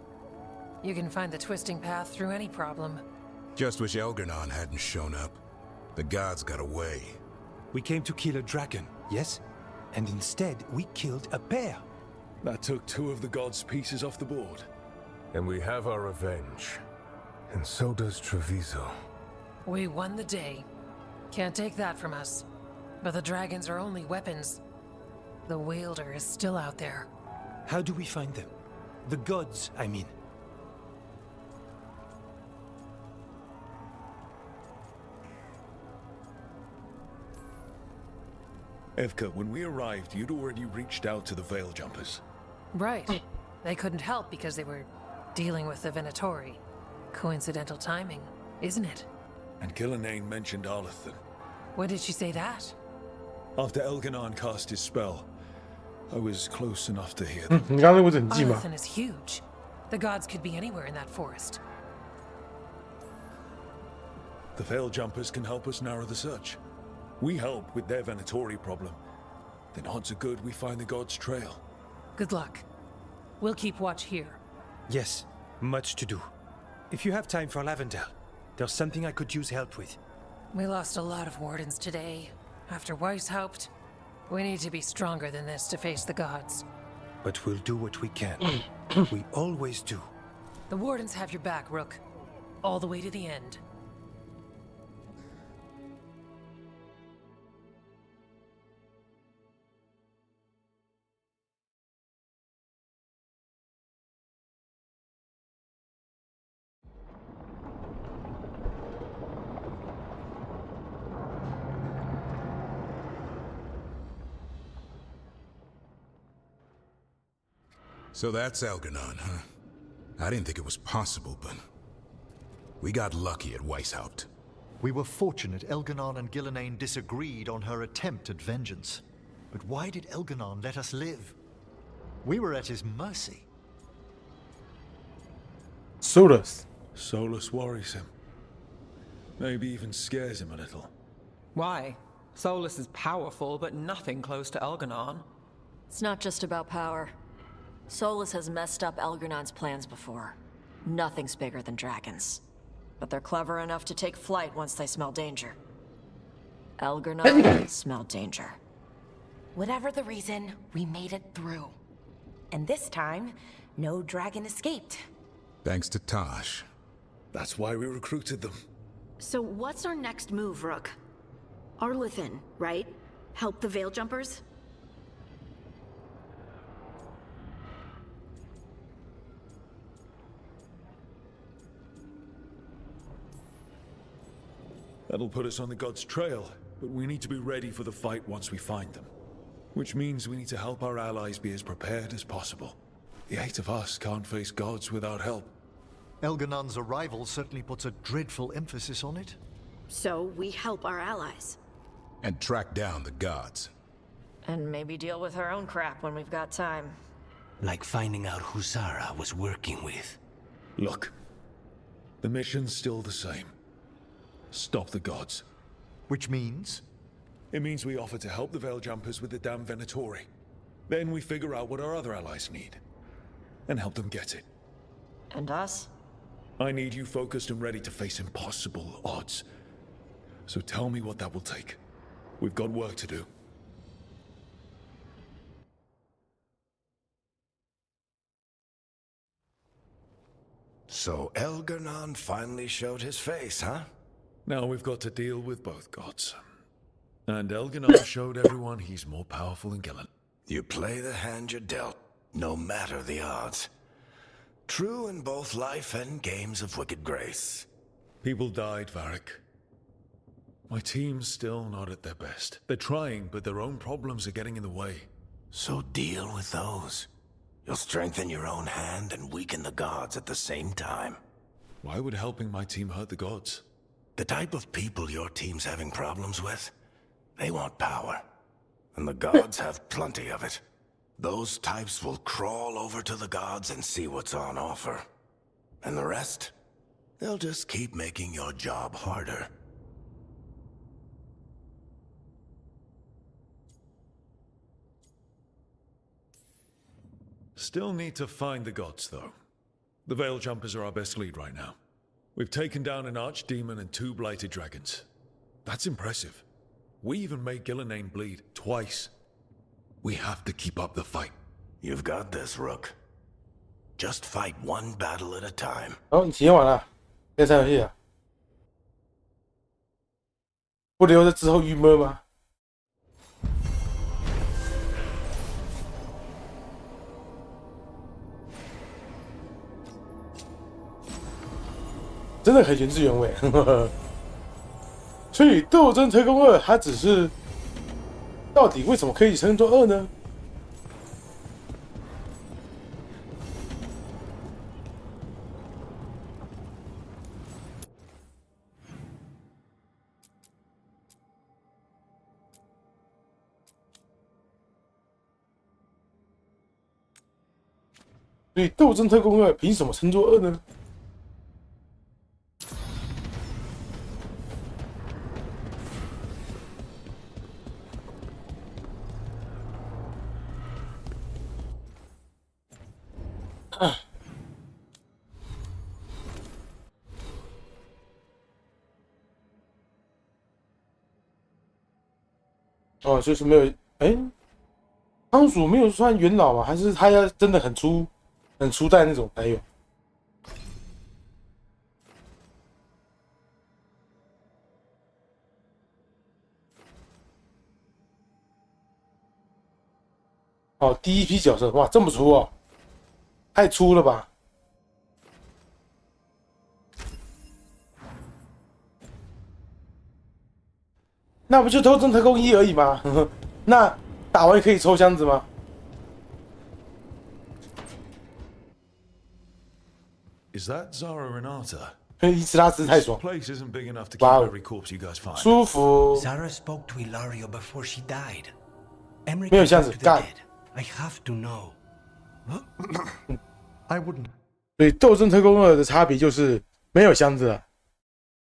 You can find the twisting path through any problem. Just wish Algernon hadn't shown up. The gods got away. We came to kill a dragon, yes? And instead, we killed a bear. That took 2 of the gods' pieces off the board. And we have our revenge. And so does Treviso. We won the day. Can't take that from us. But the dragons are only weapons. The wielder is still out there. How do we find them? The gods, I mean. Evka, when we arrived, you'd already reached out to the Veil Jumpers. Right. They couldn't help because they were dealing with the Venatori. Coincidental timing, isn't it? And Killinane mentioned Arlethan. When did she say that? After Elganon cast his spell, I was close enough to hear them. 你刚才不是很近吗？ Arlethan is huge. The gods could be anywhere in that forest. The Veil Jumpers can help us narrow the search. We help with their Venatori problem. Then odds are good we find the gods' trail. Good luck. We'll keep watch here. Yes, much to do. If you have time for Lavendel, there's something I could use help with. We lost a lot of wardens today. After Weishaupt, we need to be stronger than this to face the gods. But we'll do what we can. We always do. The wardens have your back, Rook. All the way to the end. So that's Algernon, huh? I didn't think it was possible, but we got lucky at Weishaupt. We were fortunate Elganon and Gillenane disagreed on her attempt at vengeance. But why did Elganon let us live? We were at his mercy. Solus. Solus worries him. Maybe even scares him a little. Why? Solus is powerful, but nothing close to Elganon. It's not just about power. Solus has messed up Algernon's plans before. Nothing's bigger than dragons. But they're clever enough to take flight once they smell danger. Algernon smelled danger. Whatever the reason, we made it through. And this time, no dragon escaped. Thanks to Tosh. That's why we recruited them. So what's our next move, Rook? Arlithin, right? Help the Veil Jumpers? That'll put us on the gods' trail, but we need to be ready for the fight once we find them. Which means we need to help our allies be as prepared as possible. The 8 of us can't face gods without help. Elganon's arrival certainly puts a dreadful emphasis on it. So we help our allies. And track down the gods. And maybe deal with our own crap when we've got time. Like finding out who Zara was working with. Look, the mission's still the same. Stop the gods. Which means? It means we offer to help the Veil Jumpers with the damn Venatori. Then we figure out what our other allies need. And help them get it. And us? I need you focused and ready to face impossible odds. So tell me what that will take. We've got work to do. So Elgarnon finally showed his face, huh? Now we've got to deal with both gods. And Elganon showed everyone he's more powerful than Gillen. You play the hand you're dealt, no matter the odds. True in both life and games of wicked grace. People died, Varric. My team's still not at their best. They're trying, but their own problems are getting in the way. So deal with those. You'll strengthen your own hand and weaken the gods at the same time. Why would helping my team hurt the gods? The type of people your team's having problems with, they want power. And the gods have plenty of it. Those types will crawl over to the gods and see what's on offer. And the rest, they'll just keep making your job harder. Still need to find the gods, though. The Veil Jumpers are our best lead right now. We've taken down an archdemon and 2 blighted dragons. That's impressive. We even made Gillenane bleed twice. We have to keep up the fight. You've got this, Rook. Just fight one battle at a time. 好，你体验完了，可以上游戏了。不留着之后郁闷吗？真的很原汁原味。所以《斗争特工2》它只是，到底为什么可以称作2呢？所以《斗争特工2》凭什么称作2呢？哦，就是没有，哎，仓鼠没有算元老吗？还是他要真的很初代那种才有？哦，第一批角色，哇，这么粗哦，太粗了吧？那不就斗争特工1而已吗？那打完可以抽箱子吗？ Is that Zara Renata? 一吃它吃太 This 爽， place isn't big enough to keep 哇哦， every corpse you guys find. 舒服。 Sarah spoke to Ilario before she died. Emmerich 没有箱 spoke 子 to the 干， dead. I have to know. I wouldn't. 所以斗争特工2的差别就是没有箱子了。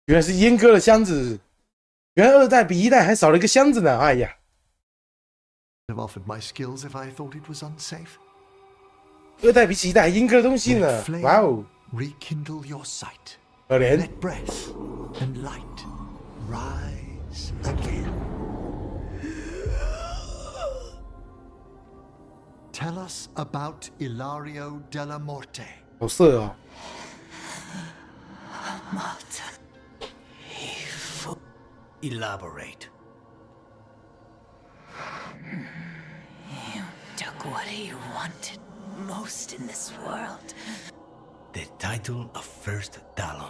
原来是阉割了箱子，原来2代比1代还少了一个箱子呢！哎呀， Have offered my skills if I thought it was unsafe. 2代比起1代还阉割了东西呢！ Let flame 哇哦， rekindle your sight. 可怜。 Let breath and light rise again. Tell us about Ilario della Morte. 好色哦！ Elaborate. You took what he wanted most in this world. The title of First Talon.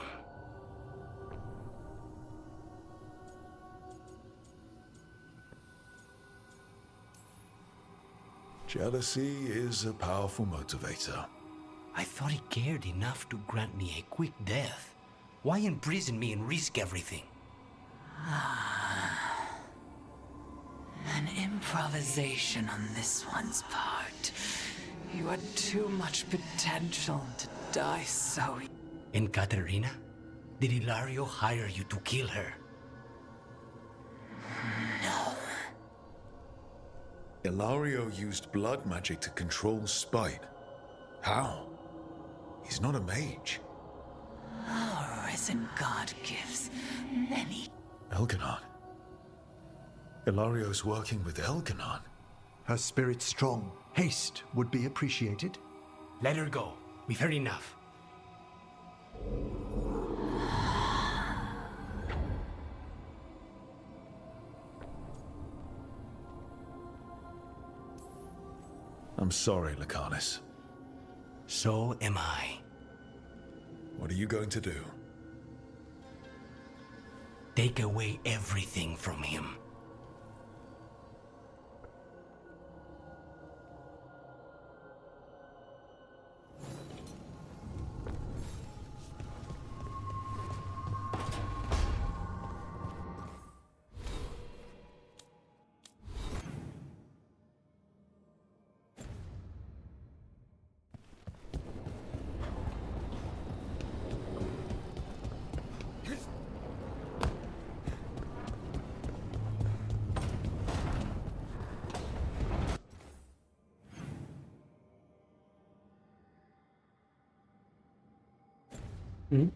Jealousy is a powerful motivator. I thought he cared enough to grant me a quick death. Why imprison me and risk everything? An improvisation on this one's part. You had too much potential to die so. And Katerina? Did Ilario hire you to kill her? No. Ilario used blood magic to control spite. How? He's not a mage. Our risen god gives many. Elganon. Ilario's working with Elganon. Her spirit strong. Haste would be appreciated. Let her go. We've heard enough. I'm sorry, Lucanus. So am I. What are you going to do? Take away everything from him. Hmm?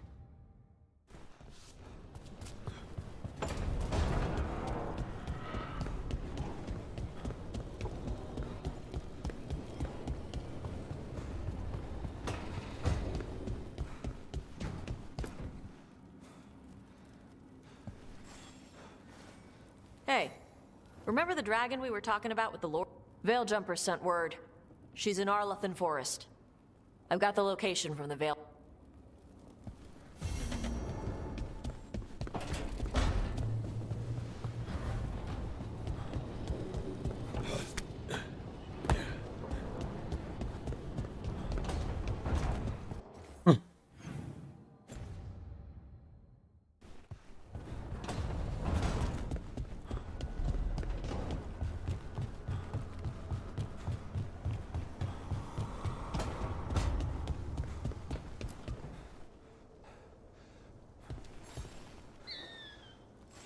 Hey, remember the dragon we were talking about with the Lord? Veil Jumper sent word. She's in Arlethan Forest. I've got the location from the Veil.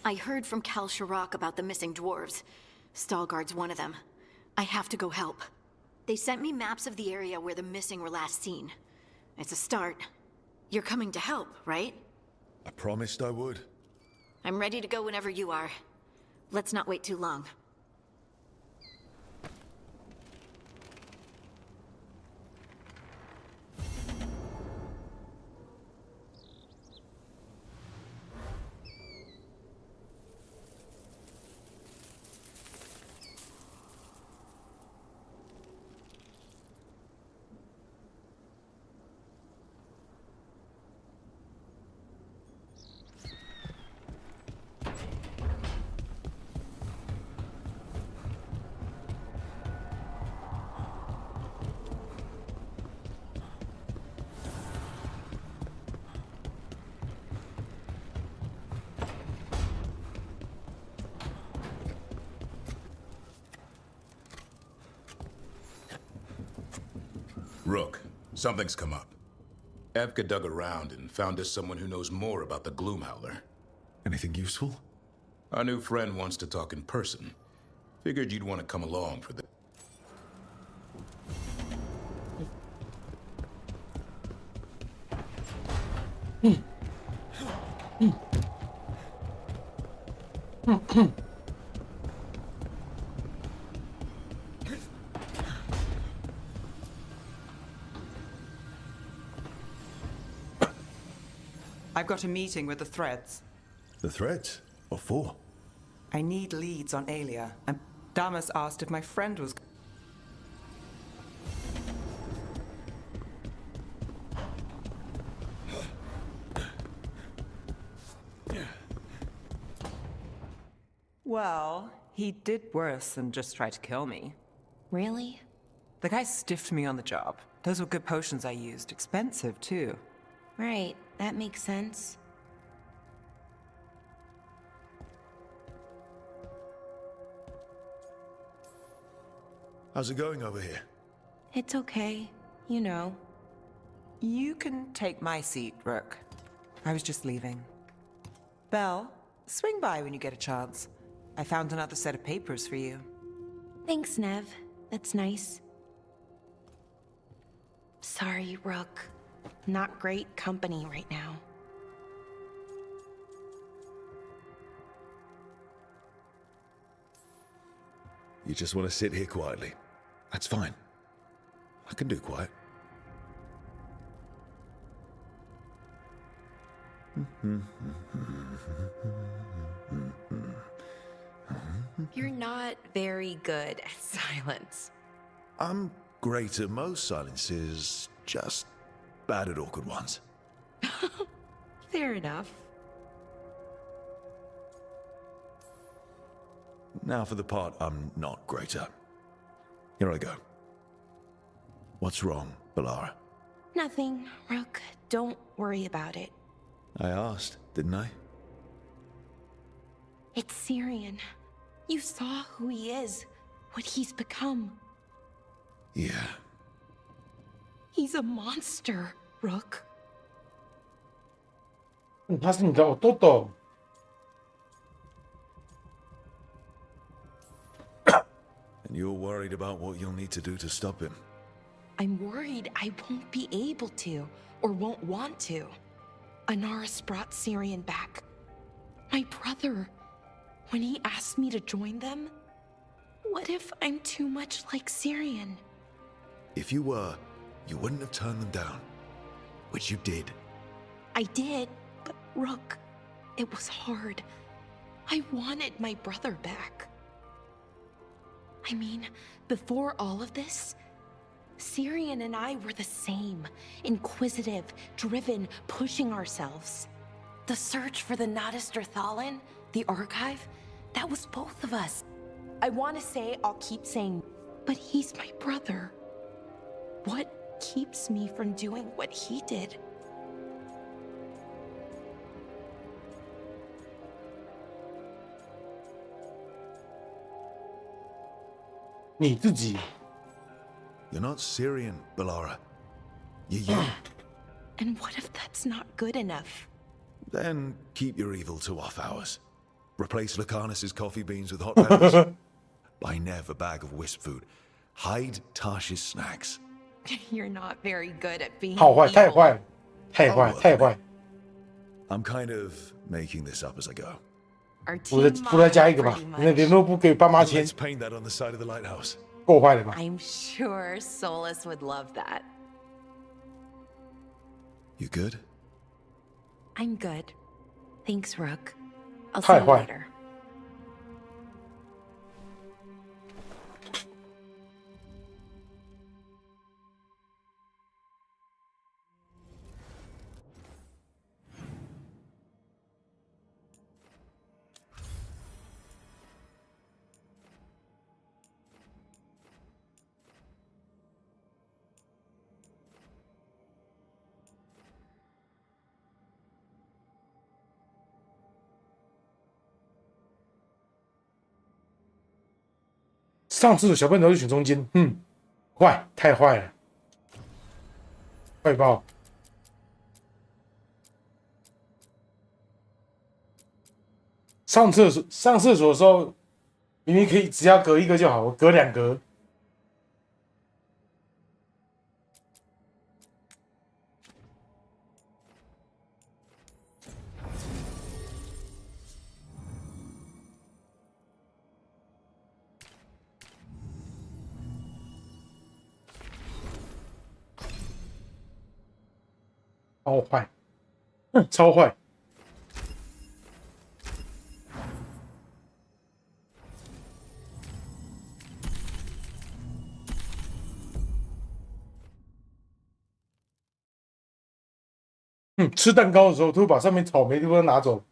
I heard from Cal Sharrock about the missing dwarves. Stalguard's one of them. I have to go help. They sent me maps of the area where the missing were last seen. It's a start. You're coming to help, right? I promised I would. I'm ready to go whenever you are. Let's not wait too long. Rook, something's come up. Evka dug around and found us someone who knows more about the Gloomhowler. Anything useful? Our new friend wants to talk in person. Figured you'd want to come along for the... I've got a meeting with the Threads. The Threads? What for? I need leads on Alia, and Damas asked if my friend was... Well, he did worse than just try to kill me. Really? The guy stiffed me on the job. Those were good potions I used. Expensive, too. Right, that makes sense. How's it going over here? It's okay. You know. You can take my seat, Rook. I was just leaving. Belle, swing by when you get a chance. I found another set of papers for you. Thanks, Nev. That's nice. Sorry, Rook. Not great company right now. You just want to sit here quietly. That's fine. I can do quiet. You're not very good at silence. I'm great at most silences, just bad at awkward ones. Fair enough. Now for the part I'm not great at. Here I go. What's wrong, Balara? Nothing, Rook. Don't worry about it. I asked, didn't I? It's Syrian. You saw who he is, what he's become. Yeah. He's a monster, Rook. 他是你的我豆豆。And you're worried about what you'll need to do to stop him. I'm worried I won't be able to, or won't want to. Anaris brought Syrian back. My brother. When he asked me to join them, what if I'm too much like Syrian? If you were, you wouldn't have turned them down. Which you did. I did, but Rook, it was hard. I wanted my brother back. I mean, before all of this, Syrian and I were the same. Inquisitive, driven, pushing ourselves. The search for the Nadister Thalin, the archive, that was both of us. I want to say, I'll keep saying, but he's my brother. What keeps me from doing what he did? You're not Syrian, Balara. You're you. And what if that's not good enough? Then keep your evil to off hours. Replace Lucanus's coffee beans with hot peppers. Buy Nev a bag of wisp food. Hide Tarsh's snacks. You're not very good at being 好坏，太 evil. 坏，太坏，太坏。 I'm kind of making this up as I go. Our 我再加一个吧，那联络簿给爸妈签 Let's，paint that on the side of the lighthouse. 够坏了吧？ I'm sure Solus would love that. You good? I'm good. Thanks, Rook. I'll see 太 you 坏。 later. 上次的小笨头就选中间，坏，太坏了。快报。上厕所的时候，明明可以只要隔一个就好，我隔2格。超坏，超坏。吃蛋糕的时候，都会把上面草莓的部分拿走。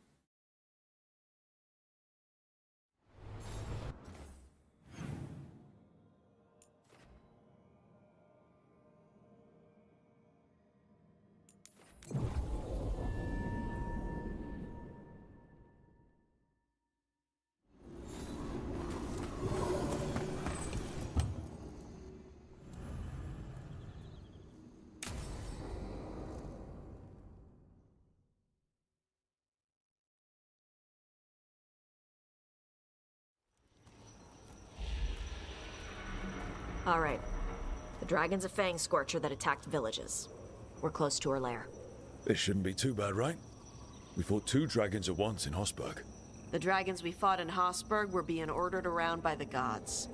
All right. The dragon's a fang scorcher that attacked villages. We're close to her lair. This shouldn't be too bad, right? We fought 2 dragons at once in Hosberg. The dragons we fought in Hosberg were being ordered around by the gods.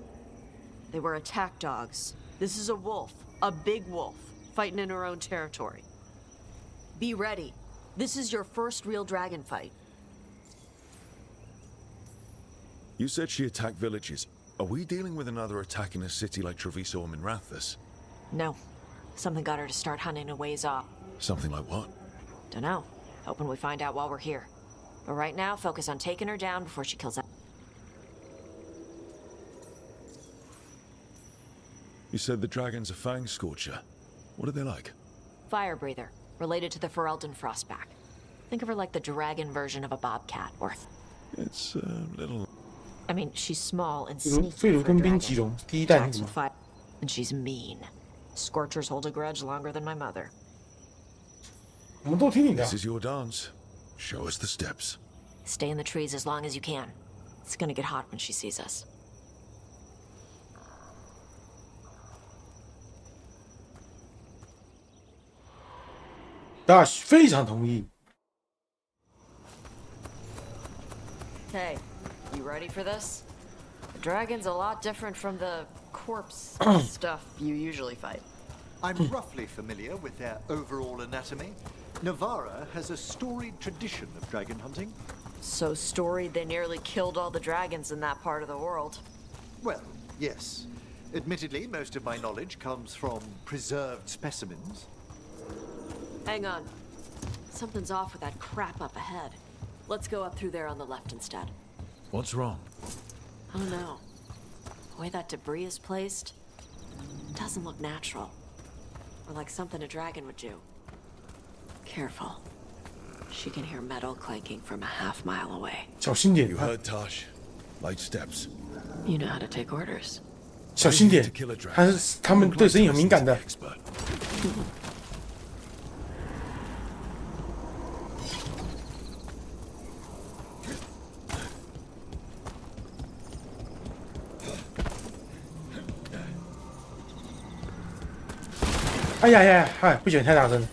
They were attack dogs. This is a wolf, a big wolf, fighting in her own territory. Be ready. This is your first real dragon fight. You said she attacked villages. Are we dealing with another attack in a city like Treviso or Minrathous? No. Something got her to start hunting a ways off. Something like what? Dunno. Hoping we find out while we're here. But right now, focus on taking her down before she kills us. You said the dragon's a fang scorcher. What are they like? Fire breather, related to the Ferelden Frostback. Think of her like the dragon version of a bobcat, Worth. It's a little... I mean, she's small and sneaky 废乳 for a 跟冰 dragon. 激龙第一代那 Attacks 个 with 吗？ fire, and she's mean. Scorchers hold a grudge longer than my mother. 我们都听你的。 This is your dance. Show us the steps. Stay in the trees as long as you can. It's gonna get hot when she sees us. Dash 非常同意。 Hey, you ready for this? The dragon's a lot different from the corpse stuff you usually fight. I'm roughly familiar with their overall anatomy. Navarra has a storied tradition of dragon hunting. So storied they nearly killed all the dragons in that part of the world. Well, yes. Admittedly, most of my knowledge comes from preserved specimens. Hang on. Something's off with that crap up ahead. Let's go up through there on the left instead. What's wrong? Oh no. The way that debris is placed doesn't look natural. Or like something a dragon would do. Careful. She can hear metal clanking from a half-mile away. 小心点 You heard Tosh. Light steps. You know how to take orders. 小心点，他们对声音很敏感的。哎呀呀，嗨，不行，太大声了。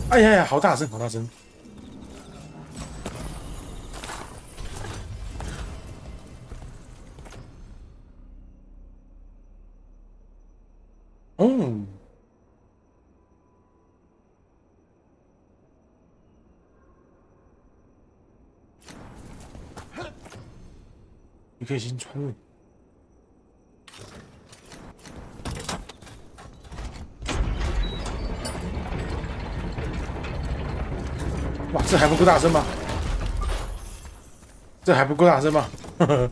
哎呀呀，好大声，好大声。 哦，你可以先穿越。哇，这还不够大声吗？这还不够大声吗？呵呵。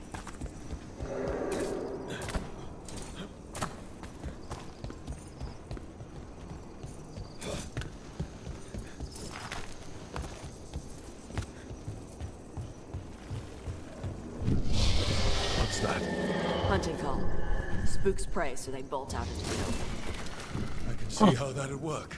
Hunting call. Spooks prey, so they bolt out into the open. I can see how that'd work.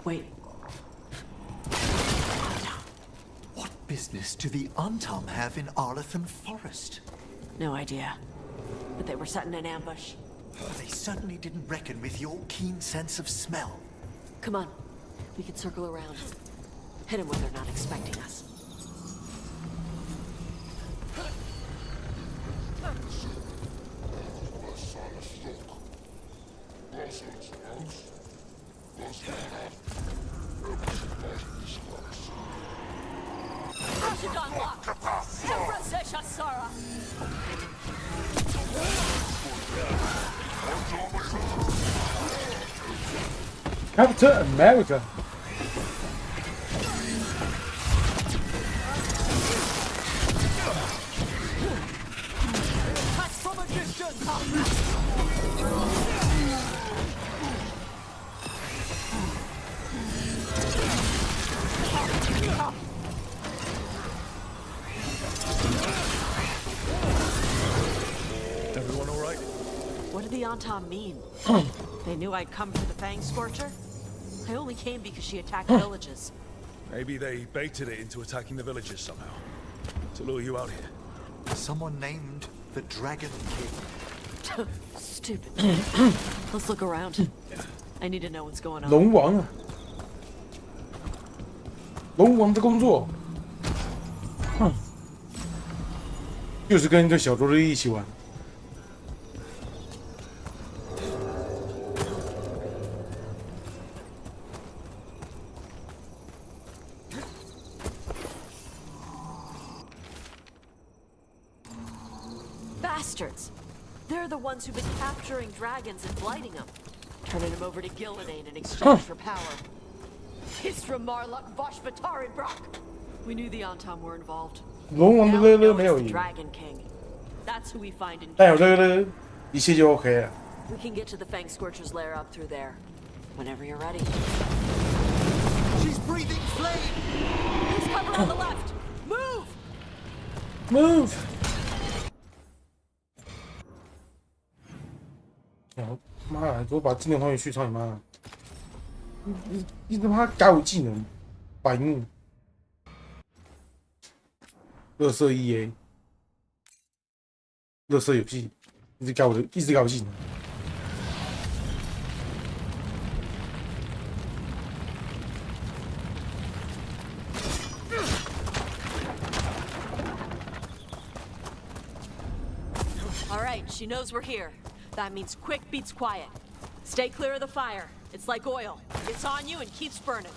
Wait. What business do the Antam have in Arlatham Forest? No idea. But they were setting an ambush. They certainly didn't reckon with your keen sense of smell. Come on. We can circle around. Hit them when they're not expecting us. Captain America. From a distance. Everyone all right? What did the Antam mean? They knew I'd come for the Fang Scorcher? I only came because she attacked villages. Maybe they baited it into attacking the villages somehow. To lure you out here. Someone named the Dragon King. Stupid. Let's look around. I need to know what's going on. 龙王啊，龙王的工作，就是跟一个小萝莉一起玩。Bastards! They're the ones who've been capturing dragons and blighting them. Turning them over to Gillidan in exchange for power. Hisra Marluk Vashvatari Brock! We knew the Antam were involved. 龙王的乐乐没有 The 赢， Dragon King. That's who we find in 但有乐乐，一切就 OK 了。 We can get to the Fang Scorcher's lair up through there. Whenever you're ready. She's breathing flame! There's cover on the left! Move! Move！ 妈呀！给我把技能放进去，操你妈！你他妈改我技能，白目！乐色 EA， 乐色游戏，一直改我技能。All right, she knows we're here. That means quick beats quiet. Stay clear of the fire. It's like oil. It's on you and keeps burning.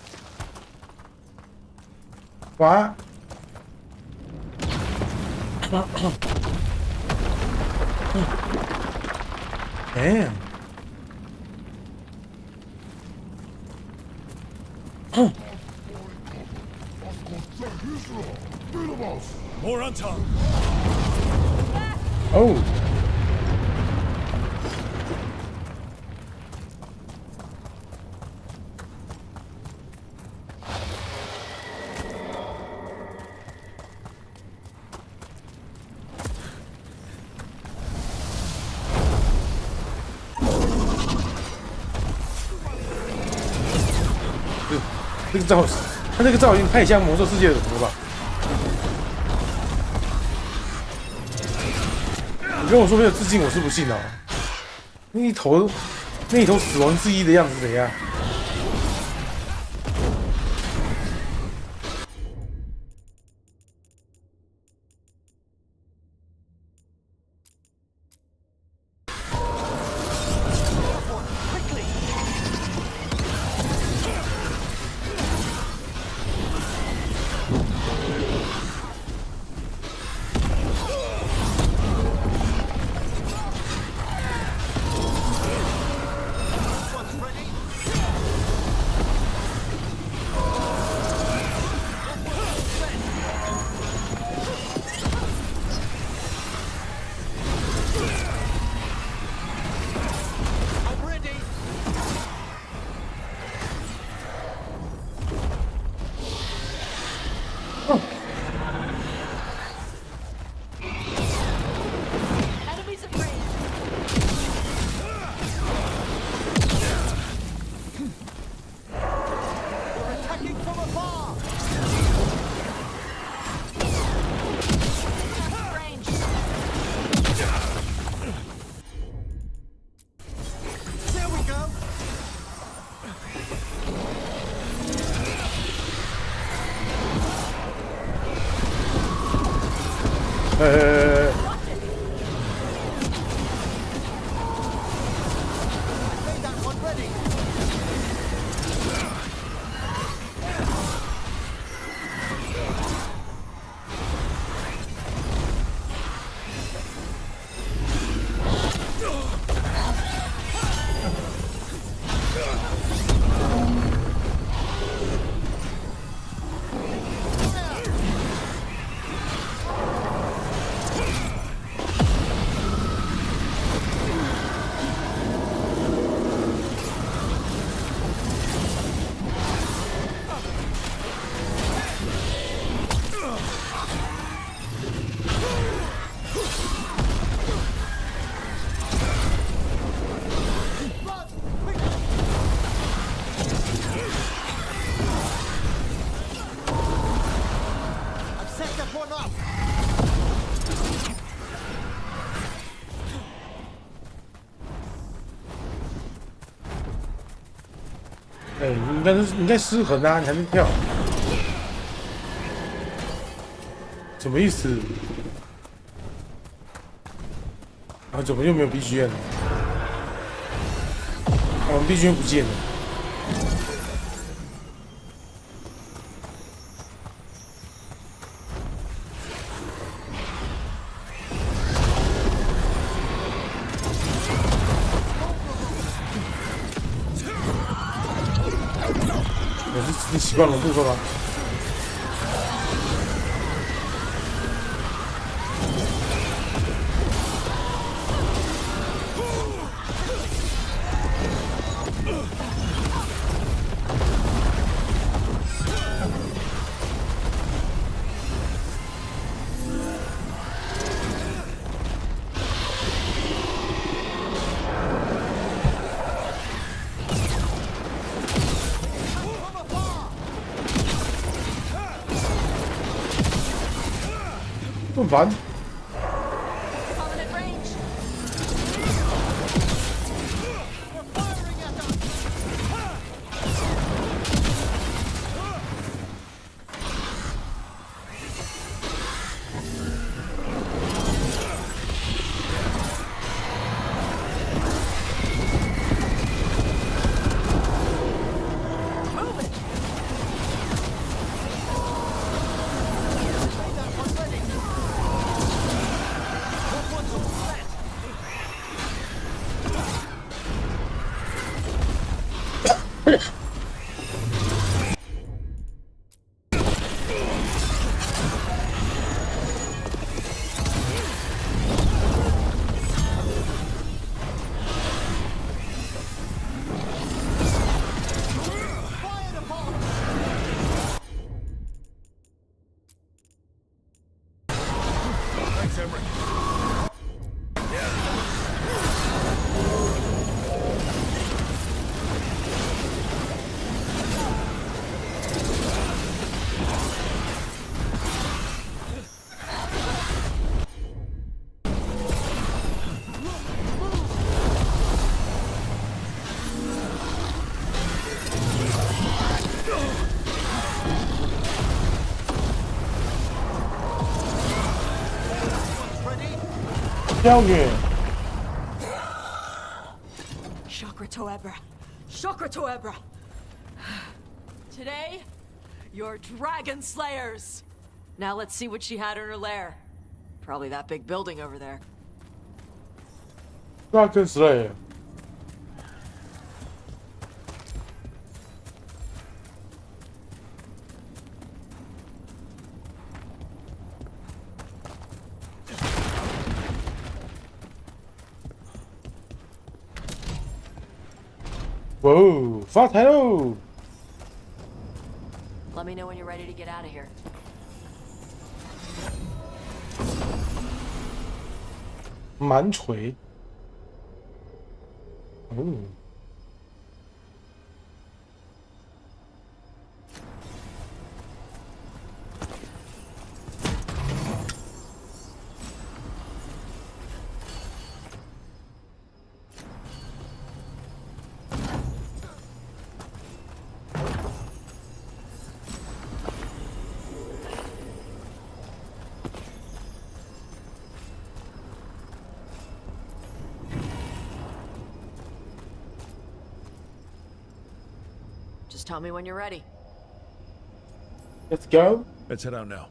What? Damn. More on top. Oh.这个造型，他这个造型太像魔兽世界的图了吧？你跟我说没有致敬，我是不信的、哦。那一头死亡之一的样子怎样？哎，应该失衡啊，你才能跳。什么意思？啊，怎么又没有 BGM 了？我们 BGM 不见了。你习惯了部分吗？这么烦。Chakra Toebra. Chakra Toebra. Today, you're dragon slayers. Now let's see what she had in her lair. Probably that big building over there. Dragon Slayer. Whoa, 发财喽 Let me know when you're ready to get out of here. 蛮锤。哦。Just tell me when you're ready. Let's go. Let's head out now.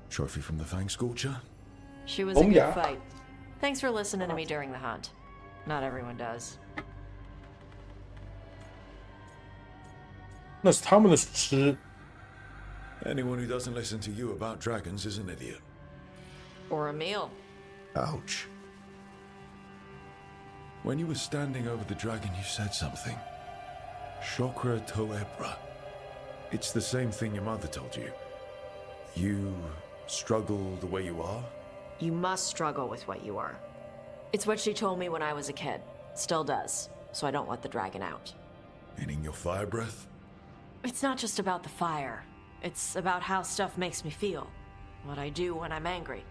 Trophy from the Fang Scorcher? She was a good fight. Thanks for listening to me during the hunt. Not everyone does. 那是他们的属实。 Anyone who doesn't listen to you about dragons is an idiot. Or a meal. Ouch. When you were standing over the dragon, you said something. Chokra to Ebra. It's the same thing your mother told you. You struggle the way you are? You must struggle with what you are. It's what she told me when I was a kid. Still does. So I don't let the dragon out. Meaning your fire breath? It's not just about the fire. It's about how stuff makes me feel. What I do when I'm angry.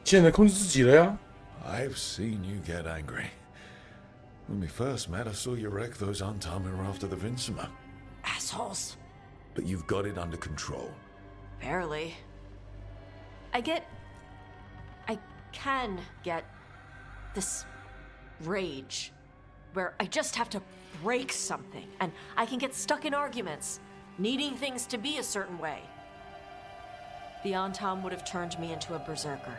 现在控制自己了呀。 I've seen you get angry. When we first met, I saw you wreck those Antamir after the Vinsima. Assholes. But you've got it under control. Barely. I can get this rage where I just have to break something and I can get stuck in arguments, needing things to be a certain way. The Antam would have turned me into a berserker,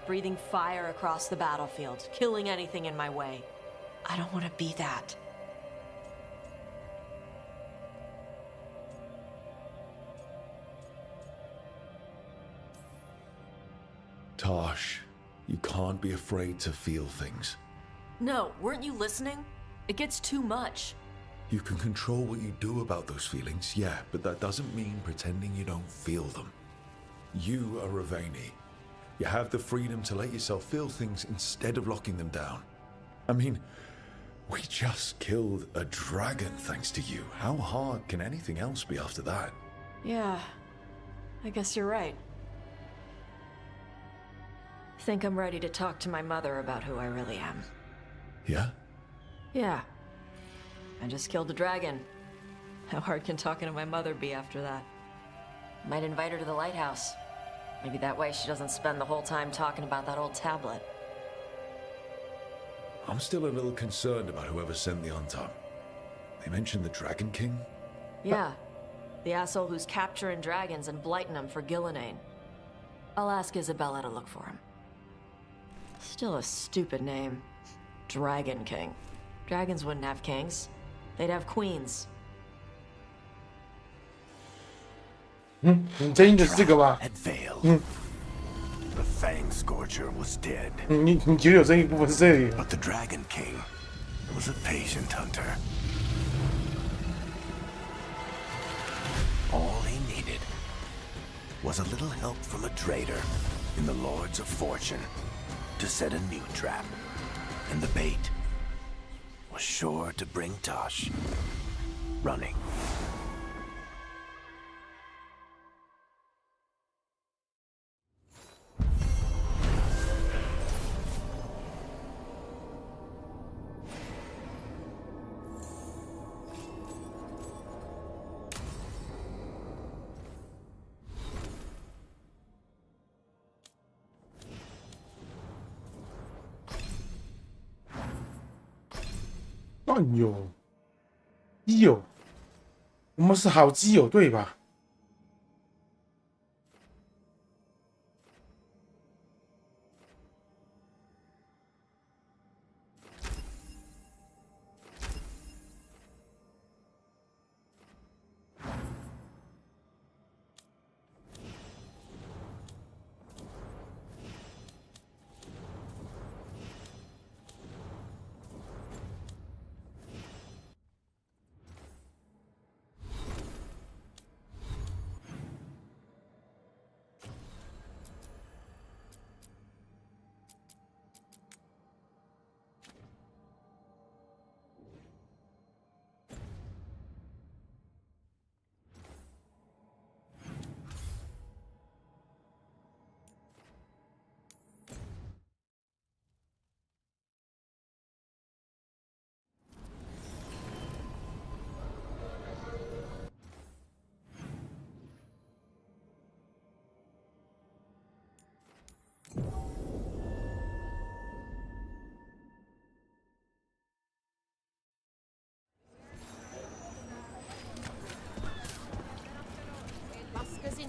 breathing fire across the battlefield, killing anything in my way. I don't want to be that. Tosh, you can't be afraid to feel things. No, weren't you listening? It gets too much. You can control what you do about those feelings, yeah, but that doesn't mean pretending you don't feel them. You are Ravani. You have the freedom to let yourself feel things instead of locking them down. I mean, we just killed a dragon thanks to you. How hard can anything else be after that? Yeah, I guess you're right. Think I'm ready to talk to my mother about who I really am. Yeah? Yeah. I just killed a dragon. How hard can talking to my mother be after that? Might invite her to the lighthouse. Maybe that way she doesn't spend the whole time talking about that old tablet. I'm still a little concerned about whoever sent the Antam. They mentioned the Dragon King? Yeah. The asshole who's capturing dragons and blighting them for Gillinane. I'll ask Isabella to look for him. Still a stupid name. Dragon King. Dragons wouldn't have kings. They'd have queens. 你在意的是这个吧？ The Fang Scorcher was dead. 你觉得有争议部分是这里？ But the Dragon King was a patient hunter. All he needed was a little help from a trader in the Lords of Fortune to set a new trap. And the bait was sure to bring Tosh running.哎呦，基友，我们是好基友对吧？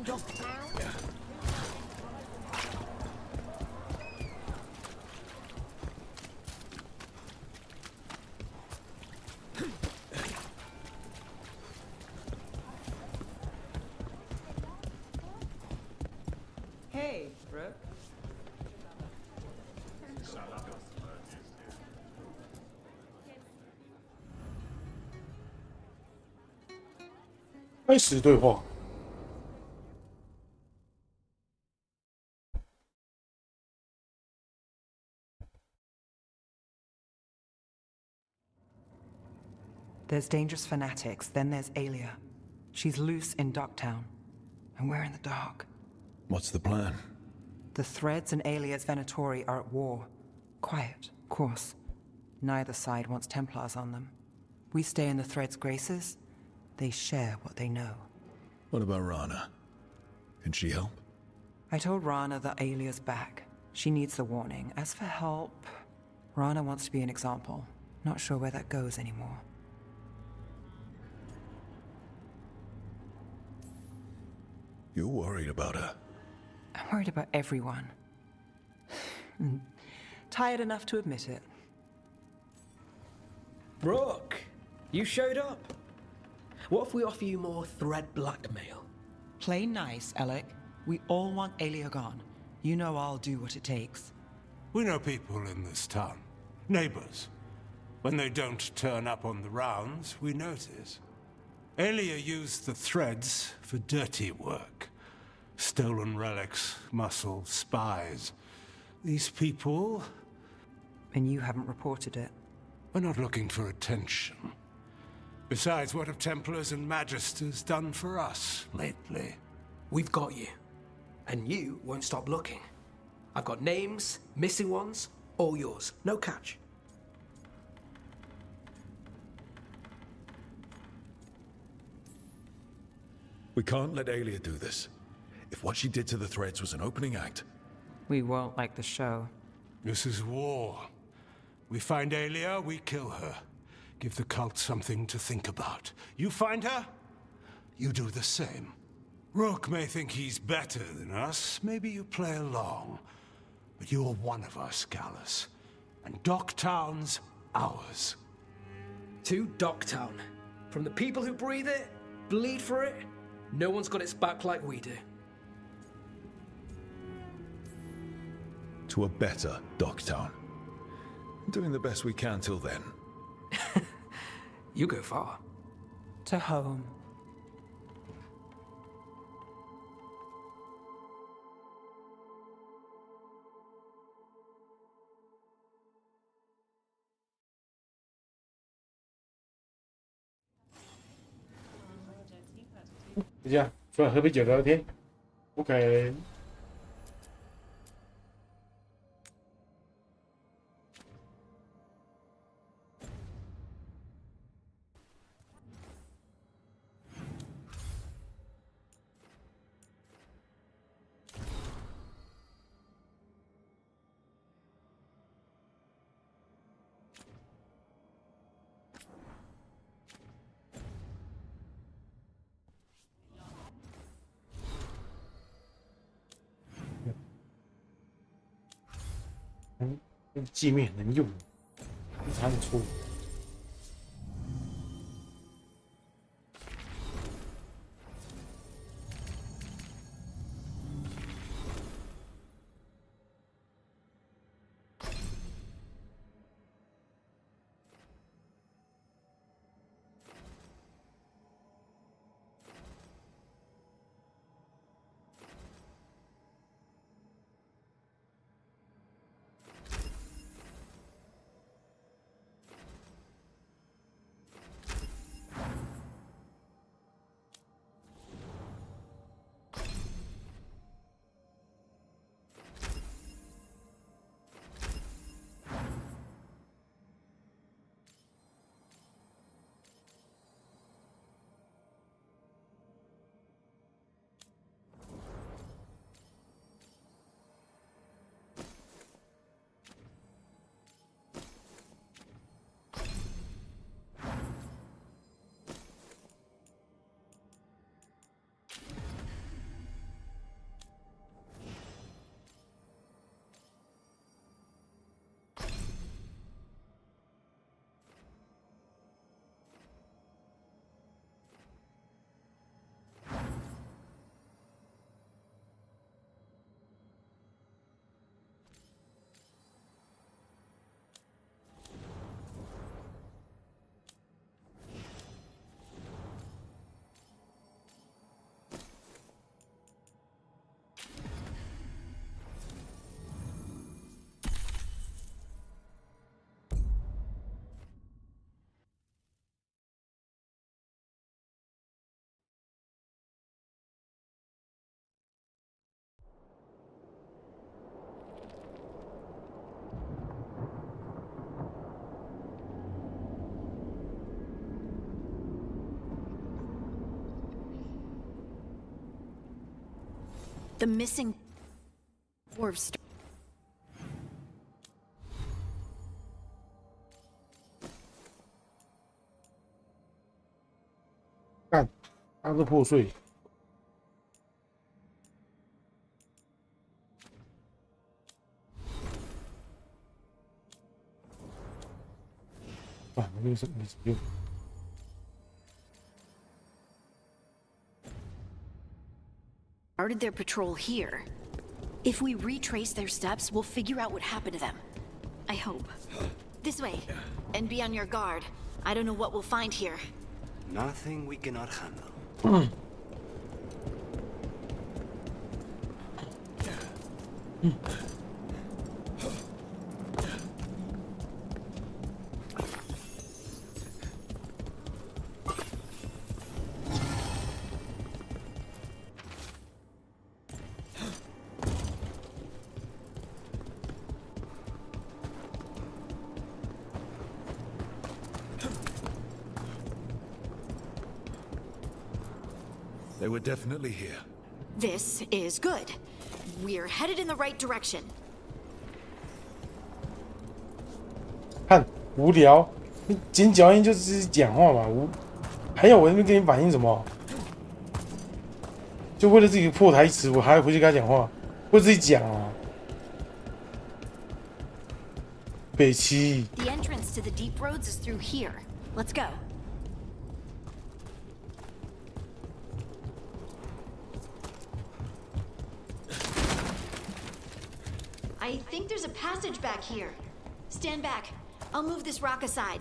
in Dogtown? Hey, Rook. 开始对话。There's dangerous fanatics, then there's Alia. She's loose in Ducktown, and we're in the dark. What's the plan? The Threads and Alia's Venatori are at war. Quiet, of course. Neither side wants Templars on them. We stay in the Threads' graces. They share what they know. What about Rana? Can she help? I told Rana that Alia's back. She needs the warning. As for help, Rana wants to be an example. Not sure where that goes anymore. You're worried about her. I'm worried about everyone. Tired enough to admit it. Rook, you showed up. What if we offer you more thread blackmail? Play nice, Alec. We all want Alia gone. You know I'll do what it takes. We know people in this town. Neighbors. When they don't turn up on the rounds, we notice. Alia used the Threads for dirty work. Stolen relics, muscle, spies. These people... And you haven't reported it. We're not looking for attention. Besides, what have Templars and Magisters done for us lately? We've got you. And you won't stop looking. I've got names, missing ones, all yours. No catch. We can't let Alia do this. If what she did to the Threads was an opening act... We won't like the show. This is war. We find Alia, we kill her. Give the cult something to think about. You find her, you do the same. Rook may think he's better than us. Maybe you play along. But you're one of us, Gallus. And Docktown's ours. To Docktown. From the people who breathe it, bleed for it, no one's got its back like we do. To a better Docktown. Doing the best we can till then. You go far. To home.就这样，出来喝杯酒聊聊天。OK。界面能用，差点错。The missing dwarves. 干，它是破碎。啊，那个是没什么用。 Started their patrol here. If we retrace their steps, we'll figure out what happened to them. I hope. This way. And be on your guard. I don't know what we'll find here. Nothing we cannot handle. ，They were definitely here. This is good. We're headed in the right direction. 看，无聊，你剪脚印就只是讲话嘛，还要我那边跟你反映什么？就为了自己破台词，我还要回去跟他讲话，为自己讲啊。北七。The entrance to the deep roads is through here. Let's go. I think there's a passage back here. Stand back. I'll move this rock aside.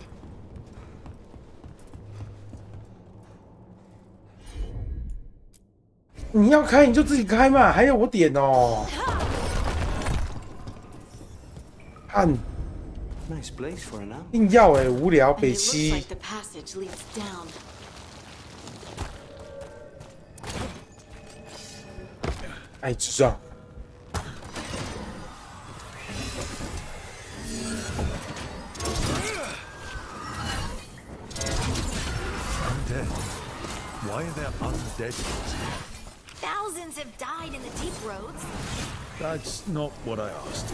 你要开你就自己开嘛，还要我点哦？看， Nice place for an 硬要哎，无聊，北 And it looks 七 like。the passage leads down. 哎，智障。 Undead. Why are there undead ones here? Thousands have died in the deep roads. That's not what I asked.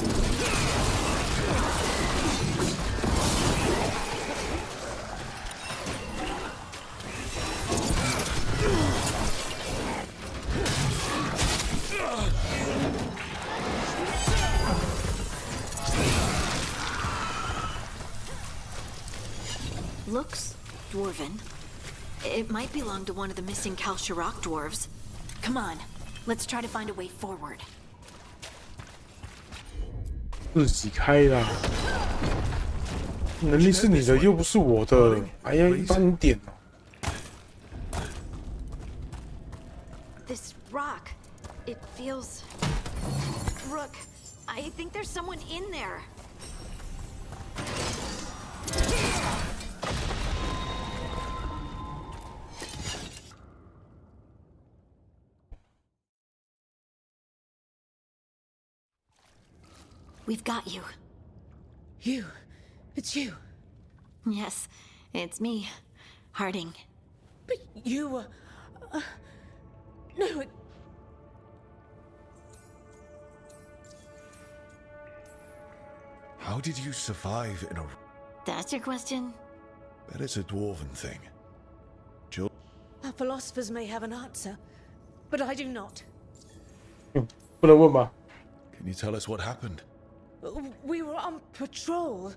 Looks dwarven. It might belong to one of the missing Kalsharok dwarves. Come on, let's try to find a way forward. 自己开啦，能力是你的，又不是我的，还要帮你点哦。 This rock, it feels... Rook, I think there's someone in there. We've got you. You? It's you? Yes, it's me, Harding. But you were... no, How did you survive in a... That's your question? Bet it's a dwarven thing. Our philosophers may have an answer, but I do not. 不能问吗？ Can you tell us what happened? We were on patrol.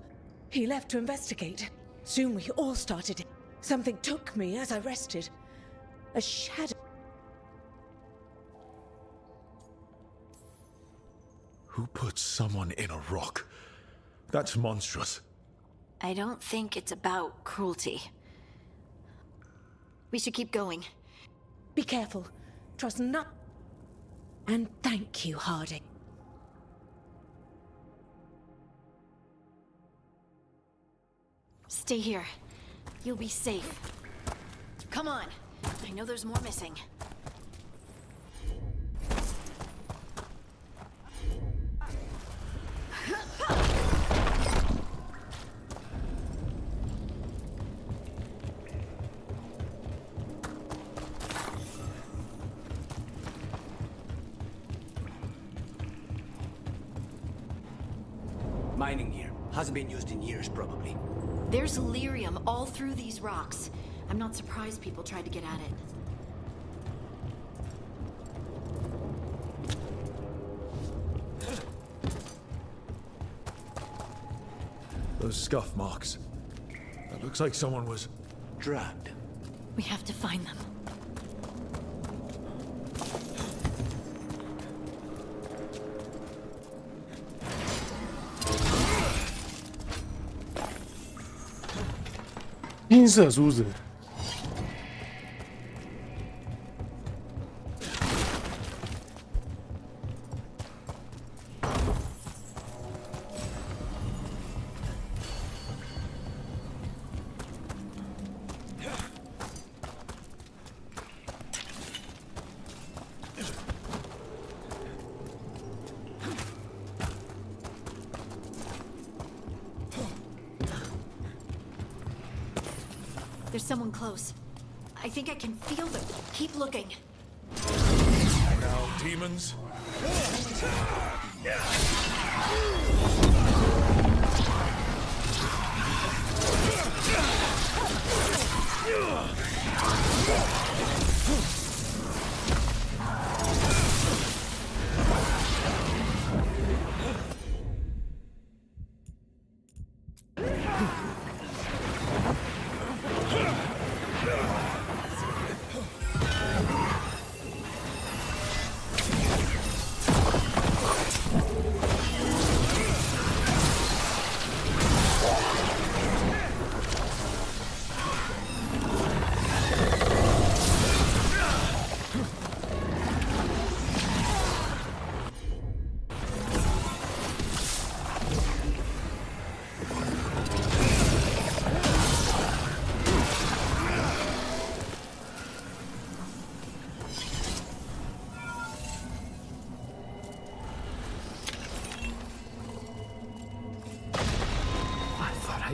He left to investigate. Soon we all started. Something took me as I rested. A shadow. Who put someone in a rock? That's monstrous. I don't think it's about cruelty. We should keep going. Be careful. Trust not. And thank you, Harding. Stay here. You'll be safe. Come on. I know there's more missing. Mining here. Hasn't been used in years, probably. There's lyrium all through these rocks. I'm not surprised people tried to get at it. Those scuff marks. It looks like someone was dragged. We have to find them.金色梳子。There's someone close. I think I can feel them. Keep looking. Now, demons.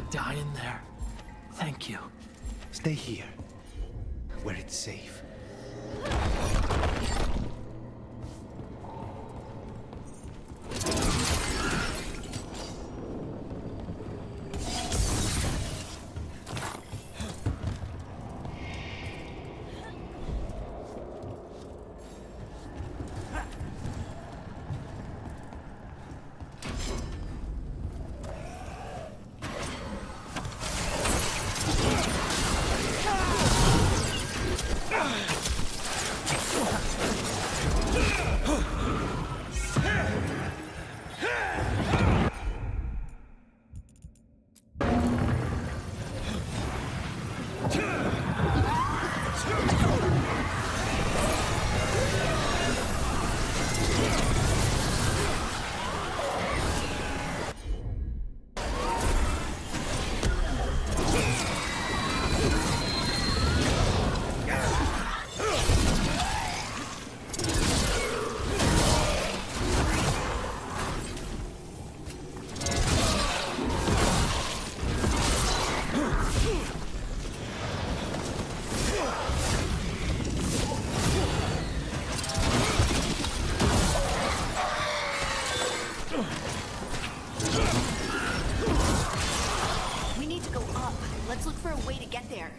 Die in there. Thank you. Stay here, where it's safe. We need to go up. Let's look for a way to get there.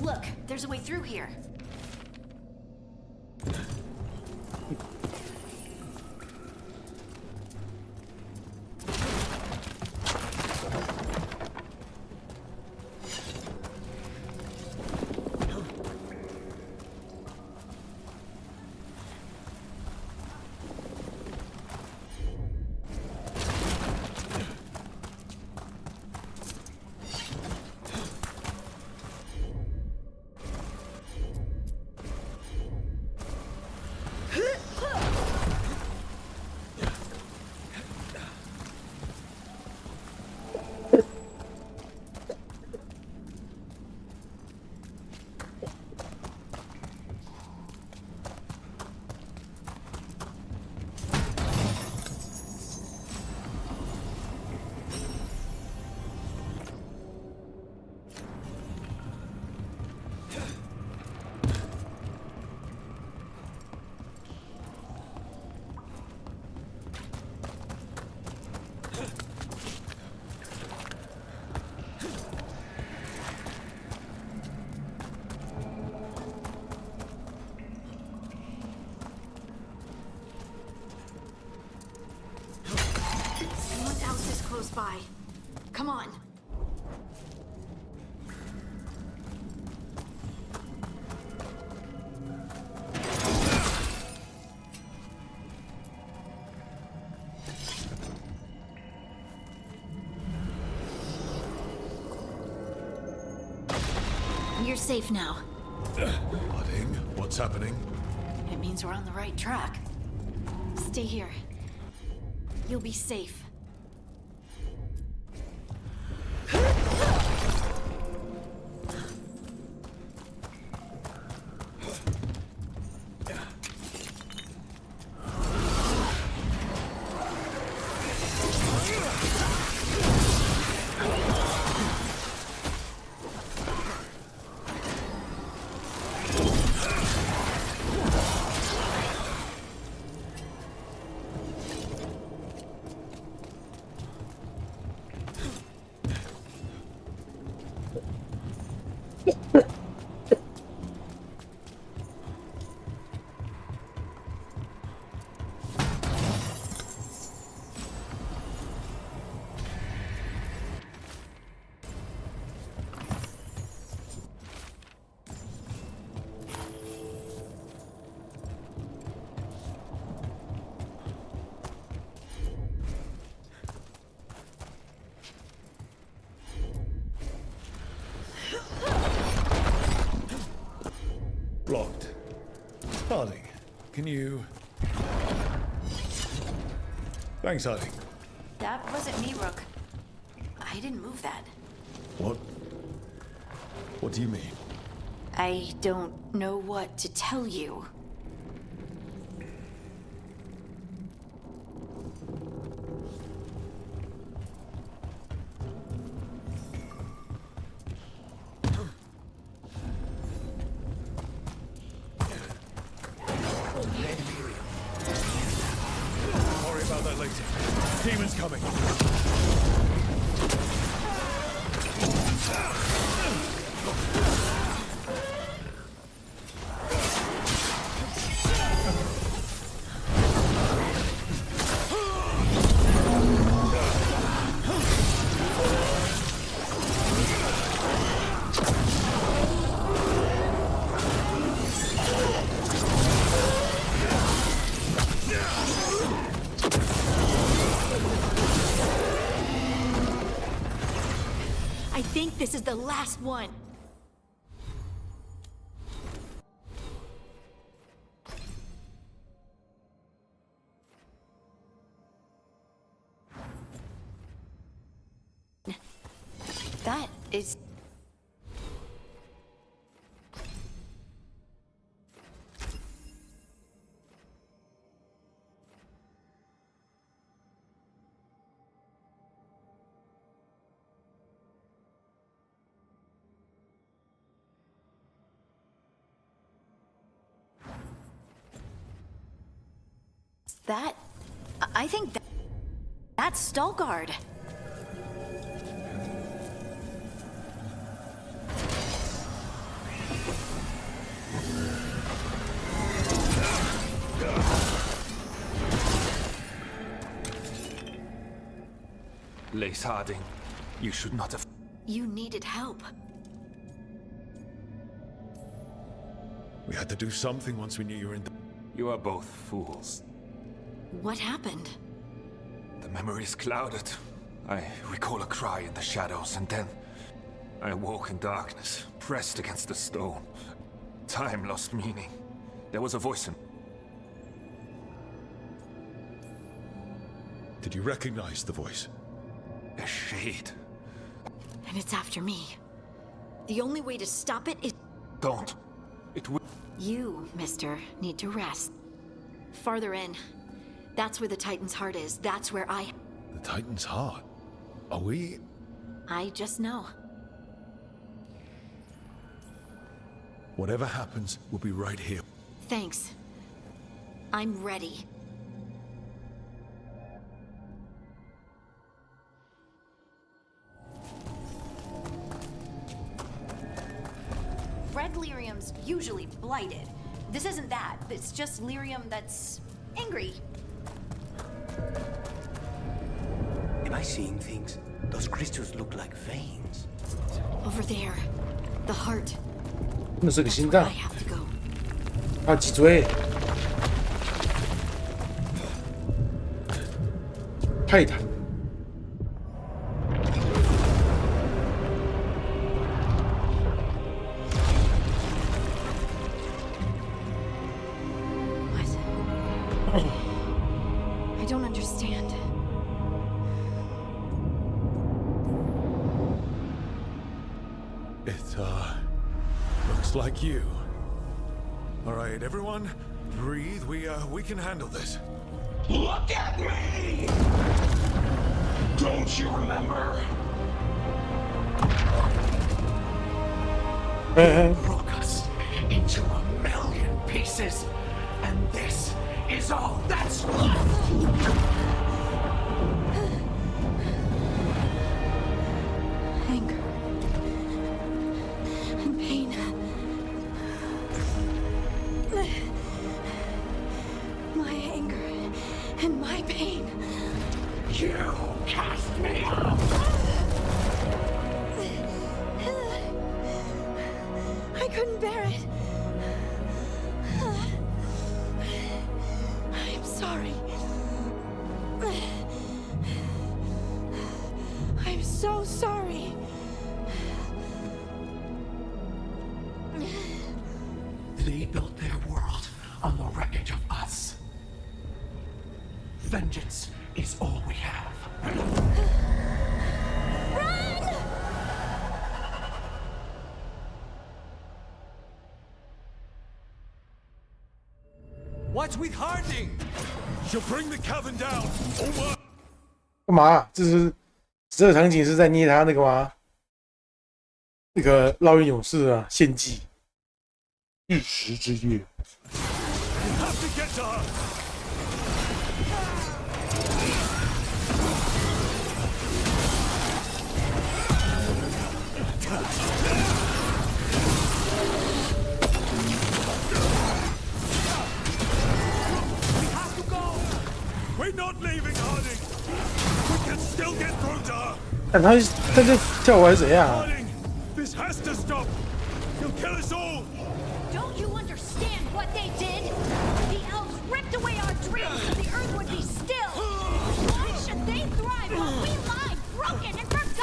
Look, there's a way through here. nearby. Come on. You're safe now. Harding, what's happening? It means we're on the right track. Stay here. You'll be safe. Blocked. Harding, can you... Thanks, Harding. That wasn't me, Rook. I didn't move that. What? What do you mean? I don't know what to tell you. Worry about that later. Demon's coming. I think this is the last one. That is... That... I think that's Stalgard. Lace Harding, you should not have... You needed help. We had to do something once we knew you were in... You are both fools. What happened? The memory is clouded. I recall a cry in the shadows, and then I awoke in darkness, pressed against the stone. Time lost meaning. There was a voice in... Did you recognize the voice? A shade. And it's after me. The only way to stop it is... Don't. It will... You, mister, need to rest. Farther in. That's where the Titan's heart is. That's where I... The Titan's heart? Are we... I just know. Whatever happens, we'll be right here. Thanks. I'm ready. Red lyrium's usually blighted. This isn't that. It's just lyrium that's angry. Am I seeing things? Those crystals look like veins. Over there. The heart. 那是个心 I 脏， have to go. 还有脊椎，泰坦。I don't understand. It, looks like you. All right, everyone, breathe. We can handle this. Look at me! Don't you remember? Broke us into a million pieces, and this is all that's left. Anger. And pain. My anger and my pain. You cast me out. I couldn't bear it. I'm sorry. I'm so sorry. They built their world on the wreckage of us. Vengeance is all we have. What's with Harding? She'll bring the cavern down. Over. 干嘛？这个场景是在捏他那个吗？那个烙印勇士啊，献祭，玉石之月。You have to get to her. We're not leaving Harding. We can still get through to her. 但他这跳舞还是怎样啊？ Harding, this has to stop. You'll kill us all. Don't you understand what they did? The elves ripped away our dreams so the earth would be still. Why should they thrive while we lie broken and forgotten?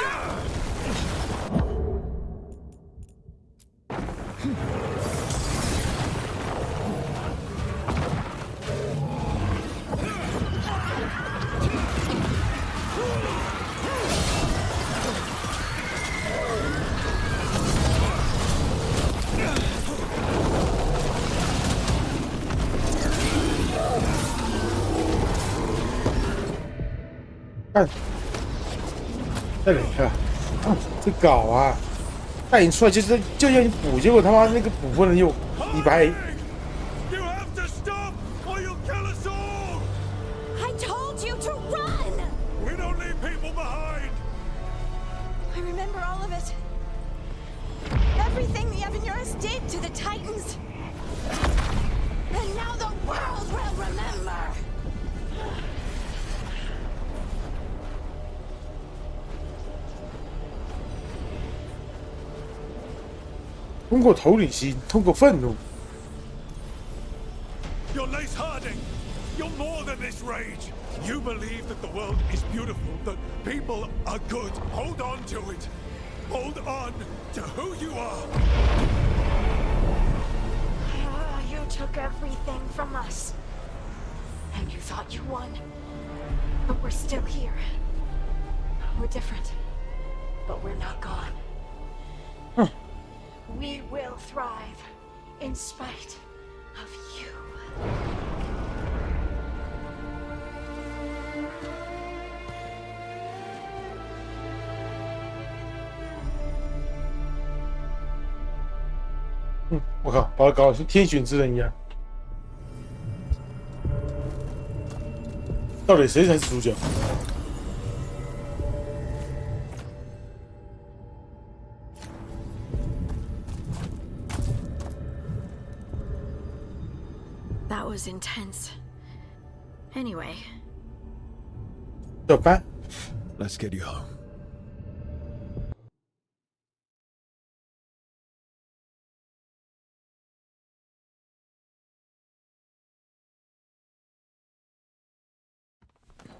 看，再来看，这搞啊！带你出来就要你补，结果他妈那个补不能用，李白。 You have to stop, or you'll kill us all. I told you to run! We don't leave people behind. I remember all of it. Everything the Evanurus did to the Titans. And now the world will remember. 通过头领心，通过愤怒。 You're Lace Harding. You're more than this rage. You believe that the world is beautiful, that people are good. Hold on to it. Hold on to who you are. You took everything from us. And you thought you won. But we're still here. We're different. But we're not gone. We will thrive in spite of you. 我靠，把他搞得像天选之人一样。到底谁才是主角？ That was intense. Anyway. 怎么办？ Let's get you home.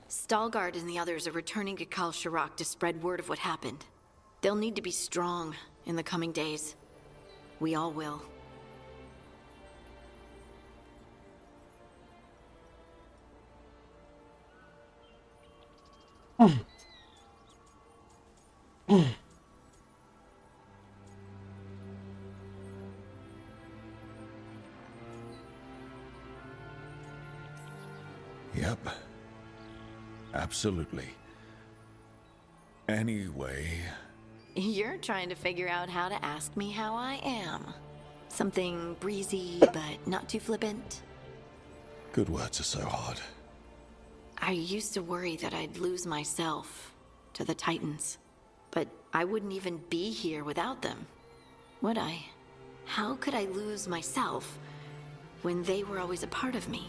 Stalgard and the others are returning to Kal Shirak to spread word of what happened. They'll need to be strong in the coming days. We all will. Yep. Absolutely. Anyway... You're trying to figure out how to ask me how I am. Something breezy, but not too flippant. Good words are so hard. I used to worry that I'd lose myself to the Titans. But I wouldn't even be here without them, would I? How could I lose myself when they were always a part of me?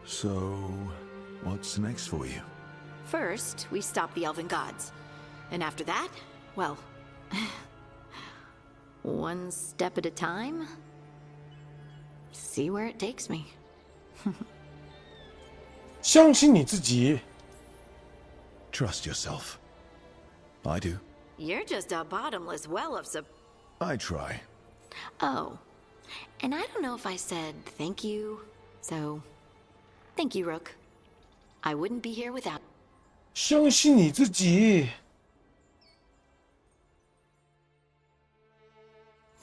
So, what's next for you? First, we stop the Elven Gods. And after that, well... one step at a time. See where it takes me. 相信你自己。 Trust yourself. I do. You're just a bottomless well of I try. Oh. And I don't know if I said thank you, so... Thank you, Rook. I wouldn't be here without... 相信你自己。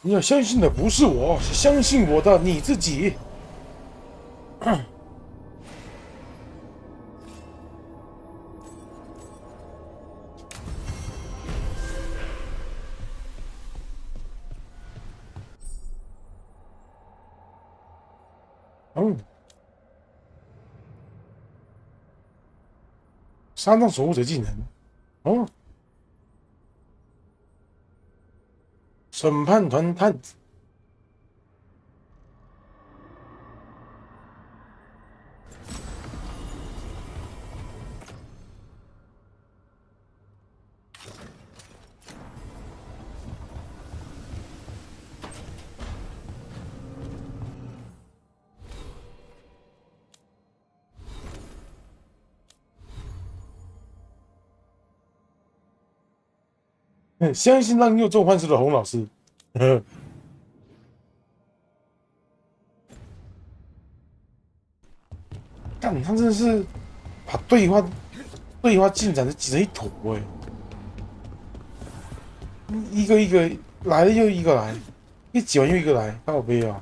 你要相信的不是我，是相信我的你自己。3张守护者技能。审判团探子。相信让又做坏事的洪老师。干，他真的是把对话进展的挤成一坨哎，一个一个来了又一个来，一挤完又一个来，好悲啊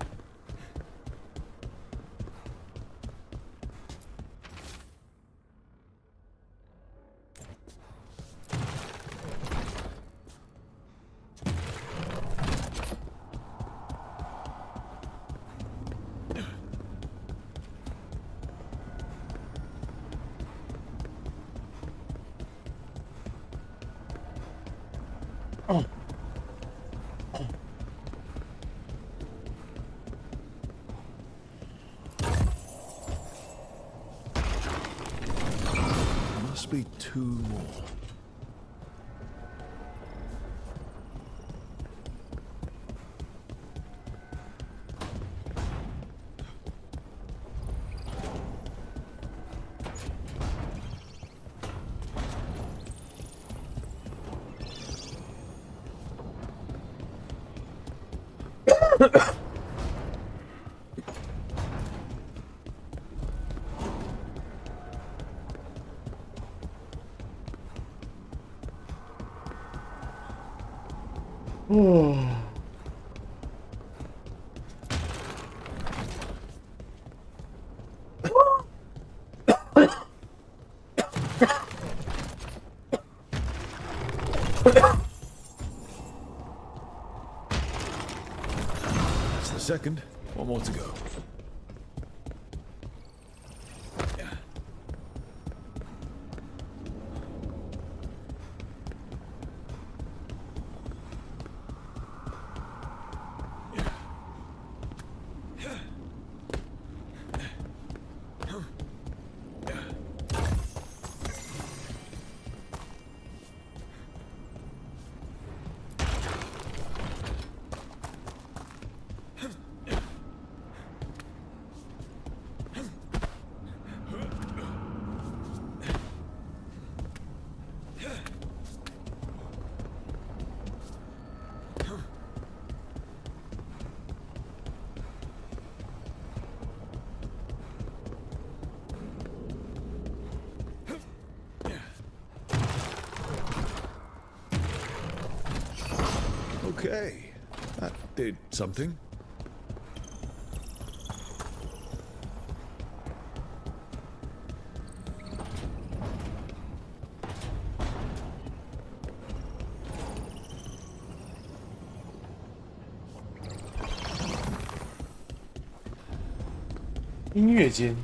！Must be 2 more. That's the second. 1 more to go. Okay, that did something. "音乐间。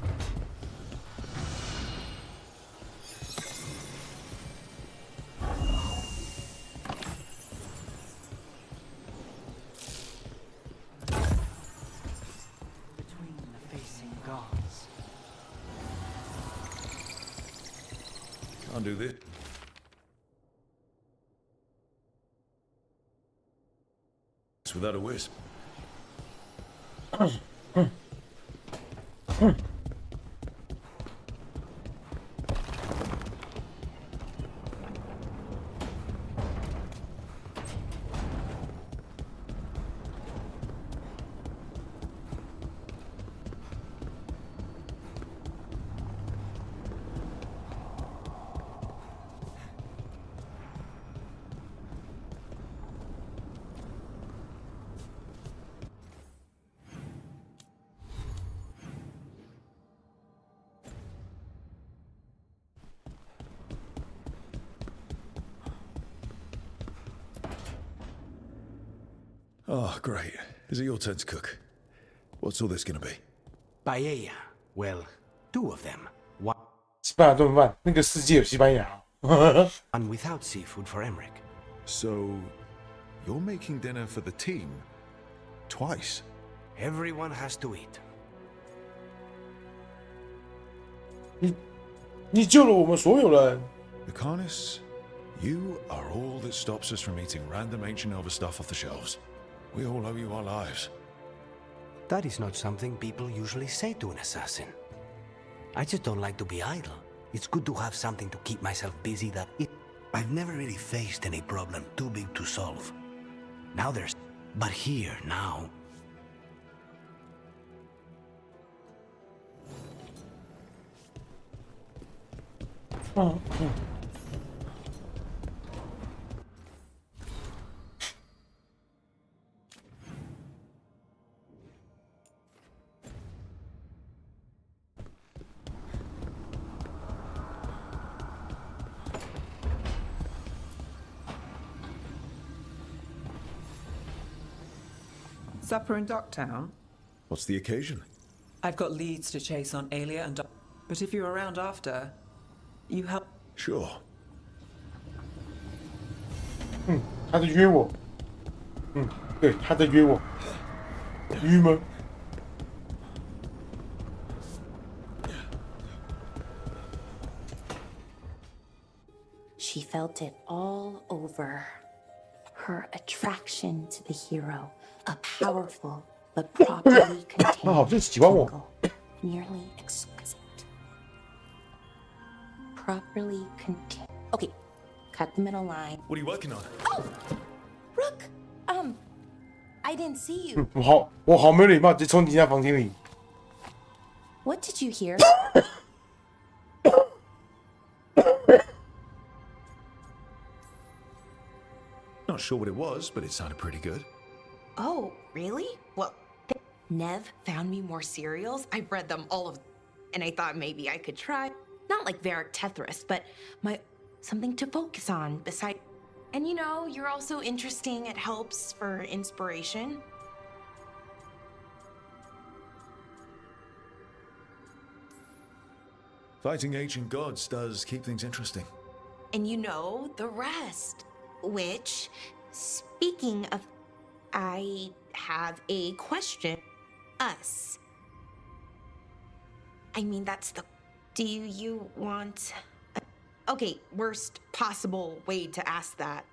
Between the facing gods. Can't do this. It's without a wisp. Oh, great. Is it your turn to cook? What's all this gonna be? Paella. Well, 2 of them. 西班牙炖饭，那个世界有西班牙。One without seafood for Emmerich. So, you're making dinner for the team twice. Everyone has to eat. 你救了我们所有人。Lucanus, you are all that stops us from eating random ancient Elver stuff off the shelves. We all owe you our lives. That is not something people usually say to an assassin. I just don't like to be idle. It's good to have something to keep myself busy I've never really faced any problem too big to solve. Now there's... But here, now... Supper in Docktown? What's the occasion? I've got leads to chase on Alia and but if you're around after, you help. Sure. 他在约我。对，他在约我。郁闷。She felt it all over. Her attraction to the hero, a powerful but properly contained jungle, nearly exquisite. Properly contained. Okay, cut the middle line. What are you working on? Oh, Rook. I didn't see you. 我好没有礼貌，直接冲进他房间里。What did you hear? Not sure what it was, but it sounded pretty good. Oh, really? Well, Nev found me more serials. I've read them all of, and I thought maybe I could try. Not like Varric Tethris, but something to focus on beside. And you know, you're also interesting. It helps for inspiration. Fighting ancient gods does keep things interesting. And you know the rest. Which, speaking of, I have a question. Us. I mean, that's the... Do you want... Okay, worst possible way to ask that.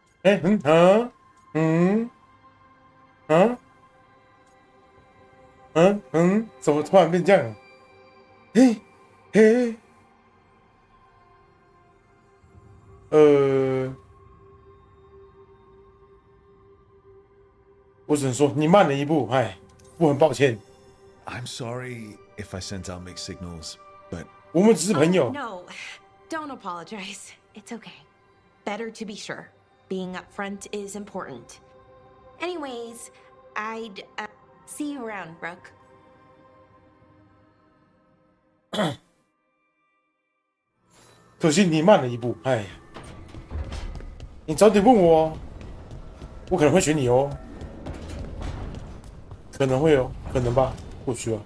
怎么突然变这样？我只能说你慢了一步，我很抱歉。I'm sorry if I sent out mixed signals, but 我们只是朋友。No, don't apologize. It's okay. Better to be sure. Being upfront is important. Anyways, I'd see you around, Brooke. 可惜你慢了一步，哎，你早点问我哦，我可能会选你哦，可能会哦，可能吧，或许吧。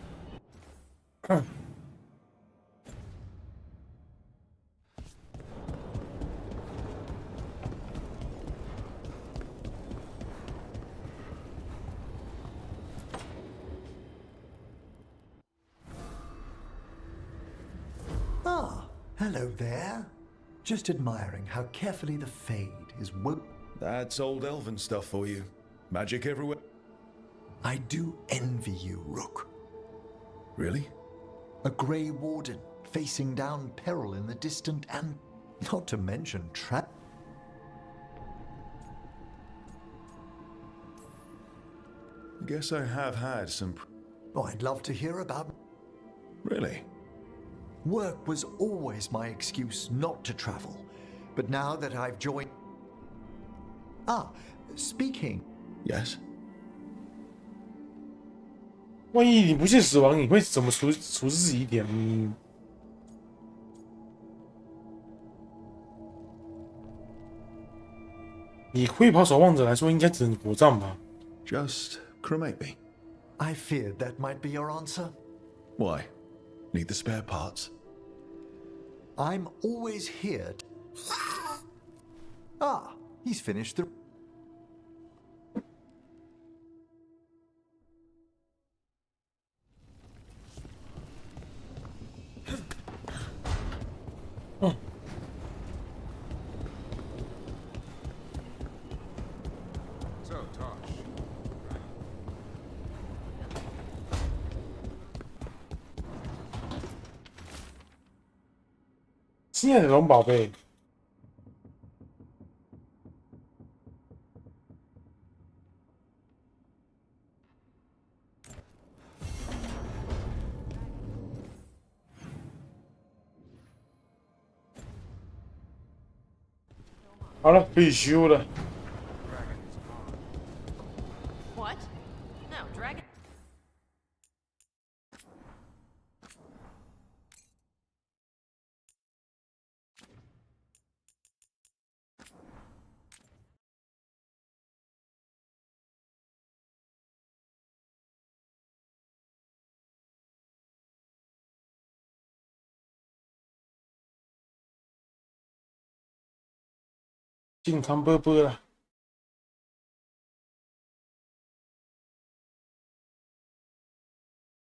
Ah, hello there. Just admiring how carefully the Fade is woven. That's old elven stuff for you. Magic everywhere. I do envy you, Rook. Really? A Grey Warden facing down peril in the distant and not to mention trap. I guess I have had some. Oh, I'd love to hear about. Really? Work was always my excuse not to travel, but now that I've joined. Ah, speaking. Yes. 万一你不幸死亡，你会怎么处置自己一点？以会跑守望者来说，应该只能火葬吧 Just cremate me. I feared that might be your answer. Why? Need the spare parts? I'm always here. Ah, he's finished the. So, Tosh. 亲爱的龙宝贝，好了，可以修了。 What? No, dragon.健康波波了。